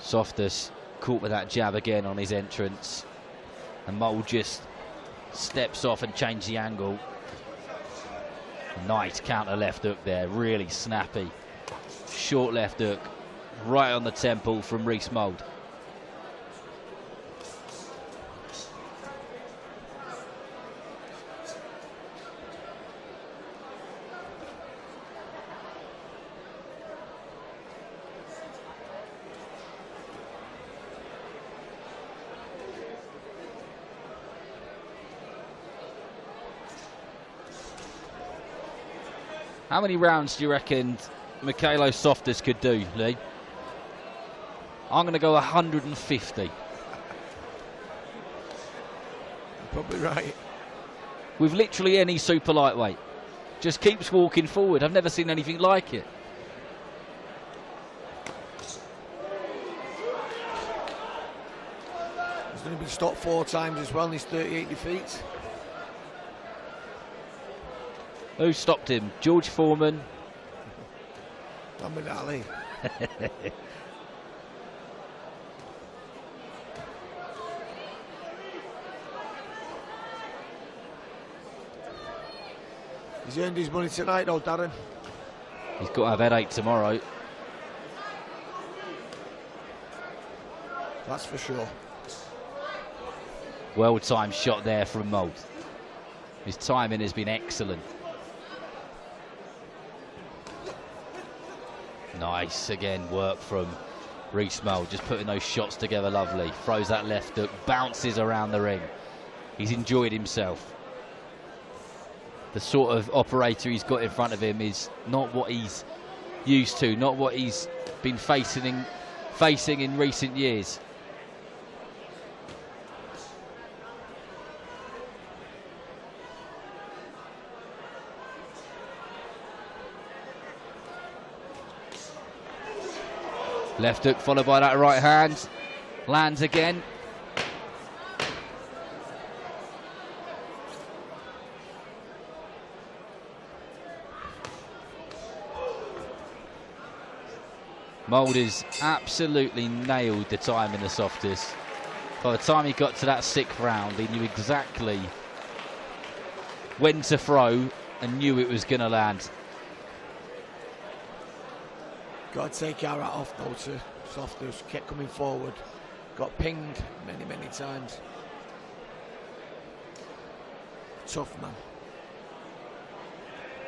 Softus caught with that jab again on his entrance, and Mould just steps off and changes the angle. Nice counter left hook there, really snappy. Short left hook right on the temple from Reese Mould. How many rounds do you reckon Mikhailo Softus could do, Lee? I'm going to go 150. Probably right. With literally any super lightweight. Just keeps walking forward. I've never seen anything like it. He's going to be stopped 4 times as well in his 38 defeats. Who stopped him? George Foreman. Muhammad Ali. He's earned his money tonight, though, Darren. He's got to have headache tomorrow. That's for sure. Well-timed shot there from Mould. His timing has been excellent. Nice, again, work from Rees-Mogg just putting those shots together lovely. Throws that left hook, bounces around the ring. He's enjoyed himself. The sort of operator he's got in front of him is not what he's used to, not what he's been facing in recent years. Left hook followed by that right hand. Lands again. Mulder's absolutely nailed the time in the Softus. By the time he got to that 6th round, he knew exactly when to throw and knew it was going to land. Got to take our hat off though to Softus, kept coming forward, got pinged many times. Tough man.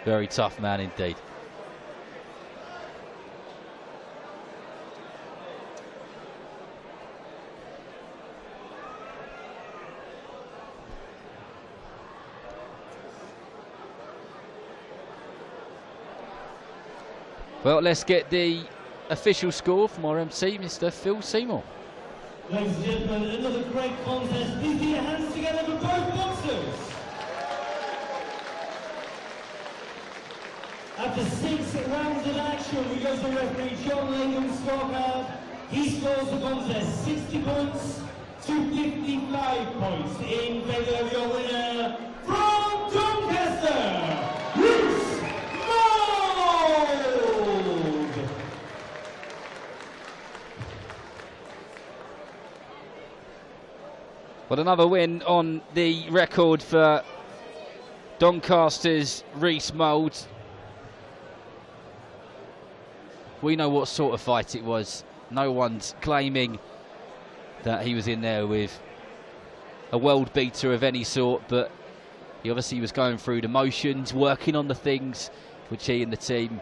Very tough man indeed. Well, let's get the official score from our MC, Mr. Phil Seymour. Ladies and gentlemen, another great contest. Please put your hands together for both boxers. After 6 rounds of action, we go to referee John Langham's scorecard. He scores the contest 60 points to 55 points. In favour of your winner from Doncaster, Rees-Mogg. Well, another win on the record for Doncaster's Rees-Mogg. We know what sort of fight it was. No one's claiming that he was in there with a world beater of any sort, but he obviously was going through the motions, working on the things which he and the team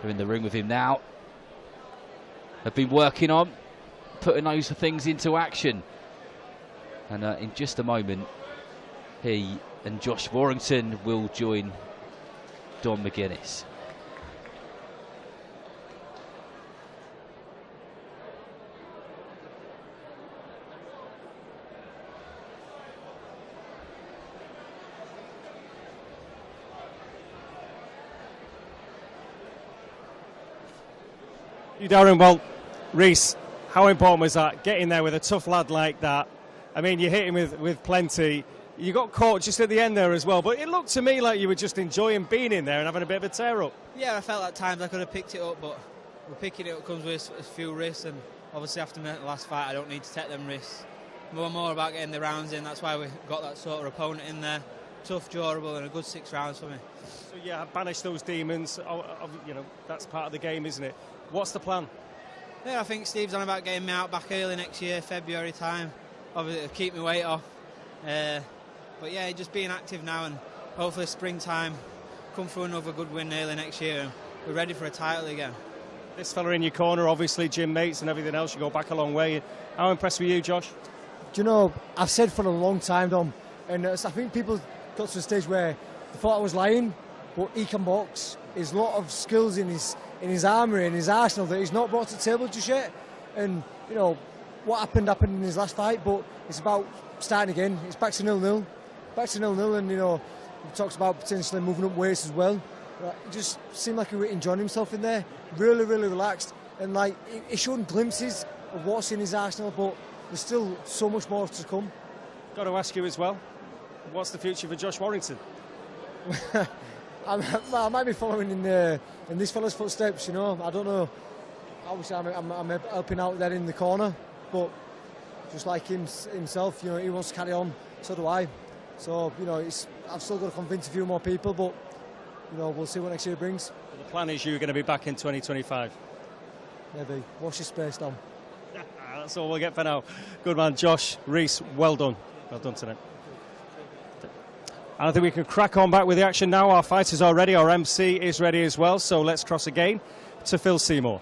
who are in the ring with him now have been working on, putting those things into action. And in just a moment, he and Josh Warrington will join Don McGuinness. You, Darren, well, Rees, how important was that, getting there with a tough lad like that? I mean, you hit him with plenty. You got caught just at the end there as well, but it looked to me like you were just enjoying being in there and having a bit of a tear-up. Yeah, I felt at times I could have picked it up, but picking it up comes with a few risks, and obviously after the last fight I don't need to take them risks. More about getting the rounds in, that's why we got that sort of opponent in there. Tough, durable, and a good 6 rounds for me. So yeah, banish those demons. You know, that's part of the game, isn't it? What's the plan? Yeah, I think Steve's on about getting me out back early next year, February time. Obviously, to keep my weight off. But yeah, just being active now, and hopefully springtime come through another good win early next year, and we're ready for a title again. This fella in your corner, obviously, gym mates and everything else, you go back a long way. How impressed with you, Josh? Do you know, I've said for a long time, Dom, and I think people got to a stage where they thought I was lying, but he can box. There's a lot of skills in his armoury, in his arsenal that he's not brought to the table just yet. And, you know, what happened in his last fight, but it's about starting again. It's back to 0-0. Back to 0-0, and, you know, he talks about potentially moving up weights as well. It just seemed like he was enjoying himself in there, really relaxed, and like he showed glimpses of what's in his arsenal, but there's still so much more to come. Got to ask you as well, what's the future for Josh Warrington? I might be following in this fella's footsteps, you know. I don't know. Obviously, I'm helping out there in the corner, but just like himself, you know, he wants to carry on. So do I. So, you know, I've still got to convince a few more people, but, you know, we'll see what next year brings. The plan is you're going to be back in 2025. Maybe. Watch your space, Dom. That's all we'll get for now. Good man, Josh, Rees, well done. Well done tonight. I think we can crack on back with the action now. Our fighters are ready. Our MC is ready as well. So let's cross again to Phil Seymour.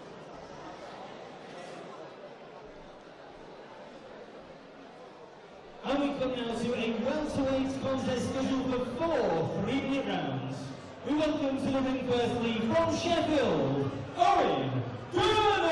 welcome to the ring firstly from Sheffield, Orton, Gardner.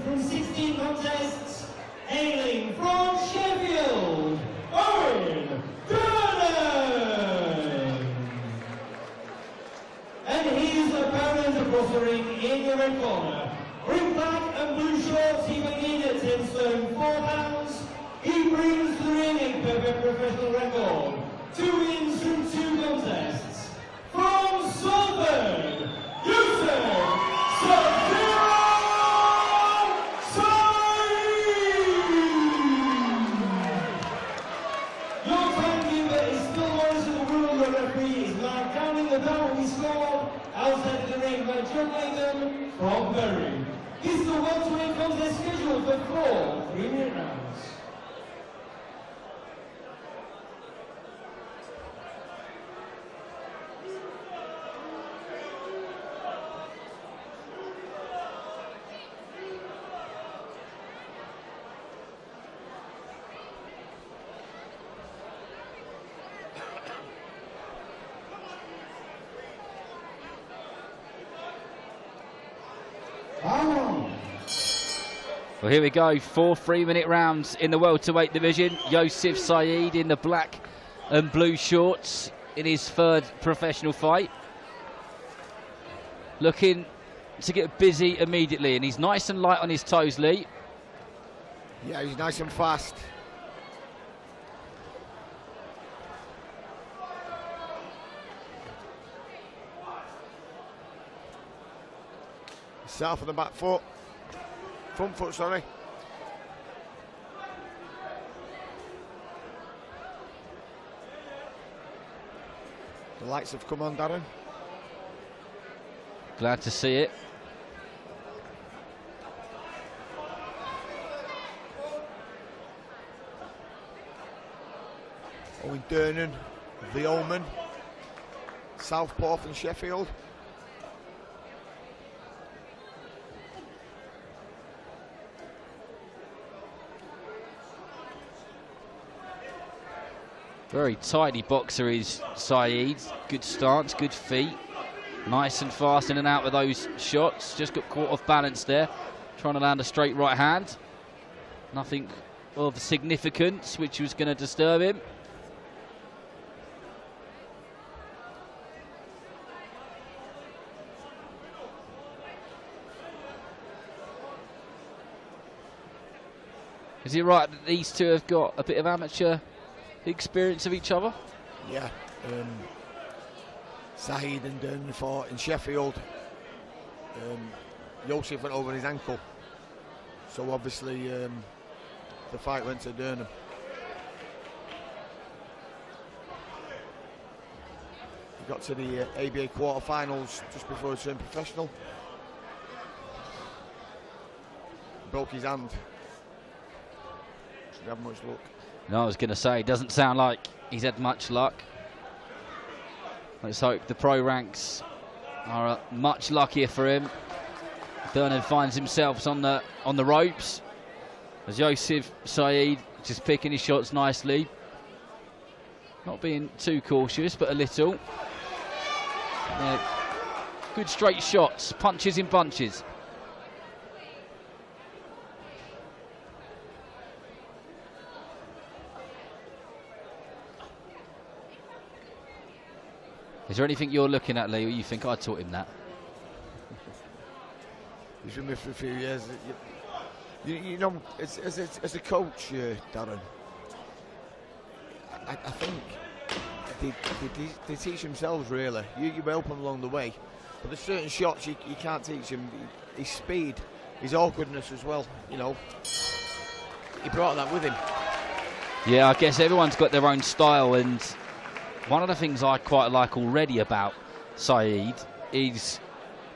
From 16 contests, hailing from Sheffield, Orton, Gardner. And his opponent across the ring in the red corner, ring black and blue shorts, he weighs in at 10 stone 4 pounds. He brings to the ring a perfect professional record, 2 wins from 2 contests. From Salford, Softus. Outside the ring by John Latham from Bury. This is the welterweight contest scheduled for 4 3-minute rounds. Well, here we go, 4 3-minute rounds in the welterweight division. Yosef Saeed in the black and blue shorts in his 3rd professional fight. Looking to get busy immediately, and he's nice and light on his toes, Lee. Yeah, he's nice and fast. South of the back foot. Front foot, sorry. The lights have come on, Darren. Glad to see it. Owen Durnan, the Omen, Southport and Sheffield. Very tidy boxer is Saeed. Good stance, good feet. Nice and fast in and out with those shots. Just got caught off balance there. Trying to land a straight right hand. Nothing of significance which was going to disturb him. Is it right that these two have got a bit of amateur experience of each other? Yeah. Saeed and Durnan fought in Sheffield. Yosef went over his ankle. So obviously the fight went to Durnan. He got to the ABA quarterfinals just before he turned professional. Broke his hand. Didn't have much luck. No, I was going to say, it doesn't sound like he's had much luck. Let's hope the pro ranks are much luckier for him. Durnan finds himself on the ropes as Yosef Saeed just picking his shots nicely. Not being too cautious, but a little. Yeah, good straight shots, punches in bunches. Is there anything you're looking at, Lee, or you think I taught him that? He's been with me for a few years. You know, as a coach, Darren, I think they teach themselves, really. You help them along the way. But there's certain shots you can't teach him. His speed, his awkwardness as well, you know. He brought that with him. Yeah, I guess everyone's got their own style, and one of the things I quite like already about Saeed is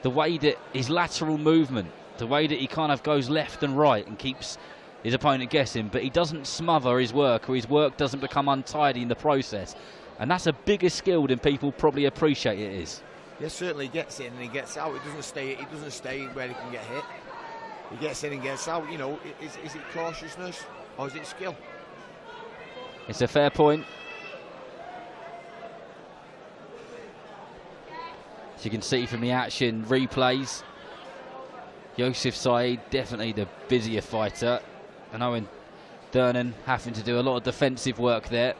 the way that his lateral movement, the way that he kind of goes left and right and keeps his opponent guessing, but he doesn't smother his work, or his work doesn't become untidy in the process. And that's a bigger skill than people probably appreciate it is. Yes, certainly he gets in and he gets out. He doesn't stay where he can get hit. He gets in and gets out. You know, is it cautiousness or is it skill? It's a fair point. As you can see from the action replays, Yosef Saeed definitely the busier fighter, and Owen Durnan having to do a lot of defensive work there.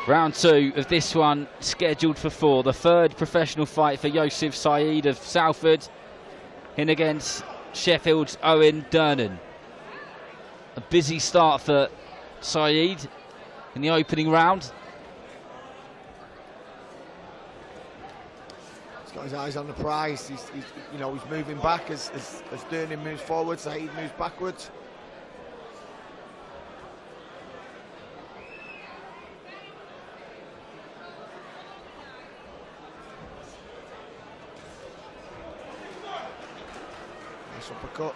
Round 2 of this one scheduled for 4. The third professional fight for Yosef Saeed of Salford in against Sheffield's Owen Durnan. A busy start for Saeed in the opening round. He's got his eyes on the prize. He's moving back as Durnan moves forward. Saeed moves backwards. Nice uppercut.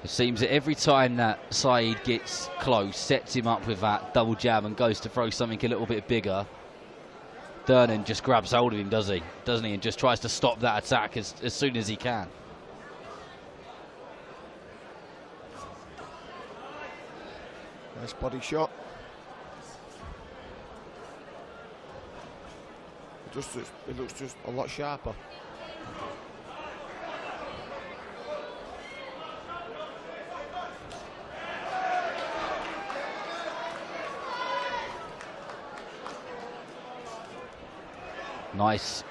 It seems that every time that Saeed gets close, sets him up with that double jab and goes to throw something a little bit bigger, Durnan just grabs hold of him, doesn't he? And just tries to stop that attack as soon as he can. Nice body shot. It looks just a lot sharper. Nice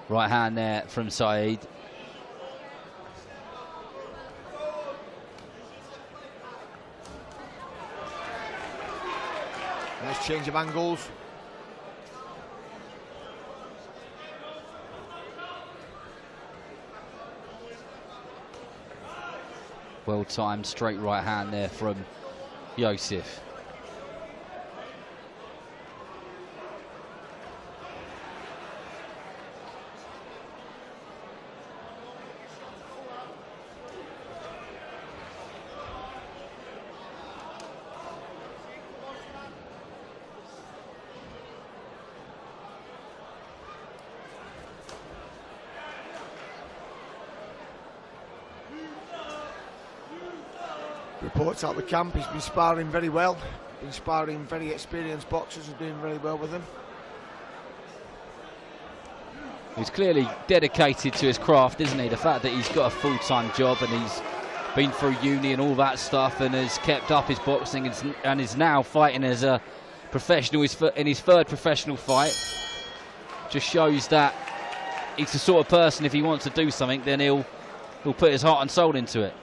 right hand there from Saeed. Nice change of angles. Well timed straight right hand there from Yosef. Reports out the camp, he's been sparring very well. Been sparring very experienced boxers, are doing very well with him. He's clearly dedicated to his craft, isn't he? The fact that he's got a full-time job and he's been through uni and all that stuff, and has kept up his boxing and is now fighting as a professional in his third professional fight. Just shows that he's the sort of person, if he wants to do something, then he'll put his heart and soul into it.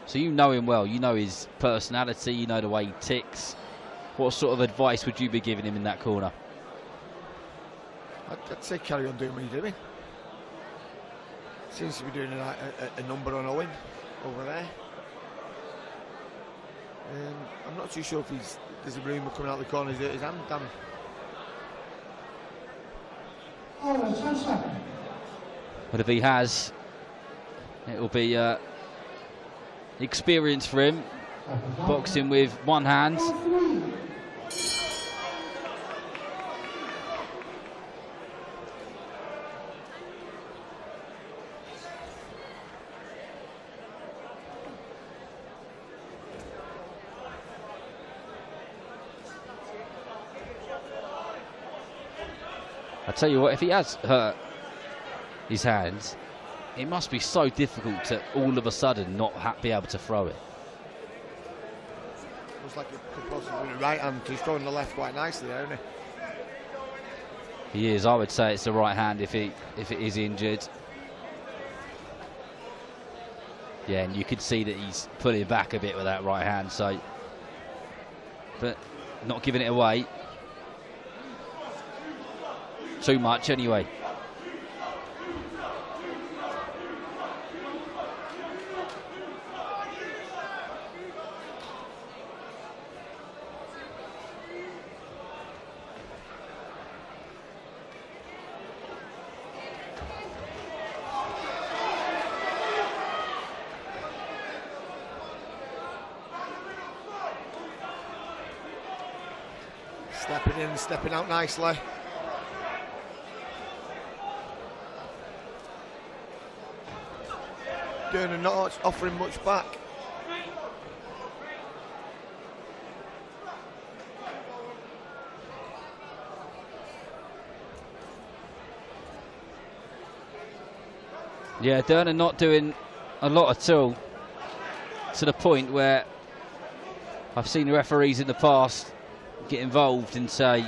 So you know him well, you know his personality, you know the way he ticks. What sort of advice would you be giving him in that corner? I'd say carry on doing what you're doing. Seems to be doing a number on Owen over there. I'm not too sure if there's a rumour coming out the corner, his hand down. But if he has, it'll be experience for him, boxing with one hand. I tell you what, if he has hurt his hands, it must be so difficult to all of a sudden not be able to throw it. Looks like he could possibly with the right hand. He's throwing the left quite nicely there, isn't he? He is. I would say it's the right hand if it is injured. Yeah, and you could see that he's pulling back a bit with that right hand, so, but not giving it away too much anyway. Stepping in and stepping out nicely. Gardner not offering much back. Yeah, Gardner not doing a lot at all, to the point where I've seen the referees in the past get involved and say,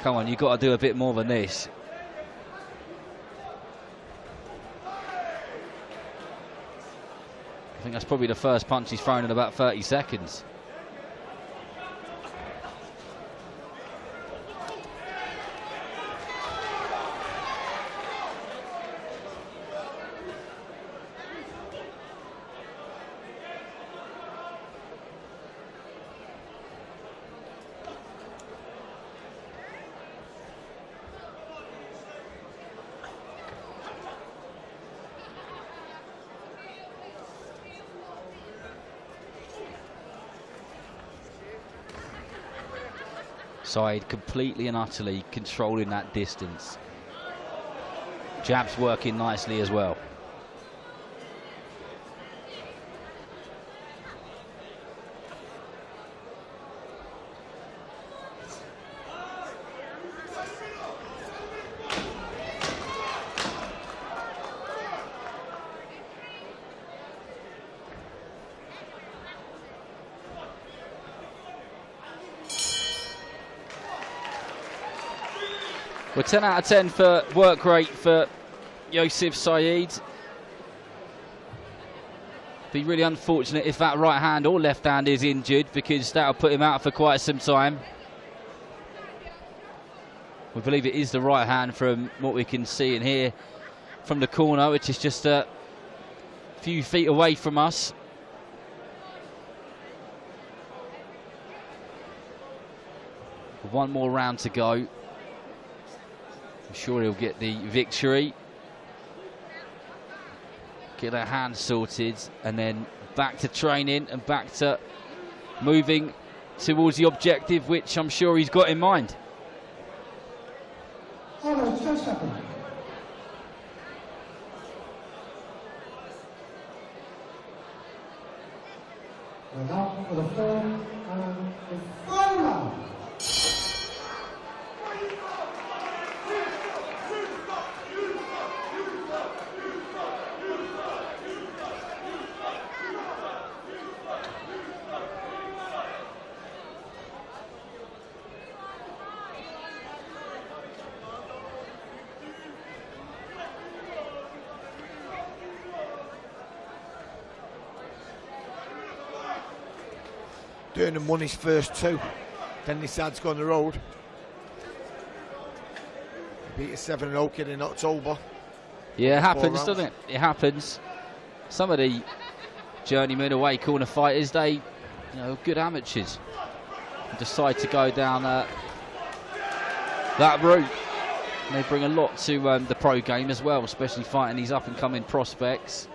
come on, you've got to do a bit more than this. I think that's probably the first punch he's thrown in about 30 seconds. Side completely and utterly controlling that distance. Jabs working nicely as well. Well, 10 out of 10 for work rate for Yusuf Saeed. Be really unfortunate if that right hand or left hand is injured, because that'll put him out for quite some time. We believe it is the right hand from what we can see and hear from the corner, which is just a few feet away from us. One more round to go. I'm sure he'll get the victory. Get that hand sorted and then back to training and back to moving towards the objective, which I'm sure he's got in mind. We're now for the third and the final round. Durham won his first two, then decides to go on the road. Beat a 7-0 kid in October. Yeah, it happens, doesn't it? It happens. Some of the journeyman away corner fighters, they, good amateurs, decide to go down that route. And they bring a lot to the pro game as well, especially fighting these up-and-coming prospects.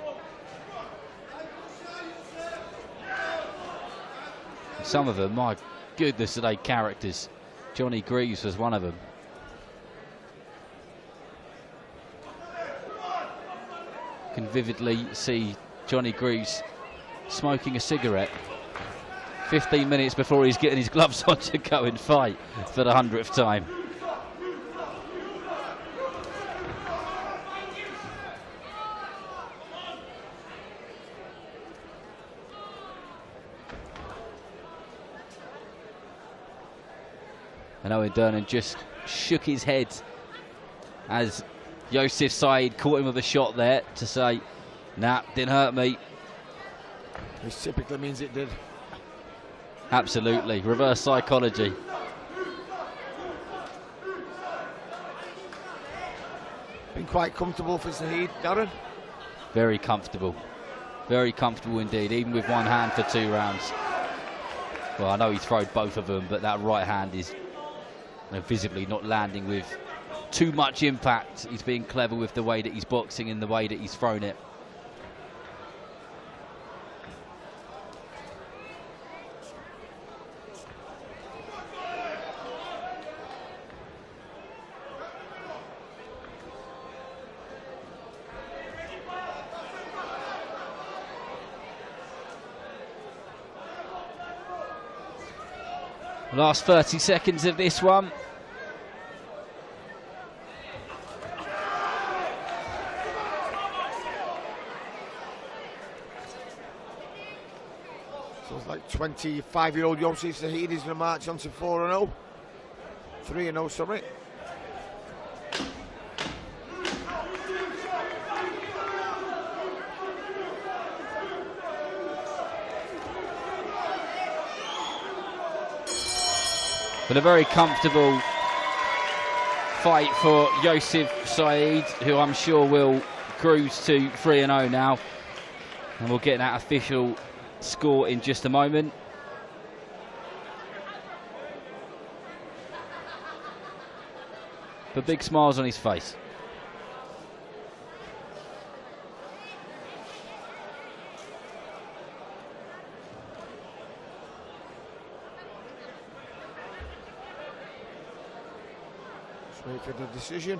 Some of them, my goodness, are they characters. Johnny Greaves was one of them. You can vividly see Johnny Greaves smoking a cigarette 15 minutes before he's getting his gloves on to go and fight for the 100th time. And Owen Durnan just shook his head as Yosef Saeed caught him with a shot there to say, nah, didn't hurt me. Which typically means it did. Absolutely, reverse psychology. Been quite comfortable for Saeed, Darren. Very comfortable indeed, even with one hand for 2 rounds. Well, I know he throwed both of them, but that right hand is visibly not landing with too much impact. He's being clever with the way that he's boxing and the way that he's thrown it. Last 30 seconds of this one. So it's like 25-year-old Yosef Saeed is going to march on to 4-0. 3-0, sorry. But a very comfortable fight for Yosef Saeed, who I'm sure will cruise to 3-0 now. And we'll get that official score in just a moment. But big smiles on his face. Wait for the decision.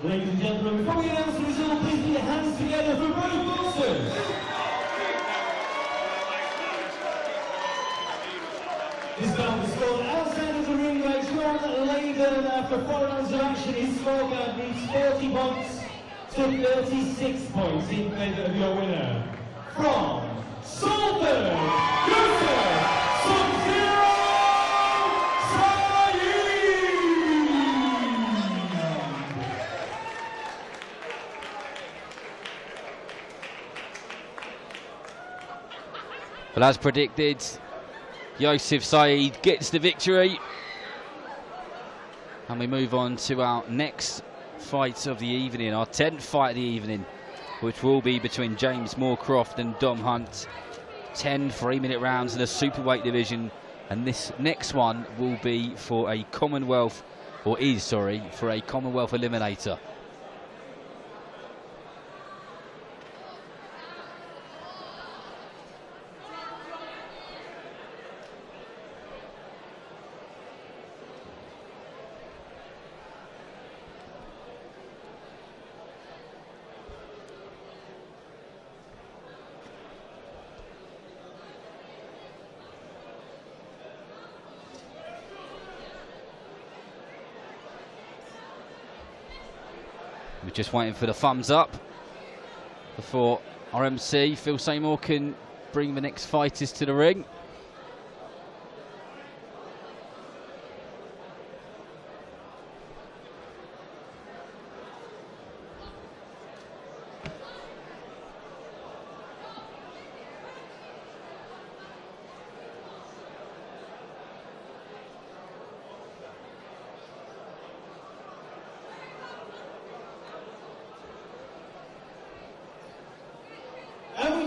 Ladies and gentlemen, before we announce the result, please put your hands together for Brody Wilson. This bout was scored outside of the ring by John Laden. After 4 rounds of action, his scorecard needs 40 points to 36 points in favour of your winner. From Salford, Yosef Sub-Zero Saeed! Well, as predicted, Yosef Saeed gets the victory. And we move on to our next fight of the evening, our 10th fight of the evening, which will be between James Morcroft and Dom Hunt. 10 3-minute rounds in the superweight division And this next one will be for a Commonwealth, or is, sorry, for a Commonwealth Eliminator. We're just waiting for the thumbs up before our MC, Phil Seymour, can bring the next fighters to the ring.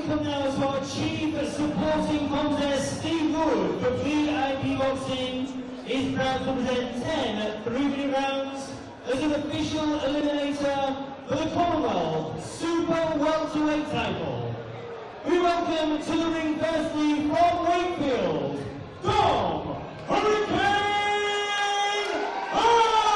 Come now to our Chief Supporting Contest, Steve Wood, for VIP Boxing, is proud to present 10 3-minute rounds as an official eliminator for the Commonwealth Super Welterweight title. We welcome to the ring firstly from Wakefield, Dom Hurricane Owens!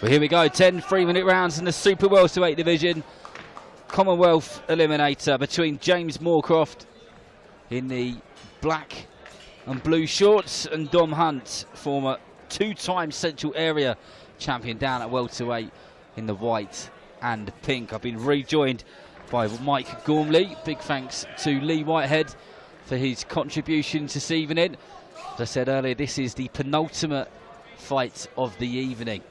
Well, here we go, 10 3-minute rounds in the Super Welterweight division. Commonwealth eliminator between James Morcroft in the black and blue shorts and Dom Hunt, former two-time Central Area champion, down at welterweight in the white and pink. I've been rejoined by Mike Gormley. Big thanks to Lee Whitehead for his contributions this evening. As I said earlier, this is the penultimate fight of the evening.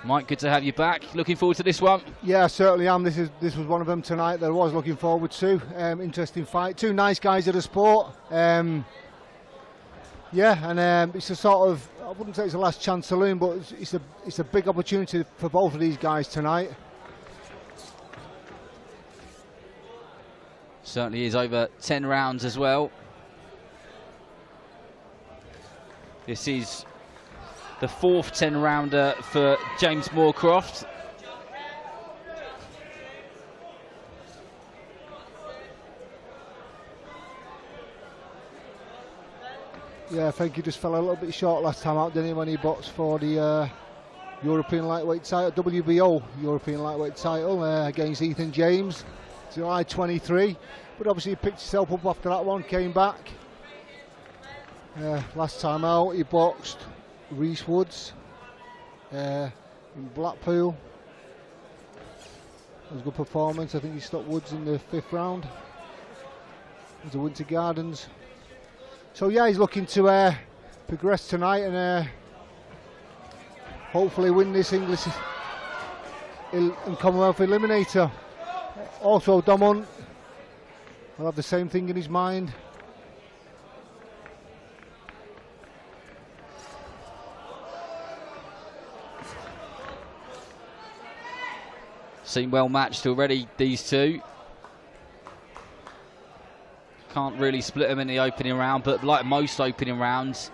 Mike, good to have you back. Looking forward to this one? Yeah, I certainly am. This was one of them tonight that I was looking forward to. Interesting fight. Two nice guys of the sport. It's a sort of, I wouldn't say it's a last chance saloon, but it's a big opportunity for both of these guys tonight. Certainly is, over 10 rounds as well. This is the fourth 10-rounder for James Morcroft. Yeah, I think he just fell a little bit short last time out, didn't he, when he boxed for the European lightweight title, WBO European lightweight title against Ethan James, July 23. But obviously he picked himself up after that one, came back. Last time out he boxed Reese Woods in Blackpool. It was a good performance. I think he stopped Woods in the 5th round. It was the Winter Gardens. So yeah, he's looking to progress tonight and hopefully win this English and Commonwealth Eliminator. Also, Dom Hunt will have the same thing in his mind. Seem well matched already, these two. Can't really split them in the opening round, but like most opening rounds,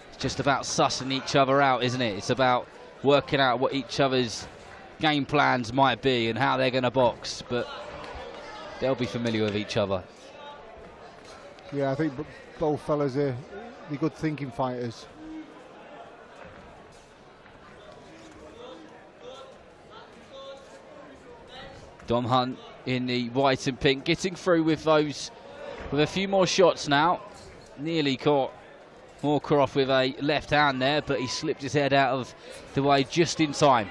it's just about sussing each other out, isn't it? It's about working out what each other's game plans might be and how they're going to box, but they'll be familiar with each other. Yeah, I think both fellas are good thinking fighters. Dom Hunt in the white and pink, getting through with those, with a few more shots now. Nearly caught Morcroft with a left hand there, but he slipped his head out of the way just in time.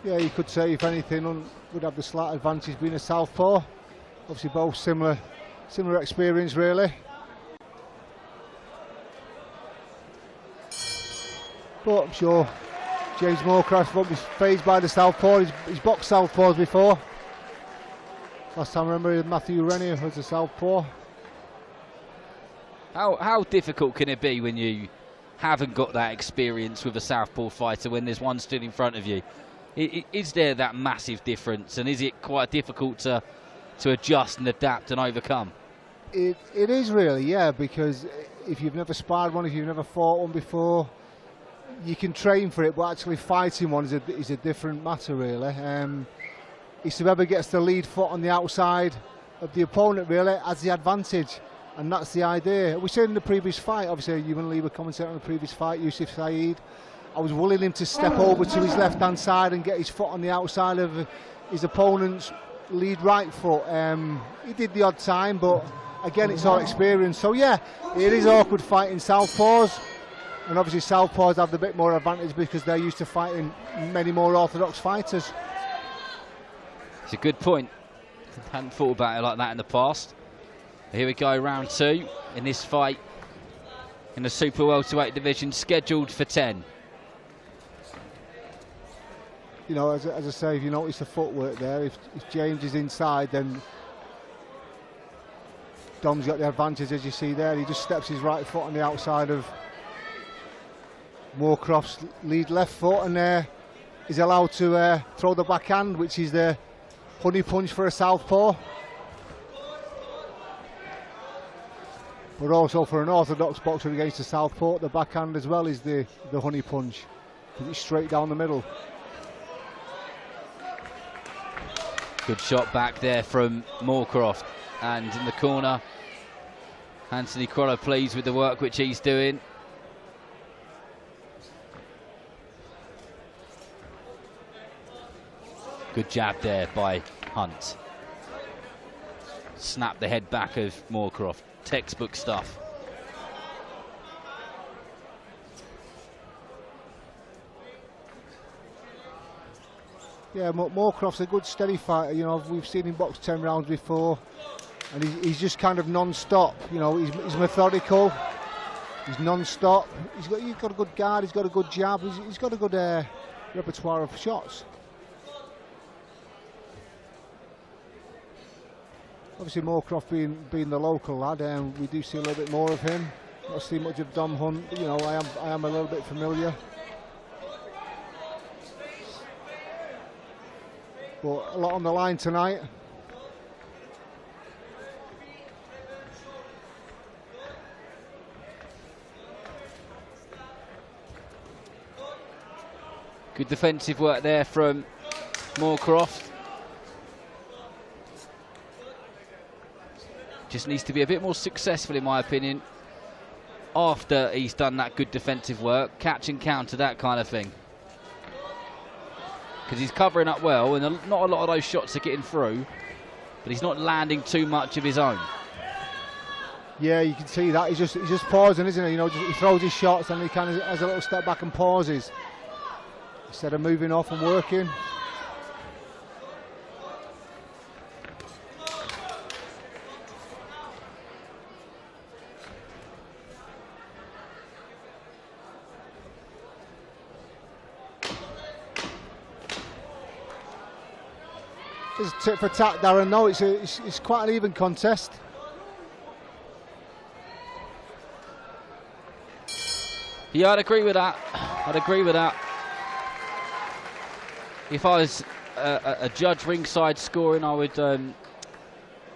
Yeah, you could say if anything would have the slight advantage being a southpaw. Obviously both similar experience really. But I'm sure James Morcroft won't be fazed by the southpaw. He's boxed southpaws before. Last time I remember Matthew Rennie was a southpaw. How difficult can it be when you haven't got that experience with a southpaw fighter when there's one stood in front of you? Is there that massive difference, and is it quite difficult to adjust and adapt and overcome? It is really, yeah, because if you've never sparred one, if you've never fought one before, you can train for it, but actually fighting one is a different matter really. It's whoever gets the lead foot on the outside of the opponent really has the advantage, and that's the idea. We said in the previous fight, obviously you and Lee were commentating on the previous fight, Yusuf Saeed, I was willing him to step over to his left hand side and get his foot on the outside of his opponent's lead right foot. He did the odd time, but again it's all experience. So yeah, it is awkward fighting southpaws. And obviously southpaws have the bit more advantage because they're used to fighting many more orthodox fighters. It's a good point. Hadn't thought about it like that in the past. Here we go, round 2 in this fight in the Super Welterweight division, scheduled for 10. You know, as I say, if you notice the footwork there, if James is inside, then Dom's got the advantage, as you see there. He just steps his right foot on the outside of Morcroft's lead left foot and is allowed to throw the backhand, which is the honey punch for a southpaw. But also for an orthodox boxer against a southpaw, the backhand as well is the honey punch, because it's straight down the middle. Good shot back there from Morcroft, and in the corner Anthony Crolla pleased with the work which he's doing. Good jab there by Hunt. Snap the head back of Morcroft. Textbook stuff. Yeah, Morcroft's a good steady fighter. You know, we've seen him box 10 rounds before, and he's just kind of non-stop. You know, he's methodical. He's non-stop. He's got a good guard. He's got a good jab. He's got a good repertoire of shots. Obviously, Morcroft being the local lad, we do see a little bit more of him. Not see much of Dom Hunt. You know, I am a little bit familiar. But a lot on the line tonight. Good defensive work there from Morcroft. Just needs to be a bit more successful, in my opinion, after he's done that good defensive work. Catch and counter, that kind of thing. Because he's covering up well, and not a lot of those shots are getting through, but he's not landing too much of his own. Yeah, you can see that. He's just pausing, isn't he? You know, he throws his shots and he kind of has a little step back and pauses instead of moving off and working. It's tit for tat, Darren. No, it's quite an even contest. Yeah, I'd agree with that. I'd agree with that. If I was a judge ringside scoring, I would. I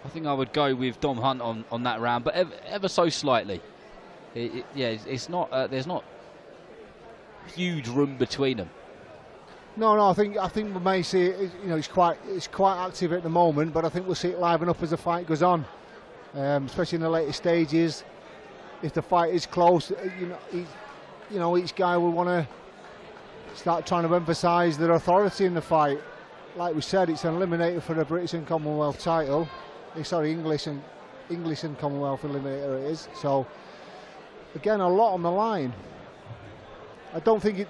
think I would go with Dom Hunt on that round, but ever so slightly. It's not. There's not huge room between them. No, I think we may see it. You know, it's quite active at the moment, but I think we'll see it liven up as the fight goes on, especially in the later stages. If the fight is close, each guy will want to start trying to emphasise their authority in the fight. Like we said, it's an eliminator for the British and Commonwealth title. Sorry, English and Commonwealth eliminator it is. So again, a lot on the line. I don't think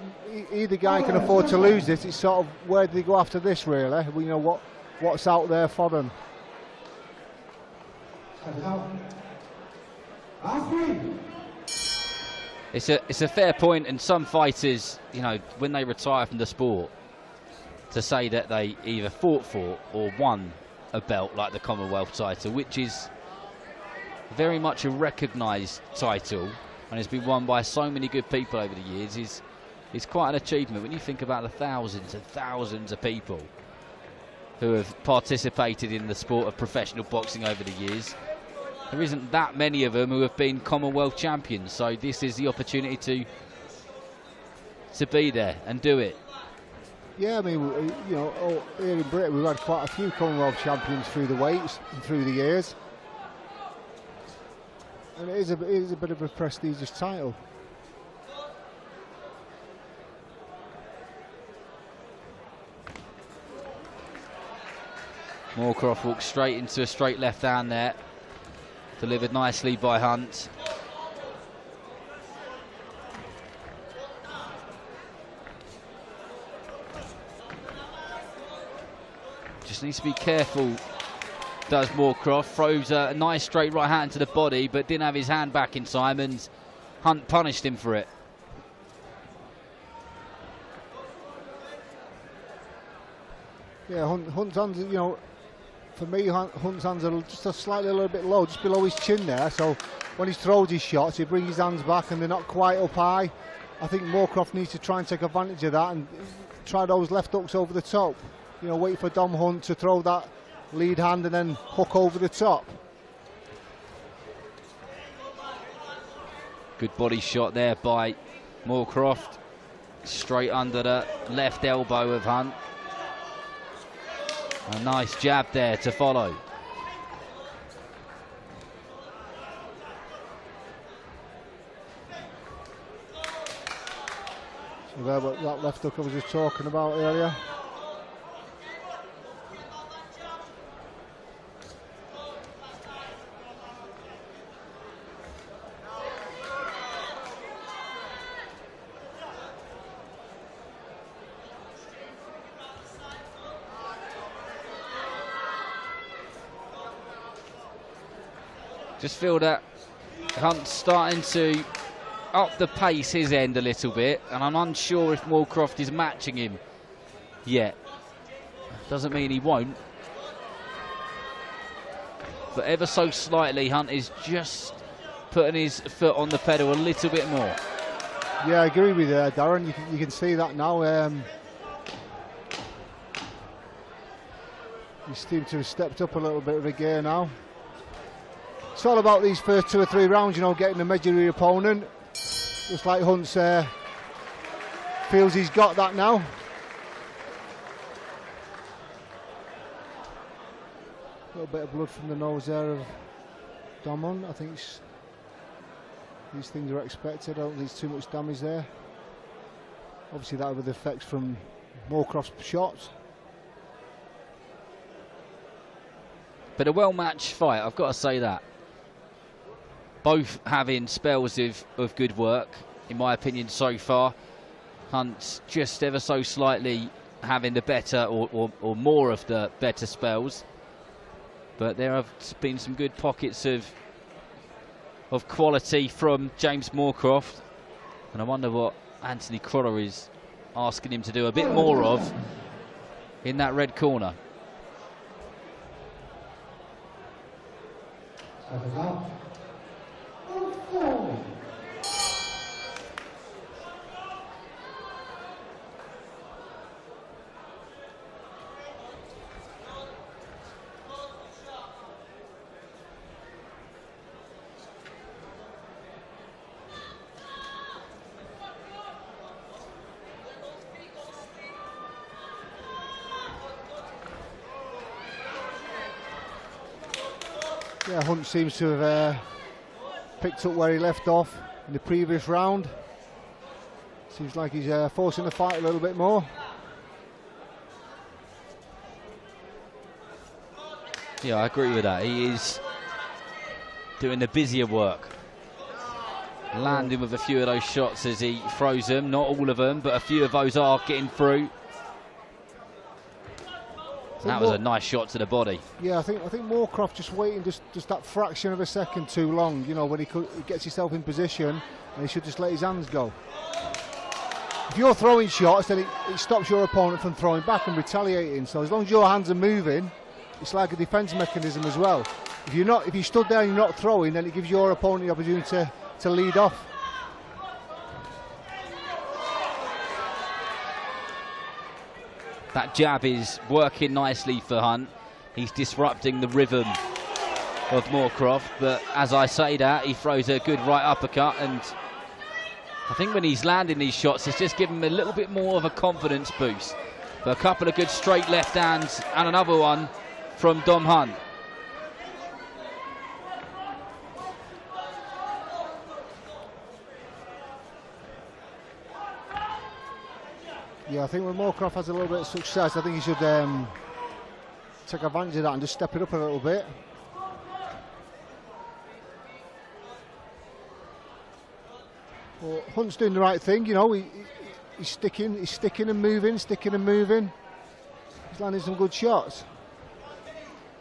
either guy can afford to lose this. It's sort of, where do they go after this, really? We know what's out there for them. It's a fair point, and some fighters, you know, when they retire from the sport, to say that they either fought for or won a belt like the Commonwealth title, which is very much a recognised title, and has been won by so many good people over the years, is quite an achievement when you think about the thousands and thousands of people who have participated in the sport of professional boxing over the years. There isn't that many of them who have been Commonwealth champions, so this is the opportunity to be there and do it. Yeah, I mean, you know, here in Britain we've had quite a few Commonwealth champions through the weights and through the years. And it is a bit of a prestigious title. Morcroft walks straight into a straight left hand there. Delivered nicely by Hunt. Just needs to be careful, does Morcroft. Throws a nice straight right hand to the body, but didn't have his hand back in time, and Hunt punished him for it. Yeah, Hunt's hands, you know, for me, Hunt's hands are just a little bit low, just below his chin there. So when he throws his shots, he brings his hands back and they're not quite up high. I think Morcroft needs to try and take advantage of that and try those left hooks over the top. You know, wait for Dom Hunt to throw that lead hand and then hook over the top. Good body shot there by Morcroft. Straight under the left elbow of Hunt. A nice jab there to follow. So there, what that left hook I was just talking about earlier. Just feel that Hunt's starting to up the pace his end a little bit, and I'm unsure if Morcroft is matching him yet. Doesn't mean he won't, but ever so slightly Hunt is just putting his foot on the pedal a little bit more. Yeah, I agree with you, Darren. You can see that now. He seems to have stepped up a little bit of a gear now. It's all about these first 2 or 3 rounds, you know, getting the measure of your opponent. Just like Hunt's feels he's got that now. A little bit of blood from the nose there of Dom Hunt. I think these things are expected. I don't think there's too much damage there. Obviously that with the effects from Morcroft's shots. But a well-matched fight, I've got to say that. Both having spells of good work, in my opinion, so far. Hunt's just ever so slightly having the better or more of the better spells. But there have been some good pockets of quality from James Morcroft. And I wonder what Anthony Croller is asking him to do a bit more of in that red corner. Yeah, Hunt seems to have picked up where he left off in the previous round. Seems like he's forcing the fight a little bit more. Yeah, I agree with that. He is doing the busier work. Landing with a few of those shots as he throws them. Not all of them, but a few of those are getting through. That was a nice shot to the body. Yeah, I think Morcroft just waiting just that fraction of a second too long. You know, when he gets himself in position, and he should just let his hands go. If you're throwing shots, then it stops your opponent from throwing back and retaliating. So as long as your hands are moving, it's like a defence mechanism as well. If you stood there and you're not throwing, then it gives your opponent the opportunity to lead off. That jab is working nicely for Hunt. He's disrupting the rhythm of Morcroft, but as I say that, he throws a good right uppercut, and I think when he's landing these shots, it's just giving him a little bit more of a confidence boost. But a couple of good straight left hands and another one from Dom Hunt. Yeah, I think when Morcroft has a little bit of success, I think he should take advantage of that and just step it up a little bit. Well, Hunt's doing the right thing, you know. He's sticking and moving, He's landing some good shots.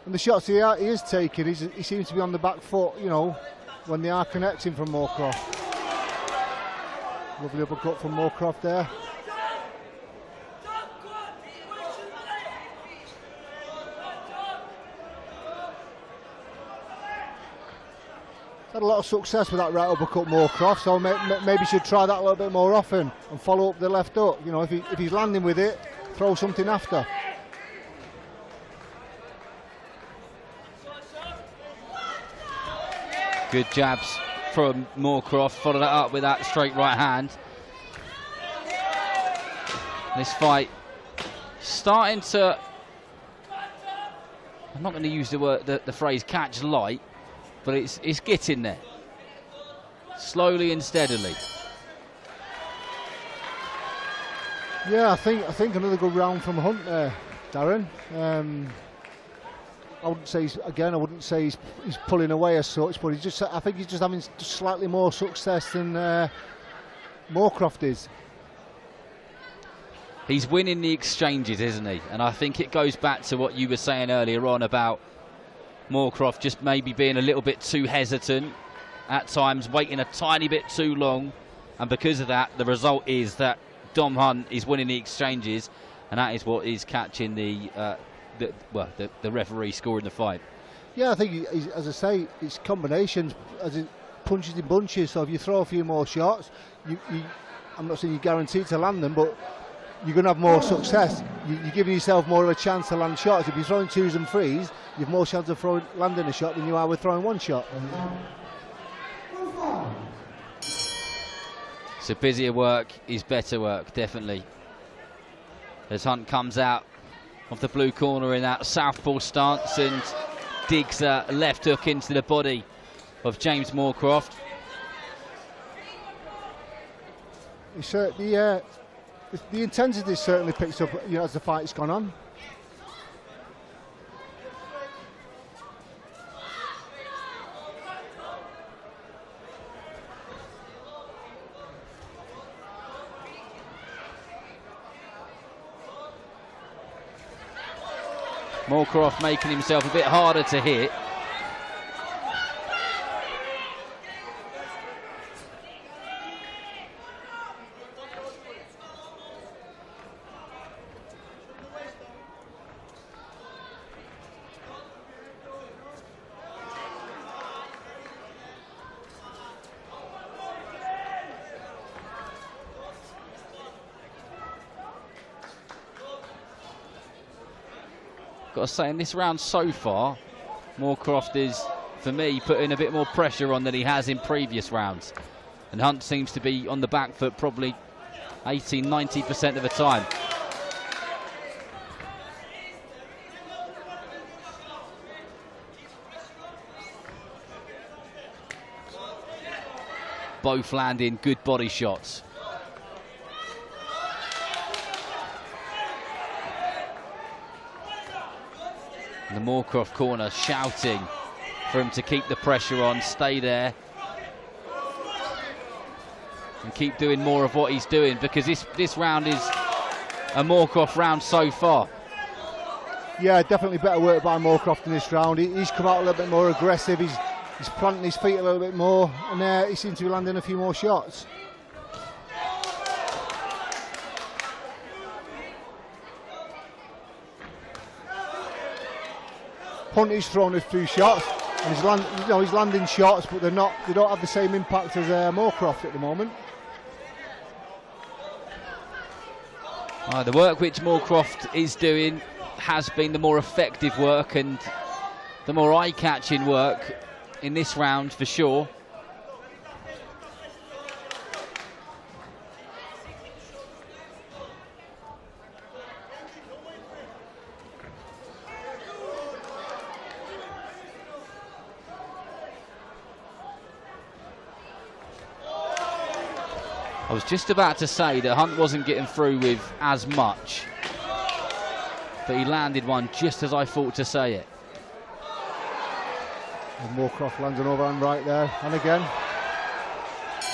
And the shots he is taking, he seems to be on the back foot, you know, when they are connecting from Morcroft. Lovely uppercut from Morcroft there. Had a lot of success with that right uppercut, Morcroft, so maybe should try that a little bit more often and follow up the left hook. You know, if he's landing with it, throw something after. Good jabs from Morcroft, followed that up with that straight right hand. This fight starting to, I'm not going to use the phrase catch light, but it's getting there, slowly and steadily. Yeah, I think another good round from Hunt there, Darren. I wouldn't say he's pulling away as such, but I think he's just having slightly more success than Morcroft is. He's winning the exchanges, isn't he? And I think it goes back to what you were saying earlier on about Morcroft just maybe being a little bit too hesitant at times, waiting a tiny bit too long, and because of that, the result is that Dom Hunt is winning the exchanges, and that is what is catching the referee scoring the fight. Yeah, I think, as I say, it's combinations, as it punches in bunches. So if you throw a few more shots, I'm not saying you're guaranteed to land them, but you're going to have more success. You're giving yourself more of a chance to land shots. If you're throwing 2s and 3s, you've more chance of landing a shot than you are with throwing 1 shot. So busier work is better work, definitely. As Hunt comes out of the blue corner in that southpaw stance and digs a left hook into the body of James Morcroft. The intensity certainly picks up, as the fight's gone on. Morcroft making himself a bit harder to hit. Got to say, in this round so far, Morcroft is, for me, putting a bit more pressure on than he has in previous rounds. And Hunt seems to be on the back foot probably 80–90% of the time. Both landing good body shots. The Morcroft corner shouting for him to keep the pressure on, stay there, and keep doing more of what he's doing, because this round is a Morcroft round so far. Yeah, definitely better work by Morcroft in this round. He's come out a little bit more aggressive. He's planting his feet a little bit more, and he seems to be landing a few more shots. Hunt is throwing a few shots, and he's landing shots, but they don't have the same impact as Morcroft at the moment. The work which Morcroft is doing has been the more effective work and the more eye-catching work in this round for sure. I was just about to say that Hunt wasn't getting through with as much, but he landed one just as I thought to say it. And Morcroft lands an overhand right there, and again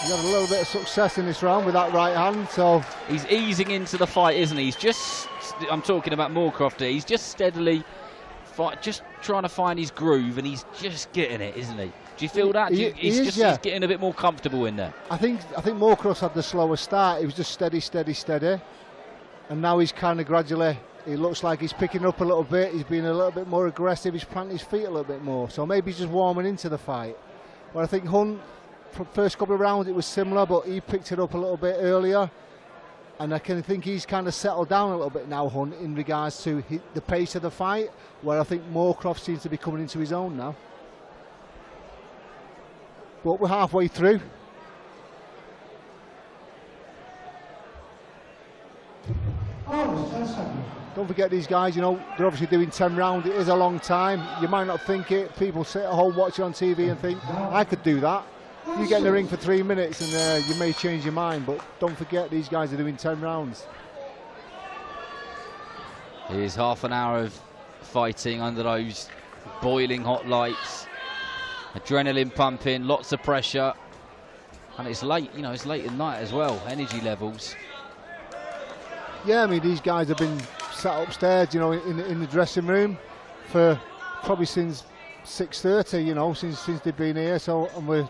he's had a little bit of success in this round with that right hand. So he's easing into the fight, isn't he? I'm talking about Morcroft here. He's just steadily just trying to find his groove, and he's just getting it, isn't he? Do you feel that? He's getting a bit more comfortable in there. I think Morcroft had the slower start. He was just steady, and now he's kind of gradually. It looks like he's picking up a little bit. He's being a little bit more aggressive. He's planting his feet a little bit more. So maybe he's just warming into the fight. But I think Hunt, for the first couple of rounds, it was similar, but he picked it up a little bit earlier. And I can think he's kind of settled down a little bit now, Hunt, in regards to the pace of the fight, where I think Morcroft seems to be coming into his own now. But we're halfway through. Don't forget these guys, they're obviously doing 10 rounds. It is a long time. You might not think it. People sit at home watching on TV and think, I could do that. You get in the ring for 3 minutes and you may change your mind, but don't forget these guys are doing 10 rounds. Here's half an hour of fighting under those boiling hot lights. Adrenaline pumping, lots of pressure. And it's late, you know, it's late at night as well, energy levels. Yeah, I mean, these guys have been sat upstairs, you know, in the dressing room for probably since 6:30, you know, since they've been here. So, and we're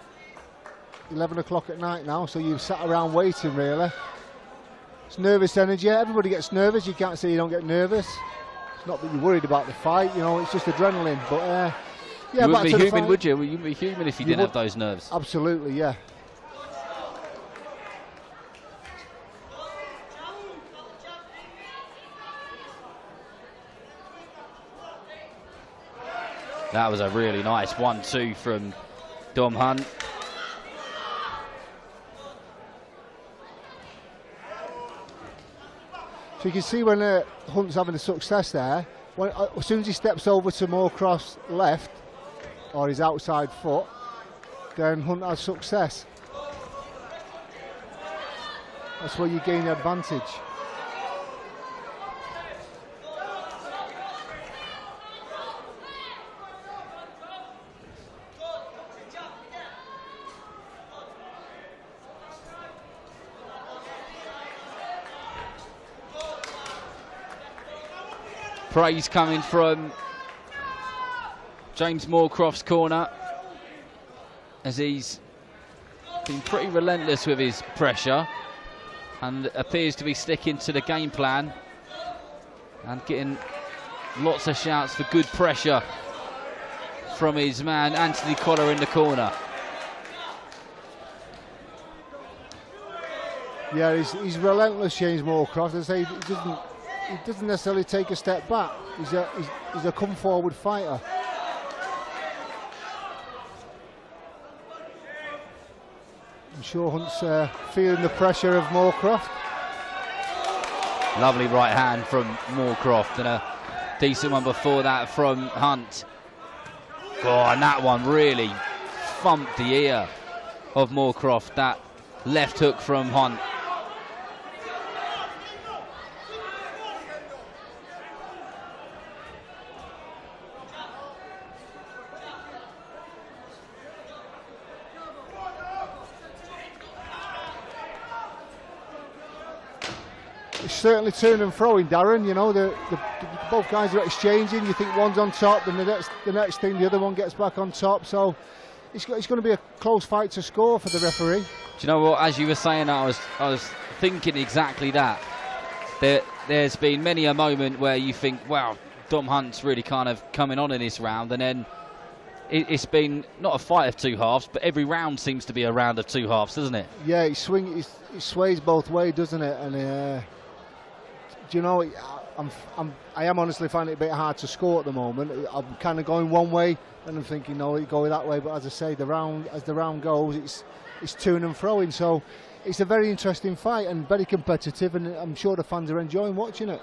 11 o'clock at night now, so you've sat around waiting, really. It's nervous energy. Everybody gets nervous. You can't say you don't get nervous. It's not that you're worried about the fight, you know, it's just adrenaline. But, yeah, you wouldn't be human, fight. would you? You'd be human if you didn't have those nerves. Absolutely, yeah. That was a really nice 1-2 from Dom Hunt. So you can see when Hunt's having a success there, as soon as he steps over to Morcroft's left, or his outside foot, then Hunt has success. That's where you gain the advantage. Praise coming from James Morcroft's corner, as he's been pretty relentless with his pressure and appears to be sticking to the game plan and getting lots of shouts for good pressure from his man Anthony Collar in the corner. Yeah, he's relentless, James Morcroft. As I say, he doesn't necessarily take a step back. He's a come forward fighter. I'm sure Hunt's feeling the pressure of Morcroft. Lovely right hand from Morcroft and a decent one before that from Hunt. Oh, and that one really thumped the ear of Morcroft, that left hook from Hunt. Certainly turn and throwing, Darren. You know, both guys are exchanging. You think one's on top, then the next thing the other one gets back on top. So it's going to be a close fight to score for the referee. Do you know what? As you were saying, I was thinking exactly that. There's been many a moment where you think, wow, Dom Hunt's really kind of coming on in this round, and then it's been not a fight of two halves, but every round seems to be a round of two halves, doesn't it? Yeah, it sways both ways, doesn't it? And do you know, I am honestly finding it a bit hard to score at the moment. I'm kind of going one way, and I'm thinking, no, it go that way. But as I say, as the round goes, it's turn and throwing. So it's a very interesting fight and very competitive, and I'm sure the fans are enjoying watching it.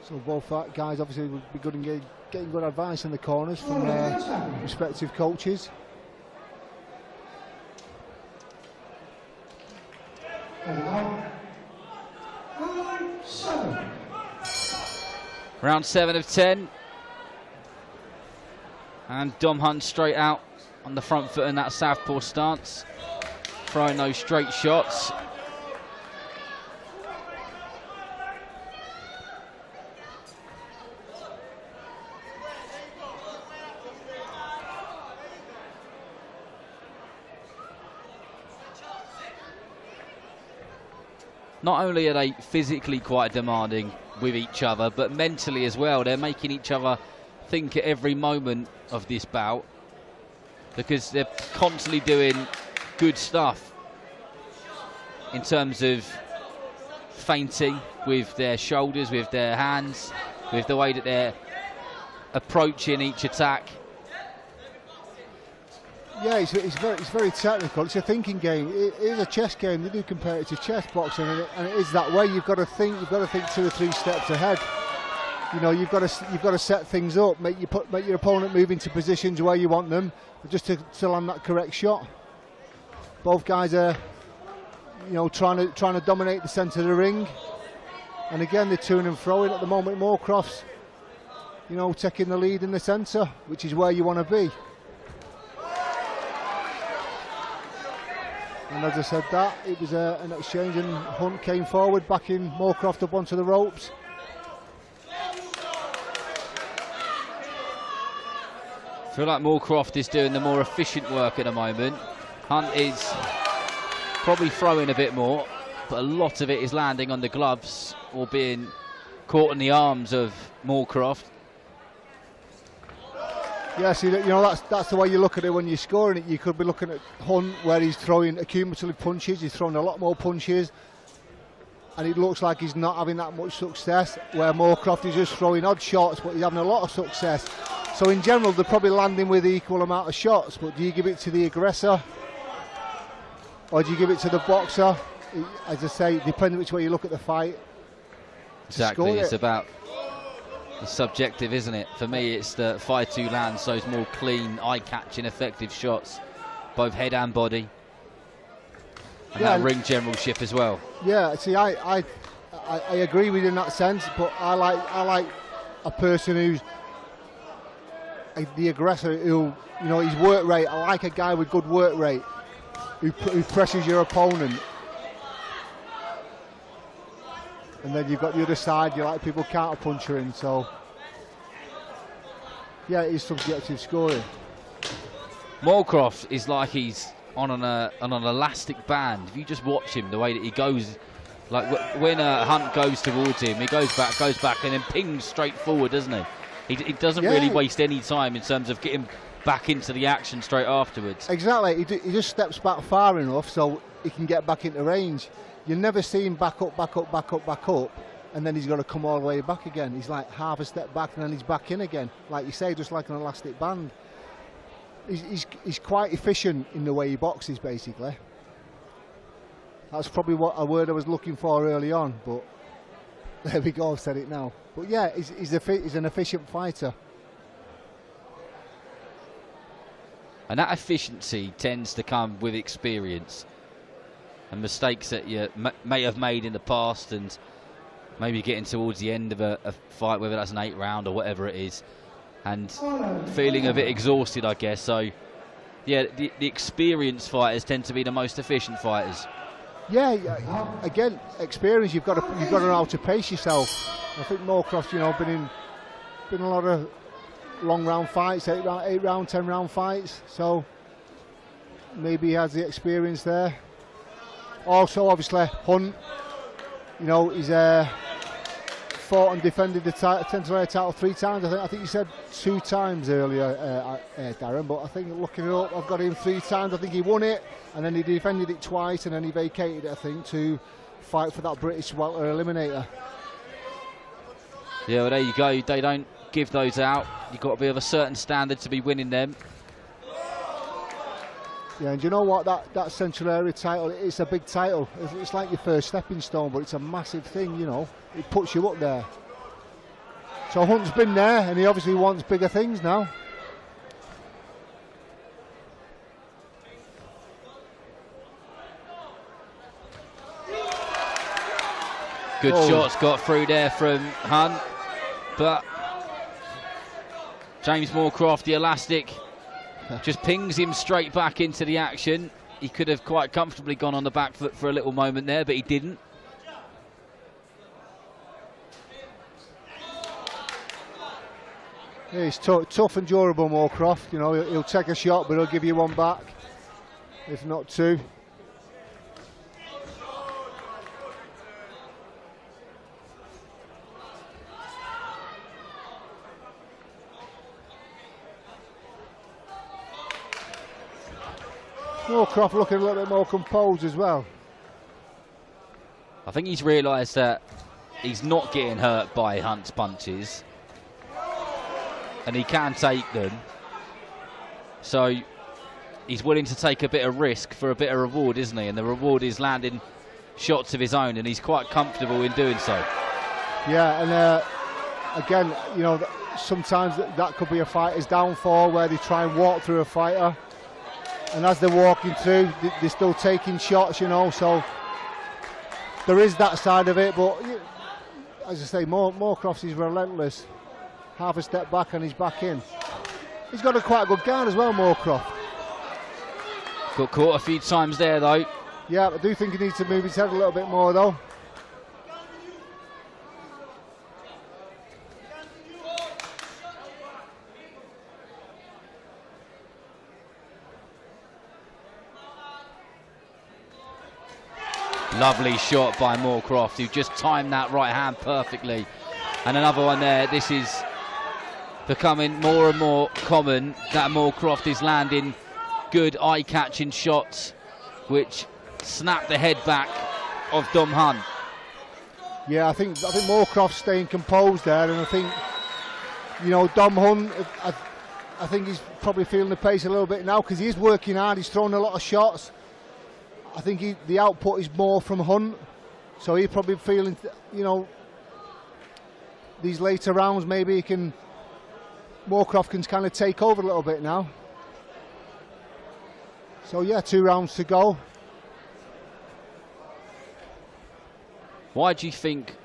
So both guys obviously would be good in getting good advice in the corners from their respective coaches. Round 7 of 10. And Dom Hunt straight out on the front foot in that southpaw stance, throwing those straight shots. Not only are they physically quite demanding with each other, but mentally as well. They're making each other think at every moment of this bout, because they're constantly doing good stuff in terms of feinting with their shoulders, with their hands, with the way that they're approaching each attack. Yeah, it's very technical. It's a thinking game. It is a chess game. They do compare it to chess boxing, and it is that way. You've got to think 2 or 3 steps ahead. You know, you've got to set things up, make your opponent move into positions where you want them, just to land that correct shot. Both guys are, you know, trying to dominate the centre of the ring, and again they're to and fro at the moment. Morcroft's, you know, taking the lead in the centre, which is where you want to be. And as I said that, it was an exchange, and Hunt came forward, backing Morcroft up onto the ropes. I feel like Morcroft is doing the more efficient work at the moment. Hunt is probably throwing a bit more, but a lot of it is landing on the gloves or being caught in the arms of Morcroft. Yeah, see, you know, that's the way you look at it when you're scoring it. You could be looking at Hunt, where he's throwing accumulative punches. He's throwing a lot more punches, and it looks like he's not having that much success, where Morcroft is just throwing odd shots, but he's having a lot of success. So in general, they're probably landing with equal amount of shots, but do you give it to the aggressor, or do you give it to the boxer? As I say, depending which way you look at the fight. Exactly, it's about the subjective, isn't it? For me, it's the fight who lands those more clean, eye-catching, effective shots, both head and body, and that ring generalship as well. Yeah, see, I agree with you in that sense, but I like a person who's the aggressor, who, you know, his work rate. I like a guy with good work rate, who presses your opponent. And then you've got the other side, you like people counter-punching, so yeah, it is subjective scoring. Morcroft is like he's on an elastic band. If you just watch him, the way that he goes, like when Hunt goes towards him, he goes back and then pings straight forward, doesn't he? He doesn't really waste any time in terms of getting back into the action straight afterwards. Exactly, he just steps back far enough so he can get back into range. You never see him back up, and then he's got to come all the way back again. He's like half a step back and then he's back in again. Like you say, just like an elastic band. He's quite efficient in the way he boxes, basically. That's probably a word I was looking for early on, but there we go, I've said it now. But yeah, he's an efficient fighter. And that efficiency tends to come with experience and mistakes that you may have made in the past, and maybe getting towards the end of a fight, whether that's an 8 round or whatever it is, and feeling a bit exhausted, I guess. So yeah, the experienced fighters tend to be the most efficient fighters. Yeah, again, experience. You've got to know how to pace yourself. I think Morcroft, you know, been in a lot of long round fights, 8 round, 10 round fights. So maybe he has the experience there. Also, obviously, Hunt, you know, he's fought and defended the title 3 times. I think you said 2 times earlier, Darren, but I think looking it up, I've got him 3 times. I think he won it, and then he defended it twice, and then he vacated it, I think, to fight for that British welter eliminator. Yeah, well, there you go. They don't give those out. You've got to be of a certain standard to be winning them. Yeah, and you know what, that Central Area title, it's a big title. It's like your first stepping stone, but it's a massive thing, you know. It puts you up there. So Hunt's been there, and he obviously wants bigger things now. Good shots got through there from Hunt, but James Morcroft, the elastic, just pings him straight back into the action. He could have quite comfortably gone on the back foot for a little moment there, but he didn't. Yeah, he's tough and durable, Morcroft. You know, he'll take a shot, but he'll give you one back, if not 2. Morcroft looking a little bit more composed as well. I think he's realised that he's not getting hurt by Hunt's punches, and he can take them. So he's willing to take a bit of risk for a bit of reward, isn't he? And the reward is landing shots of his own, and he's quite comfortable in doing so. Yeah, and again, you know, sometimes that could be a fighter's downfall, where they try and walk through a fighter, and as they're walking through, they're still taking shots, you know, so there is that side of it. But as I say, Morcroft is relentless. Half a step back and he's back in. He's got a quite good guard as well, Morcroft. Got caught a few times there though. Yeah, I do think he needs to move his head a little bit more though. Lovely shot by Morcroft, who just timed that right hand perfectly. And another one there. This is becoming more and more common that Morcroft is landing good eye-catching shots which snap the head back of Dom Hunt. Yeah, I think Morcroft's staying composed there, and I think, you know, Dom Hunt, I think he's probably feeling the pace a little bit now, because he is working hard, he's throwing a lot of shots. I think the output is more from Hunt, so he's probably feeling, you know, these later rounds maybe Morcroft can kind of take over a little bit now. So yeah, 2 rounds to go. Why do you think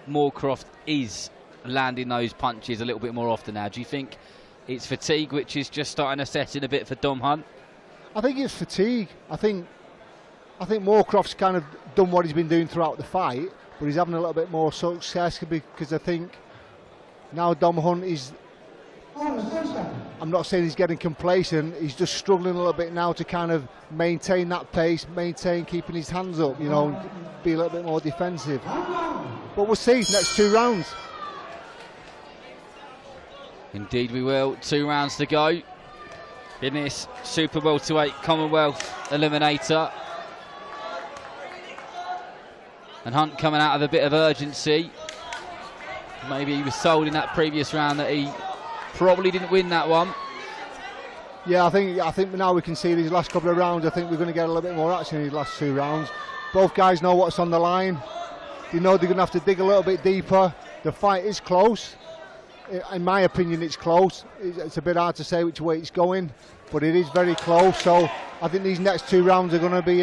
Morcroft is landing those punches a little bit more often now? Do you think it's fatigue which is just starting to set in a bit for Dom Hunt? I think it's fatigue. I think Morcroft's kind of done what he's been doing throughout the fight, but he's having a little bit more success, because I think now Dom Hunt is, I'm not saying he's getting complacent, he's just struggling a little bit now to kind of maintain that pace, keeping his hands up, you know, be a little bit more defensive. But we'll see, next 2 rounds. Indeed we will. 2 rounds to go in this Super Welterweight Commonwealth Eliminator. And Hunt coming out of a bit of urgency. Maybe he was told in that previous round that he probably didn't win that one. Yeah, I think now we can see these last couple of rounds. I think we're going to get a little bit more action in these last 2 rounds. Both guys know what's on the line. They know they're going to have to dig a little bit deeper. The fight is close. In my opinion, it's close. It's a bit hard to say which way it's going, but it is very close. So I think these next 2 rounds are going to be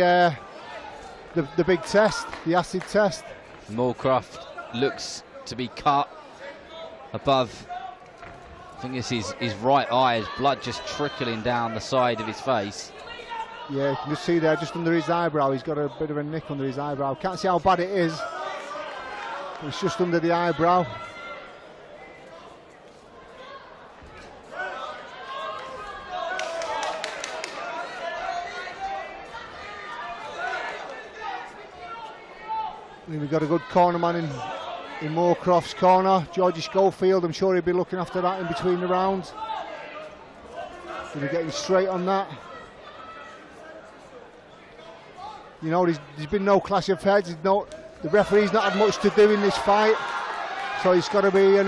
the big test, the acid test. Morcroft looks to be cut above, I think this is his right eye, his blood just trickling down the side of his face. Yeah, you can just see there, just under his eyebrow, he's got a bit of a nick under his eyebrow. Can't see how bad it is. It's just under the eyebrow. We've got a good corner man in Morcroft's corner, Georgie Schofield. I'm sure he'll be looking after that in between the rounds. He'll be getting straight on that. You know, there's been no clash of heads. The referee's not had much to do in this fight, so it's got to be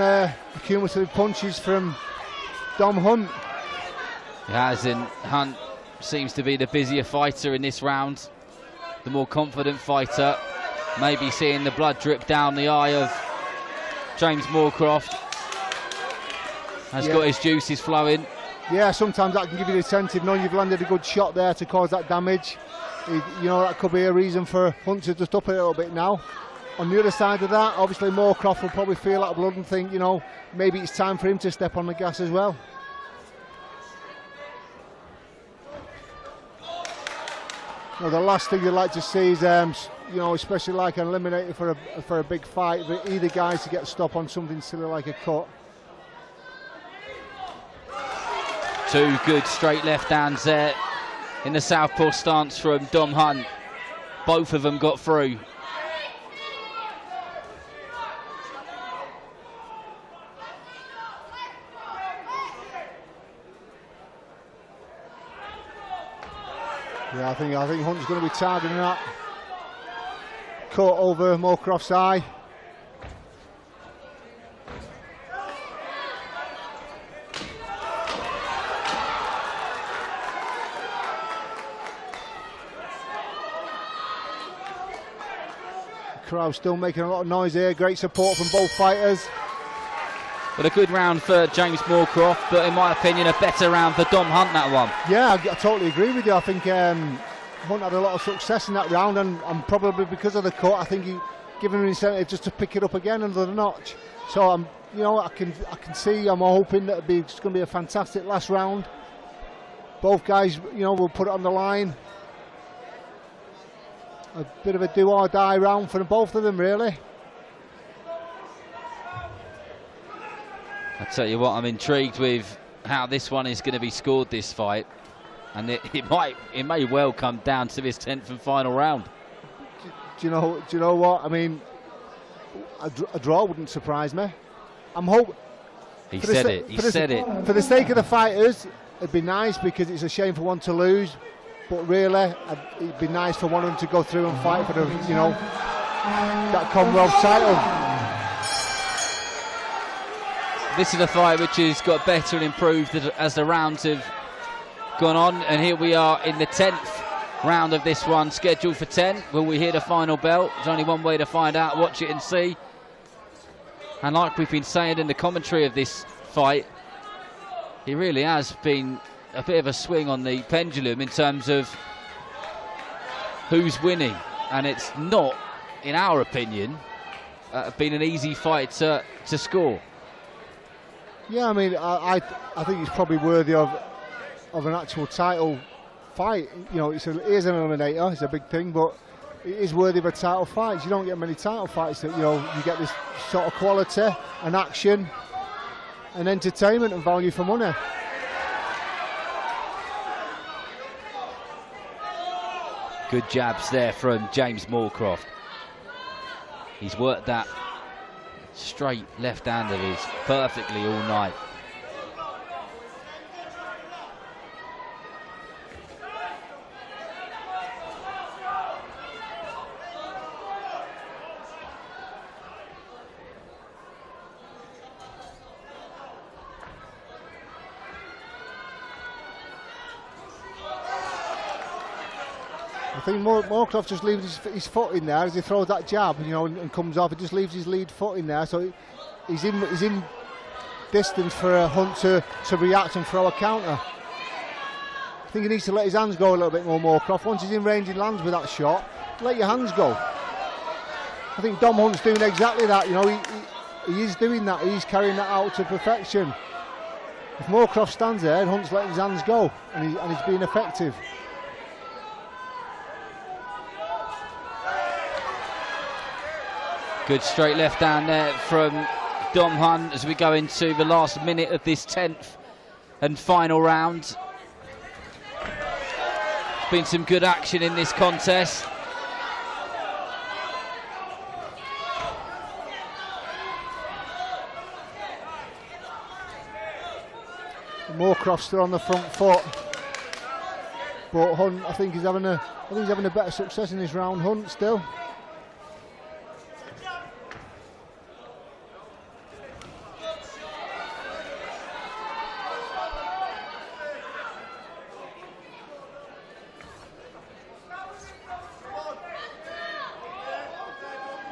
cumulative punches from Dom Hunt. He has, and Hunt seems to be the busier fighter in this round, the more confident fighter. Maybe seeing the blood drip down the eye of James Morcroft. Has got his juices flowing. Yeah, sometimes that can give you the incentive, knowing you've landed a good shot there to cause that damage. You know, that could be a reason for Hunt to just up a little bit now. On the other side of that, obviously Morcroft will probably feel that blood and think, you know, maybe it's time for him to step on the gas as well. Well, the last thing you'd like to see is, you know, especially like an eliminator for a big fight, but either guys to get a stop on something silly like a cut. 2 good straight left hands there in the southpaw stance from Dom Hunt. Both of them got through. Yeah, I think Hunt's going to be targeting that cut over Morcroft's eye. The crowd still making a lot of noise here. Great support from both fighters. But a good round for James Morcroft, but in my opinion, a better round for Dom Hunt, that one. Yeah, I totally agree with you. I think Hunt had a lot of success in that round, and probably because of the cut, I think he given him an incentive just to pick it up again another notch. So I can see. I'm hoping that it's going to be a fantastic last round. Both guys, will put it on the line. A bit of a do or die round for both of them, really. I tell you what, I'm intrigued with how this one is going to be scored, this fight, and it may well come down to this 10th and final round. Do you know what? I mean, a draw wouldn't surprise me. I'm hoping. He said it. For the sake of the fighters, it'd be nice, because it's a shame for one to lose. But really, it'd be nice for one of them to go through and fight for the, that Commonwealth title. This is a fight which has got better and improved as the rounds have gone on, and here we are in the 10th round of this one, scheduled for 10. Will we hear the final bell? There's only one way to find out. Watch it and see. And like we've been saying in the commentary of this fight, it really has been a bit of a swing on the pendulum in terms of who's winning, and it's not, in our opinion, been an easy fight to score. Yeah, I mean, I think it's probably worthy of an actual title fight. It is an eliminator, it's a big thing, but it is worthy of a title fight. You don't get many title fights that, you get this sort of quality and action and entertainment and value for money. Good jabs there from James Morcroft. He's worked that straight left hand of his perfectly all night. I think Morcroft just leaves his foot in there as he throws that jab, and comes off. He just leaves his lead foot in there, so he's in distance for a Hunt to react and throw a counter. I think he needs to let his hands go a little bit more, Morcroft. Once he's in range, he lands with that shot. Let your hands go. I think Dom Hunt's doing exactly that. He is doing that. He's carrying that out to perfection. If Morcroft stands there, Hunt's letting his hands go, and he's being effective. Good straight left hand there from Dom Hunt as we go into the last minute of this 10th and final round. There's been some good action in this contest. Morcroft's still on the front foot, but Hunt, I think he's having a better success in this round. Hunt still.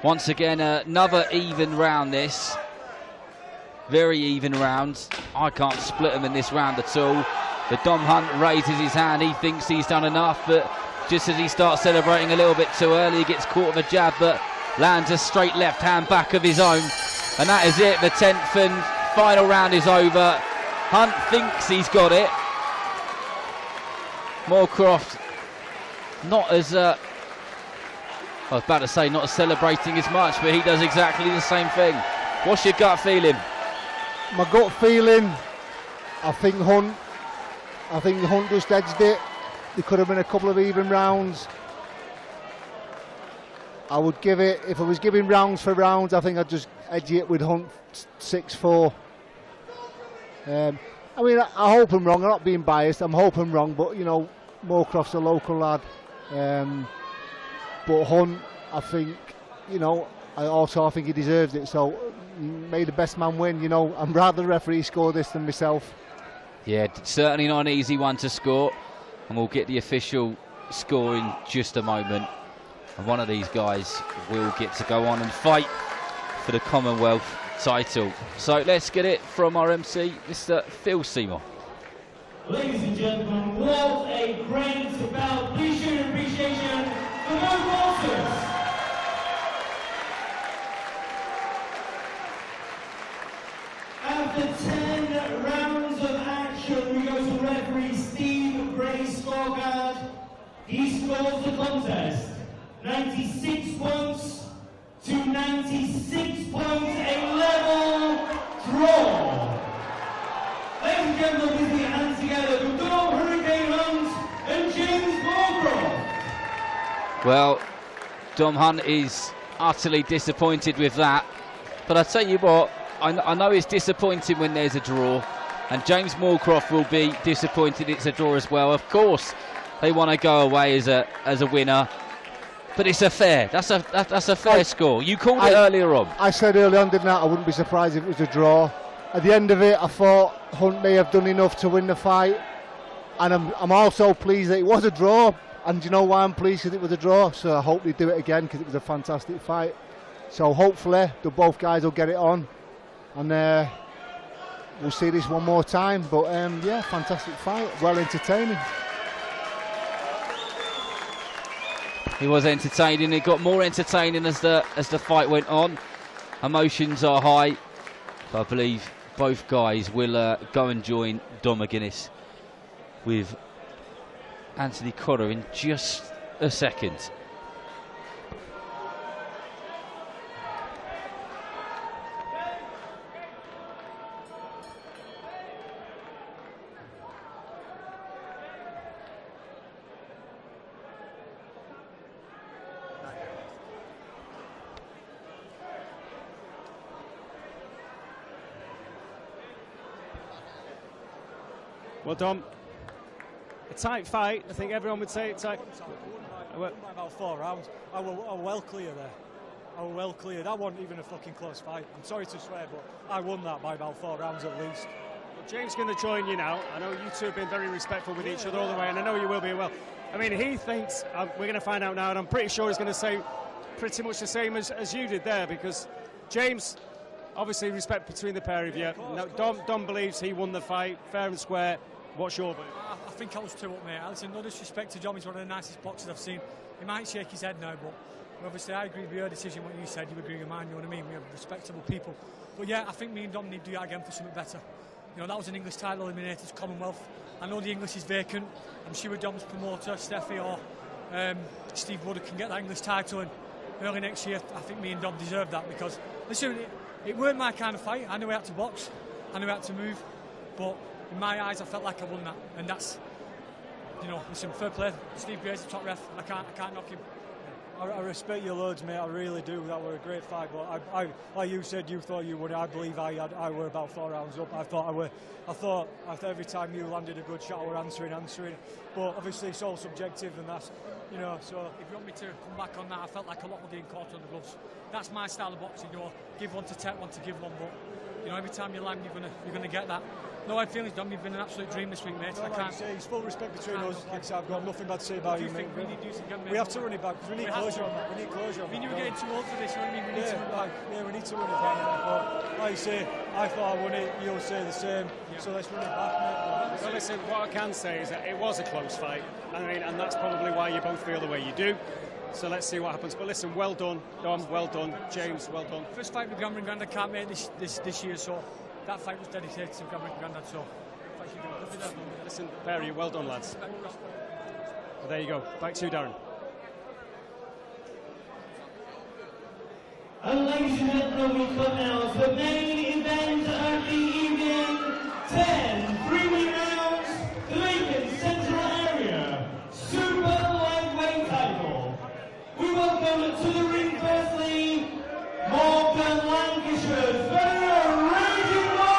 Once again, another even round this. Very even round. I can't split them in this round at all. But Dom Hunt raises his hand. He thinks he's done enough, but just as he starts celebrating a little bit too early, he gets caught with a jab, but lands a straight left hand back of his own. And that is it. The 10th and final round is over. Hunt thinks he's got it. Morcroft not as... I was about to say not celebrating as much, but he does exactly the same thing. What's your gut feeling? My gut feeling, I think Hunt just edged it. There could have been a couple of even rounds. I would give it, if I was giving rounds for rounds, I think I'd just edge it with Hunt 6-4. I mean, I hope I'm wrong. I'm not being biased. I'm hoping wrong, but Morcroft's a local lad. But Hunt, I think, I think he deserves it. So may the best man win. I'm rather the referee score this than myself. Yeah, certainly not an easy one to score. And we'll get the official score in just a moment. And one of these guys will get to go on and fight for the Commonwealth title. So let's get it from our MC, Mr. Phil Seymour. Ladies and gentlemen, what a great bout. Please show your appreciation for Morcroft. After 10 rounds of action, we go to referee Steve Gray's scorecard. He scores the contest 96 points to 96 points, a level draw. Ladies and gentlemen, please put your hands together for Dom Hurricane Hunt and James Morcroft. Well, Dom Hunt is utterly disappointed with that. But I tell you what, I know it's disappointing when there's a draw, and James Morcroft will be disappointed it's a draw as well. Of course, they want to go away as a winner, but it's a fair. That's a fair score. You called it earlier on. I said earlier on, didn't I? I wouldn't be surprised if it was a draw. At the end of it, I thought Hunt may have done enough to win the fight, and I'm also pleased that it was a draw. And do you know why I'm pleased? Because it was a draw. So I hope they do it again, because it was a fantastic fight. So hopefully both guys will get it on, and we'll see this one more time. But yeah, fantastic fight, well entertaining. He was entertaining. It got more entertaining as the fight went on. Emotions are high. But I believe both guys will go and join Dom McGuinness with Anthony Cotter in just a second. Well, Dom, a tight fight. I think everyone would say it's tight. I won by about 4 rounds. I were well clear there. I were well clear. That wasn't even a fucking close fight. I'm sorry to swear, but I won that by about 4 rounds at least. Well, James going to join you now. I know you two have been very respectful with each other all the way, and I know you will be well. I mean, he thinks, we're going to find out now, and I'm pretty sure he's going to say pretty much the same as you did there, because James, obviously respect between the pair of you. No, Dom believes he won the fight, fair and square. What's your view? I think I was 2 up, mate. Listen, no disrespect to Dom, he's one of the nicest boxers I've seen. He might shake his head now, but obviously I agree with your decision, what you said, you agree with mine, you know what I mean? We have respectable people. But yeah, I think me and Dom need to do that again for something better. You know, that was an English title eliminators Commonwealth. I know the English is vacant. I'm sure Dom's promoter, Steffi or Steve Wood can get that English title, and early next year I think me and Dom deserve that, because listen, it weren't my kind of fight. I knew I had to box, I knew I had to move, but in my eyes I felt like I won that, and that's, you know, listen, fair play. Steve Gray's the top ref. I can't knock him. I respect you loads, mate. I really do. That were a great fight. But I like you said, you thought you would. I believe I were about 4 rounds up. I thought every time you landed a good shot, I were answering. But obviously it's all subjective, and that's, you know. So if you want me to come back on that, I felt like a lot were getting caught on the gloves. That's my style of boxing. You know, give one to take one to give one. But you know, every time you land, you're gonna get that. No hard feelings, Dom. You've been an absolute dream this week, mate. No, I can't say it's full respect between us. Like I said, I've got nothing bad to say about you, mate. We have to run it back because we need closure on that. We need closure. I mean, you were getting too old for this, you know what I mean? We need to run it back. Yeah, we need to run it back. But like you say, I thought I won it. You'll say the same. Yeah. So let's run it back, mate. Well, listen, what I can say is that it was a close fight. I mean, and that's probably why you both feel the way you do. So let's see what happens. But listen, well done, Dom. Well done, James. Well done. First fight with Gardner and Gardner can't make this year, so that fight was dedicated to Gardner and Gardner. So. Listen, pair of you, well done, lads. Well, there you go. Back to you, Darren. And ladies and gentlemen, we come now to the main event of the evening. 10 3-minute rounds, the vacant central area super lightweight title. We welcome to the ring firstly, Morgan Lancashire's very raging ball.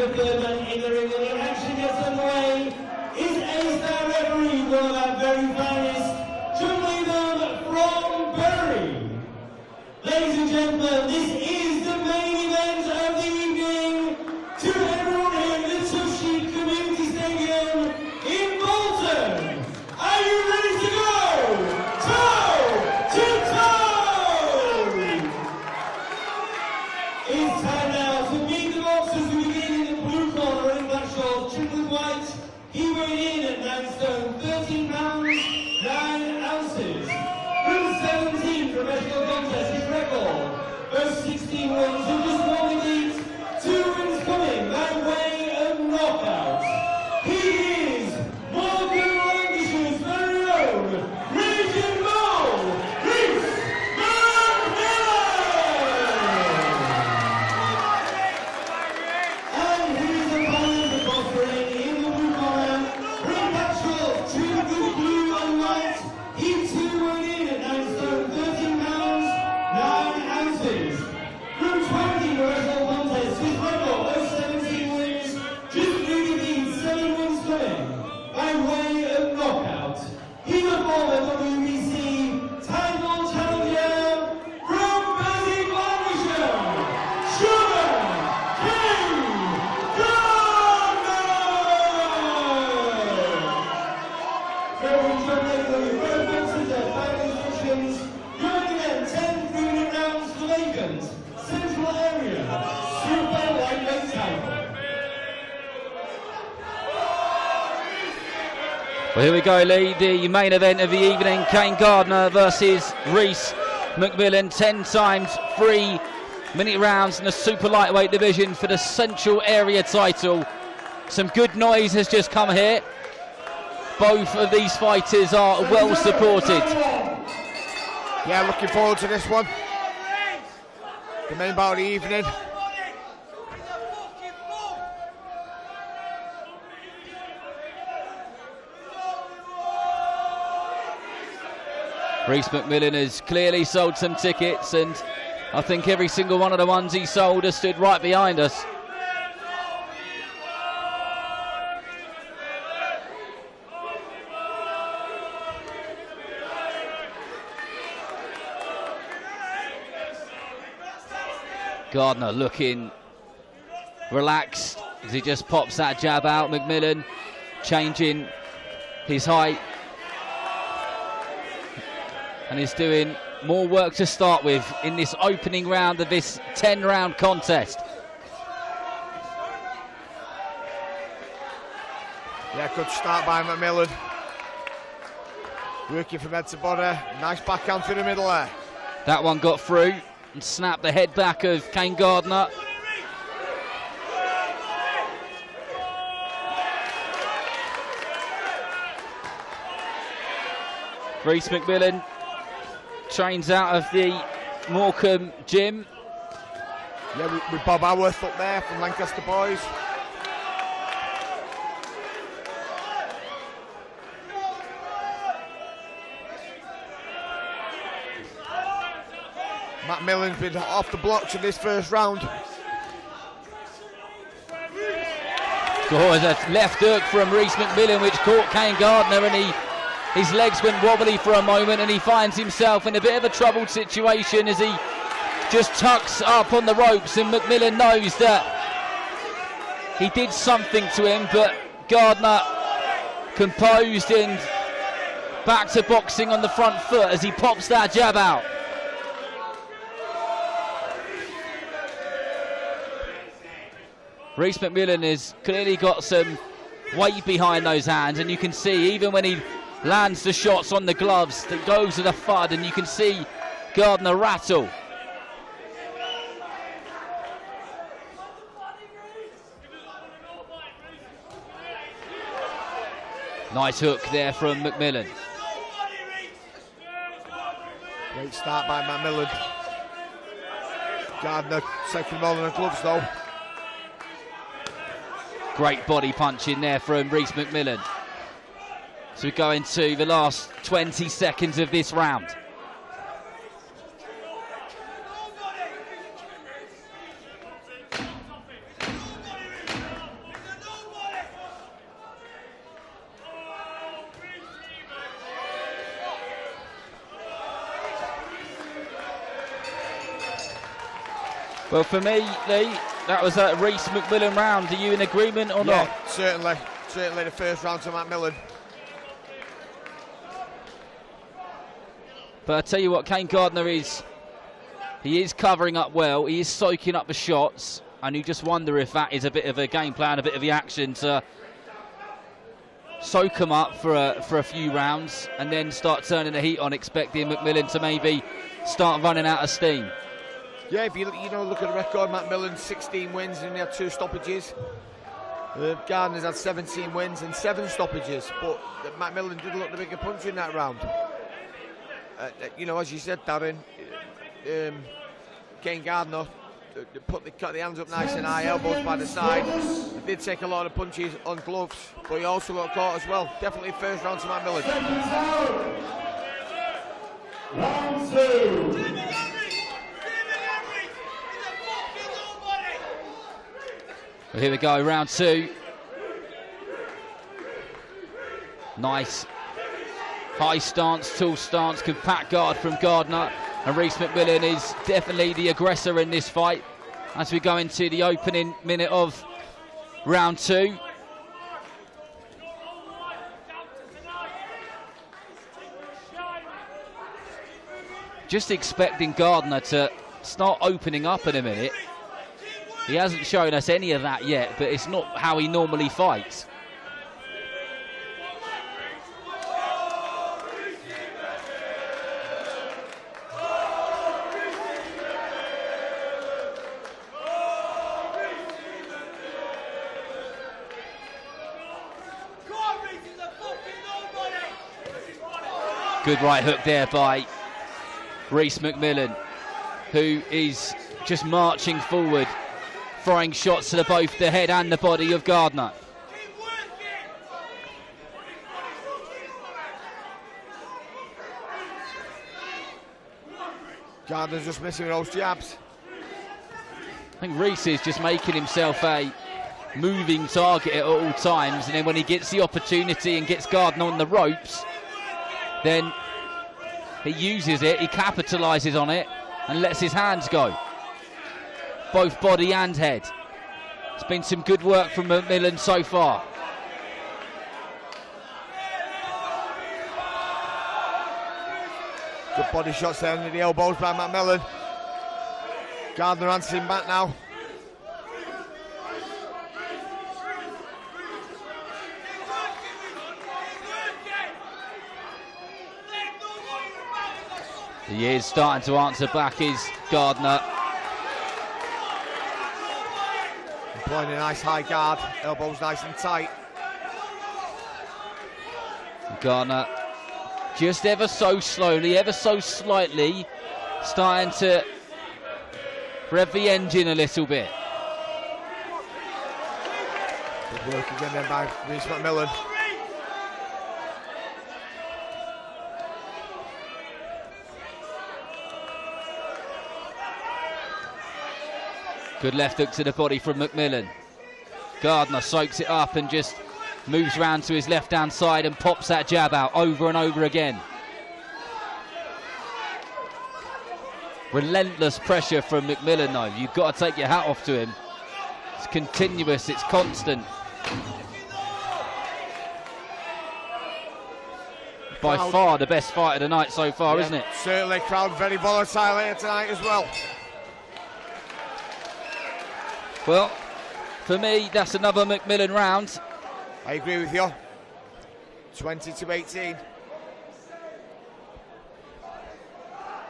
the third man in the ring. When the action gets underway, is A-Star referee, one of our very finest, juggling them from Bury. Ladies and gentlemen, this is the main event of the evening. To everyone here in the Tough Sheet Community Stadium in Bolton. Are you ready to go? Toe to toe! It's time now to meet the boxers who begin in the blue corner in black shorts, trimmed with white. He weighed in at 9 stone, 13 pounds, 9 ounces. Room 17 professional contest, his record. First 16 wins, who just won the beat. 2 wins coming by way of knockout. He is Morgan Lancashire's very own Region Bull, Reese McMillan! And his opponent across the ring in the blue corner, ring back short, trimmed with blue and white. He too went in at 9 stone, 13 pounds, 9 ounces. Room 20 professional contest, his record of 17 wins, just 3 defeats, 7 wins coming by way of knockout. He's a former WBC title challenger from Basic Lancashire, Sugar King Gardner! So we terminate the road boxes at final instructions. Going again, 10 3-minute rounds for vacant. Central area, super lightweight title. Well, here we go, Lee. The main event of the evening, Kane Gardner versus Reese McMillan. 10 times 3-minute rounds in the super lightweight division for the Central area title. Some good noise has just come here. Both of these fighters are well supported. Yeah, looking forward to this one. The main bout of the evening. Reese McMillan has clearly sold some tickets, and I think every single one of the ones he sold has stood right behind us. Gardner looking relaxed as he just pops that jab out. McMillan changing his height and is doing more work to start with in this opening round of this 10-round contest. Yeah, good start by McMillan. Working from head to body. Nice backhand through the middle there. That one got through and snapped the head back of Kane Gardner. Reese McMillan trains out of the Morecambe gym. Yeah, with Bob Howarth up there from Lancaster Boys. McMillan's been off the blocks in this first round. Oh, there's a left hook from Reese McMillan which caught Kane Gardner, and his legs went wobbly for a moment, and he finds himself in a bit of a troubled situation as he just tucks up on the ropes, and McMillan knows that he did something to him, but Gardner composed and back to boxing on the front foot as he pops that jab out. Reese McMillan has clearly got some weight behind those hands, and you can see even when he lands the shots on the gloves that goes to the thud, and you can see Gardner rattle. Nice hook there from McMillan. Great start by McMillan. Gardner taking him all in the gloves though. Great body punch in there from Reese McMillan. So we go into the last 20 seconds of this round. Well, for me, Lee, that was a Reece McMillan round. Are you in agreement or not? Yeah, certainly. Certainly the first round to McMillan. But I tell you what, Kane Gardner he is covering up well. He is soaking up the shots, and you just wonder if that is a bit of a game plan, a bit of the action to soak them up for a few rounds, and then start turning the heat on, expecting McMillan to maybe start running out of steam. Yeah, if you look at the record, McMillan 16 wins and he had 2 stoppages. Gardner's had 17 wins and 7 stoppages, but McMillan did look the bigger puncher in that round. As you said, Darren, Kane Gardner cut the hands up nice and high, elbows by the side. He did take a lot of punches on gloves, but he also got caught as well. Definitely first round to McMillan. Round 2. Well, here we go, round 2. Nice high stance, tall stance, compact guard from Gardner. And Reece McMillan is definitely the aggressor in this fight as we go into the opening minute of round 2. Just expecting Gardner to start opening up in a minute. He hasn't shown us any of that yet, but it's not how he normally fights. Good right hook there by Reece McMillan, who is just marching forward, throwing shots to both the head and the body of Gardner. Gardner's just missing those jabs. I think Reece is just making himself a moving target at all times, and then when he gets the opportunity and gets Gardner on the ropes, then he uses it, he capitalises on it and lets his hands go. Both body and head. It's been some good work from McMillan so far. Good body shots there under the elbows by McMillan. Gardner answering back now. He is starting to answer back, is Gardner. Employing a nice high guard, elbows nice and tight. Gardner just ever so slowly, ever so slightly, starting to rev the engine a little bit. Good work again then by Reece McMillan. Good left hook to the body from McMillan. Gardner soaks it up and just moves round to his left-hand side and pops that jab out over and over again. Relentless pressure from McMillan though. You've got to take your hat off to him. It's continuous, it's constant. By far the best fight of the night so far, isn't it? Certainly, crowd very volatile here tonight as well. Well, for me, that's another McMillan round. I agree with you. 20-18.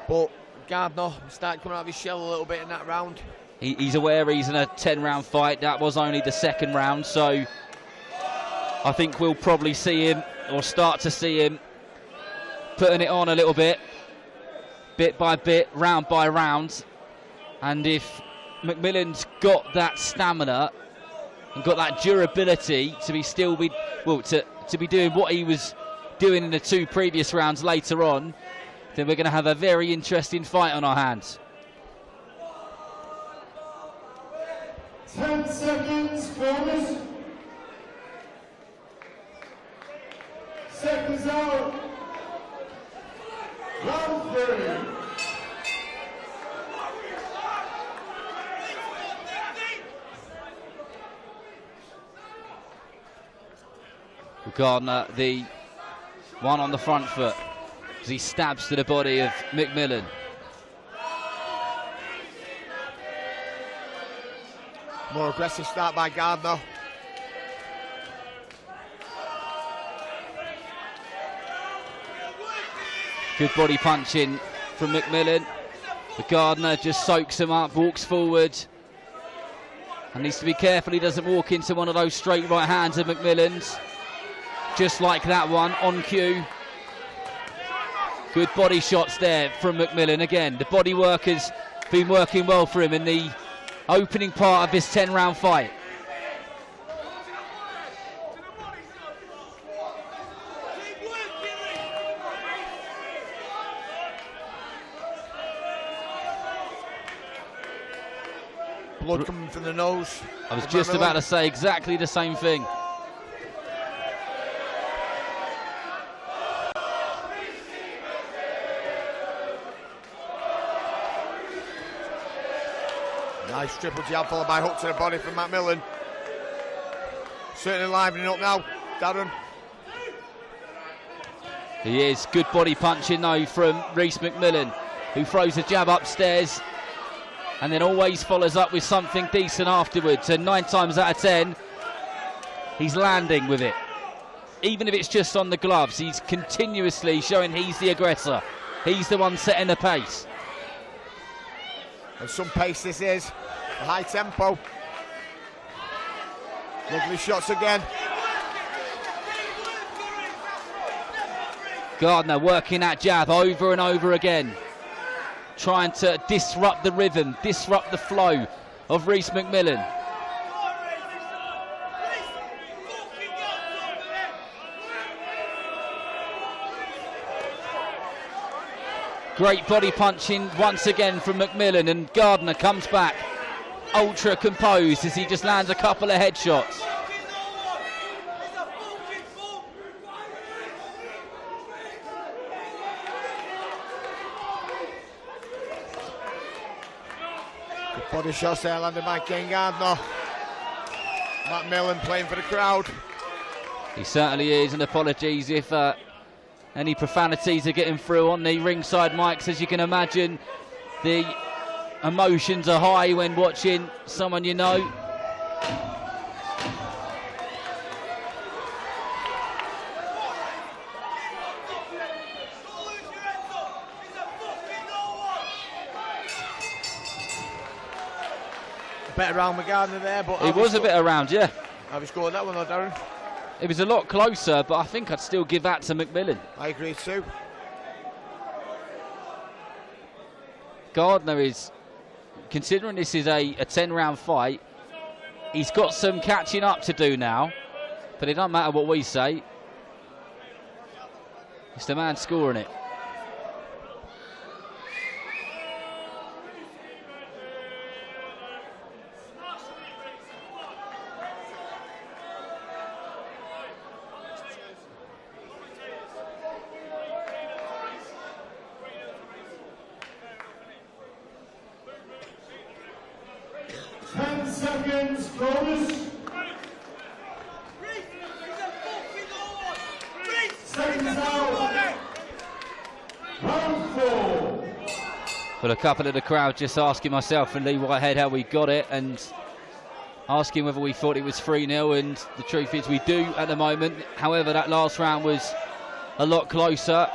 But Gardner started coming out of his shell a little bit in that round. He's aware he's in a 10-round fight. That was only the second round, so I think we'll probably see him, or start to see him, putting it on a little bit by bit, round by round. And if McMillan's got that stamina and got that durability to be to be doing what he was doing in the 2 previous rounds later on, then we're going to have a very interesting fight on our hands. 10 seconds, bonus. Seconds out. Round 3. Gardner, the one on the front foot, as he stabs to the body of McMillan. More aggressive start by Gardner. Good body punching from McMillan. But Gardner just soaks him up, walks forward. And needs to be careful he doesn't walk into one of those straight right hands of McMillan's. Just like that one, on cue. Good body shots there from McMillan. Again, the body work has been working well for him in the opening part of this 10-round fight. Blood coming from the nose. I was just about to say exactly the same thing. Nice triple jab followed by hook to the body from McMillan. Certainly livening up now, Darren. He is. Good body punching though from Rhys McMillan, who throws a jab upstairs and then always follows up with something decent afterwards. And 9 times out of 10, he's landing with it. Even if it's just on the gloves, he's continuously showing he's the aggressor. He's the one setting the pace. And some pace this is. A high tempo. Lovely shots again. Gardner working that jab over and over again, trying to disrupt the rhythm, disrupt the flow of Rhys McMillan. Great body punching once again from McMillan, and Gardner comes back ultra composed as he just lands a couple of headshots. Good body shots there landed by King Gardner. McMillan playing for the crowd. He certainly is, and apologies if any profanities are getting through on the ringside mics. As you can imagine, the emotions are high when watching someone you know. Better round with Gardner there, but It was a bit around, yeah. Have you scored that one though, Darren? It was a lot closer, but I think I'd still give that to McMillan. I agree too. Gardner is, considering this is a 10-round fight, he's got some catching up to do now, but it doesn't matter what we say. It's the man scoring it. But a couple of the crowd just asking myself and Lee Whitehead how we got it, and asking whether we thought it was 3-0, and the truth is we do at the moment. However, that last round was a lot closer.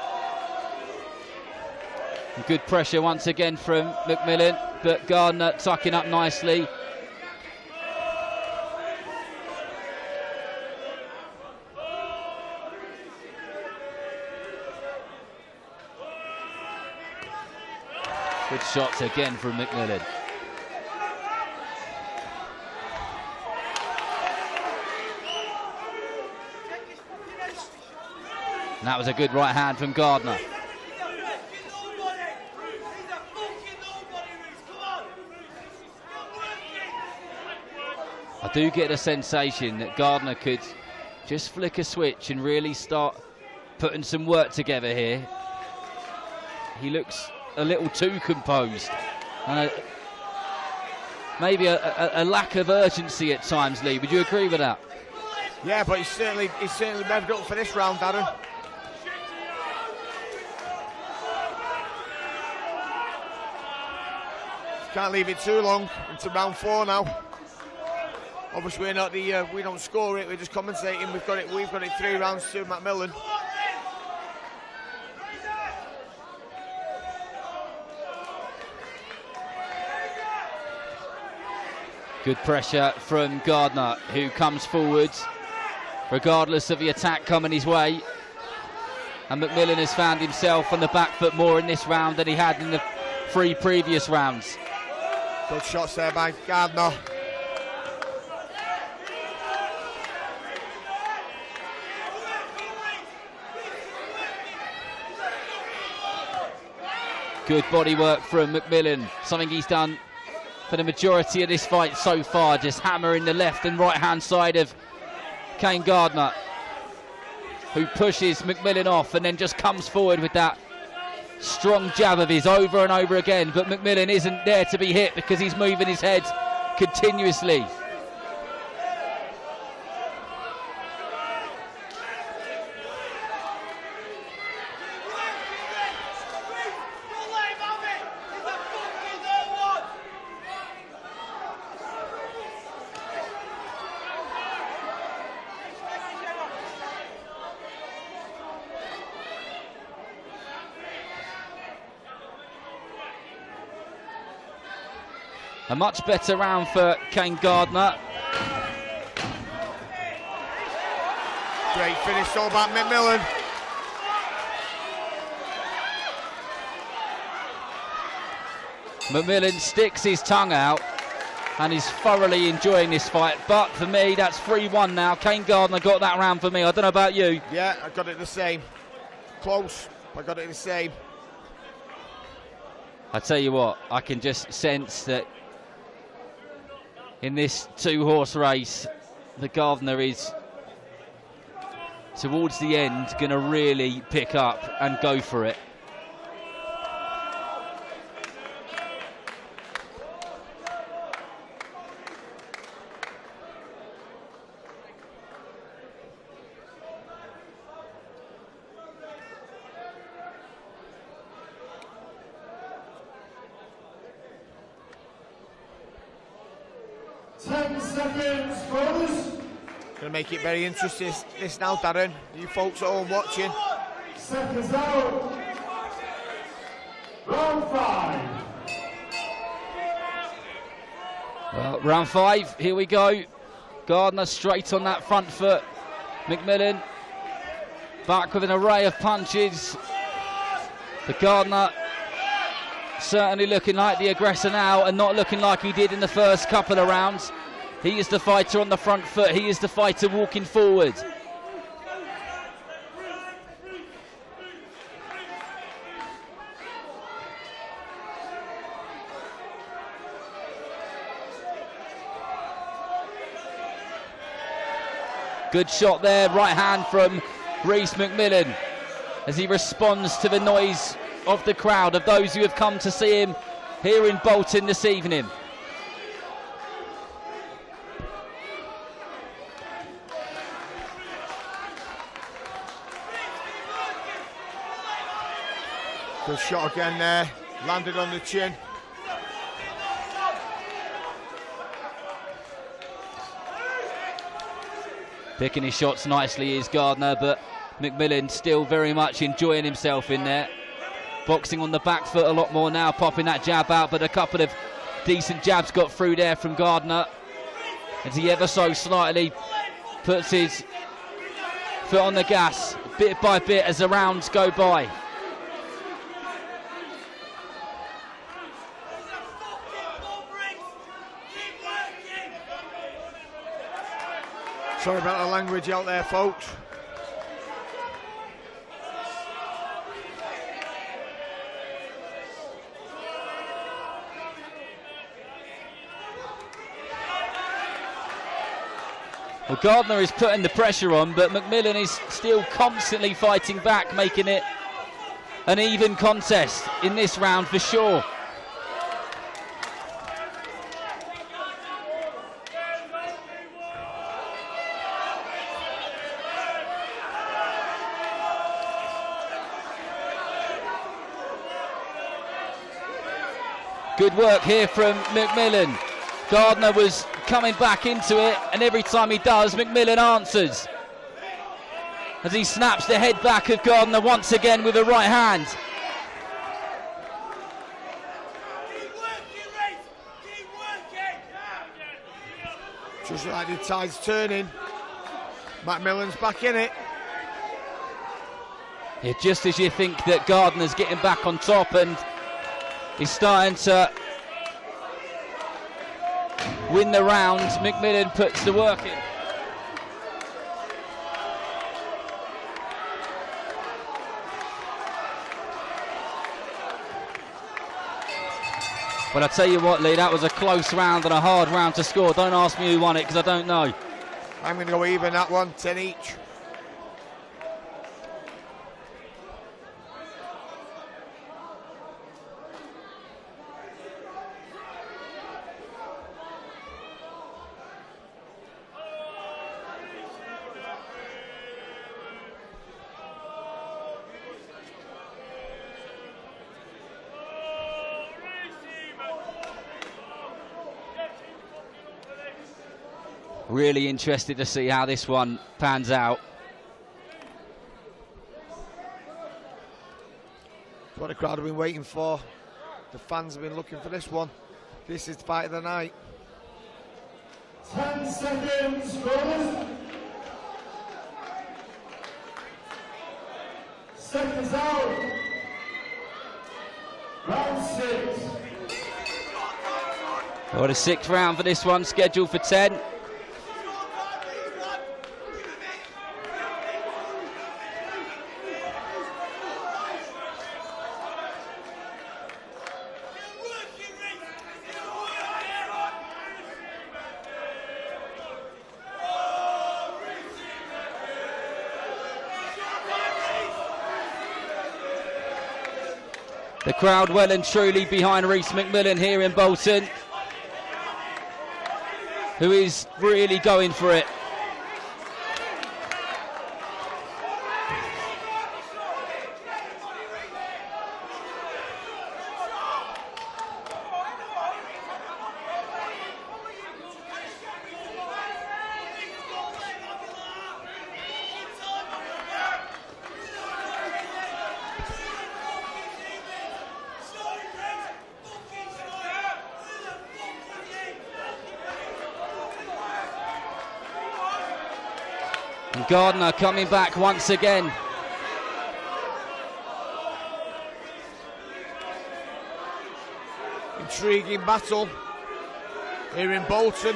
And good pressure once again from McMillan, but Gardner tucking up nicely. Good shots again from McMillan. And that was a good right hand from Gardner. I do get a sensation that Gardner could just flick a switch and really start putting some work together here. He looks a little too composed, and maybe a lack of urgency at times. Lee, would you agree with that? Yeah, but he's certainly revved up for this round, Darren. Can't leave it too long into round 4 now. Obviously, we're not we don't score it. We're just commentating. We've got it 3 rounds to McMillan. Good pressure from Gardner, who comes forward regardless of the attack coming his way. And McMillan has found himself on the back foot more in this round than he had in the 3 previous rounds. Good shots there by Gardner. Good body work from McMillan, something he's done for the majority of this fight so far, just hammering the left and right hand side of Kane Gardner, who pushes McMillan off and then just comes forward with that strong jab of his over and over again. But McMillan isn't there to be hit because he's moving his head continuously. A much better round for Kane Gardner. Great finish all about McMillan. McMillan sticks his tongue out and is thoroughly enjoying this fight. But for me, that's 3-1 now. Kane Gardner got that round for me. I don't know about you. Yeah, I got it the same. Close, I got it the same. I tell you what, I can just sense that in this 2-horse race, the Gardner is, towards the end, going to really pick up and go for it. Going to make it very interesting this now, Darren. You folks at home watching. Seconds out. Round 5. Well, round 5, here we go. Gardner straight on that front foot. McMillan back with an array of punches. The Gardner certainly looking like the aggressor now and not looking like he did in the first couple of rounds. He is the fighter on the front foot. He is the fighter walking forward. Good shot there, right hand from Reece McMillan as he responds to the noise of the crowd, of those who have come to see him here in Bolton this evening. Good shot again there, landed on the chin. Picking his shots nicely is Gardner, but McMillan still very much enjoying himself in there. Boxing on the back foot a lot more now, popping that jab out, but a couple of decent jabs got through there from Gardner as he ever so slightly puts his foot on the gas bit by bit as the rounds go by. Sorry about the language out there, folks. Well, Gardner is putting the pressure on, but McMillan is still constantly fighting back, making it an even contest in this round for sure. Good work here from McMillan. Gardner was coming back into it, and every time he does, McMillan answers. As he snaps the head back of Gardner once again with a right hand. Just like the tide's turning. McMillan's back in it. Yeah, just as you think that Gardner's getting back on top and he's starting to win the round, McMillan puts the work in. But I tell you what, Lee, that was a close round and a hard round to score. Don't ask me who won it, because I don't know. I'm going to go even that one, 10 each. Really interested to see how this one pans out. What the crowd have been waiting for. The fans have been looking for this one. This is the fight of the night. 10 seconds, brothers. Seconds out. Round 6. Well, the 6th round for this one, scheduled for 10. The crowd well and truly behind Reece McMillan here in Bolton, who is really going for it. Gardner coming back once again. Intriguing battle here in Bolton.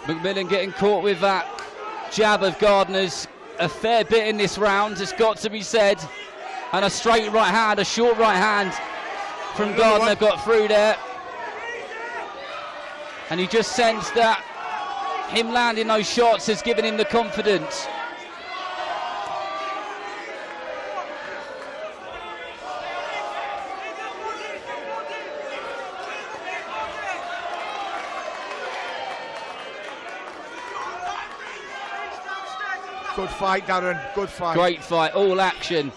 McMillan getting caught with that jab of Gardner's a fair bit in this round, it's got to be said. And a straight right hand, a short right hand from Gardner got through there. And he just sensed that him landing those shots has given him the confidence. Good fight, Darren, good fight. Great fight, all action.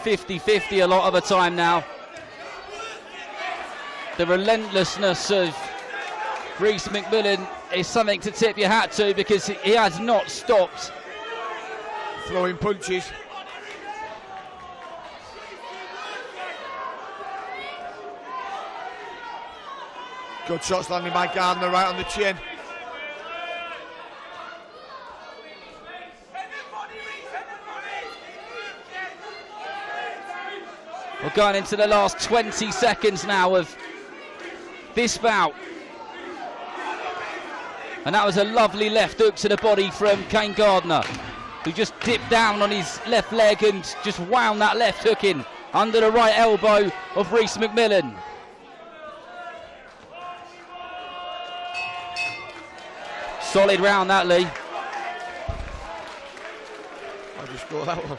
50-50 a lot of the time now. The relentlessness of Reece McMillan is something to tip your hat to, because he has not stopped. Throwing punches. Good shots landing by Gardner right on the chin. We're going into the last 20 seconds now of this bout. And that was a lovely left hook to the body from Kane Gardner, who just dipped down on his left leg and just wound that left hook in under the right elbow of Reece McMillan. Solid round that, Lee. I'll just score that one.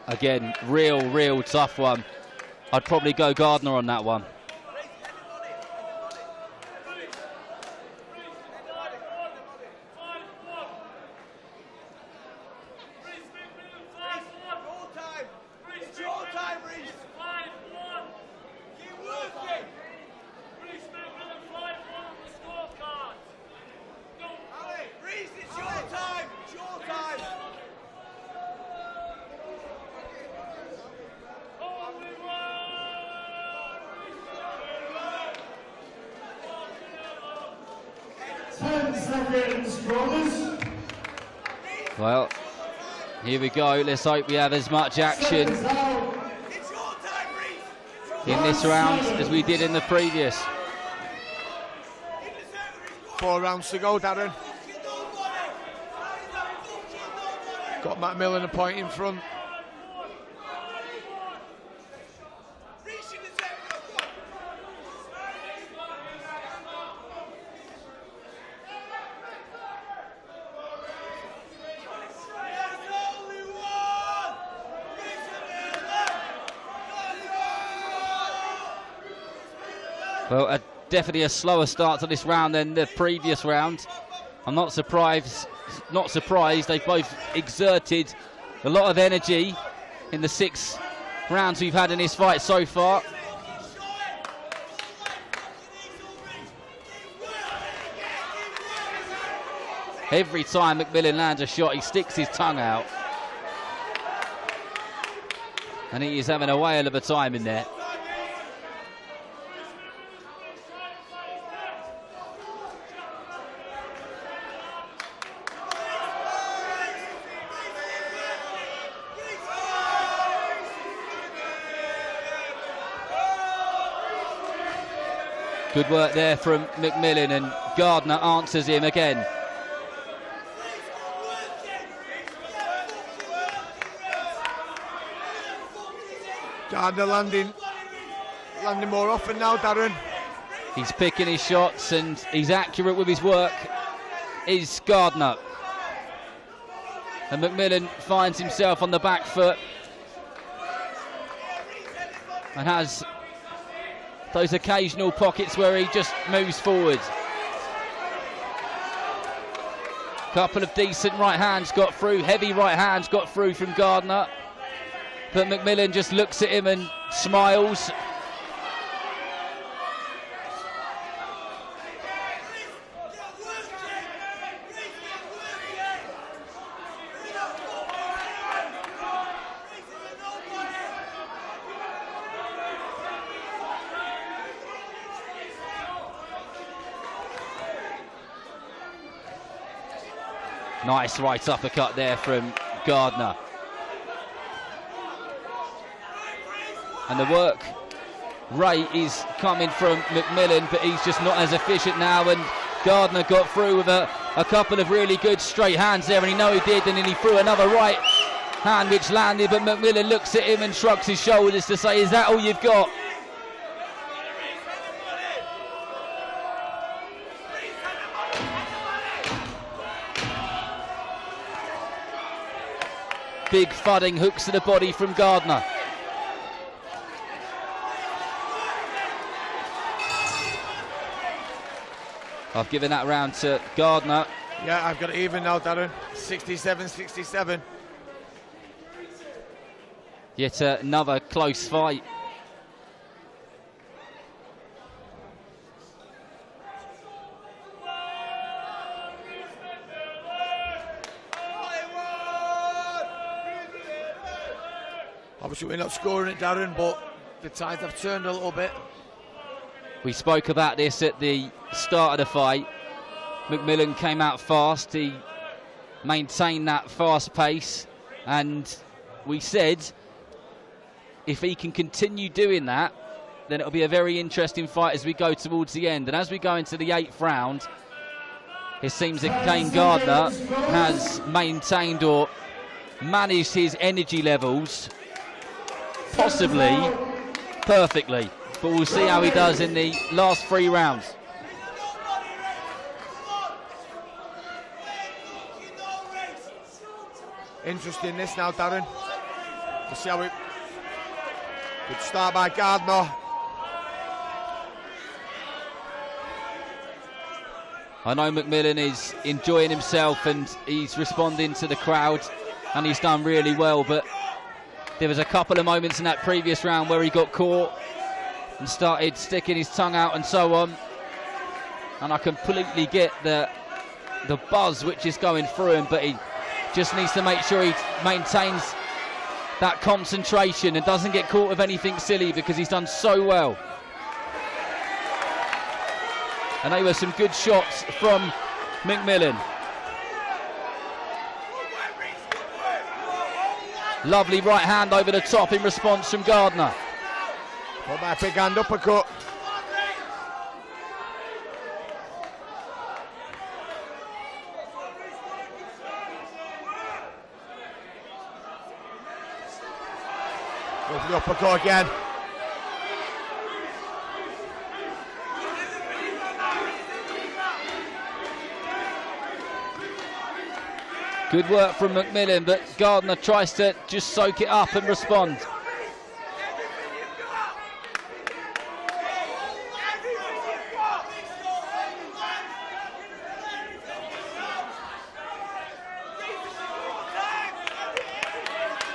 Again, real tough one. I'd probably go Gardner on that one. seconds, brothers. Well, here we go. Let's hope we have as much action in this round as we did in the previous. 4 rounds to go, Darren. Got McMillan a point in front. Well, definitely a slower start to this round than the previous round. I'm not surprised. They've both exerted a lot of energy in the 6 rounds we've had in this fight so far. Every time McMillan lands a shot, he sticks his tongue out. And he is having a whale of a time in there. Good work there from McMillan, and Gardner answers him again. Gardner landing more often now, Darren. He's picking his shots and he's accurate with his work, is Gardner. And McMillan finds himself on the back foot and has those occasional pockets where he just moves forward. Couple of decent right hands got through, heavy right hands got through from Gardner. But McMillan just looks at him and smiles. Nice right uppercut there from Gardner. And the work rate is coming from McMillan, but he's just not as efficient now. And Gardner got through with a couple of really good straight hands there, and he know he did, and then he threw another right hand which landed, but McMillan looks at him and shrugs his shoulders to say, is that all you've got? Big thudding hooks to the body from Gardner. I've given that round to Gardner. Yeah, I've got it even now, Darren. 67-67. Yet another close fight. Obviously, we're not scoring it, Darren, but the tides have turned a little bit. We spoke about this at the start of the fight. McMillan came out fast. He maintained that fast pace. And we said if he can continue doing that, then it'll be a very interesting fight as we go towards the end. And as we go into the 8th round, it seems that Kane Gardner has maintained or managed his energy levels possibly perfectly, but we'll see how he does in the last 3 rounds. Interesting this now, Darren. We'll see how it. Good start by Gardner. I know McMillan is enjoying himself and he's responding to the crowd, and he's done really well, but there was a couple of moments in that previous round where he got caught and started sticking his tongue out and so on. And I completely get the buzz which is going through him, but he just needs to make sure he maintains that concentration and doesn't get caught with anything silly, because he's done so well. And they were some good shots from McMillan. Lovely right hand over the top in response from Gardner. Put that big hand uppercut. Go for the uppercut again. Good work from McMillan, but Gardner tries to just soak it up and respond.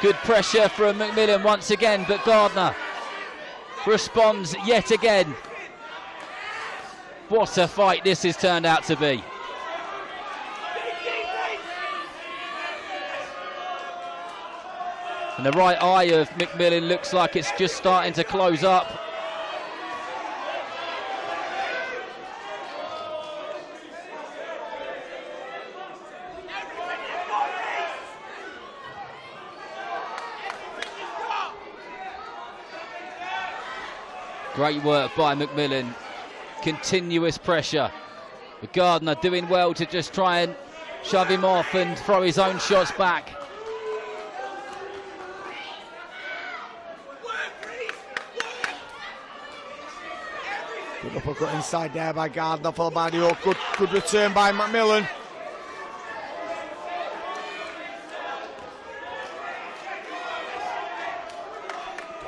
Good pressure from McMillan once again, but Gardner responds yet again. What a fight this has turned out to be. And the right eye of McMillan looks like it's just starting to close up. Great work by McMillan. Continuous pressure. But Gardner doing well to just try and shove him off and throw his own shots back. Good uppercut inside there by Gardner, followed by the hook. Good return by McMillan.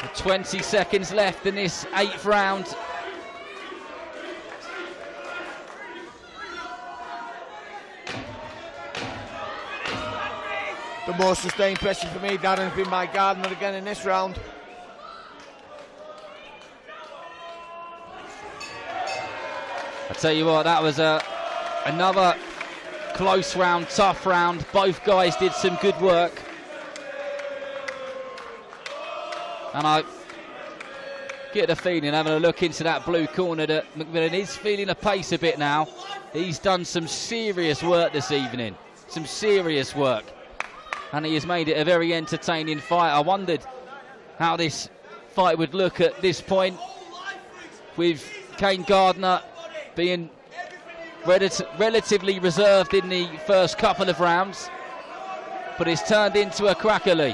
With 20 seconds left in this 8th round. The most sustained pressure for me, Darren, has been by Gardner again in this round. I tell you what, that was another close round, tough round. Both guys did some good work. And I get the feeling, having a look into that blue corner, that McMillan is feeling the pace a bit now. He's done some serious work this evening. Some serious work. And he has made it a very entertaining fight. I wondered how this fight would look at this point, with Kane Gardner being relatively reserved in the first couple of rounds, but it's turned into a crackerly.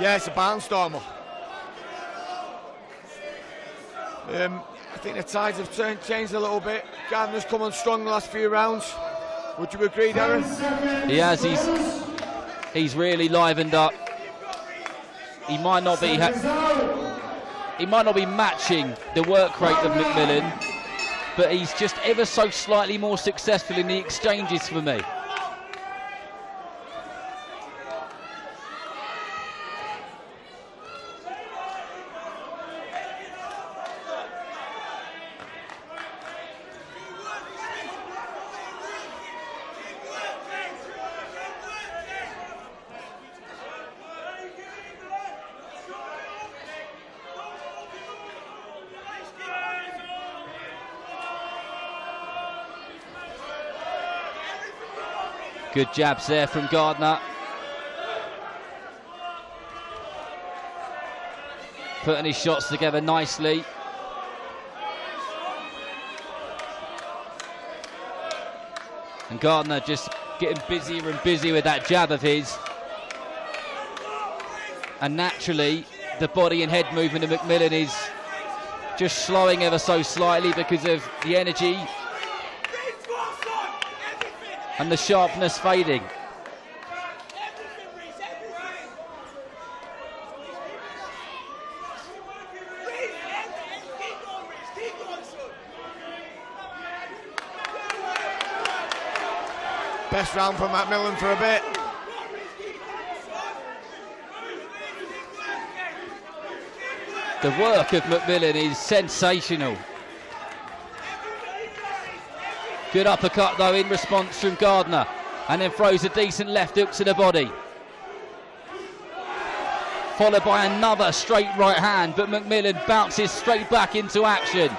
Yeah, it's a barnstormer. I think the tides have changed a little bit. Gardner's come on strong the last few rounds. Would you agree, Darren? He has. He's really livened up. He might not be matching the work rate of McMillan, but he's just ever so slightly more successful in the exchanges for me. Good jabs there from Gardner. Putting his shots together nicely. And Gardner just getting busier and busier with that jab of his. And naturally, the body and head movement of McMillan is just slowing ever so slightly because of the energy and the sharpness fading. Best round for McMillan for a bit. The work of McMillan is sensational. Good uppercut though in response from Gardner, and then throws a decent left hook to the body. Followed by another straight right hand, but McMillan bounces straight back into action.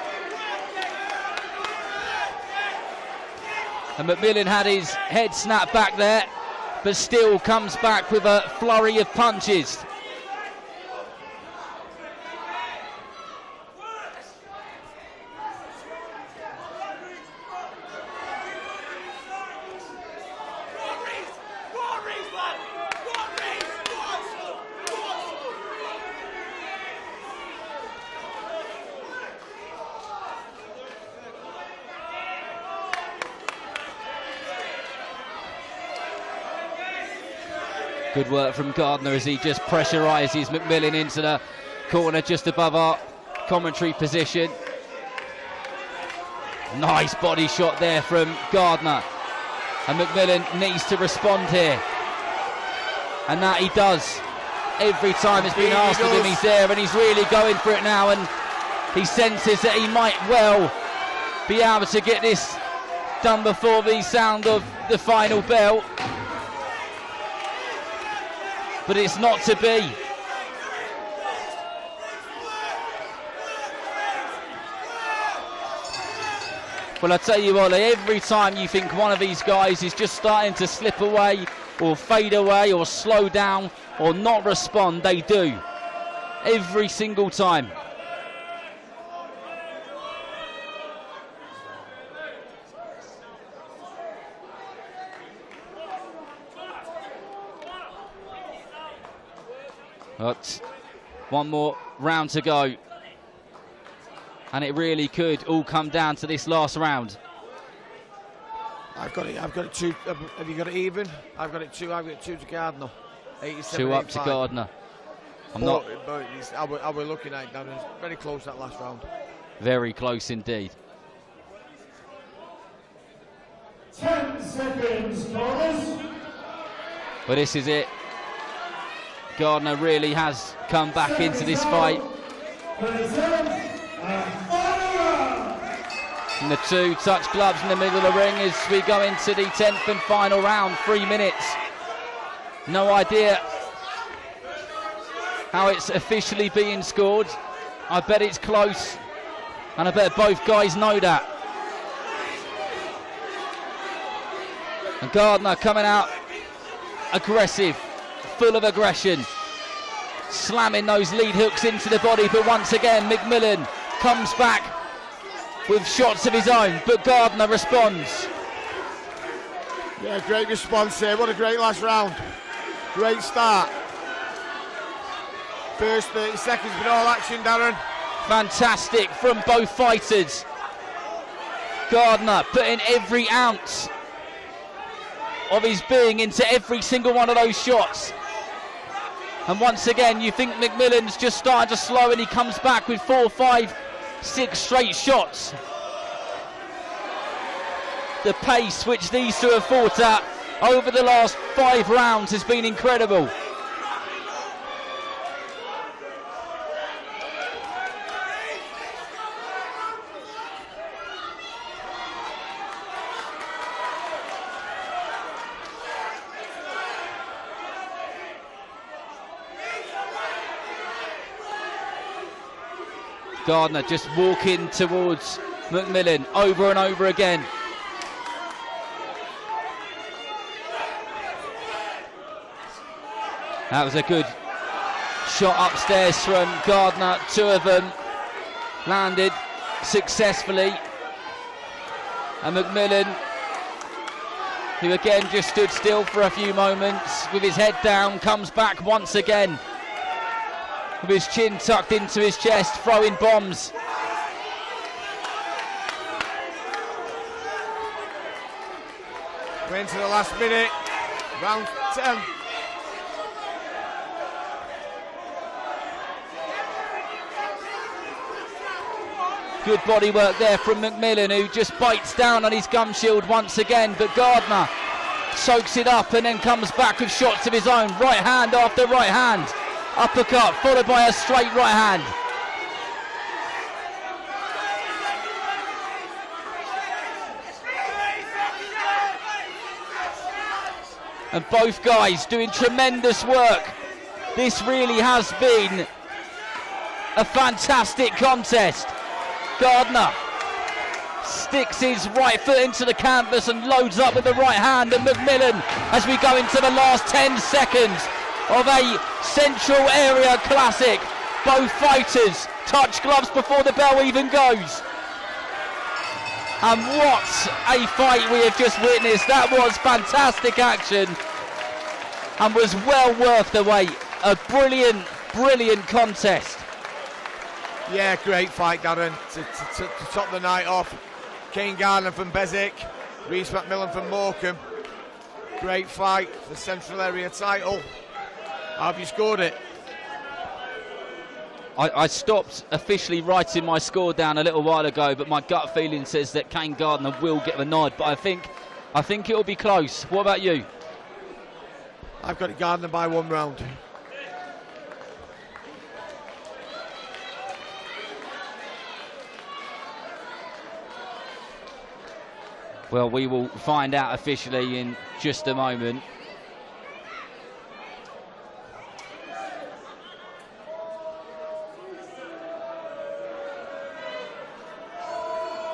And McMillan had his head snapped back there, but still comes back with a flurry of punches. Good work from Gardner as he just pressurises McMillan into the corner just above our commentary position. Nice body shot there from Gardner. And McMillan needs to respond here. And that he does. Every time it's been asked of him, he's there, and he's really going for it now. And he senses that he might well be able to get this done before the sound of the final bell. But it's not to be. Well, I tell you, Ollie, every time you think one of these guys is just starting to slip away or fade away or slow down or not respond, they do. Every single time. But one more round to go, and it really could all come down to this last round. I've got it 2. Have you got it even? I've got it 2. I've got it 2 to Gardner. 87, 2 up 85. to Gardner. But how we're looking at it, Dan, it's very close that last round. Very close indeed. 10 seconds, corners. But this is it. Gardner really has come back into this fight. And the 2 touch gloves in the middle of the ring as we go into the 10th and final round. 3 minutes. No idea how it's officially being scored. I bet it's close, and I bet both guys know that. And Gardner coming out aggressive, full of aggression, slamming those lead hooks into the body, but once again McMillan comes back with shots of his own, but Gardner responds. Yeah, great response here. What a great last round. Great start. First 30 seconds, but all action, Darren. Fantastic from both fighters. Gardner putting every ounce of his being into every single one of those shots. And once again, you think McMillan's just starting to slow, and he comes back with 4, 5, 6 straight shots. The pace which these two have fought at over the last 5 rounds has been incredible. Gardner just walking towards McMillan over and over again. That was a good shot upstairs from Gardner. 2 of them landed successfully. And McMillan, who again just stood still for a few moments with his head down, comes back once again with his chin tucked into his chest, throwing bombs. We're into the last minute, round 10. Good body work there from McMillan, who just bites down on his gum shield once again, but Gardner soaks it up and then comes back with shots of his own. Right hand after right hand. Uppercut followed by a straight right hand. And both guys doing tremendous work. This really has been a fantastic contest. Gardner sticks his right foot into the canvas and loads up with the right hand, and McMillan, as we go into the last 10 seconds of a Central Area Classic. Both fighters touch gloves before the bell even goes. And what a fight we have just witnessed. That was fantastic action and was well worth the wait. A brilliant, brilliant contest. Yeah, great fight, Darren, to top the night off. Kane Gardner from Beswick, Rhys McMillan from Morecambe. Great fight, the Central Area title. How have you scored it? I stopped officially writing my score down a little while ago, but my gut feeling says that Kane Gardner will get the nod, but I think it will be close. What about you? I've got it Gardner by 1 round. Well, we will find out officially in just a moment.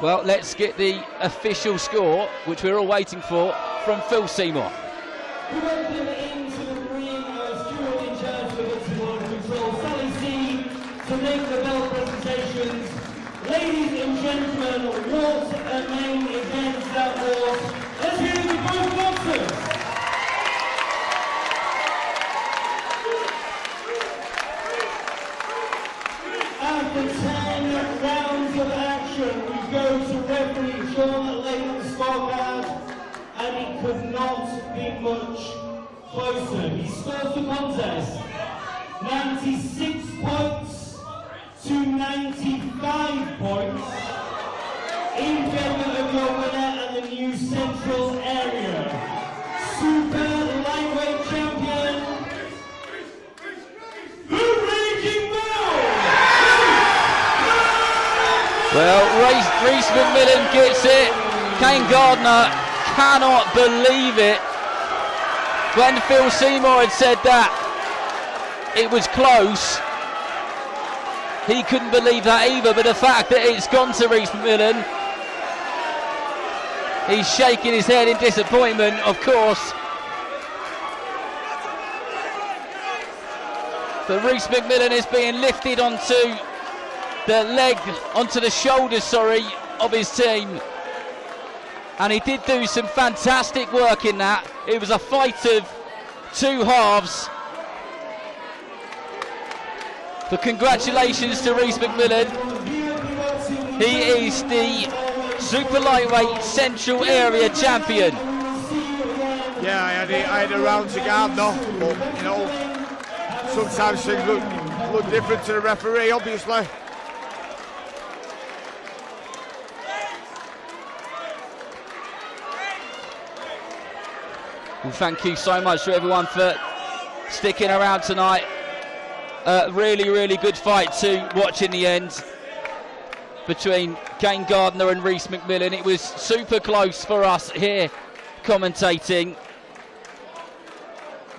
Well, let's get the official score, which we're all waiting for, from Phil Seymour. We welcome into the ring Stuart in charge of the control, Sally C, to make the bell presentations. Ladies and gentlemen, what a main event that was. Let's hear it with both boxers. After 10 rounds of action, we go to referee John Layton's scorecard, and it could not be much closer. He scores the contest 96 points to 95 points in favour of your winner and the new Central Area Super Lightweight Champion, the Raging Bull! Well, Rhys McMillan gets it. Kane Gardner cannot believe it. When Phil Seymour had said that it was close, he couldn't believe that either, but the fact that it's gone to Rhys McMillan, he's shaking his head in disappointment, of course. But Rhys McMillan is being lifted onto the shoulders, of his team. And he did do some fantastic work in that. It was a fight of 2 halves. But congratulations to Rhys McMillan. He is the Super Lightweight Central Area Champion. Yeah, I had a round to Gardner, but you know, sometimes things look different to the referee, obviously. Well, thank you so much to everyone for sticking around tonight. Really, really good fight to watch in the end between Kane Gardner and Rhys McMillan. It was super close for us here commentating.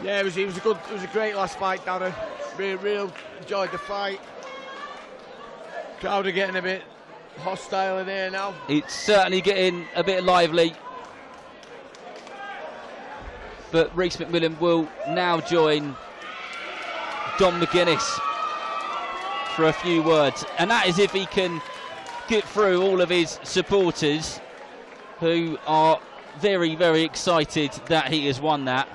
Yeah, it was a great last fight, Darren. Real enjoyed the fight. Crowd are getting a bit hostile in here now. It's certainly getting a bit lively. But Rhys McMillan will now join Dom McGuinness for a few words, and that is if he can get through all of his supporters who are very, very excited that he has won that.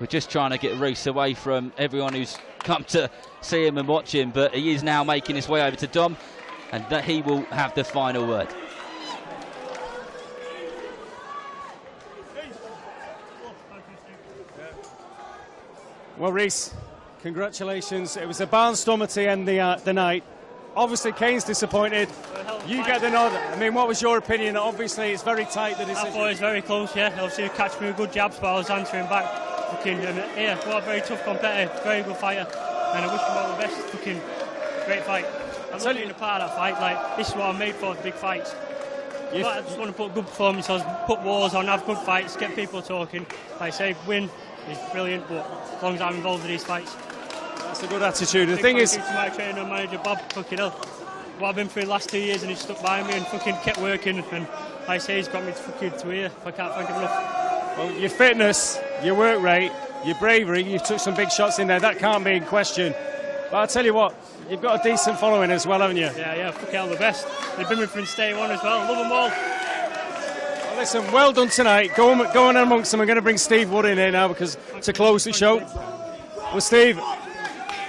We're just trying to get Rhys away from everyone who's come to see him and watch him, but he is now making his way over to Dom, and that he will have the final word. Well, Rhys, congratulations. It was a barnstormer to end the night. Obviously, Kane's disappointed. You get the nod. I mean, what was your opinion? Obviously, it's very tight, the decision. I thought it was very close, yeah. Obviously, he catch me with good jabs, but I was answering back. Yeah, what a very tough competitor, very good fighter. And I wish him all the best. Great fight. I love being a part of that fight. Like, this is what I'm made for, the big fights. I just want to put good performances, put wars on, have good fights, get people talking. Like I say, win, he's brilliant, but as long as I'm involved in these fights. That's a good attitude. The thing is, to my trainer and manager Bob, fucking hell, what I've been through the last 2 years, and he's stuck by me and fucking kept working, and like I say, he's got me to here. I can't thank him enough. well, your fitness, your work rate, your bravery, you took some big shots in there, that can't be in question. But I'll tell you what, you've got a decent following as well, haven't you? Yeah, fucking hell, the best. They've been with me from day one as well. Love them all. Well, listen, well done tonight. Go on amongst them. I'm going to bring Steve Wood in here now because to close the show. Well, Steve,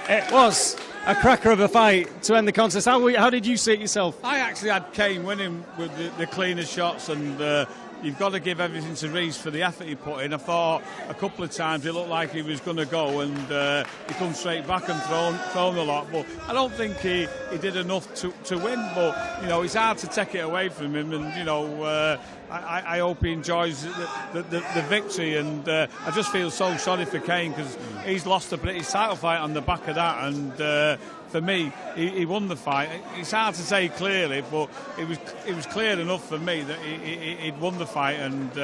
it was a cracker of a fight to end the contest. How did you see it yourself? I actually had Kane winning with the cleaner shots, and you've got to give everything to Reese for the effort he put in. I thought a couple of times it looked like he was going to go, and he come straight back and thrown a lot. But I don't think he did enough to win. But you know, it's hard to take it away from him, and you know, I hope he enjoys the victory. And I just feel so sorry for Kane because he's lost a British title fight on the back of that, and. For me, he won the fight. It's hard to say clearly, but it was clear enough for me that he'd won the fight, and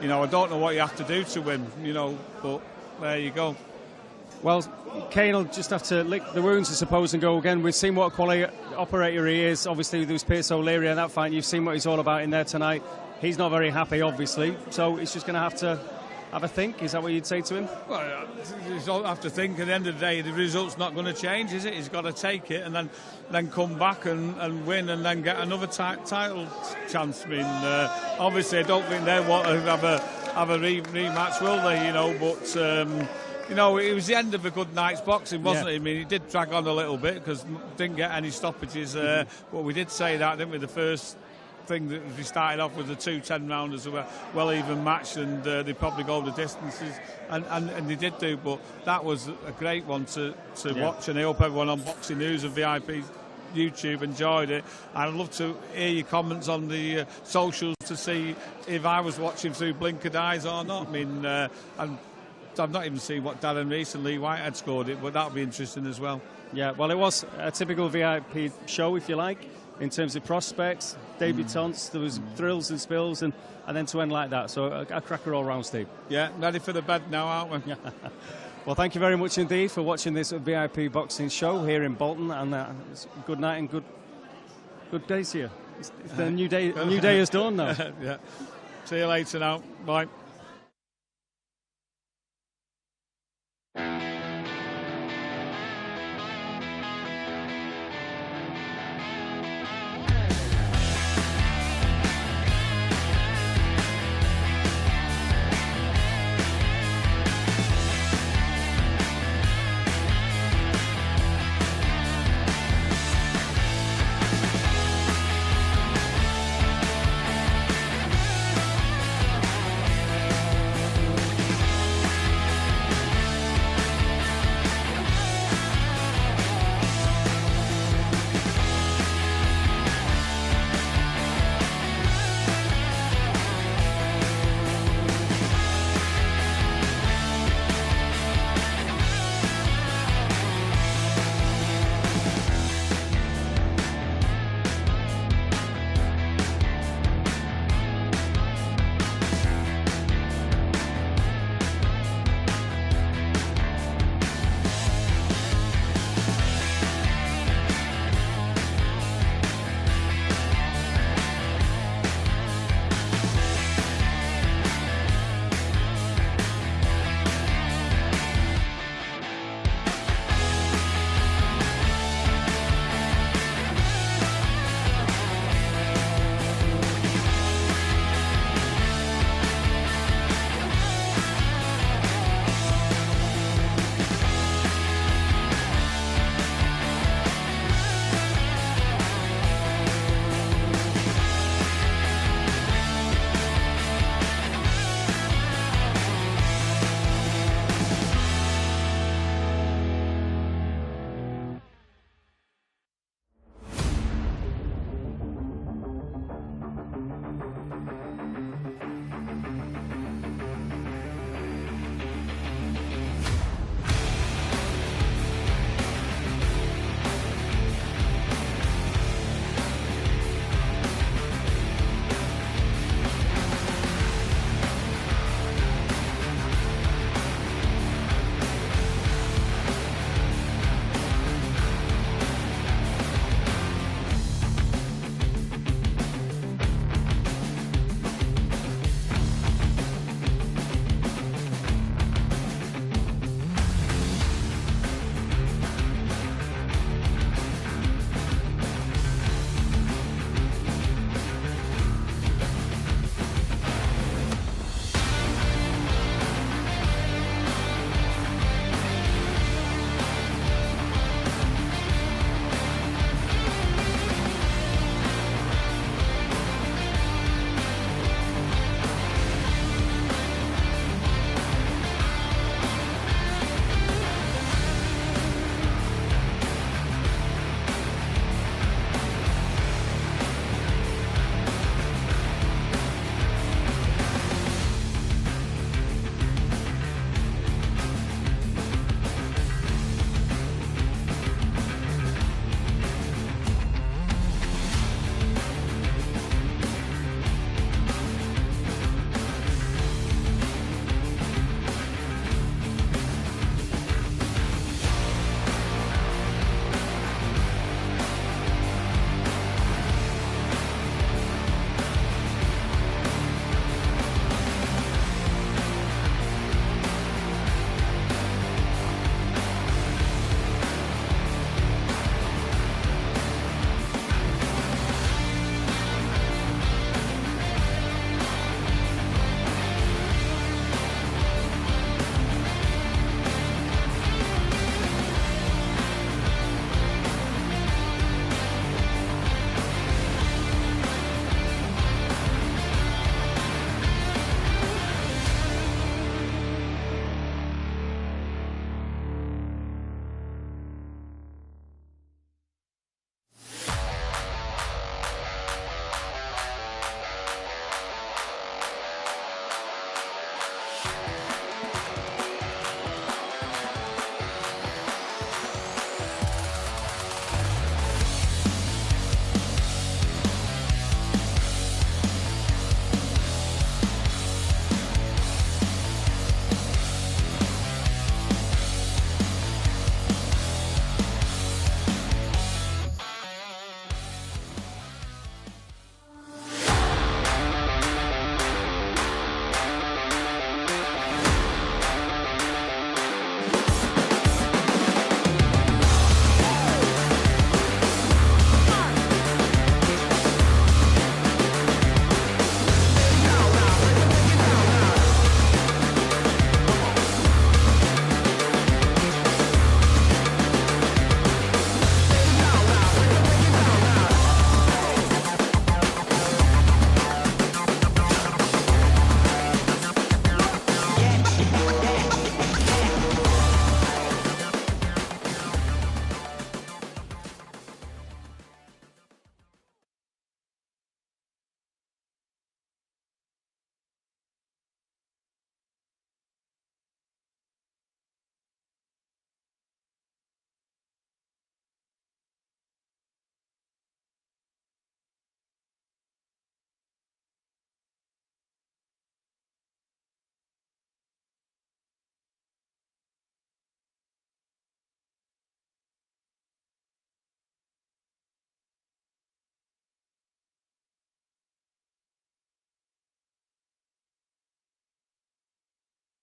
you know, I don't know what you have to do to win, you know, but there you go. Well, Kane will just have to lick the wounds, I suppose, and go again. We've seen what a quality operator he is. Obviously, there was Pierce O'Leary in that fight. You've seen what he's all about in there tonight. He's not very happy, obviously, so he's just going to have to have a think. Is that what you'd say to him? Well, you don't have to think. At the end of the day, the result's not going to change, is it? He's got to take it and then come back and win and then get another title chance. I mean, obviously, I don't think they want to have a rematch, will they? You know, but you know, it was the end of a good night's boxing, wasn't it? I mean, it did drag on a little bit because didn't get any stoppages. But we did say that, didn't we? The first thing that we started off with the 2 10-rounders were well even matched, and they probably go the distances, and they did do, but that was a great one to watch, and I hope everyone on Boxing News and VIP YouTube enjoyed it. I'd love to hear your comments on the socials to see if I was watching through blinkered eyes or not. I mean, I've not even seen what Darren Reese and Lee Whitehead scored it, but that'll be interesting as well. Yeah, well, it was a typical VIP show, if you like, in terms of prospects, debutants. There was thrills and spills, and then to end like that. So a cracker all round, Steve. Yeah, ready for the bed now, aren't we? Well, thank you very much indeed for watching this VIP boxing show here in Bolton, and good night and good days here. The new day is done now. Yeah. See you later now. Bye.